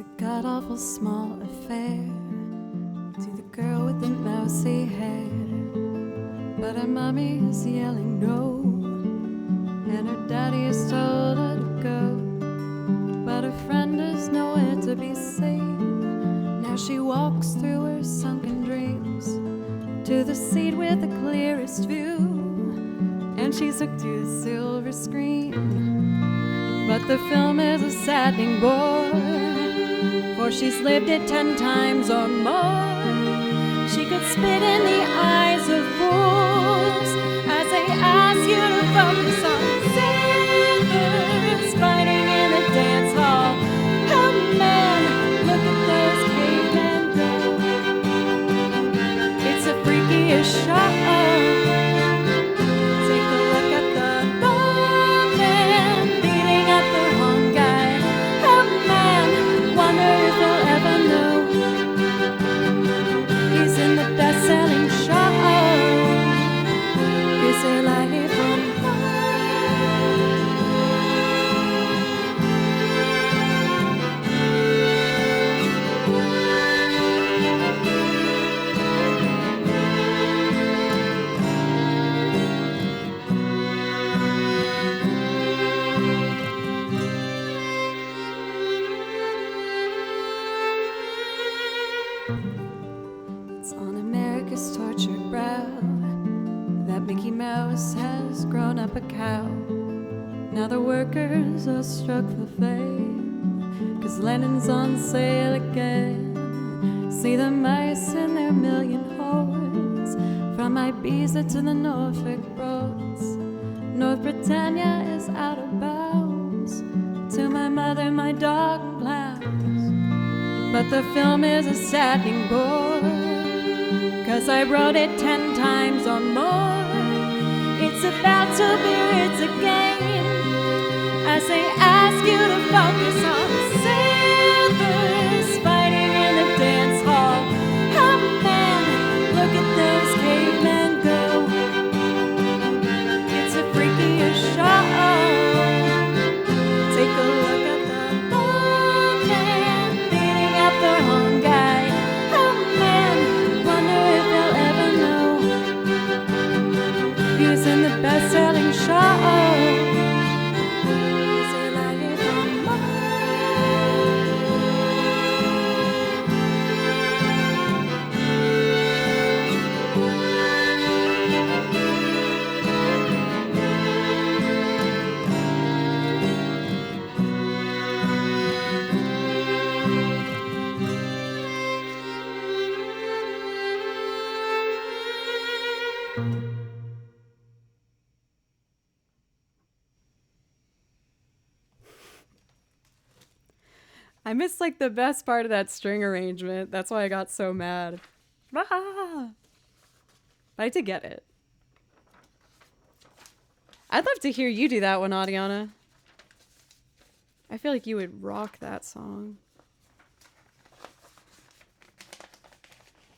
a god-awful small affair to the girl with the mousy hair, but her mommy is yelling no, and her daddy has told her to go, but her friend is nowhere to be seen. Now she walks through her sunken dreams to the seat with the clearest view, and she's hooked to the silver screen. But the film is a saddening bore, for she's lived it 10 times or more. She could spit in the eyes of fools as they ask you to focus on sailors fighting in the dance hall. Oh man, look at those cavemen go. It's a freakish show. Take a look at the bald man beating up the wrong guy. Oh man, wonder if he'll ever know he's in the best-selling show. Is it life on It's on America's tortured brow that Mickey Mouse has grown up a cow. Now the workers are struck for fame, 'cause Lennon's on sale again. See the mice in their million holes, from Ibiza to the Norfolk Broads. North Britannia is out of bounds to my mother, my dog, and clowns. But the film is a saddening bore, 'cause I wrote it 10 times or more. It's about to be written again as they ask you to focus on sailors fighting in the dance hall. Oh man, look at those cavemen go. It's a freakish show. Take a look at the bald man beating up the wrong guy. Oh man, wonder if he'll ever know he's in the best-selling show. Is it life on I missed like the best part of that string arrangement. That's why I got so mad. Ah! But I did get it. I'd love to hear you do that one, Adiana. I feel like you would rock that song.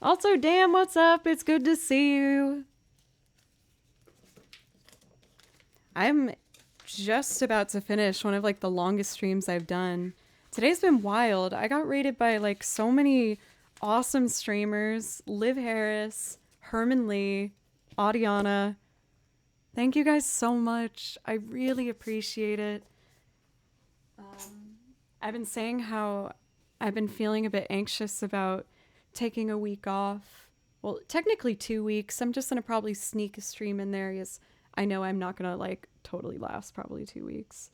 Also, damn, what's up? It's good to see you. I'm just about to finish one of like the longest streams I've done. Today's been wild. I got rated by like so many awesome streamers. Liv Harris, Herman Lee, Audiana. Thank you guys so much. I really appreciate it. I've been saying how I've been feeling a bit anxious about taking a week off. Well, technically 2 weeks. I'm just going to probably sneak a stream in there because I know I'm not going to like totally last probably 2 weeks.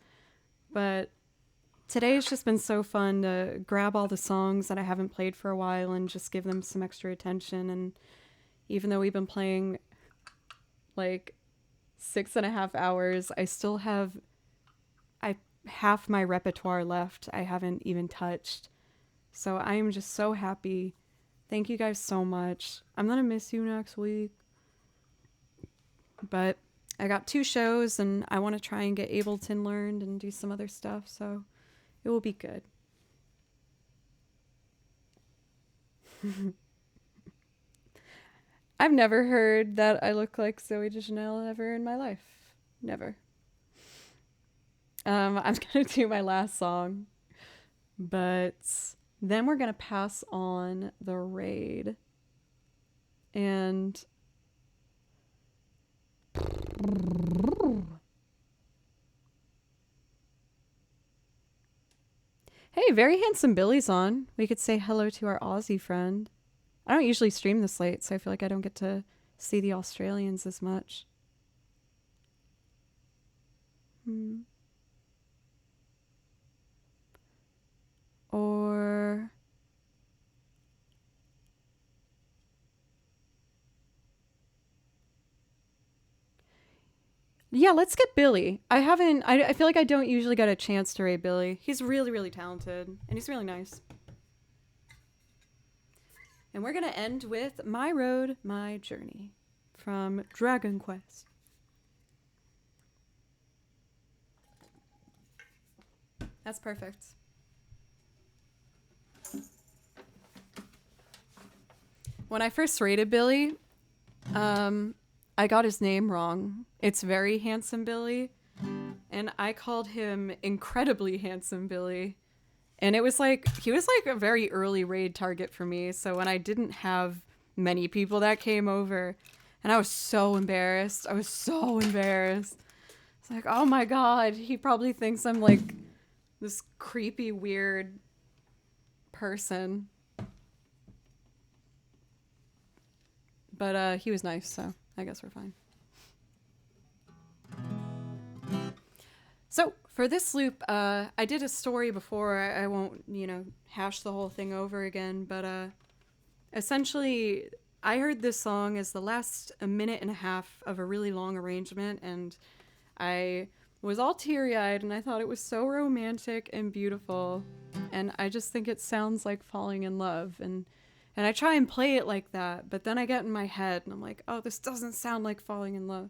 But today's just been so fun to grab all the songs that I haven't played for a while and just give them some extra attention. And even though we've been playing like 6.5 hours, I still have half my repertoire left I haven't even touched. So I am just so happy. Thank you guys so much. I'm gonna miss you next week. But I got 2 shows and I want to try and get Ableton learned and do some other stuff, so it will be good. I've never heard that I look like Zoe Deschanel ever in my life. Never. I'm gonna do my last song, but then we're gonna pass on the raid. And hey, Very Handsome Billy's on. We could say hello to our Aussie friend. I don't usually stream this late, so I feel like I don't get to see the Australians as much. Or yeah, let's get Billy. I feel like I don't usually get a chance to raid Billy. He's really, really talented, and he's really nice. And we're going to end with My Road, My Journey from Dragon Quest. That's perfect. When I first raided Billy, I got his name wrong. It's Very Handsome Billy, and I called him Incredibly Handsome Billy. And it was like, he was like a very early raid target for me. So when I didn't have many people that came over, and I was so embarrassed. It's like, oh my God, he probably thinks I'm like this creepy, weird person. But he was nice, so I guess we're fine. So for this loop, I did a story before. I won't, hash the whole thing over again. But essentially, I heard this song as the last 1.5 minutes of a really long arrangement, and I was all teary-eyed, and I thought it was so romantic and beautiful, and I just think it sounds like falling in love, and I try and play it like that, but then I get in my head, and I'm like, oh, this doesn't sound like falling in love,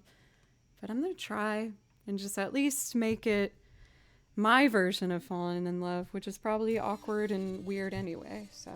but I'm gonna try and just at least make it my version of falling in love, which is probably awkward and weird anyway, so...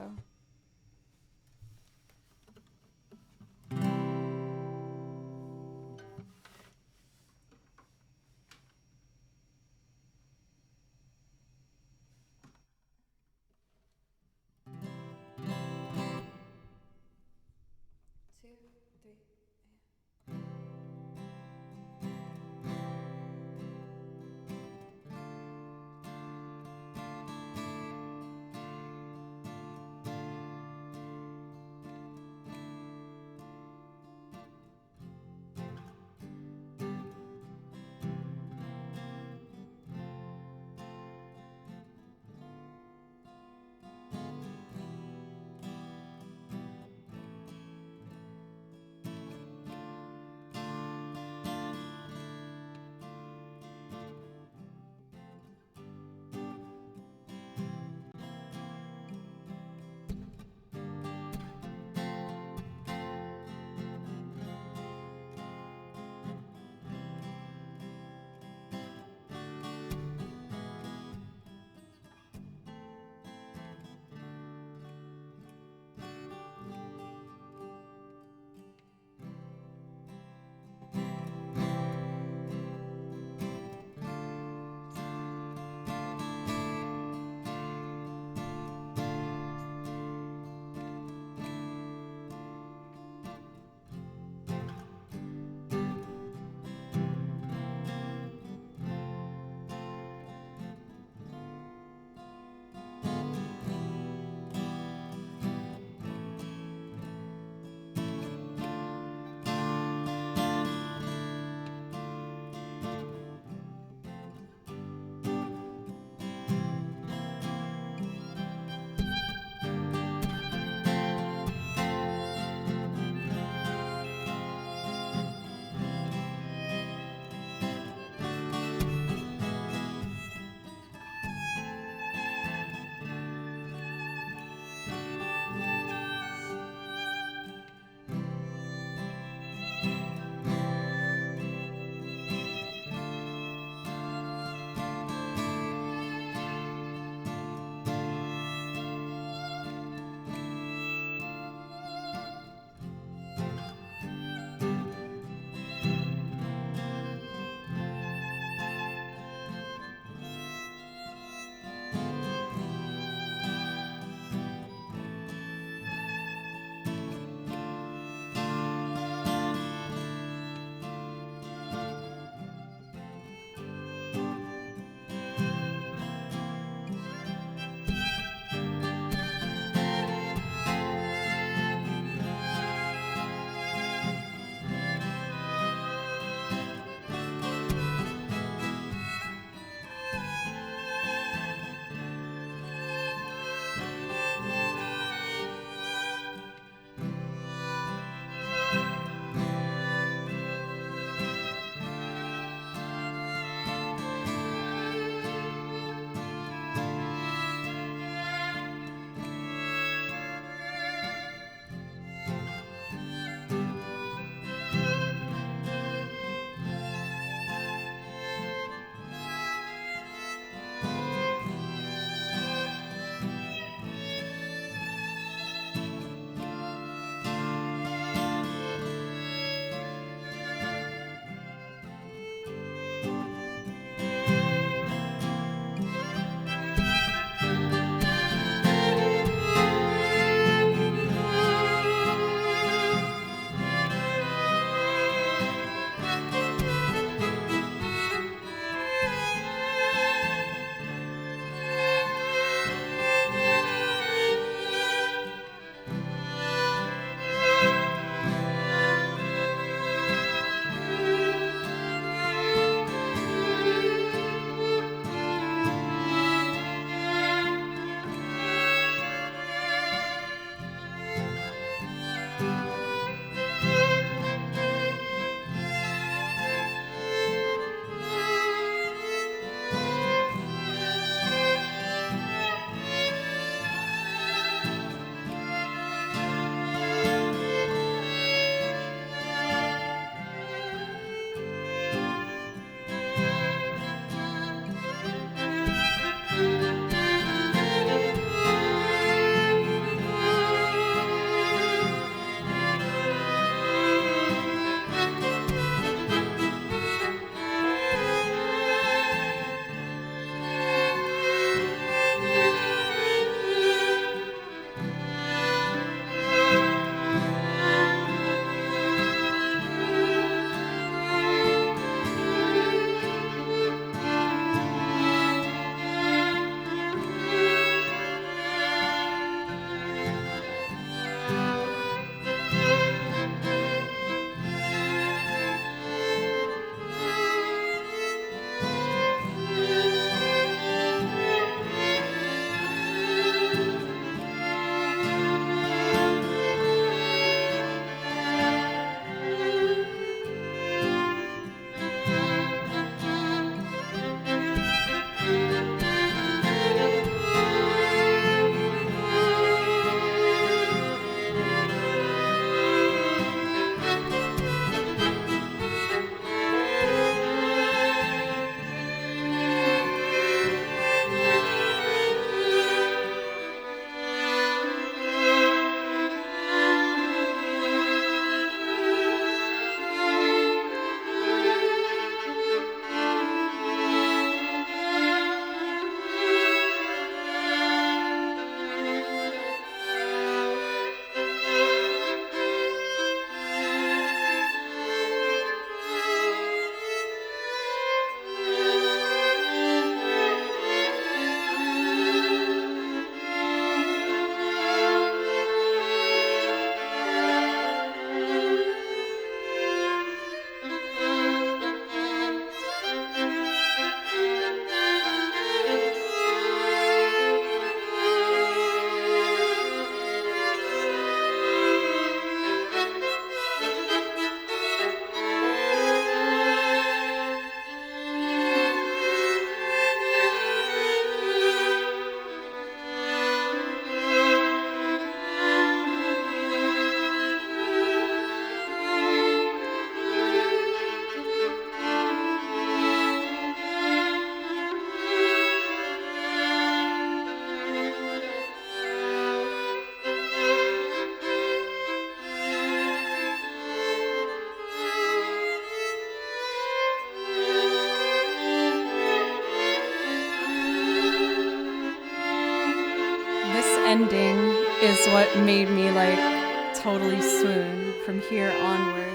is what made me like totally swoon from here onward.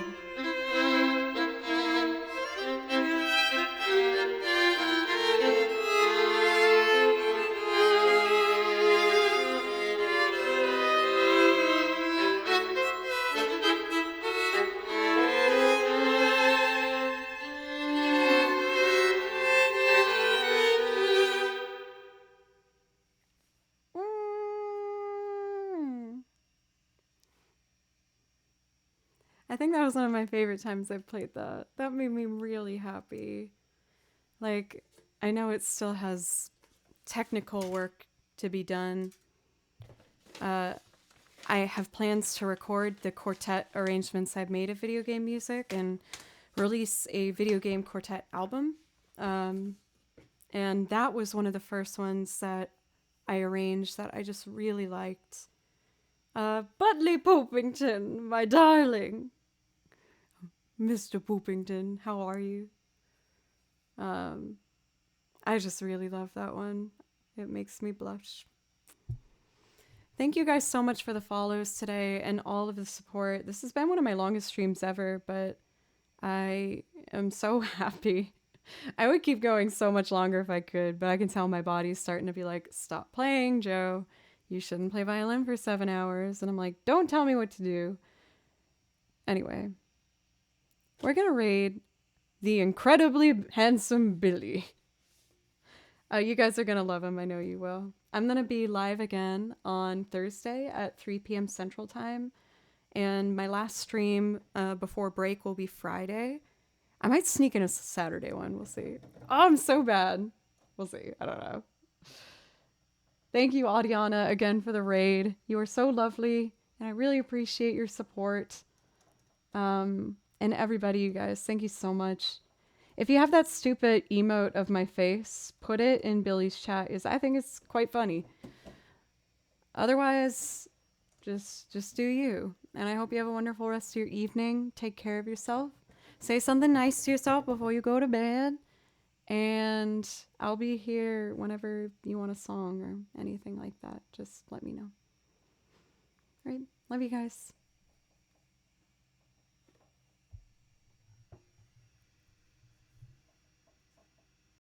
I think that was one of my favorite times I've played that. That made me really happy. Like, I know it still has technical work to be done. I have plans to record the quartet arrangements I've made of video game music and release a video game quartet album. And that was one of the first ones that I arranged that I just really liked. Butley Poopington, my darling. Mr. Poopington, how are you? I just really love that one. It makes me blush. Thank you guys so much for the follows today and all of the support. This has been one of my longest streams ever, but I am so happy. I would keep going so much longer if I could, but I can tell my body's starting to be like, stop playing, Joe. You shouldn't play violin for 7 hours. And I'm like, don't tell me what to do. Anyway, we're going to raid the incredibly handsome Billy. You guys are going to love him. I know you will. I'm going to be live again on Thursday at 3 p.m. Central Time. And my last stream before break will be Friday. I might sneak in a Saturday one. We'll see. Oh, I'm so bad. We'll see. I don't know. Thank you, Adiana, again for the raid. You are so lovely, and I really appreciate your support. And everybody, you guys, thank you so much. If you have that stupid emote of my face, put it in Billy's chat. I think it's quite funny. Otherwise, just do you. And I hope you have a wonderful rest of your evening. Take care of yourself. Say something nice to yourself before you go to bed. And I'll be here whenever you want a song or anything like that. Just let me know. All right. Love you guys.